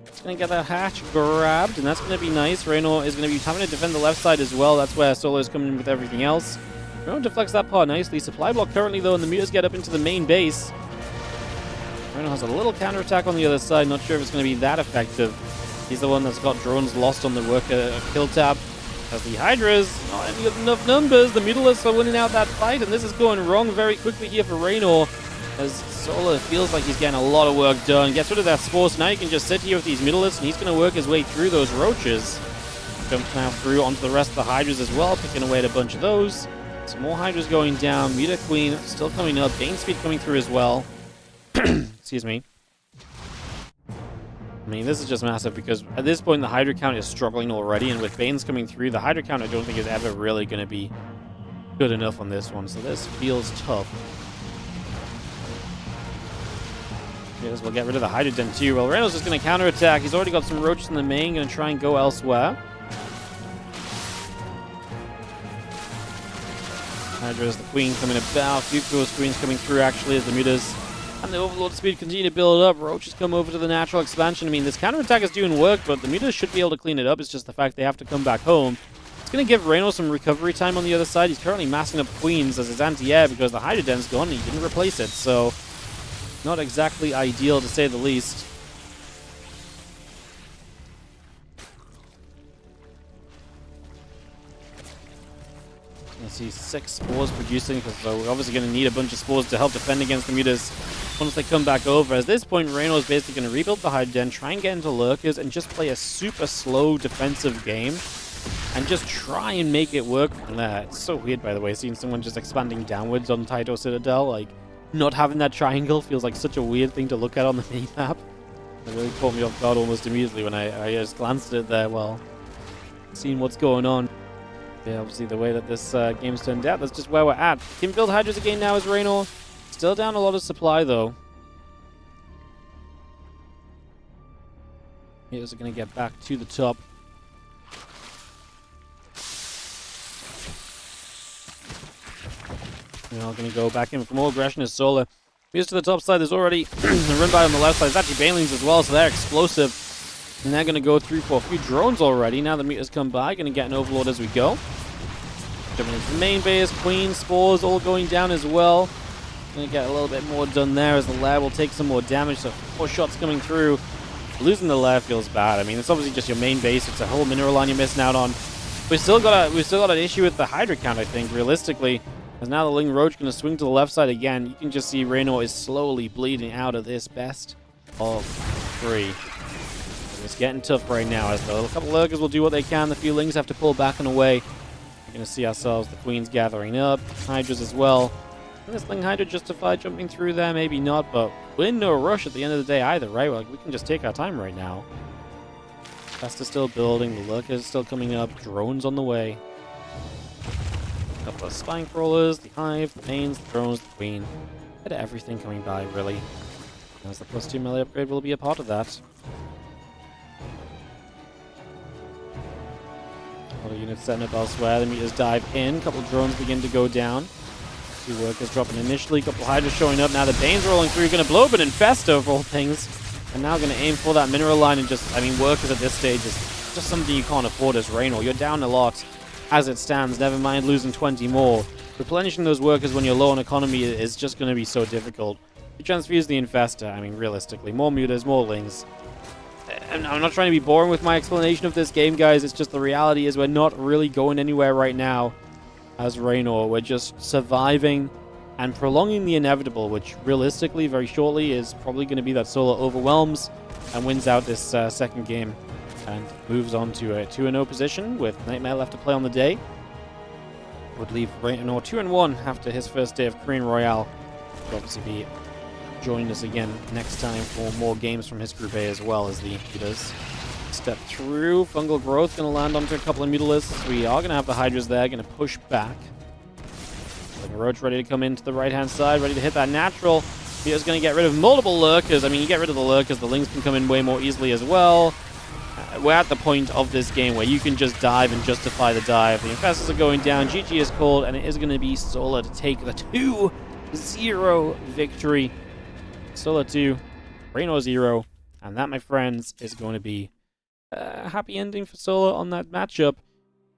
it's going to get that hatch grabbed, and that's going to be nice. Reynor is going to be having to defend the left side as well. That's where Solo is coming in with everything else. Reynor deflects that part nicely. Supply block currently, though, and the Mutas get up into the main base. Reynor has a little counterattack on the other side. Not sure if it's going to be that effective. He's the one that's got drones lost on the worker kill tab. As the Hydras not got enough numbers, the Mutalists are winning out that fight, and this is going wrong very quickly here for Reynor. As Solar feels like he's getting a lot of work done. Gets rid of that spore, so now he can just sit here with these Mutalists, and he's going to work his way through those Roaches. Jumps now through onto the rest of the Hydras as well, picking away at a bunch of those. Some more Hydras going down. Muta Queen still coming up. Gain speed coming through as well. Excuse me. I mean, this is just massive because at this point the Hydra count is struggling already, and with Banes coming through, the Hydra count I don't think is ever really going to be good enough on this one, so this feels tough. Yes, we'll get rid of the Hydra Den too. Well, Reynor's just going to counterattack. He's already got some Roaches in the main, going to try and go elsewhere. Hydra is the Queen coming about. Fukuo's Queen's coming through actually as the Mutas and the Overlord speed continue to build up. Roaches come over to the natural expansion. I mean, this counterattack is doing work, but the Mutas should be able to clean it up. It's just the fact they have to come back home. It's going to give Reynor some recovery time on the other side. He's currently massing up Queens as his anti-air because the Hydra Den's gone and he didn't replace it. So, not exactly ideal to say the least. You see 6 spores producing, because we're obviously going to need a bunch of spores to help defend against the Mutas once they come back over. At this point, Reynor is basically going to rebuild the Hydra Den, try and get into Lurkers, and just play a super slow defensive game, and just try and make it work from there. It's so weird, by the way, seeing someone just expanding downwards on Taito Citadel. Like, not having that triangle feels like such a weird thing to look at on the map. It really caught me off guard almost immediately when I just glanced at it there while seeing what's going on. Yeah, obviously the way that this game's turned out, that's just where we're at. Can build Hydras again now as Reynor. Still down a lot of supply though. Here's going to get back to the top. We're now going to go back in for more aggression as Solar. Here's to the top side. There's already a run by on the left side. There's actually Banelings as well, so they're explosive. And they're going to go through for a few drones already. Now the Mutas come by. Going to get an Overlord as we go. Jumping into the main base. Queen, Spores all going down as well. Going to get a little bit more done there as the Lair will take some more damage. So 4 shots coming through. Losing the Lair feels bad. I mean, it's obviously just your main base. It's a whole mineral line you're missing out on. We've still got an issue with the Hydra count, I think, realistically. As now the Ling Roach going to swing to the left side again. You can just see Reynor is slowly bleeding out of this best of 3. It's getting tough right now as a couple Lurkers will do what they can. The few Lings have to pull back and away. We're going to see ourselves the Queens gathering up. Hydras as well. Can this Ling Hydra justify jumping through there? Maybe not, but we're in no rush at the end of the day either, right? Like, we can just take our time right now. Faster's still building. The Lurkers still coming up. Drones on the way. A couple of Spine Crawlers, the Hive, the Mains, the Drones, the Queen. Bit of everything coming by, really. As the +2 melee upgrade will be a part of that. A lot of units setting up elsewhere. The Mutas dive in. A couple of drones begin to go down. 2 Workers dropping initially. A couple of Hydras showing up. Now the Bane's rolling through. Going to blow up an Infesto of all things. And now going to aim for that mineral line and just, I mean, Workers at this stage is just something you can't afford as Reynor. You're down a lot as it stands. Never mind losing 20 more. Replenishing those Workers when you're low on economy is just going to be so difficult. You transfuse the Infestor. I mean, realistically, more Mutas, more Lings. And I'm not trying to be boring with my explanation of this game, guys. It's just the reality is we're not really going anywhere right now as Reynor. We're just surviving and prolonging the inevitable, which realistically, very shortly, is probably going to be that Solar overwhelms and wins out this second game and moves on to a 2-0 position with Nightmare left to play on the day. Would leave Rainor 2-1 after his first day of Korean Royale. Will obviously be joining us again next time for more games from his Group A as well as the Heaters. Step through, Fungal Growth going to land onto a couple of Mutalisks. We are going to have the Hydras there, going to push back. The Roach ready to come into the right-hand side, ready to hit that natural. Heaters going to get rid of multiple Lurkers. I mean, you get rid of the Lurkers, the Lings can come in way more easily as well. We're at the point of this game where you can just dive and justify the dive. The Infestors are going down, GG is called, and it is going to be Solar to take the 2-0 victory. Solar 2, Reynor 0, and that, my friends, is going to be a happy ending for Solar on that matchup.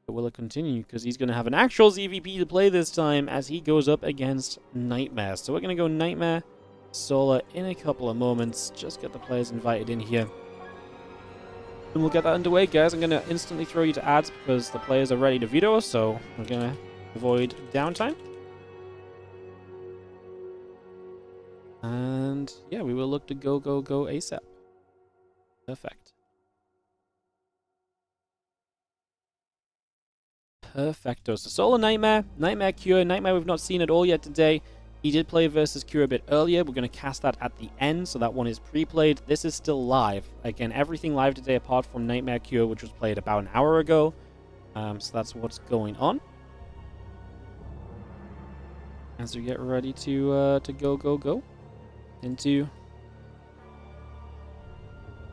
But will it continue? Because he's going to have an actual ZVP to play this time as he goes up against Nightmare. So we're going to go Nightmare, Solar in a couple of moments. Just get the players invited in here. And we'll get that underway, guys. I'm going to instantly throw you to ads because the players are ready to veto, so we're going to avoid downtime. And yeah, we will look to go ASAP. Perfect. Perfecto. So Solar Nightmare, Nightmare Cure, Nightmare we've not seen at all yet today. He did play versus Cure a bit earlier. We're going to cast that at the end, so that one is pre-played. This is still live. Again, everything live today apart from Nightmare Cure, which was played about an hour ago. So that's what's going on. As we get ready to go into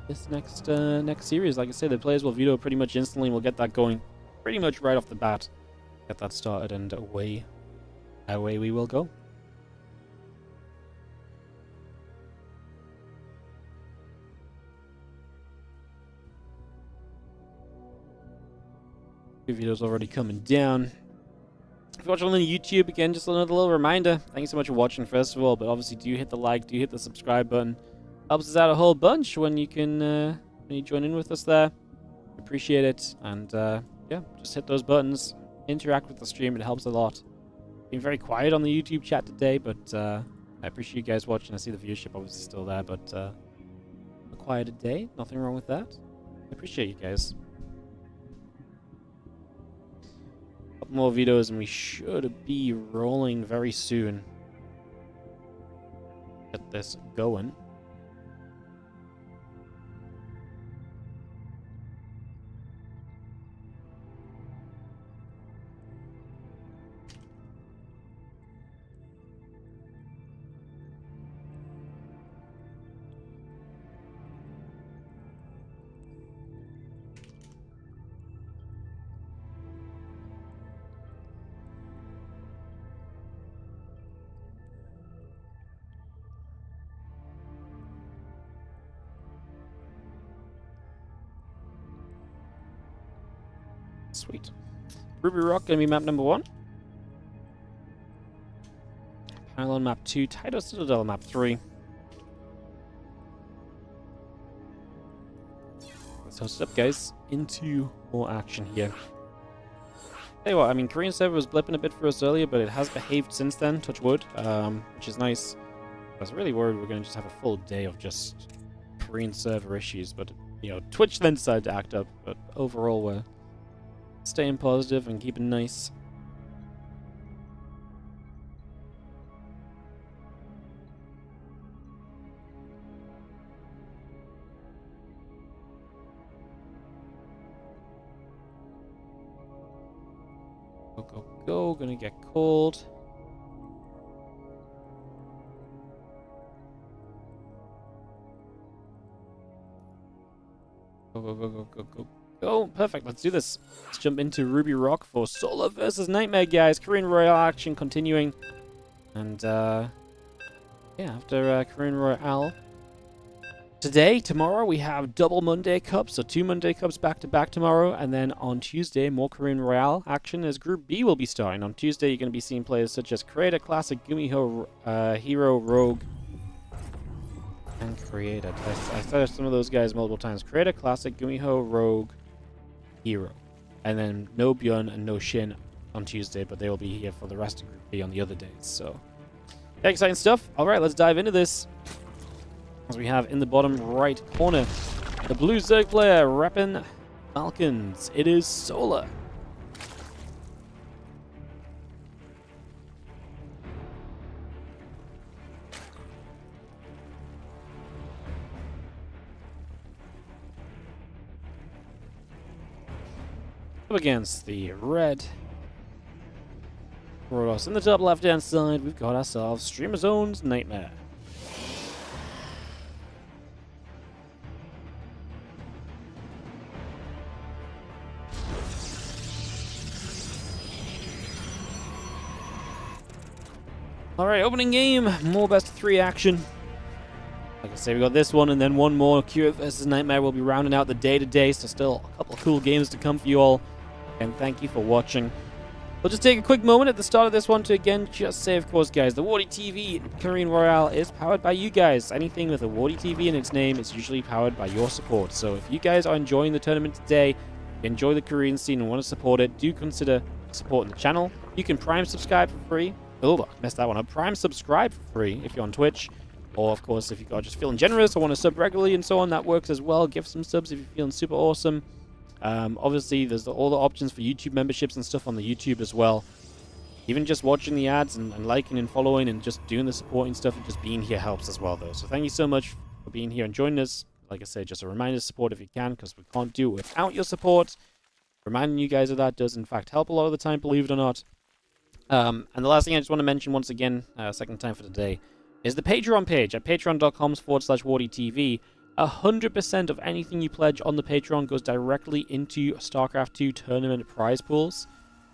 this next series. Like I said, the players will veto pretty much instantly. We'll get that going pretty much right off the bat. Get that started, and away we will go. Videos already coming down. If you're watching on YouTube, again, just another little reminder. Thank you so much for watching, first of all, but obviously do hit the like, do hit the subscribe button. Helps us out a whole bunch when you can when you join in with us there. Appreciate it, and yeah, just hit those buttons, interact with the stream. It helps a lot. Been very quiet on the YouTube chat today, but I appreciate you guys watching. I see the viewership obviously still there, but a quieter day, nothing wrong with that. I appreciate you guys. Couple more videos and we should be rolling very soon. Get this going. Sweet. Ruby Rock gonna be map number 1. Pylon map 2. Tidal Citadel map 3. Let's host it up, guys. Into more action here. Tell you what, I mean, Korean server was blipping a bit for us earlier, but it has behaved since then, touch wood, which is nice. I was really worried we were going to just have a full day of just Korean server issues, but, you know, Twitch then decided to act up, but overall we're staying positive and keeping nice. Go, gonna get cold. Go. Perfect, let's do this. Let's jump into Ruby Rock for Solar versus Nightmare, guys. Korean Royale action continuing. And, yeah, after Korean Royale tomorrow we have double Monday Cups, so 2 Monday Cups back-to-back tomorrow, and then on Tuesday, more Korean Royale action as Group B will be starting. On Tuesday, you're going to be seeing players such as Creator, Classic, Gumiho, Hero, Rogue, and Creator. I said some of those guys multiple times. Creator, Classic, Gumiho, Rogue, Hero. And then no Bjorn and no Shin on Tuesday, but they will be here for the rest of Group B on the other days, so Yeah, exciting stuff. All right, let's dive into this. As we have in the bottom right corner, the blue Zerg player repping Falcons. It is Solar. Up against the red Protoss. In the top left-hand side, we've got ourselves Streamer Zone's Nightmare. Alright, opening game. More best of 3 action. Like I say, we got this one and then one more. Cure versus Nightmare will be rounding out the day today, so still a couple of cool games to come for you all. And thank you for watching. We'll just take a quick moment at the start of this one to again just say, of course, guys, the WardiTV Korean Royale is powered by you guys. Anything with a WardiTV in its name is usually powered by your support. So if you guys are enjoying the tournament today, enjoy the Korean scene and want to support it, do consider supporting the channel. You can Prime subscribe for free. Oh, I messed that one up. Prime subscribe for free if you're on Twitch. Or, of course, if you're just feeling generous or want to sub regularly and so on, that works as well. Give some subs if you're feeling super awesome. Obviously, there's all the options for YouTube memberships and stuff on the YouTube as well. Even just watching the ads and liking and following and just doing the supporting stuff and just being here helps as well, though. So thank you so much for being here and joining us. Like I said, just a reminder to support if you can, because we can't do it without your support. Reminding you guys of that does, in fact, help a lot of the time, believe it or not. And the last thing I just want to mention once again, second time for today, is the Patreon page at patreon.com/WardiTV. 100% of anything you pledge on the Patreon goes directly into StarCraft 2 tournament prize pools.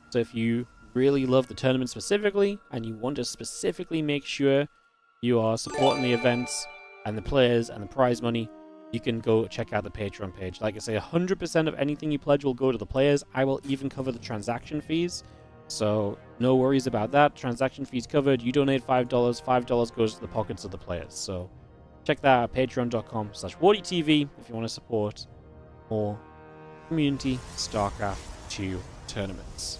So if you really love the tournament specifically, and you want to specifically make sure you are supporting the events and the players and the prize money, you can go check out the Patreon page. Like I say, 100% of anything you pledge will go to the players. I will even cover the transaction fees. So no worries about that. Transaction fees covered. You donate $5. $5 goes to the pockets of the players. So check that out at patreon.com/WardiTV if you want to support more community StarCraft 2 tournaments.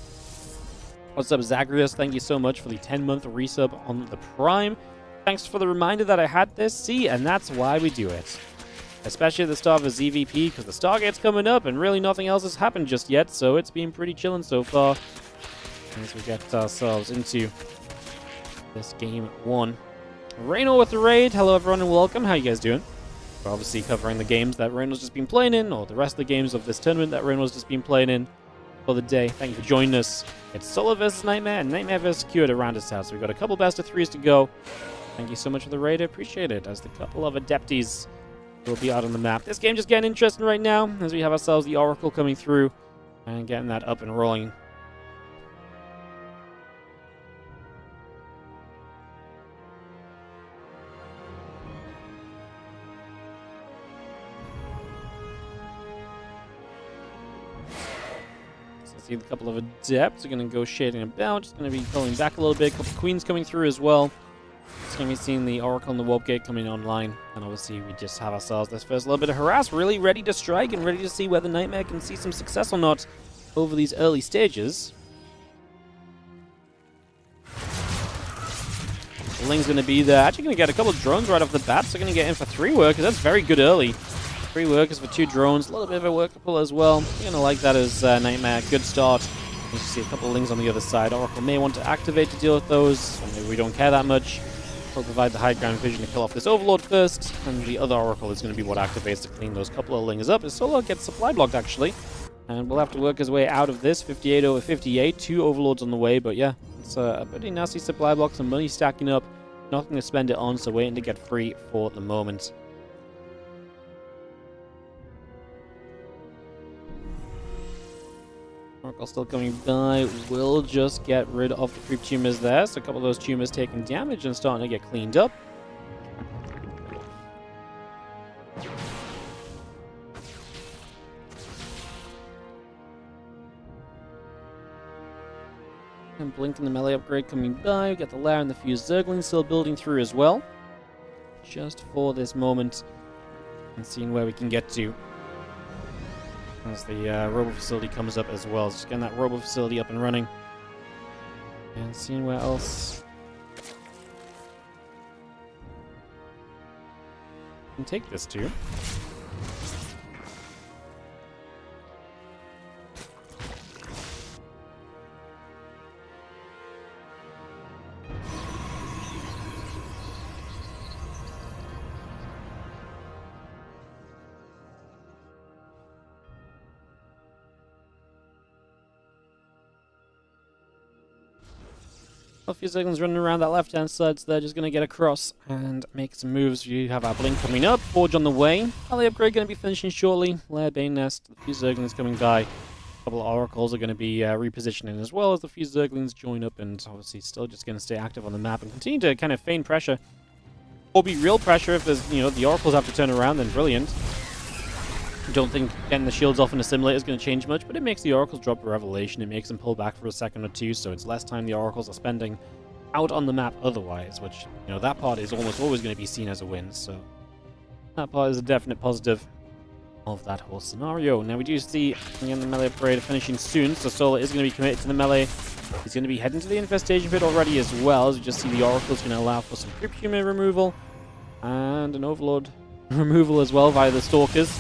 What's up, Zagreus? Thank you so much for the 10-month resub on the Prime. Thanks for the reminder that I had this. See, and that's why we do it. Especially at the start of a ZVP, because the Stargate's coming up and really nothing else has happened just yet, so it's been pretty chilling so far. As we get ourselves into this game 1. Reynor with the raid. Hello everyone and welcome. How you guys doing? We're obviously covering the games that Reynor's just been playing in, or the rest of the games of this tournament that Reynor's just been playing in for the day. Thank you for joining us. It's Solar versus Nightmare and Nightmare versus Cure to round us out. So we've got a couple best of 3s to go. Thank you so much for the raid. I appreciate it. As the couple of Adepties will be out on the map. This game just getting interesting right now as we have ourselves the Oracle coming through and getting that up and rolling. See a couple of Adepts are going to go shading about. Just going to be pulling back a little bit. A couple Queens coming through as well. It's going to be seeing the Oracle and the Warp Gate coming online. And obviously we just have ourselves this first little bit of harass. Really ready to strike and ready to see whether Nightmare can see some success or not over these early stages. The Ling's going to be there. Actually going to get a couple of drones right off the bat. So going to get in for 3 workers. That's very good early. 3 workers for 2 drones. A little bit of a worker pull as well. You're going to like that as Nightmare. Good start. You see a couple of Lings on the other side. Oracle may want to activate to deal with those. Or maybe we don't care that much. We'll provide the high ground vision to kill off this Overlord first. And the other Oracle is going to be what activates to clean those couple of Lings up. As Solo gets supply blocked, actually. And we'll have to work his way out of this. 58 over 58. 2 Overlords on the way. But yeah, it's a pretty nasty supply block. Some money stacking up. Nothing to spend it on. So waiting to get free for the moment. Oracle still coming by. We'll just get rid of the creep tumors there. So a couple of those tumors taking damage and starting to get cleaned up. And Blink and the melee upgrade coming by. We got the Lair and the Fused Zergling still building through as well. Just for this moment. And seeing where we can get to. As the robo facility comes up as well. Just getting that robo facility up and running. And seeing where else Can take this too. A few seconds running around that left-hand side, so they're just going to get across and make some moves. We have our Blink coming up, Forge on the way. Alley upgrade going to be finishing shortly. Lair Bane Nest, a few Zerglings coming by. A couple of Oracles are going to be repositioning as well as the few Zerglings join up, and obviously still just going to stay active on the map and continue to kind of feign pressure. Or be real pressure if there's, you know, the Oracles have to turn around, then brilliant. I don't think getting the shields off an assimilator is going to change much, but it makes the Oracles drop a Revelation. It makes them pull back for a second or two, so it's less time the Oracles are spending out on the map otherwise, which, you know, that part is almost always going to be seen as a win, so that part is a definite positive of that whole scenario. Now we do see, again, the melee upgrade finishing soon, so Solar is going to be committed to the melee. He's going to be heading to the Infestation Pit already as well, as we just see the Oracle's going to allow for some Crypt Human removal, and an Overlord removal as well via the Stalkers.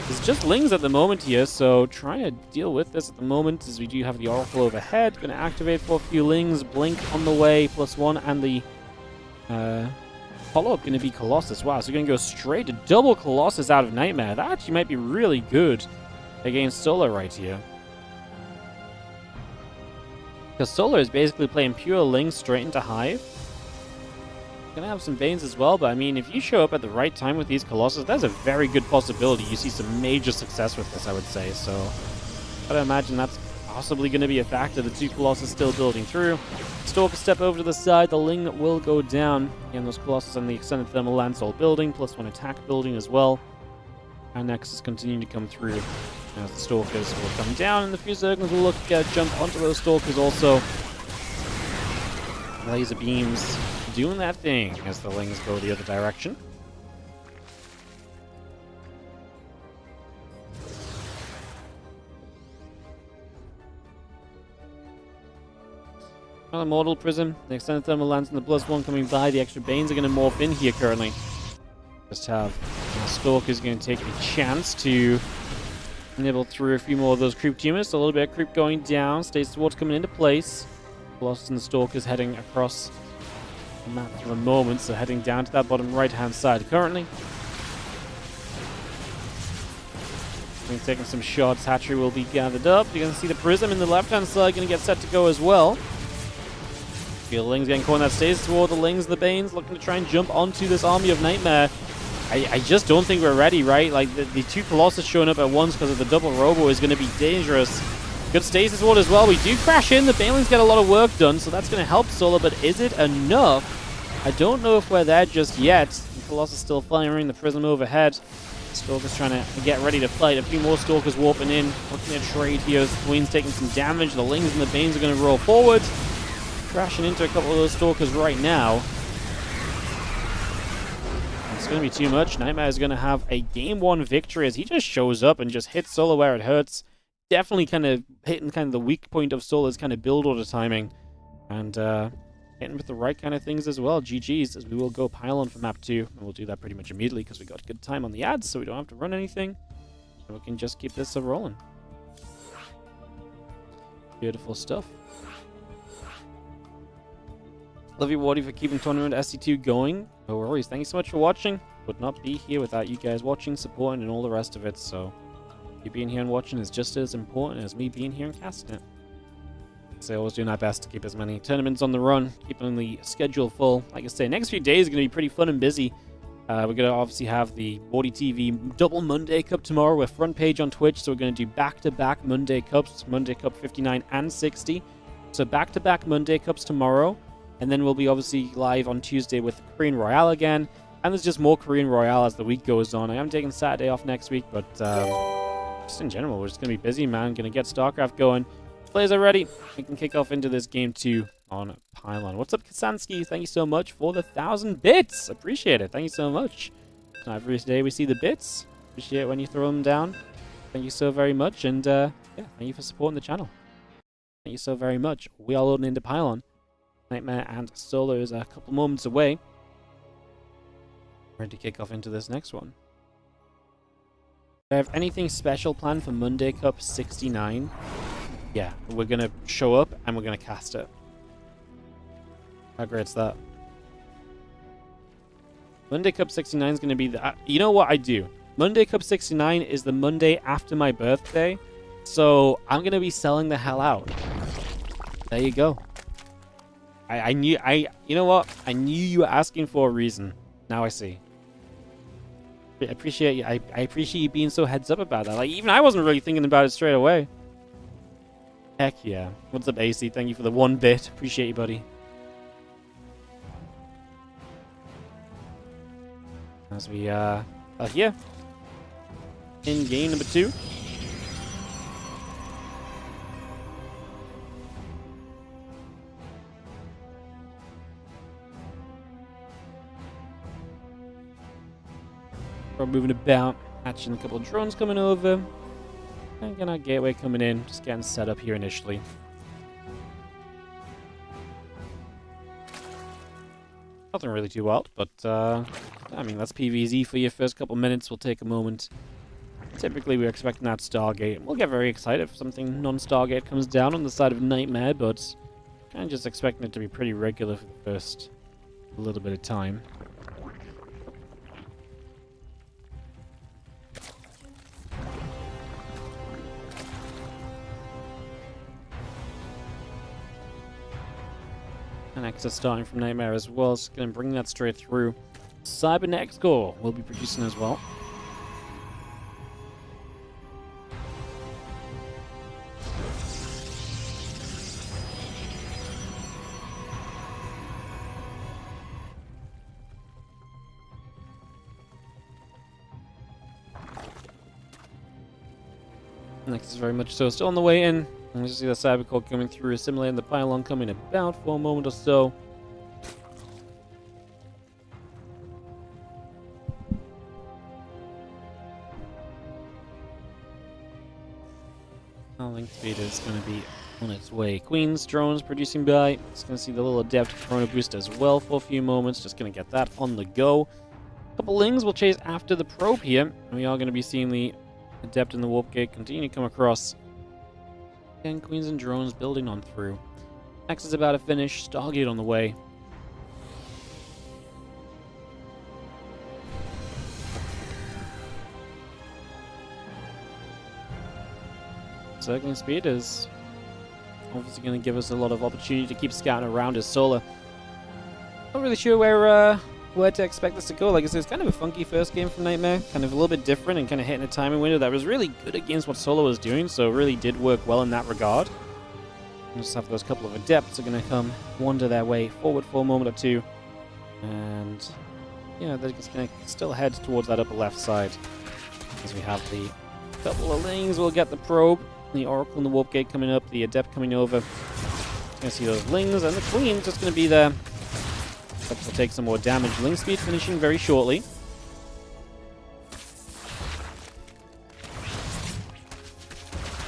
It's just Lings at the moment here, so trying to deal with this at the moment as we do have the Oracle overhead. Going to activate for a few Lings, Blink on the way, +1, and the follow-up going to be Colossus. Wow, so we're going to go straight to double Colossus out of Nightmare. That actually might be really good against Solar right here. Because Solar is basically playing pure Lings straight into Hive. Gonna have some Banes as well, but I mean, if you show up at the right time with these Colossus, there's a very good possibility you see some major success with this, I would say. So, gotta imagine that's possibly going to be a factor. The two Colossus still building through. Stalker step over to the side, the Ling will go down. Again, those Colossus and the Extended Thermal Lance all building, +1 attack building as well. And Nexus continuing to come through as the Stalkers will come down, and the few Zerglings will look to jump onto those Stalkers also. Laser beams doing that thing as the Lings go the other direction. Another Mortal Prism, the Extended Thermal Lance and the +1 coming by. The extra Banes are going to morph in here currently. Just have Stalker's going to take a chance to nibble through a few more of those creep tumors. So a little bit of creep going down. Stays towards coming into place. Colossus and the Stalker's heading across the map for a moment, so heading down to that bottom right-hand side currently. Taking some shots. Hatchery will be gathered up. You're going to see the Prism in the left-hand side going to get set to go as well. Feel Lings getting caught in that stays toward the Lings, the Banes, looking to try and jump onto this army of Nightmare. I just don't think we're ready, right? Like, the two Colossus showing up at once because of the double Robo is going to be dangerous. Good stasis ward as well. We do crash in. The Banelings get a lot of work done, so that's going to help Solar, but is it enough? I don't know if we're there just yet. The Colossus still firing the Prism overhead. Stalker's trying to get ready to fight. A few more Stalkers warping in. Looking at trade here. Queen's taking some damage. The Lings and the Banes are going to roll forward. Crashing into a couple of those Stalkers right now. It's going to be too much. Nightmare is going to have a Game 1 victory as he just shows up and just hits Solar where it hurts. Definitely kind of hitting kind of the weak point of Solar's kind of build order timing. And hitting with the right kind of things as well. GG's, as we will go pylon for map 2. And we'll do that pretty much immediately because we got good time on the ads, so we don't have to run anything. So we can just keep this rolling. Beautiful stuff. Love you, Wardy, for keeping Tournament SC2 going. No worries. Thank you so much for watching. Would not be here without you guys watching, supporting, and all the rest of it. So you being here and watching is just as important as me being here and casting it. So always doing our best to keep as many tournaments on the run, keeping the schedule full. Like I say, next few days are going to be pretty fun and busy. We're going to obviously have the WardiTV double Monday Cup tomorrow with front page on Twitch. So we're going to do back-to-back Monday Cups, Monday Cup 59 and 60. So back-to-back Monday Cups tomorrow. And then we'll be obviously live on Tuesday with Korean Royale again. And there's just more Korean Royale as the week goes on. I am taking Saturday off next week, but just in general, we're just going to be busy, man. Going to get StarCraft going. Players are ready. We can kick off into this game 2 on Pylon. What's up, Kasansky? Thank you so much for the 1,000 bits. Appreciate it. Thank you so much. Every day we see the bits. Appreciate it when you throw them down. Thank you so very much. And yeah, thank you for supporting the channel. Thank you so very much. We are loading into Pylon. Nightmare and Solar is a couple moments away. ready to kick off into this next one. Do I have anything special planned for Monday Cup 69? Yeah, we're going to show up and we're going to cast it. How great's that? Monday Cup 69 is going to be the... you know what I do? Monday Cup 69 is the Monday after my birthday, so I'm going to be selling the hell out. There you go. You know what? I knew you were asking for a reason. Now I see. I appreciate you. I appreciate you being so heads up about that. Like, even I wasn't really thinking about it straight away. Heck yeah. What's up, AC? Thank you for the 1 bit. Appreciate you, buddy. As we are here in game number 2. We're moving about, hatching a couple of drones coming over, and getting our gateway coming in, just getting set up here initially. Nothing really too wild, but I mean, that's PvZ for your first couple minutes. We'll take a moment. Typically, we're expecting that Stargate. We'll get very excited if something non-Stargate comes down on the side of Nightmare, but I'm just expecting it to be pretty regular for the first little bit of time. And access starting from Nightmare as well, so going to bring that straight through. Cybernetic Core will be producing as well. Next is very much so still on the way in. And you see the Cybercore coming through, assimilating the pylon coming about for a moment or so. Link speed is going to be on its way. Queen's drones producing by. It's going to see the little Adept Chrono Boost as well for a few moments. Just going to get that on the go. A couple Lings will chase after the probe here. And we are going to be seeing the Adept in the Warp Gate continue to come across. Again, Queens and drones building on through. Next is about to finish. Stargate on the way. Circling speed is obviously going to give us a lot of opportunity to keep scouting around his solar. Not really sure where to expect this to go. Like I said, it's kind of a funky first game from Nightmare. Kind of a little bit different and kind of hitting a timing window that was really good against what Solo was doing. So it really did work well in that regard. We just have those couple of Adepts are going to come wander their way forward for a moment or two. And yeah, they're just going to still head towards that upper left side. As we have the couple of Lings, we'll get the probe. The Oracle and the Warp Gate coming up, the Adept coming over. Gonna see those Lings, and the Queen's just gonna be there. Adept will take some more damage. Ling speed finishing very shortly.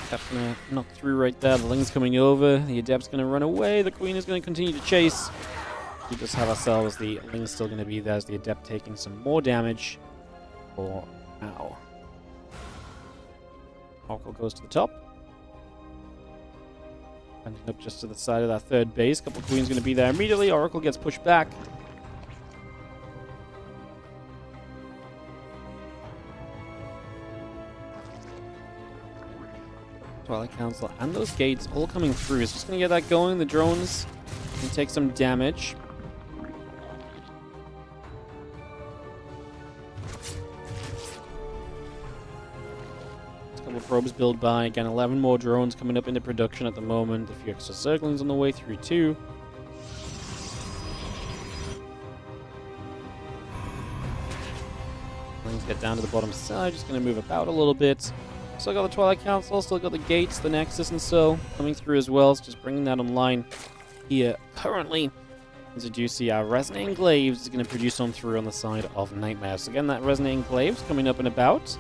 Adept's gonna knock through right there. The Ling's coming over. The Adept's gonna run away. The Queen is gonna continue to chase. We just have ourselves the Ling's still gonna be there as the Adept taking some more damage for now. Oracle goes to the top. Ending up just to the side of that third base. Couple Queens going to be there immediately. Oracle gets pushed back. Twilight Council and those gates all coming through. It's just going to get that going. The drones can take some damage. Probes build by. Again, 11 more drones coming up into production at the moment. A few extra circlings on the way through too. Lings get down to the bottom side. Just going to move about a little bit. Still got the Twilight Council. Still got the gates, the Nexus, and so coming through as well. So just bringing that online here currently. As you do see, our Resonating Glaives is going to produce on through on the side of Nightmare. So again, that Resonating Glaives coming up and about.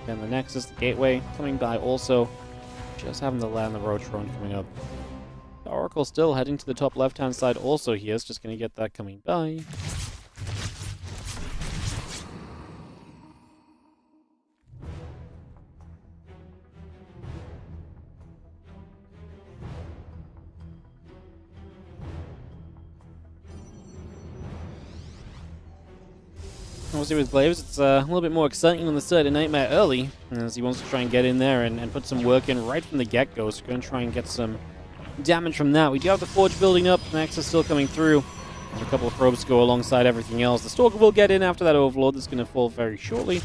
Then the Nexus, the Gateway, coming by also. Just having the land, the Rotron coming up. The Oracle still heading to the top left-hand side also here. It's just going to get that coming by. Obviously with Glaives, it's a little bit more exciting on the side of Nightmare early, as he wants to try and get in there and put some work in right from the get-go. So we're going to try and get some damage from that. We do have the Forge building up, Max is still coming through. And a couple of probes to go alongside everything else. The Stalker will get in after that Overlord that's going to fall very shortly.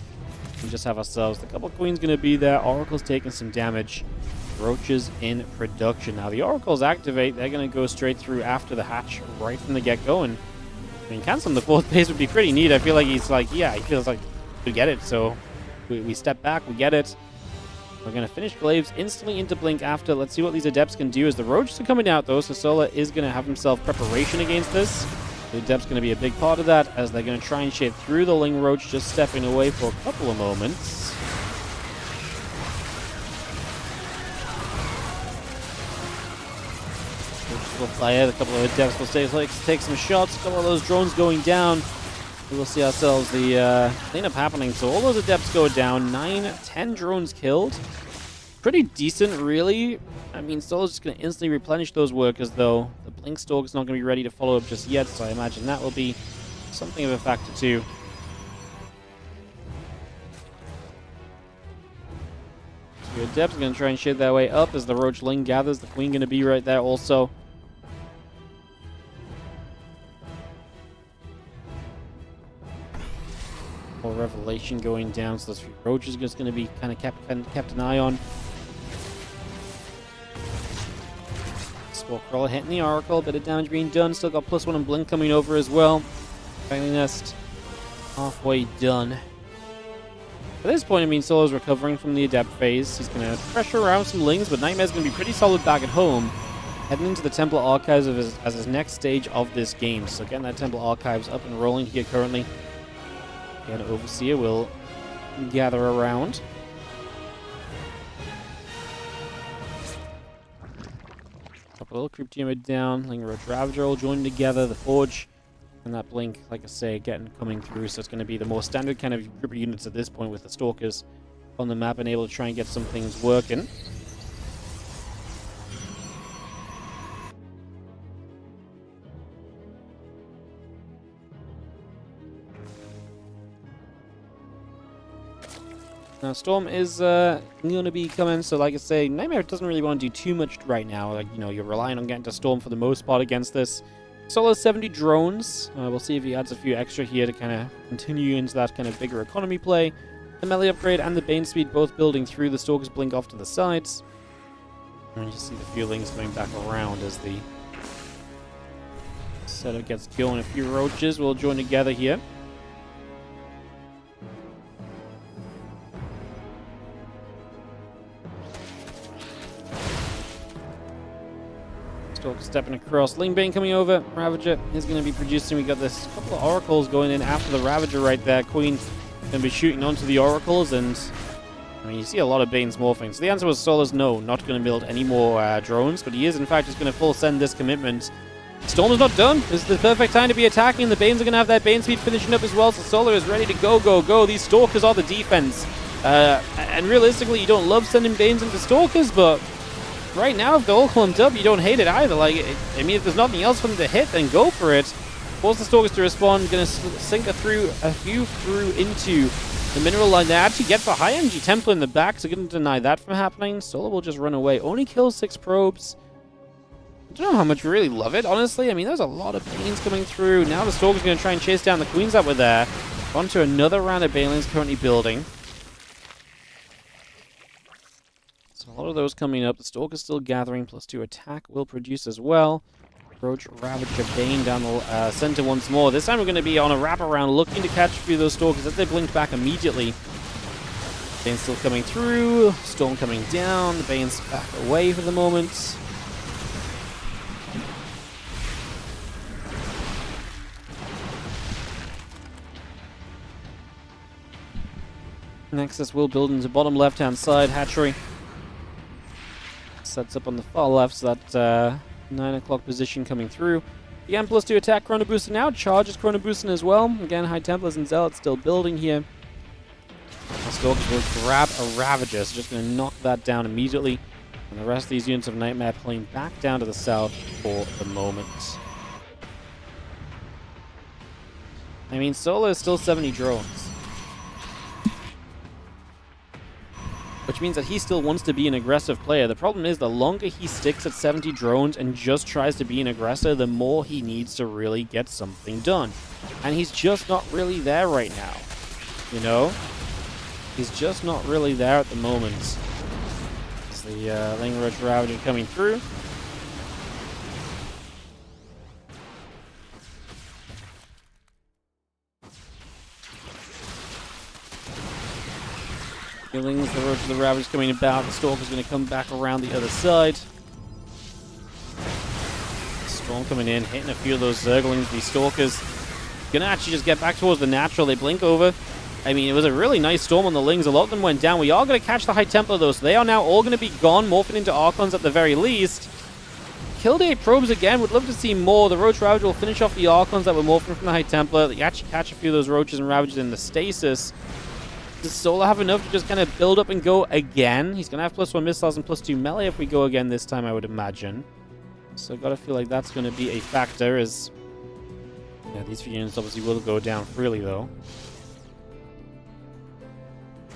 We just have ourselves the couple of Queens going to be there. Oracle's taking some damage. Roaches in production. Now the Oracles activate, they're going to go straight through after the hatch right from the get-go, and I mean, canceling the fourth base would be pretty neat. I feel like he's like, yeah, he feels like we get it, so we step back, we get it. We're going to finish Glaives instantly into Blink after. Let's see what these Adepts can do as the Roaches are coming out, though, so Solar is going to have himself preparation against this. The Adept's going to be a big part of that, as they're going to try and shade through the Ling Roach, just stepping away for a couple of moments. Will fly out. A couple of Adepts will take some shots. A couple of those drones going down. We will see ourselves the cleanup happening. So all those Adepts go down. 9, 10 drones killed. Pretty decent, really. I mean, Solar's just going to instantly replenish those workers, though. The Blink Stalker's not going to be ready to follow up just yet, so I imagine that will be something of a factor, too. The Adepts are going to try and shade their way up as the Roach Ling gathers. The Queen going to be right there also. More Revelation going down, so those few Roaches are just going to be kind of kept an eye on. Stalker Crawler hitting the Oracle, bit of damage being done. Still got +1 and Blink coming over as well. Family Nest halfway done. At this point, I mean, Solar's recovering from the Adept phase. He's going to pressure around some Lings, but Nightmare's going to be pretty solid back at home. Heading into the Temple Archives as his next stage of this game. So getting that Temple Archives up and rolling here currently. Again, Overseer will gather around. Drop a little Creep Teamer down. Ling Roach Ravager all joining together. The Forge and that Blink, like I say, coming through. So it's going to be the more standard kind of group of units at this point with the Stalkers on the map and able to try and get some things working. Now, Storm is going to be coming, so like I say, Nightmare doesn't really want to do too much right now. Like, you know, you're relying on getting to Storm for the most part against this. Solo 70 drones. We'll see if he adds a few extra here to kind of continue into that kind of bigger economy play. The melee upgrade and the Bane speed both building through. The Stalkers blink off to the sides. And you see the few Lings coming back around as the setup gets going. A few Roaches will join together here. Stalker stepping across. Lingbane coming over. Ravager is going to be producing. We got this couple of Oracles going in after the Ravager right there. Queen going to be shooting onto the Oracles, and I mean, you see a lot of Banes morphing. So the answer was Solar's no, not going to build any more drones, but he is in fact just going to full send this commitment. Storm is not done. This is the perfect time to be attacking. The Banes are going to have that Bane speed finishing up as well, so Solar is ready to go. These Stalkers are the defense. And realistically, you don't love sending Banes into Stalkers, but right now, if they're all clumped up, you don't hate it either. Like, I mean, if there's nothing else for them to hit, then go for it. Force the Stalkers to respond. Going to sink a few through into the mineral line. They actually get for high energy Templar in the back, so going to deny that from happening. Solar will just run away. Only kills 6 probes. I don't know how much we really love it, honestly. I mean, there's a lot of Banes coming through. Now the Stalker's going to try and chase down the Queens that were there. On to another round of Banelings currently building. So a lot of those coming up. The Stalker's still gathering. +2 attack will produce as well. Roach, Ravager, Bane down the center once more. This time we're going to be on a wraparound looking to catch a few of those Stalkers as they blinked back immediately. Bane's still coming through. Storm coming down. The Bane's back away for the moment. Nexus will build into bottom left-hand side. Hatchery sets up on the far left, so that 9 o'clock position coming through. Again, +2 attack, Chrono Booster now. Charges Chrono Boosting as well. Again, High Templars and Zealots still building here. The Stalkers will grab a Ravager, so just going to knock that down immediately. And the rest of these units of Nightmare pulling back down to the south for the moment. I mean, Solar is still 70 drones. Which means that he still wants to be an aggressive player. The problem is, the longer he sticks at 70 drones and just tries to be an aggressor, the more he needs to really get something done. And he's just not really there right now. You know? He's just not really there at the moment. It's the Ling Roach Ravager coming through. Killings, the Roach of the Ravager's coming about. The Stalker's going to come back around the other side. Storm coming in, hitting a few of those Zerglings. These Stalkers going to actually just get back towards the natural. They blink over. I mean, it was a really nice storm on the Lings. A lot of them went down. We are going to catch the High Templar, though, so they are now all going to be gone, morphing into Archons at the very least. Killed 8 probes again. Would love to see more. The Roach Ravager will finish off the Archons that were morphing from the High Templar. They actually catch a few of those Roaches and Ravagers in the stasis. Does Solar have enough to just kind of build up and go again? He's going to have +1 missiles and +2 melee if we go again this time, I would imagine. So I've got to feel like that's going to be a factor, as... yeah, these few units obviously will go down freely, though.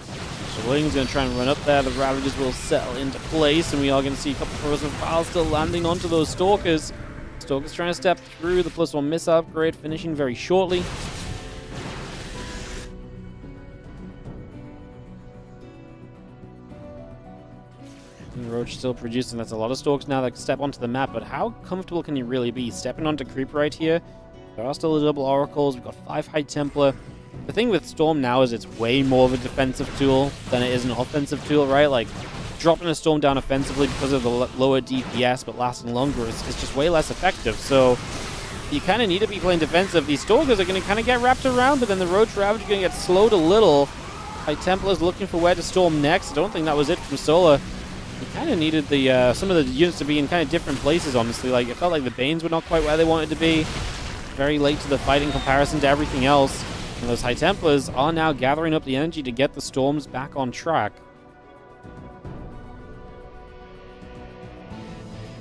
So William's going to try and run up there. The Ravagers will settle into place, and we are going to see a couple of frozen files still landing onto those Stalkers. Stalkers trying to step through the +1 missile upgrade, finishing very shortly. Roach still producing. That's a lot of Stalks now that can step onto the map, but how comfortable can you really be stepping onto Creep right here? There are still the double Oracles. We've got 5 High Templar. The thing with Storm now is it's way more of a defensive tool than it is an offensive tool, right? Like, dropping a Storm down offensively because of the lower DPS but lasting longer is just way less effective. So you kind of need to be playing defensive. These Stalkers are going to kind of get wrapped around, but then the Roach Ravager are going to get slowed a little. High Templar's looking for where to storm next. I don't think that was it from Solar. He kind of needed the some of the units to be in kind of different places, honestly. Like, it felt like the Banes were not quite where they wanted to be. Very late to the fight in comparison to everything else. And those High Templars are now gathering up the energy to get the Storms back on track.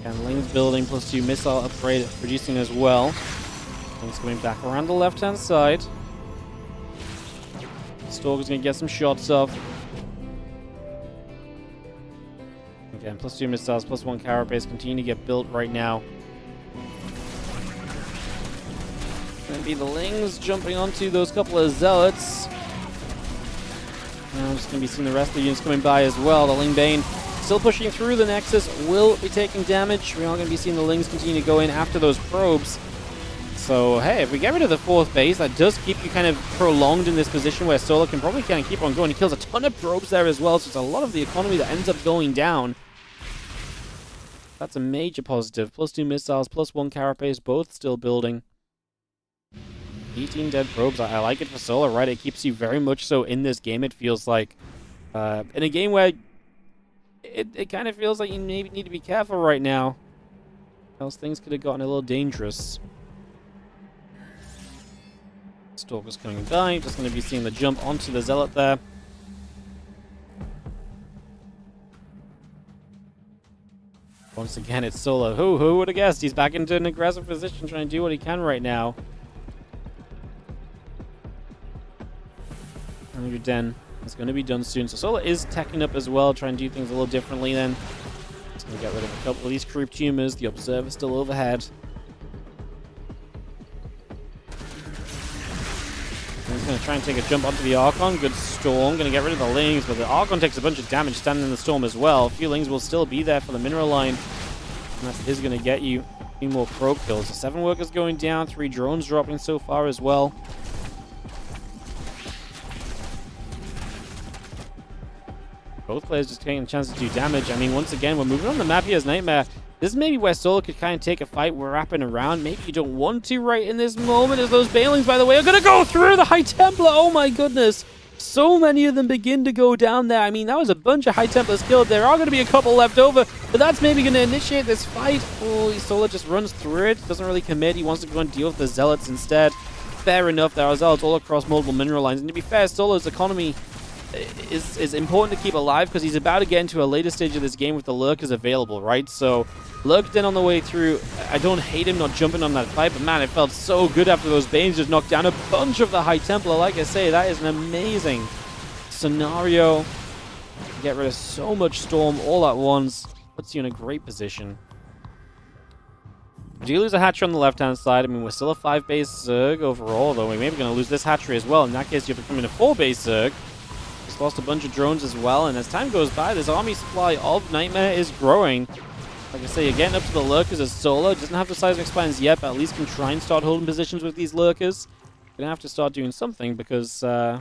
And Ling's building +2 missile upgrade producing as well. Ling's coming back around the left-hand side. Stalker's going to get some shots off. Again, +2 missiles, +1 carapace continue to get built right now. Going to be the Lings jumping onto those couple of Zealots. Now I'm just going to be seeing the rest of the units coming by as well. The Ling Bane still pushing through the Nexus, will be taking damage. We are going to be seeing the Lings continue to go in after those probes. So, hey, if we get rid of the 4th base, that does keep you kind of prolonged in this position where Solar can probably kind of keep on going. He kills a ton of probes there as well, so it's a lot of the economy that ends up going down. That's a major positive. +2 missiles, +1 carapace, both still building. 18 dead probes. I like it for Solar, right? It keeps you very much so in this game, it feels like. In a game where it kind of feels like you maybe need to be careful right now. Else things could have gotten a little dangerous. Stalker's coming by. Just going to be seeing the jump onto the Zealot there. Once again, it's Solar. Who would have guessed? He's back into an aggressive position, trying to do what he can right now. And your den is going to be done soon. So Solar is teching up as well, trying to do things a little differently then. He's going to get rid of a couple of these creep tumors. The Observer's still overhead. And he's going to try and take a jump onto the Archon. Good Storm. Going to get rid of the Lings, but the Archon takes a bunch of damage standing in the Storm as well. A few Lings will still be there for the mineral line. And that is going to get you a few more probe kills. The 7 workers going down. 3 drones dropping so far as well. Both players just taking a chance to do damage. I mean, once again, we're moving on the map here as Nightmare. This is maybe where Solar could kind of take a fight. We're wrapping around. Maybe you don't want to right in this moment, as those Banelings, by the way, are going to go through the High Templar. Oh my goodness. So many of them begin to go down there. I mean, that was a bunch of High Templars killed. There are going to be a couple left over, but that's maybe going to initiate this fight. Oh, Solar just runs through it. Doesn't really commit. He wants to go and deal with the Zealots instead. Fair enough. There are Zealots all across multiple mineral lines. And to be fair, Solar's economy is important to keep alive because he's about to get into a later stage of this game with the lurkers available, right? So lurked in on the way through. I don't hate him not jumping on that fight, but man, it felt so good after those Banes just knocked down a bunch of the High Templar. Like I say, that is an amazing scenario. Get rid of so much Storm all at once. Puts you in a great position. We do lose a hatchery on the left-hand side. I mean, we're still a 5-base Zerg overall, though. We may be going to lose this hatchery as well. In that case, you're becoming a 4-base Zerg. Just lost a bunch of drones as well, and as time goes by, this army supply of Nightmare is growing. Like I say, you're getting up to the lurkers as Solar. Doesn't have the seismic spines yet, but at least can try and start holding positions with these lurkers. Gonna have to start doing something because, yeah,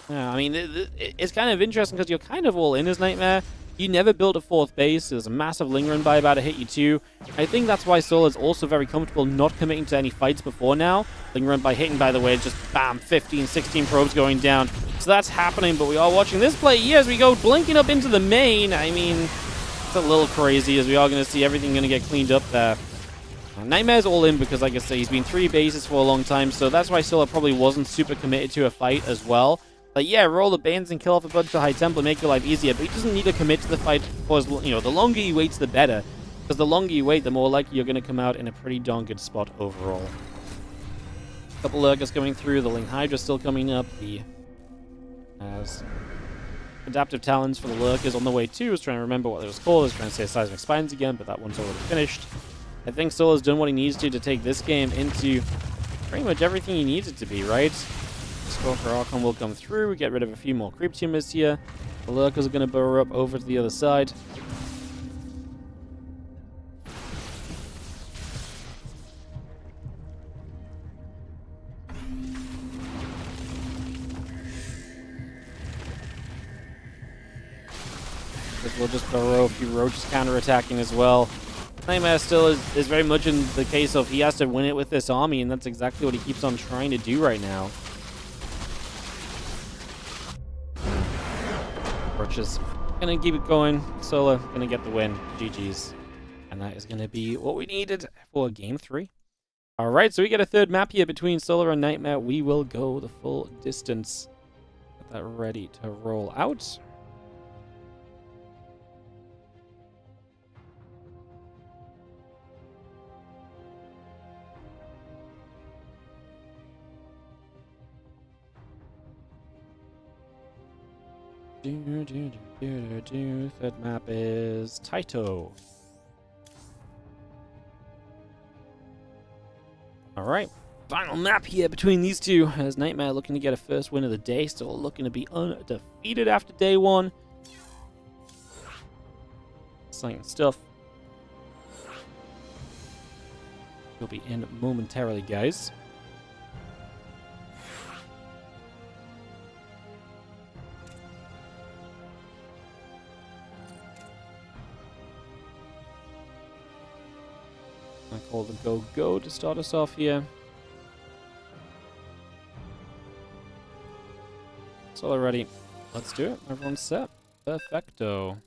I mean, it's kind of interesting because you're kind of all in as Nightmare. You never built a 4th base. There's a massive Ling Run by about to hit you too. I think that's why Solar is also very comfortable not committing to any fights before now. Ling Run by hitting, by the way, just bam, 15, 16 probes going down. So that's happening, but we are watching this play here as we go blinking up into the main. I mean, it's a little crazy as we are going to see everything going to get cleaned up there. Nightmare's all in because, like I say, he's been 3 bases for a long time, so that's why Solar probably wasn't super committed to a fight as well. Like, yeah, roll the Banes and kill off a bunch of High Templar, make your life easier, but he doesn't need to commit to the fight for as, you know, the longer he waits, the better. Because the longer you wait, the more likely you're going to come out in a pretty darn good spot overall. A couple lurkers coming through, the Ling Hydra still coming up, the adaptive talons for the lurkers on the way too. I was trying to remember what it was called. I was trying to say seismic spines again, but that one's already finished. I think Solar's done what he needs to take this game into pretty much everything he needs it to be, right? Stalker Archon will come through. We get rid of a few more creep tumors here. The lurkers are going to burrow up over to the other side. We'll just burrow a few roaches counter-attacking as well. Nightmare still is very much in the case of he has to win it with this army, and that's exactly what he keeps on trying to do right now. Roaches gonna keep it going. Solar gonna get the win. GG's. And that is gonna be what we needed for game 3. Alright, so we get a third map here between Solar and Nightmare. We will go the full distance. Get that ready to roll out. Third map is Taito. Alright, final map here between these two. As Nightmare looking to get a first win of the day, still looking to be undefeated after day 1. Exciting stuff. We'll be in momentarily, guys. I call the go to start us off here. So already, let's do it. Everyone's set. Perfecto.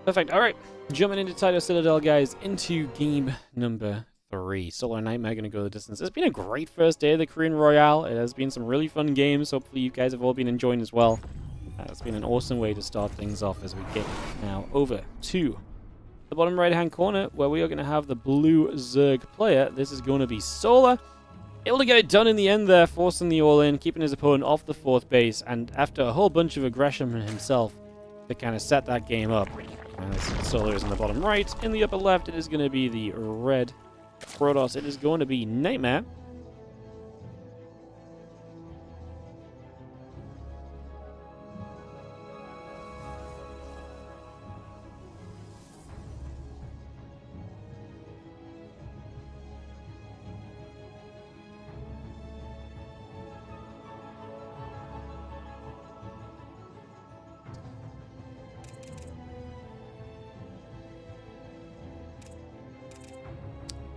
Perfect. All right, jumping into Taito Citadel, guys, into game number 3. Solar Nightmare going to go the distance. It's been a great first day of the Korean Royale. It has been some really fun games. Hopefully you guys have all been enjoying as well. It's been an awesome way to start things off as we get now over to the bottom right-hand corner where we are going to have the blue Zerg player. This is going to be Solar. Able to get it done in the end there, forcing the all-in, keeping his opponent off the 4th base, and after a whole bunch of aggression from himself to kind of set that game up. As Solar is in the bottom right. In the upper left, it is going to be the red Protoss. It is going to be Nightmare.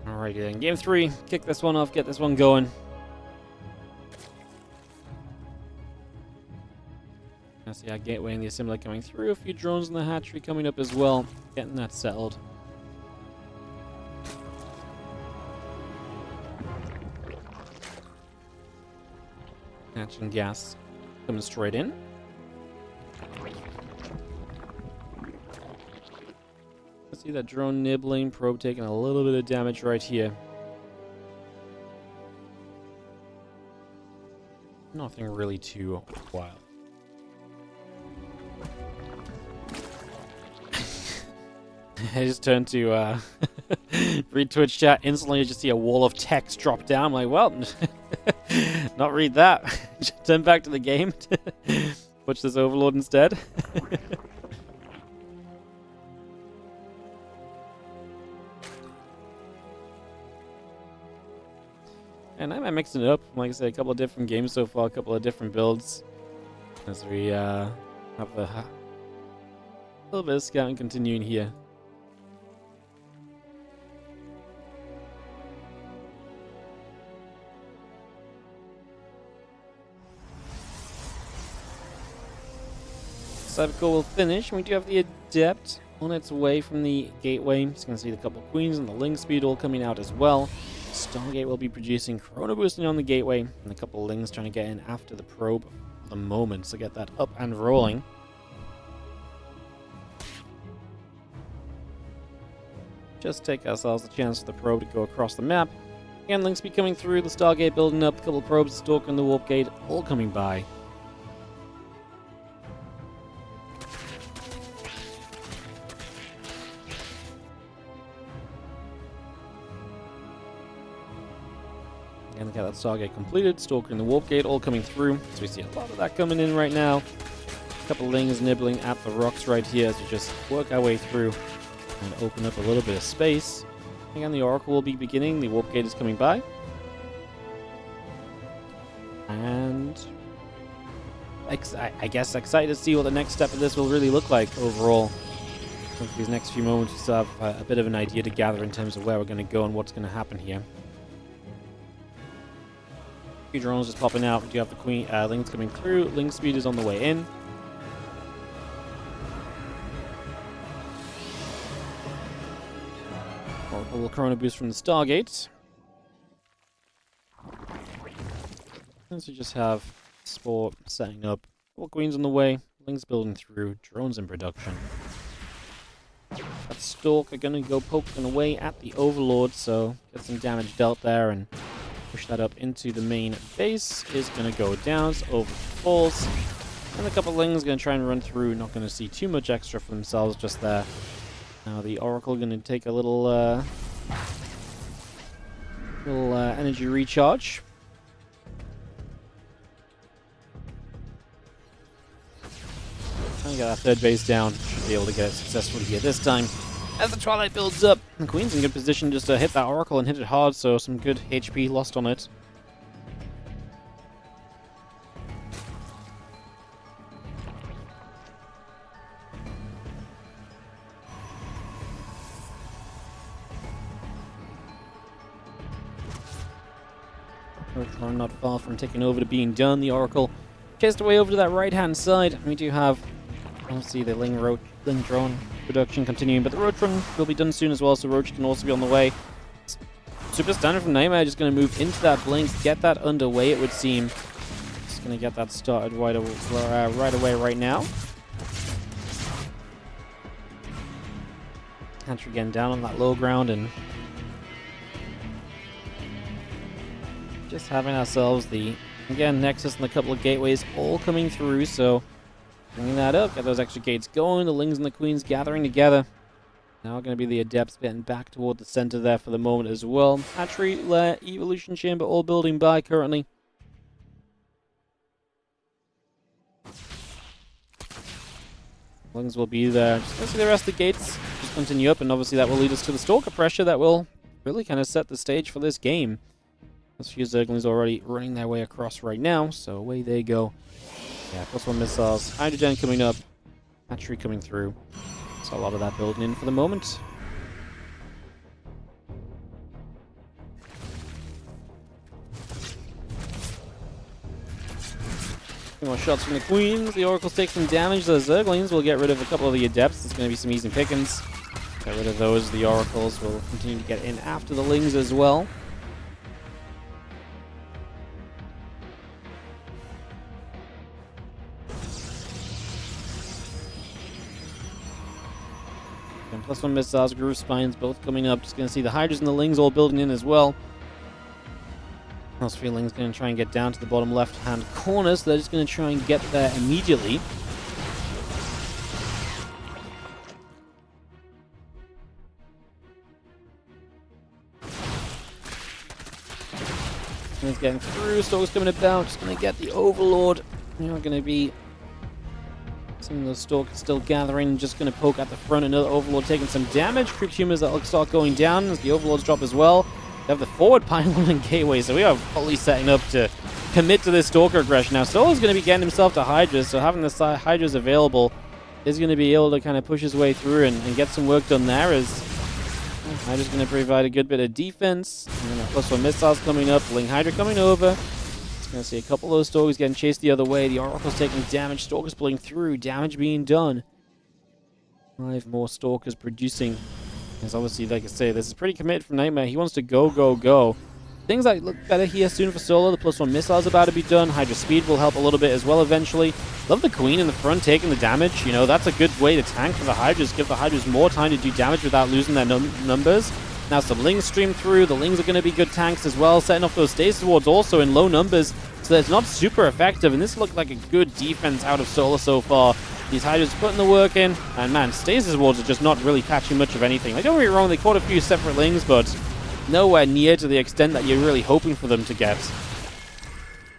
Alrighty then, game 3. Kick this one off, get this one going. I see our gateway and the assembler coming through. A few drones in the hatchery coming up as well. Getting that settled. Action gas coming straight in. Let's see that drone nibbling, probe taking a little bit of damage right here. Nothing really too wild. I just turned to read Twitch chat. Instantly, I just see a wall of text drop down. I'm like, well, not read that. Just turn back to the game. Watch this Overlord instead. And I'm mixing it up. Like I said, a couple of different games so far, a couple of different builds. As we have a little bit of scouting continuing here. Cybercore will finish, and we do have the Adept on its way from the gateway. Just going to see the couple queens and the link speed all coming out as well. Stargate will be producing Chrono Boosting on the gateway, and a couple of lings trying to get in after the probe for the moment, so get that up and rolling. Just take ourselves a chance for the probe to go across the map. Again, link speed coming through, the Stargate building up, a couple of probes, Stalker and the Warp Gate all coming by. And get that Stargate completed, Stalker and the Warp Gate all coming through. So we see a lot of that coming in right now. A couple of lings nibbling at the rocks right here as we just work our way through and open up a little bit of space. Again, the Oracle will be beginning, the Warp Gate is coming by. And I guess excited to see what the next step of this will really look like overall. I think these next few moments we still have a bit of an idea to gather in terms of where we're going to go and what's going to happen here. Few drones just popping out. We do have the queen links coming through. Link speed is on the way in. A little Chrono Boost from the Stargate. And so we just have Sport setting up. All queens on the way. Links building through. Drones in production. That Stalk are going to go poking away at the Overlord, so get some damage dealt there and push that up into the main base. Is going to go down, so over falls. And a couple of lings going to try and run through. Not going to see too much extra for themselves just there. Now the Oracle going to take a little energy recharge. Trying to get that third base down. Should be able to get it successfully here this time. As the Twilight builds up, the Queen's in good position just to hit that Oracle and hit it hard, so some good HP lost on it. Earthworm not far from taking over to being done. The Oracle chased away over to that right-hand side. We do have, let's see, the Ling drone production continuing, but the Roach Run will be done soon as well, so Roach can also be on the way. Super Standard from Nightmare just going to move into that Blink, get that underway, it would seem. Just going to get that started right away right now. Hatchery again down on that low ground and just having ourselves the, again, Nexus and a couple of gateways all coming through, so bringing that up, get those extra gates going, the Lings and the Queens gathering together. Now going to be the Adepts getting back toward the center there for the moment as well. Hatchery, Lair, Evolution Chamber all building by currently. Lings will be there. Just going to see the rest of the gates just continue up, and obviously that will lead us to the Stalker pressure that will really kind of set the stage for this game. Those few Zerglings already running their way across right now, so away they go. Yeah, +1 missiles, Hydrogen coming up, Hatchery coming through. So a lot of that building in for the moment. Few more shots from the Queens. The Oracles take some damage. The Zerglings will get rid of a couple of the Adepts. There's going to be some easy pickings. Get rid of those. The Oracles will continue to get in after the Lings as well. And +1 missiles, groove spines, both coming up. Just going to see the Hydras and the Lings all building in as well. Those feelings going to try and get down to the bottom left-hand corner, so they're just going to try and get there immediately. And it's getting through. Stalker's coming about. Just going to get the Overlord. You're going to be seeing those Stalkers still gathering. Just going to poke at the front. Another Overlord taking some damage. Creep Humans that will start going down as the Overlords drop as well. We have the forward pylon and gateway, so we are fully setting up to commit to this Stalker aggression. Now, Solo's going to be getting himself to Hydras, so having the Hydras available is going to be able to kind of push his way through and get some work done there. As Hydra's going to provide a good bit of defense. And then +1 missiles coming up, Ling Hydra coming over. Just going to see a couple of those Stalkers getting chased the other way. The Oracle's taking damage, Stalkers pulling through, damage being done. 5 more Stalkers producing. Because obviously, like I say, this is pretty committed from Nightmare. He wants to go, go, go. Things that look better here soon for Solo. The +1 missile is about to be done. Hydra speed will help a little bit as well eventually. Love the Queen in the front taking the damage. You know, that's a good way to tank for the Hydras. Give the Hydras more time to do damage without losing their numbers. Now some Lings stream through. The Lings are going to be good tanks as well. Setting off those stasis wards also in low numbers. So it's not super effective. And this looked like a good defense out of Solo so far. These Hydras putting the work in, and man, stasis wards are just not really catching much of anything. Like, don't get me wrong, they caught a few separate Lings, but nowhere near to the extent that you're really hoping for them to get.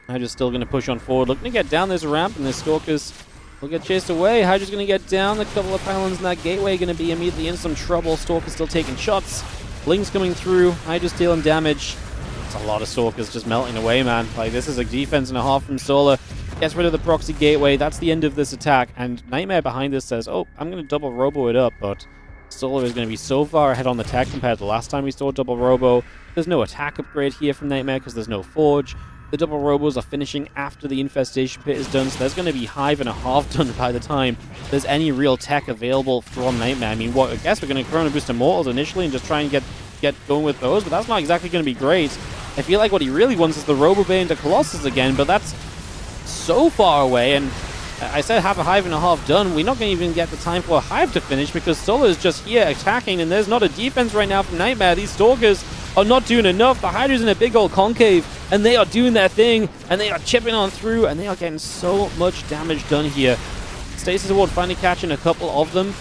Hydra's still going to push on forward, looking to get down this ramp, and the Stalkers will get chased away. Hydra's going to get down, a couple of pylons in that gateway going to be immediately in some trouble. Stalkers still taking shots. Lings coming through, Hydra's dealing damage. It's a lot of Stalkers just melting away, man. Like, this is a defense and a half from Solar. Gets rid of the proxy gateway. That's the end of this attack. And Nightmare behind this says, oh, I'm going to double robo it up. But Solar is going to be so far ahead on the tech compared to the last time we saw double robo. There's no attack upgrade here from Nightmare because there's no forge. The double robos are finishing after the infestation pit is done. So there's going to be hive and a half done by the time there's any real tech available from Nightmare. I mean, what? I guess we're going to Chrono Boost Immortals initially and just try and get going with those. But that's not exactly going to be great. I feel like what he really wants is the Robo Bay into Colossus again. But that's so far away, and I said have a hive and a half done. We're not going to even get the time for a hive to finish because Solar is just here attacking, and there's not a defense right now from Nightmare. These Stalkers are not doing enough. The Hydra's in a big old concave, and they are doing their thing, and they are chipping on through, and they are getting so much damage done here. Stasis Ward finally catching a couple of them.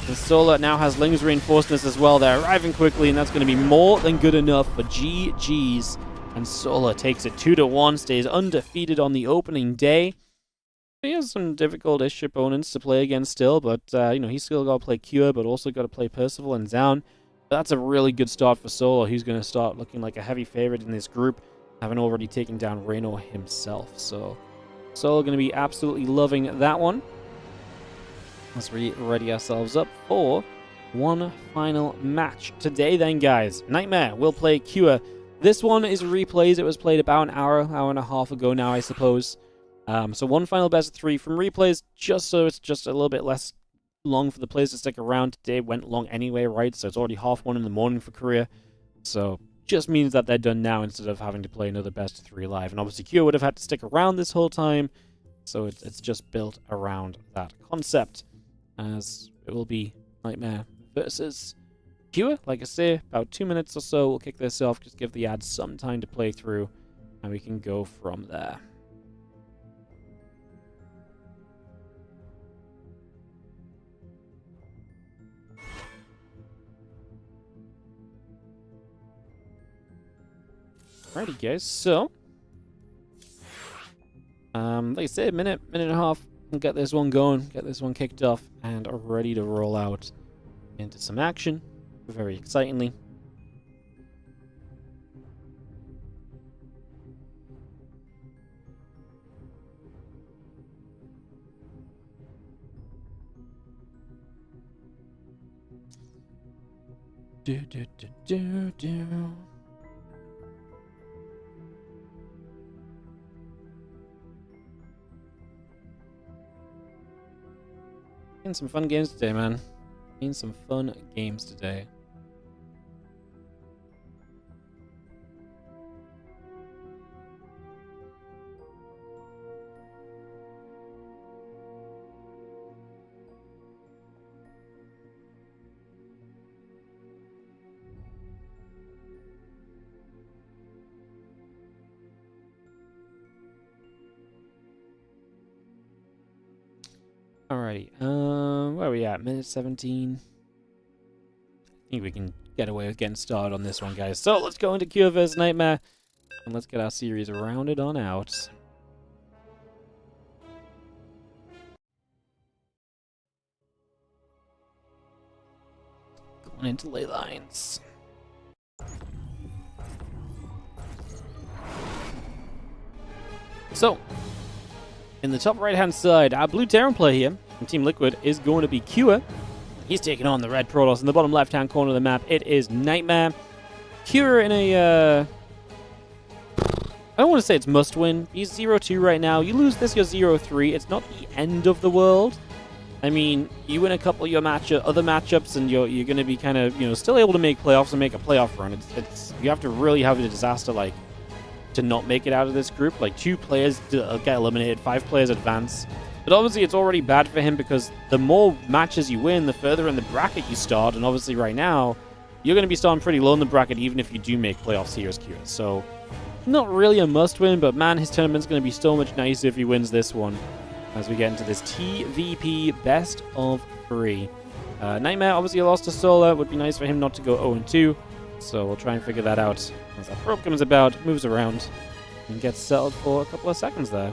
And Solar now has Lings reinforcements as well. They're arriving quickly, and that's going to be more than good enough for GG's. And Solar takes it 2-1, stays undefeated on the opening day. He has some difficult-ish opponents to play against still, but you know, he's still got to play Cure, but also got to play Percival and Zaun. But that's a really good start for Solar. He's going to start looking like a heavy favorite in this group, having already taken down Reynor himself. So Solar going to be absolutely loving that one. Let's ready ourselves up for one final match today then, guys. Nightmare will play Cure. This one is replays. It was played about an hour and a half ago now, I suppose. So one final best of 3 from replays, just so it's just a little bit less long for the players to stick around. Today went long anyway, right? So it's already 1:30 in the morning for Korea. So just means that they're done now instead of having to play another best of 3 live. And obviously Q would have had to stick around this whole time. So it's just built around that concept. As it will be Nightmare versus Q. Like I say, about 2 minutes or so, we'll kick this off, just give the ads some time to play through, and we can go from there. Alrighty, guys, so like I said, minute and a half, we'll get this one going, get this one kicked off, and are ready to roll out into some action. Very excitingly. Do. Playing some fun games today, man. Playing some fun games today. Alrighty. Where are we at? Minute 17. I think we can get away with getting started on this one, guys. So let's go into Cure vs Nightmare, and let's get our series rounded on out. Going into ley lines. So, in the top right-hand side, our blue Terran player here from Team Liquid is going to be Cure. He's taking on the red Protoss. In the bottom left-hand corner of the map, it is Nightmare. Cure in a, I don't want to say it's must-win. He's 0-2 right now. You lose this, you're 0-3. It's not the end of the world. I mean, you win a couple of your other matchups, and you're going to be kind of, still able to make playoffs and make a playoff run. It's you have to really have a disaster, like, to not make it out of this group. Like, 2 players get eliminated, 5 players advance. But obviously, it's already bad for him because the more matches you win, the further in the bracket you start. And obviously, right now, you're going to be starting pretty low in the bracket, even if you do make playoffs here as Cure. So, not really a must-win, but man, his tournament's going to be so much nicer if he wins this one as we get into this TVP best of 3. Nightmare, obviously, lost to Solar. Would be nice for him not to go 0-2. So, we'll try and figure that out as that probe comes about, moves around, and gets settled for a couple of seconds there.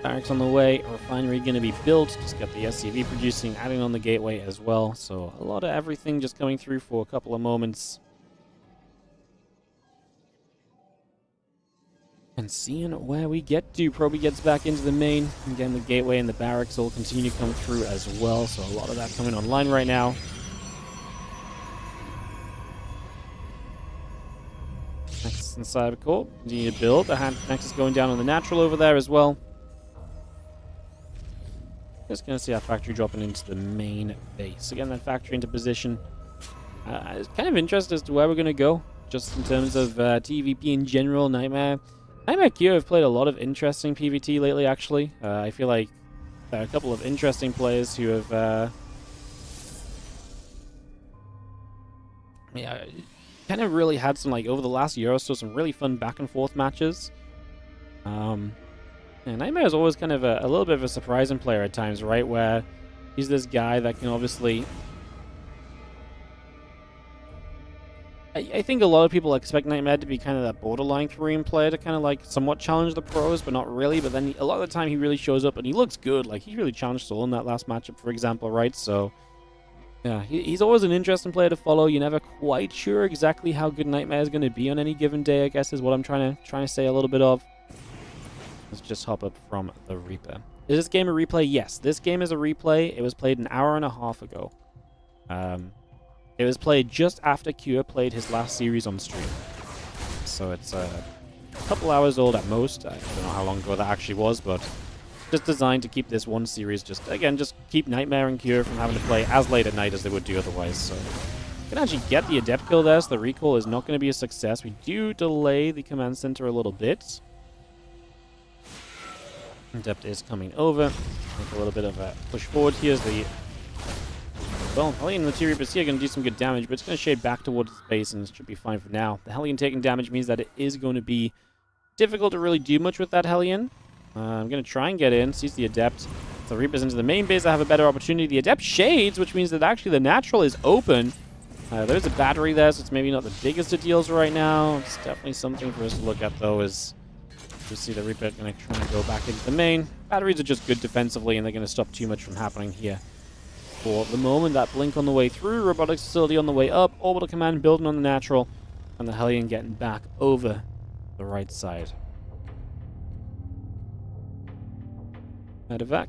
Barracks on the way, a refinery going to be built, just got the SCV producing, adding on the gateway as well, so a lot of everything just coming through for a couple of moments. And seeing where we get to. Proby gets back into the main, again the gateway and the barracks will continue to come through as well, so a lot of that coming online right now. Nexus and Cybercore continue to build, the Nexus going down on the natural over there as well. Just going to see our factory dropping into the main base. Again, that factory into position. It's kind of interested as to where we're going to go, just in terms of TVP in general. Nightmare Cure have played a lot of interesting PvT lately, actually. I feel like there are a couple of interesting players who have kind of really had some, like, over the last year or so, some really fun back and forth matches. And Nightmare is always kind of a little bit of a surprising player at times, right? Where he's this guy that can obviously... I think a lot of people expect Nightmare to be kind of that borderline Korean player to kind of, like, somewhat challenge the pros, but not really. But then a lot of the time he really shows up and he looks good. Like, he really challenged Soul in that last matchup, for example, right? So, yeah, he's always an interesting player to follow. You're never quite sure exactly how good Nightmare is going to be on any given day, I guess, is what I'm trying to say a little bit of. Let's just hop up from the Reaper. Is this game a replay? Yes, this game is a replay. It was played an hour and a half ago. It was played just after Cure played his last series on stream. So it's a couple hours old at most. I don't know how long ago that actually was, but just designed to keep this one series, just keep Nightmare and Cure from having to play as late at night as they would do otherwise. So we can actually get the Adept kill there, so the recall is not going to be a success. We do delay the command center a little bit. Adept is coming over. Make a little bit of a push forward. Here's the... Well, Hellion and the T-Reapers here are going to do some good damage, but it's going to shade back towards his base, and it should be fine for now. The Hellion taking damage means that it is going to be difficult to really do much with that Hellion. I'm going to try and get in. Sees the Adept. So the Reapers into the main base. I have a better opportunity. The Adept shades, which means that actually the natural is open. There's a battery there, so it's maybe not the biggest of deals right now. It's definitely something for us to look at, though, is... You see the Reaper going to try and go back into the main. Batteries are just good defensively, and they're going to stop too much from happening here. For the moment, that Blink on the way through, Robotics Facility on the way up, Orbital Command building on the natural, and the Hellion getting back over the right side. Medevac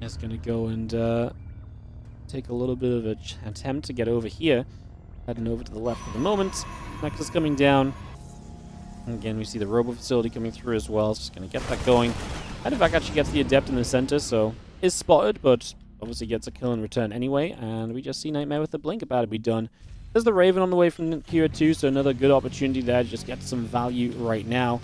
is going to go and take a little bit of an attempt to get over here. Heading over to the left for the moment. Nexus coming down. Again, we see the Robo Facility coming through as well. It's just going to get that going. Medevac actually gets the Adept in the center, so is spotted, but obviously gets a kill in return anyway. And we just see Nightmare with the Blink about to be done. There's the Raven on the way from Kira 2, so another good opportunity there to just get some value right now.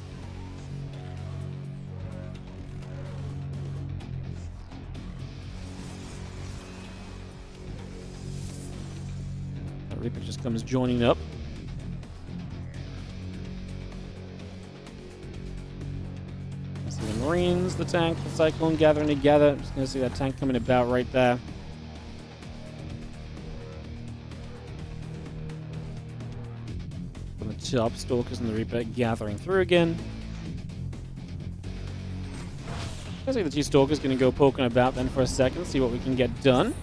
The Reaper just comes joining up. See the Marines, the tank, the Cyclone gathering together. Just going to see that tank coming about right there. On the top, Stalkers and the Reaper gathering through again. I think the two Stalkers going to go poking about then for a second, see what we can get done.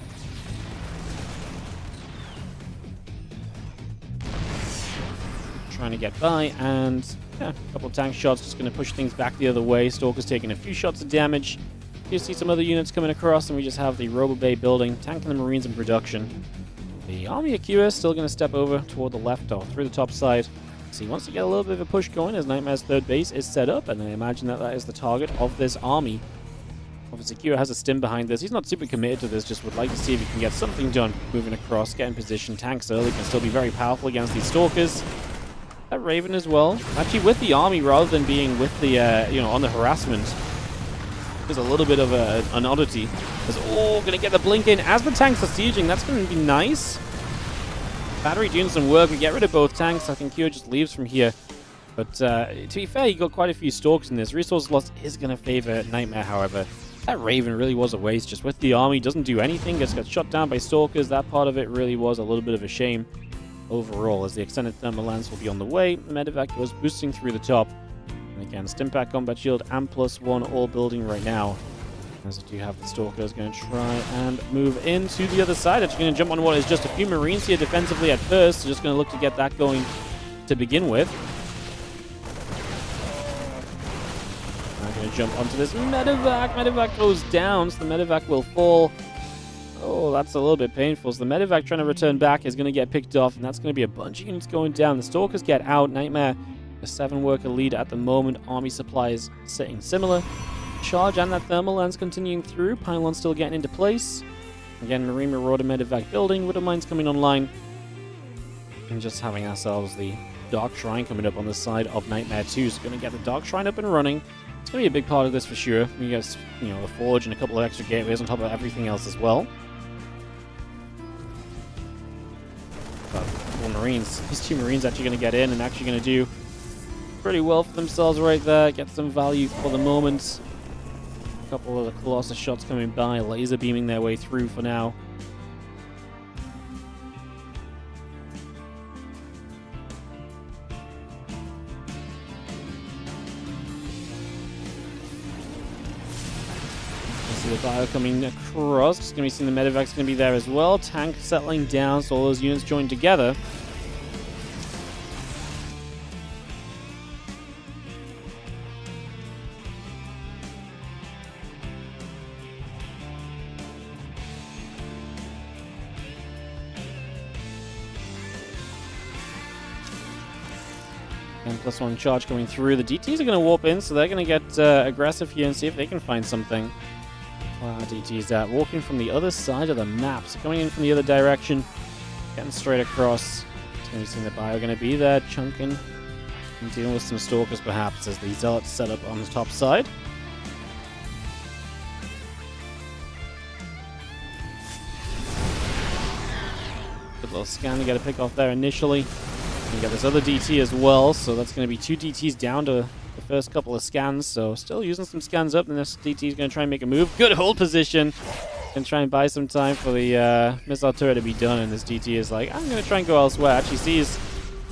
Trying to get by, and yeah, a couple of tank shots just going to push things back the other way. Stalkers taking a few shots of damage. You see some other units coming across, and we just have the Robo Bay building, tanking the Marines in production. The Army of QS still going to step over toward the left or through the top side. So he wants to get a little bit of a push going as Nightmare's third base is set up, and I imagine that that is the target of this army. Obviously, Kira has a stim behind this. He's not super committed to this, just would like to see if he can get something done. Moving across, get in position. Tanks early can still be very powerful against these Stalkers. That Raven as well. Actually, with the army rather than being with the, on the harassment. There's a little bit of an oddity. Gonna get the blink in as the tanks are sieging. That's gonna be nice. Battery doing some work. We get rid of both tanks. I think Kyo just leaves from here. But to be fair, he got quite a few Stalkers in this. Resource loss is going to favor Nightmare, however. That Raven really was a waste. Just with the army, doesn't do anything. Just got shot down by Stalkers. That part of it really was a little bit of a shame overall, as the extended thermal lance will be on the way. The Medevac goes boosting through the top. And again, Stimpack Combat Shield and +1 all building right now. As I do have the Stalkers going to try and move into the other side. Actually going to jump on what is just a few Marines here defensively at first. So just going to look to get that going to begin with. I'm going to jump onto this Medevac. Medevac goes down, so the Medevac will fall. Oh, that's a little bit painful. So the Medevac trying to return back is going to get picked off, and that's going to be a bunch of units going down. The Stalkers get out. Nightmare, a 7-worker lead at the moment. Army supplies sitting similar. Charge and that thermal lance continuing through. Pylon still getting into place. Again, Marine Marauder Medevac building. Widow Mines coming online. And just having ourselves the Dark Shrine coming up on the side of Nightmare 2. So going to get the Dark Shrine up and running. It's going to be a big part of this for sure. You guys, the Forge and a couple of extra gateways on top of everything else as well. But Marines. These two Marines actually going to get in and actually going to do pretty well for themselves right there. Get some value for the moment. Couple of the Colossus shots coming by, laser beaming their way through for now. See the bio coming across. It's going to be seeing the Medevac's going to be there as well. Tank settling down, so all those units join together. And +1 charge coming through. The DTs are going to warp in, so they're going to get aggressive here and see if they can find something. Wow, DTs that walking from the other side of the map. So coming in from the other direction, getting straight across. It's going to be seeing the bio going to be there, chunking and dealing with some Stalkers perhaps as the Zealots set up on the top side. Good little scan to get a pick off there initially. You got this other DT as well, so that's going to be 2 DTs down to the first couple of scans. So still using some scans up, and this DT is going to try and make a move. Good hold position. And try and buy some time for the missile turret to be done. And this DT is like, I'm going to try and go elsewhere. Actually sees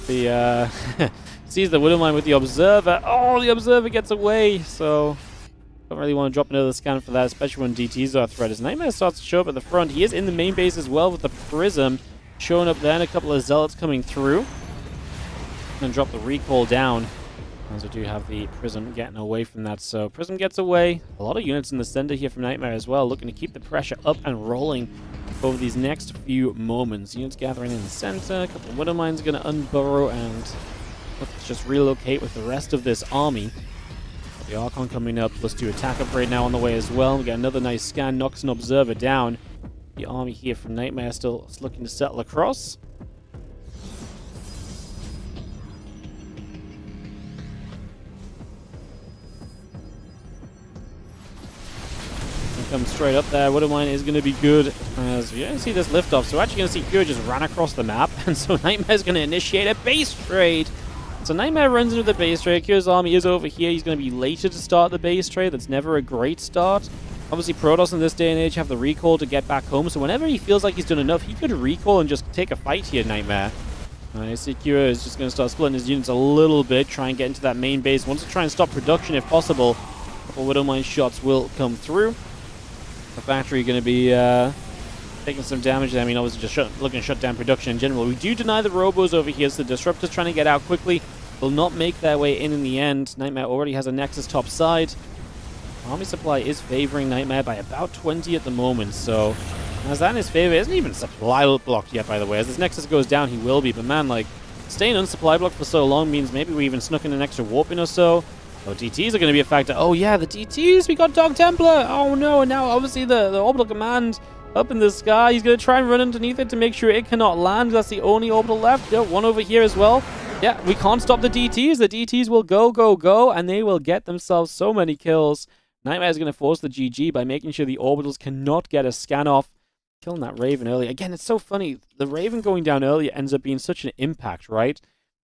the sees the Widow Mine with the Observer. Oh, the Observer gets away. So don't really want to drop another scan for that, especially when DTs are a threat. As Nightmare starts to show up at the front, he is in the main base as well with the Prism showing up there, and a couple of Zealots coming through. And drop the recall down, as we do have the Prism getting away from that. So Prism gets away. A lot of units in the center here from Nightmare as well, looking to keep the pressure up and rolling over these next few moments. Units gathering in the center. A couple of Widow Mines are going to unburrow and let's just relocate with the rest of this army. The Archon coming up. Let's do attack upgrade now on the way as well. We get another nice scan, knocks an Observer down. The army here from Nightmare still looking to settle across. Come straight up there. Widow Mine is going to be good as we don't see this liftoff. So we're actually going to see Kyo just run across the map, and so Nightmare's going to initiate a base trade. So Nightmare runs into the base trade. Kyo's army is over here. He's going to be later to start the base trade. That's never a great start. Obviously, Protoss in this day and age have the recall to get back home. So whenever he feels like he's done enough, he could recall and just take a fight here, Nightmare. I see Kira is just going to start splitting his units a little bit, try and get into that main base. Wants to try and stop production if possible. A couple Widowmine shots will come through. The factory going to be taking some damage there. I mean, obviously just looking to shut down production in general. We do deny the Robos over here, so the Disruptors trying to get out quickly will not make their way in the end. Nightmare already has a Nexus top side. Army supply is favoring Nightmare by about 20 at the moment, so as that in his favor, isn't even supply blocked yet, by the way. As this Nexus goes down, he will be, but man, like, staying unsupply blocked for so long means maybe we even snuck in an extra warp in or so. Oh, DTs are going to be a factor. Oh yeah, the DTs, we got Dog Templar. Oh no, and now obviously the Orbital Command up in the sky. He's going to try and run underneath it to make sure it cannot land. That's the only orbital left. Yeah, one over here as well. Yeah, we can't stop the DTs. The DTs will go, and they will get themselves so many kills. Nightmare is going to force the GG by making sure the orbitals cannot get a scan off. Killing that Raven early. Again, it's so funny. The Raven going down early ends up being such an impact, right?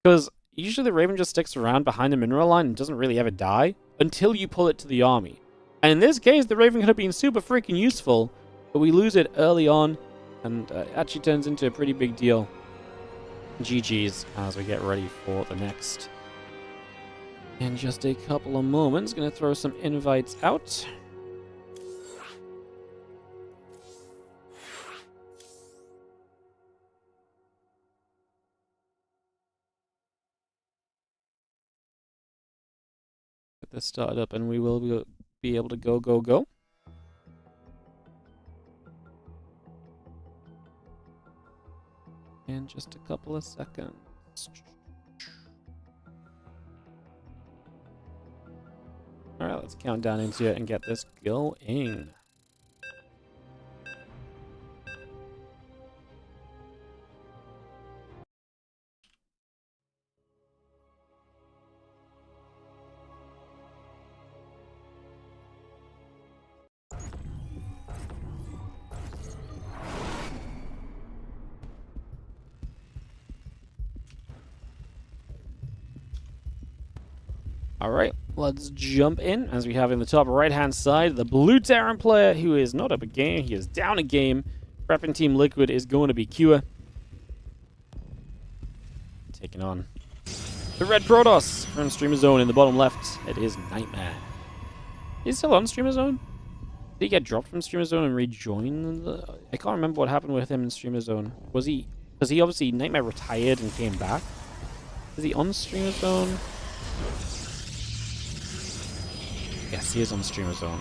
Because usually the Raven just sticks around behind the mineral line and doesn't really ever die until you pull it to the army. And in this case, the Raven could have been super freaking useful, but we lose it early on, and it actually turns into a pretty big deal. GG's as we get ready for the next. In just a couple of moments, going to throw some invites out. Get this started up and we will be able to go. In just a couple of seconds. Alright, let's count down into it and get this going. Alright, let's jump in. As we have in the top right-hand side, the blue Terran player, who is not up a game, he is down a game. Prepping Team Liquid is going to be Kua. Taking on the red Protoss from Streamer Zone in the bottom left. It is Nightmare. He's still on Streamer Zone? Did he get dropped from Streamer Zone and rejoin? I can't remember what happened with him in Streamer Zone. Was he... Because he obviously, Nightmare retired and came back. Is he on Streamer Zone? Yes, he is on Streamer Zone.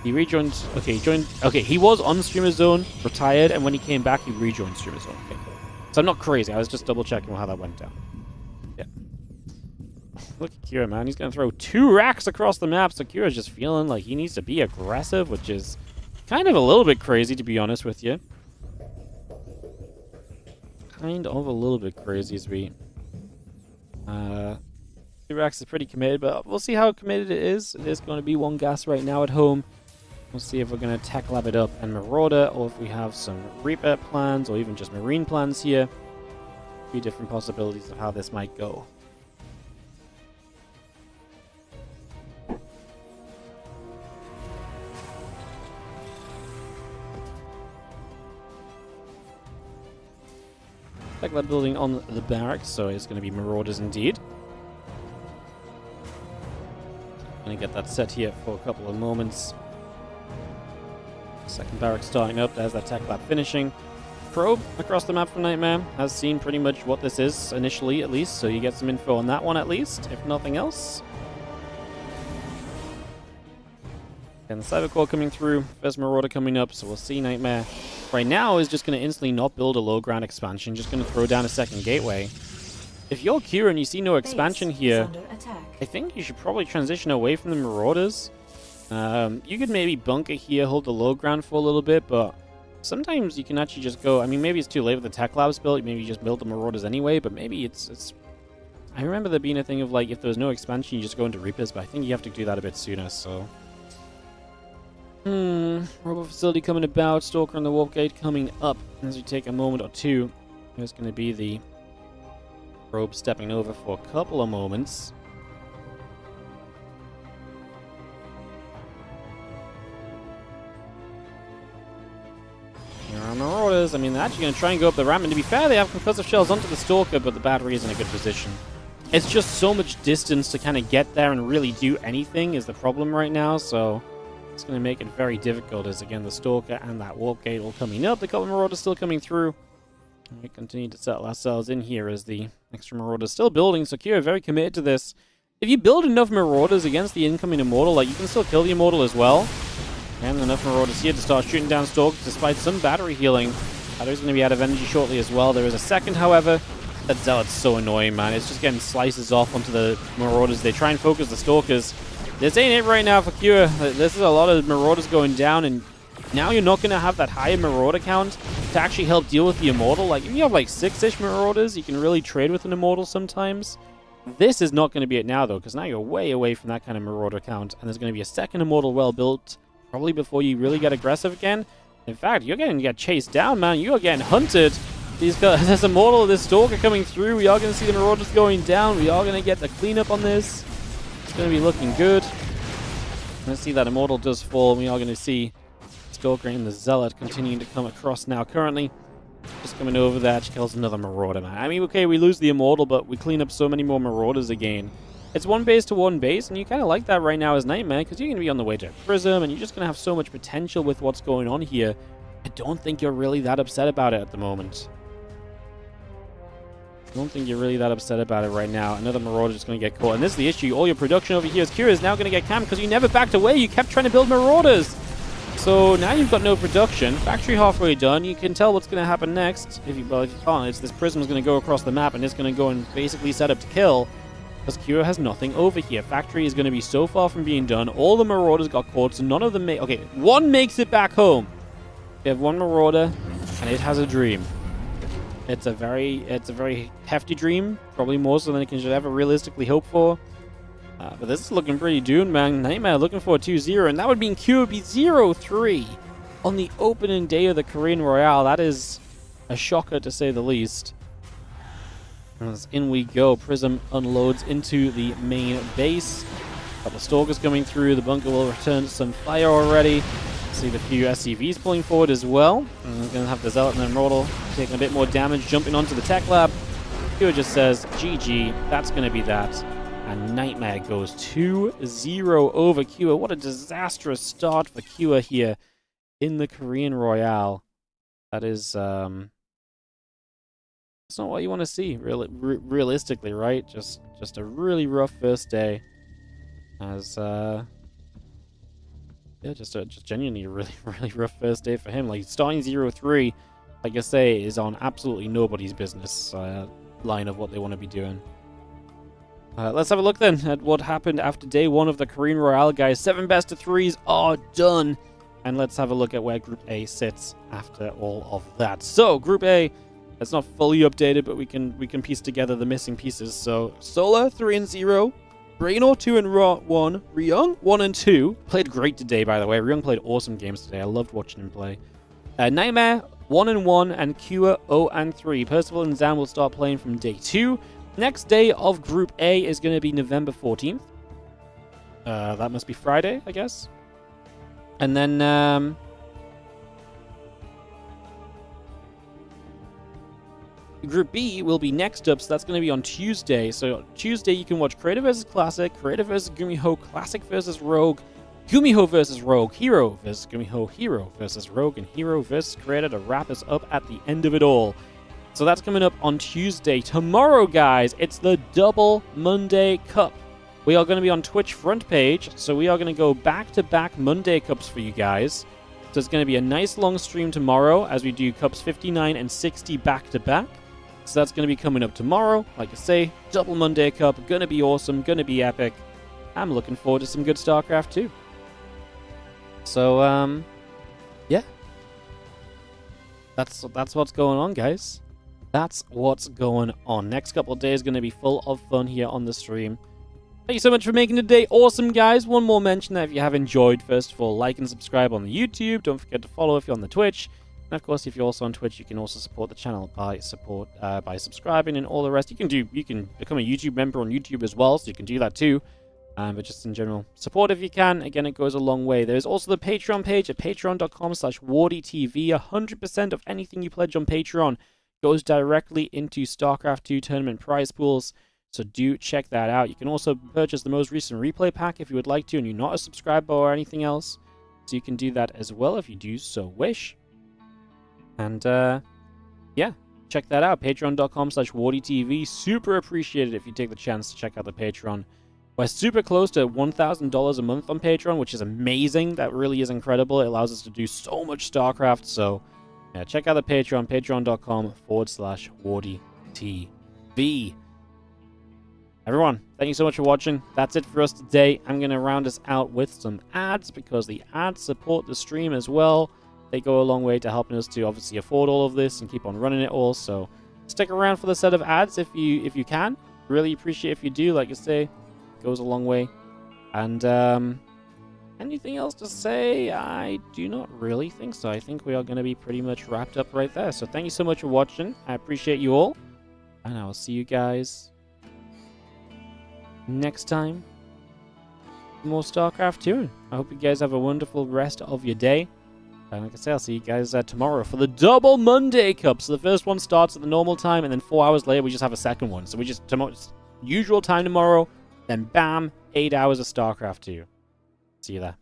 He rejoined... Okay, he joined... Okay, he was on Streamer Zone, retired, and when he came back, he rejoined Streamer Zone. Okay, cool. So I'm not crazy. I was just double-checking how that went down. Yeah. Look at Kira, man. He's going to throw 2 racks across the map, so Kira's just feeling like he needs to be aggressive, which is kind of a little bit crazy, to be honest with you. Kind of a little bit crazy as we... 2 racks is pretty committed, but we'll see how committed it is. It is going to be 1 gas right now at home. We'll see if we're going to tech lab it up and Marauder, or if we have some Reaper plans, or even just Marine plans here. A few different possibilities of how this might go. Tech lab building on the barracks, so it's going to be Marauders indeed. Gonna get that set here for a couple of moments. Second barrack starting up. There's that tech lab finishing. Probe across the map from Nightmare has seen pretty much what this is initially, at least, so you get some info on that one at least, if nothing else. And the Cybercore coming through. First Marauder coming up, so we'll see Nightmare. Right now is just going to instantly not build a low ground expansion, just going to throw down a second gateway. If you're Kira and you see no expansion here, I think you should probably transition away from the Marauders. You could maybe bunker here, hold the low ground for a little bit, but sometimes you can actually just go... I mean, maybe it's too late with the Tech Labs build, maybe you just build the Marauders anyway, but maybe it's... I remember there being a thing of, like, if there was no expansion, you just go into Reapers, but I think you have to do that a bit sooner, so... Robot Facility coming about, Stalker and the Warp Gate coming up. As we take a moment or two, there's going to be the Probe stepping over for a couple of moments. Here are Marauders. I mean, they're actually going to try and go up the ramp, and to be fair, they have conclusive shells onto the Stalker, but the battery is in a good position. It's just so much distance to kind of get there and really do anything is the problem right now, so it's going to make it very difficult as, again, the Stalker and that Warp Gate all coming up. The couple of Marauders still coming through. And we continue to settle ourselves in here as the extra Marauders still building. So Kira very committed to this. If you build enough Marauders against the incoming Immortal, like, you can still kill the Immortal as well. And enough Marauders here to start shooting down Stalker despite some battery healing. Battery's going to be out of energy shortly as well. There is a second, however. That Zealot's so annoying, man. It's just getting slices off onto the Marauders. They try and focus the Stalkers. This ain't it right now for Cure. This is a lot of Marauders going down, and now you're not going to have that higher Marauder count to actually help deal with the Immortal. Like, if you have like 6-ish Marauders, you can really trade with an Immortal sometimes. This is not going to be it now, though, because now you're way away from that kind of Marauder count, and there's going to be a second Immortal well built, probably before you really get aggressive again. In fact, you're going to get chased down, man. You are getting hunted. There's a Immortal, this Stalker coming through. We are going to see the Marauders going down. We are going to get the cleanup on this. It's going to be looking good. Let's see that Immortal does fall. We are going to see Stalker and the Zealot continuing to come across now. Currently, just coming over that. She kills another Marauder, man. I mean, okay, we lose the Immortal, but we clean up so many more Marauders again. It's one base to one base, and you kind of like that right now as Nightmare, because you're going to be on the way to Prism, and you're just going to have so much potential with what's going on here. I don't think you're really that upset about it at the moment. I don't think you're really that upset about it right now. Another Marauder is going to get caught. And this is the issue. All your production over here is Kira is now going to get camped because you never backed away. You kept trying to build Marauders. So now you've got no production. Factory halfway done. You can tell what's going to happen next. If you can't, it's this Prism is going to go across the map and it's going to go and basically set up to kill. Because Kira has nothing over here. Factory is going to be so far from being done. All the Marauders got caught, so none of them okay, one makes it back home. We have one Marauder, and it has a dream. It's a very hefty dream, probably more so than it can should ever realistically hope for. But this is looking pretty doomed, man. Nightmare looking for a 2-0, and that would mean Q would be 0-3 on the opening day of the Korean Royale. That is a shocker, to say the least. As in we go, Prism unloads into the main base. A couple of Stalkers coming through. The bunker will return some fire already. See the few SCVs pulling forward as well. And we're going to have the Zealot and the Immortal taking a bit more damage, jumping onto the tech lab. Q just says, GG, that's going to be that. And Nightmare goes 2-0 over Q. What a disastrous start for Q here in the Korean Royale. That is, that's not what you want to see, realistically, right? Just a really rough first day. As, yeah, just genuinely a really rough first day for him. Like, starting 0-3, like I say, is on absolutely nobody's business line of what they want to be doing. Let's have a look then at what happened after day one of the Korean Royale, guys. 7 best-of-3s are done. And let's have a look at where Group A sits after all of that. So, Group A, it's not fully updated, but we can piece together the missing pieces. So, Solar 3-0. Reynor 2-1, Ryung 1-2. Played great today, by the way. Ryung played awesome games today. I loved watching him play. Nightmare 1-1 and Kua 0-3. Percival and Zan will start playing from day 2. Next day of Group A is going to be November 14th. That must be Friday, I guess. And then Group B will be next up, so that's going to be on Tuesday. So Tuesday you can watch Creator vs. Classic, Creator vs. Gumiho, Classic vs. Rogue, Gumiho vs. Rogue, Hero vs. Gumiho, Hero vs. Rogue, and Hero vs. Creator to wrap us up at the end of it all. So that's coming up on Tuesday. Tomorrow, guys, it's the Double Monday Cup. We are going to be on Twitch front page, so we are going to go back-to-back Monday Cups for you guys. So it's going to be a nice long stream tomorrow as we do Cups 59 and 60 back-to-back. So that's going to be coming up tomorrow. Like I say, Double Monday Cup, going to be awesome, going to be epic. I'm looking forward to some good StarCraft too. So, yeah. That's what's going on, guys. That's what's going on. Next couple of days going to be full of fun here on the stream. Thank you so much for making today awesome, guys. One more mention that if you have enjoyed, first of all, like and subscribe on the YouTube. Don't forget to follow if you're on the Twitch. And of course, if you're also on Twitch, you can also support the channel by subscribing and all the rest. You can become a YouTube member on YouTube as well, so you can do that too. But just in general, support if you can. Again, it goes a long way. There's also the Patreon page at patreon.com/WardiTV. 100% of anything you pledge on Patreon goes directly into StarCraft 2 tournament prize pools. So do check that out. You can also purchase the most recent replay pack if you would like to, and you're not a subscriber or anything else. So you can do that as well if you do so wish. And yeah, check that out. Patreon.com/WardiTV. Super appreciated if you take the chance to check out the Patreon. We're super close to $1,000 a month on Patreon, which is amazing. That really is incredible. It allows us to do so much StarCraft. So yeah, check out the Patreon, patreon.com/WardiTV. Everyone, thank you so much for watching. That's it for us today. I'm going to round us out with some ads because the ads support the stream as well. They go a long way to helping us to obviously afford all of this and keep on running it all. So stick around for the set of ads if you can. Really appreciate if you do. Like I say, it goes a long way. And anything else to say? I do not really think so. I think we are going to be pretty much wrapped up right there. So thank you so much for watching. I appreciate you all. And I will see you guys next time. More StarCraft 2. I hope you guys have a wonderful rest of your day. And like I say, I'll see you guys tomorrow for the Double Monday Cup. So the first one starts at the normal time, and then 4 hours later, we just have a second one. So we just, usual time tomorrow, then bam, 8 hours of StarCraft 2. See you there.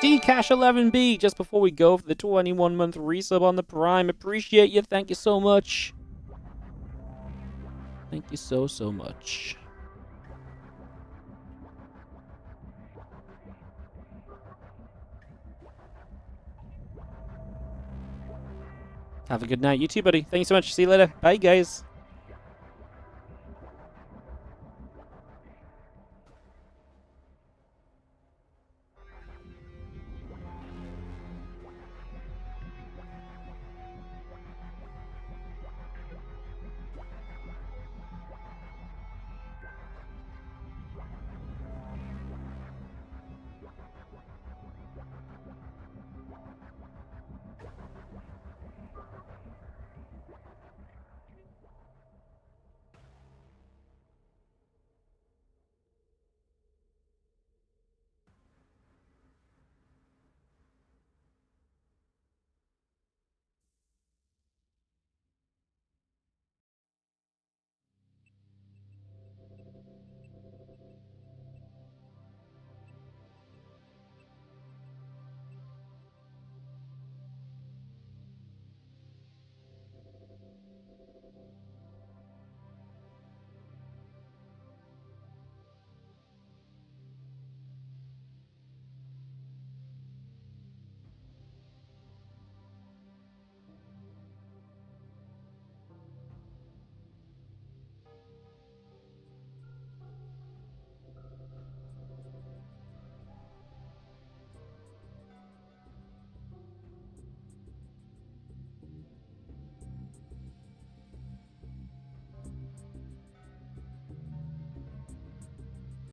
DCash11B, just before we go for the 21-month resub on the Prime. Appreciate you. Thank you so much. Thank you so much. Have a good night. You too, buddy. Thank you so much. See you later. Bye, guys.